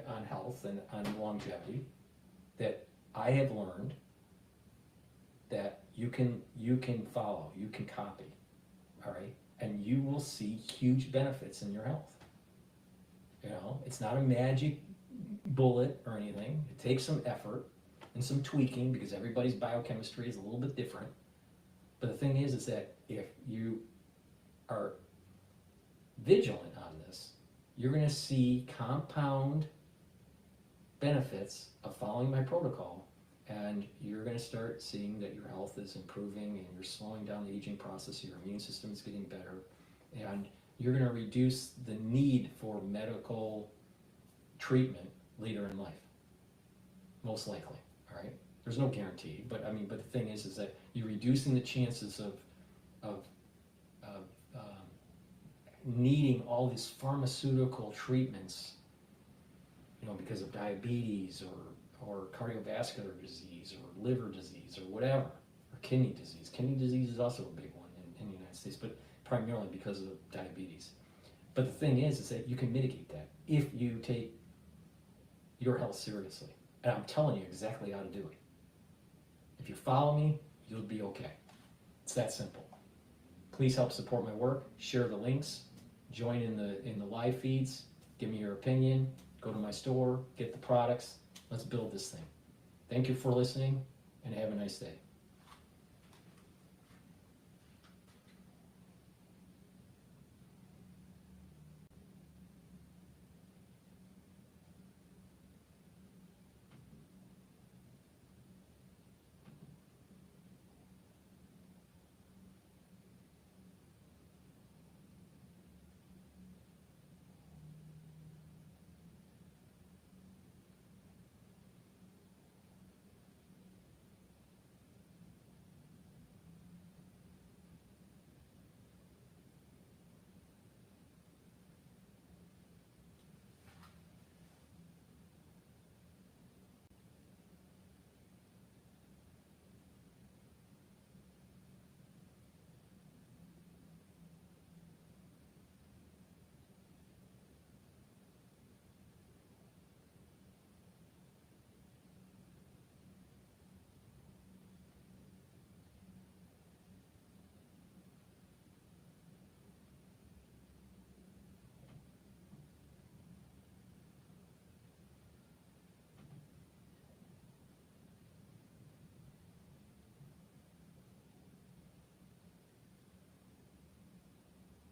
on health and on longevity that I have learned that you can follow, you can copy, all right? And you will see huge benefits in your health. You know, it's not a magic bullet or anything. It takes some effort and some tweaking because everybody's biochemistry is a little bit different. But the thing is that if you are vigilant on this, you're going to see compound benefits of following my protocol, and you're going to start seeing that your health is improving and you're slowing down the aging process, your immune system is getting better, and you're going to reduce the need for medical treatment later in life, most likely, all right? There's no guarantee, but I mean, but the thing is that you're reducing the chances of needing all these pharmaceutical treatments, you know, because of diabetes or cardiovascular disease or liver disease or whatever, or kidney disease. Kidney disease is also a big one in the United States, but primarily because of diabetes. But the thing is that you can mitigate that if you take your health seriously. And I'm telling you exactly how to do it. If you follow me, you'll be okay. It's that simple. Please help support my work, share the links, join in the live feeds, give me your opinion, go to my store, get the products. Let's build this thing. Thank you for listening, and have a nice day.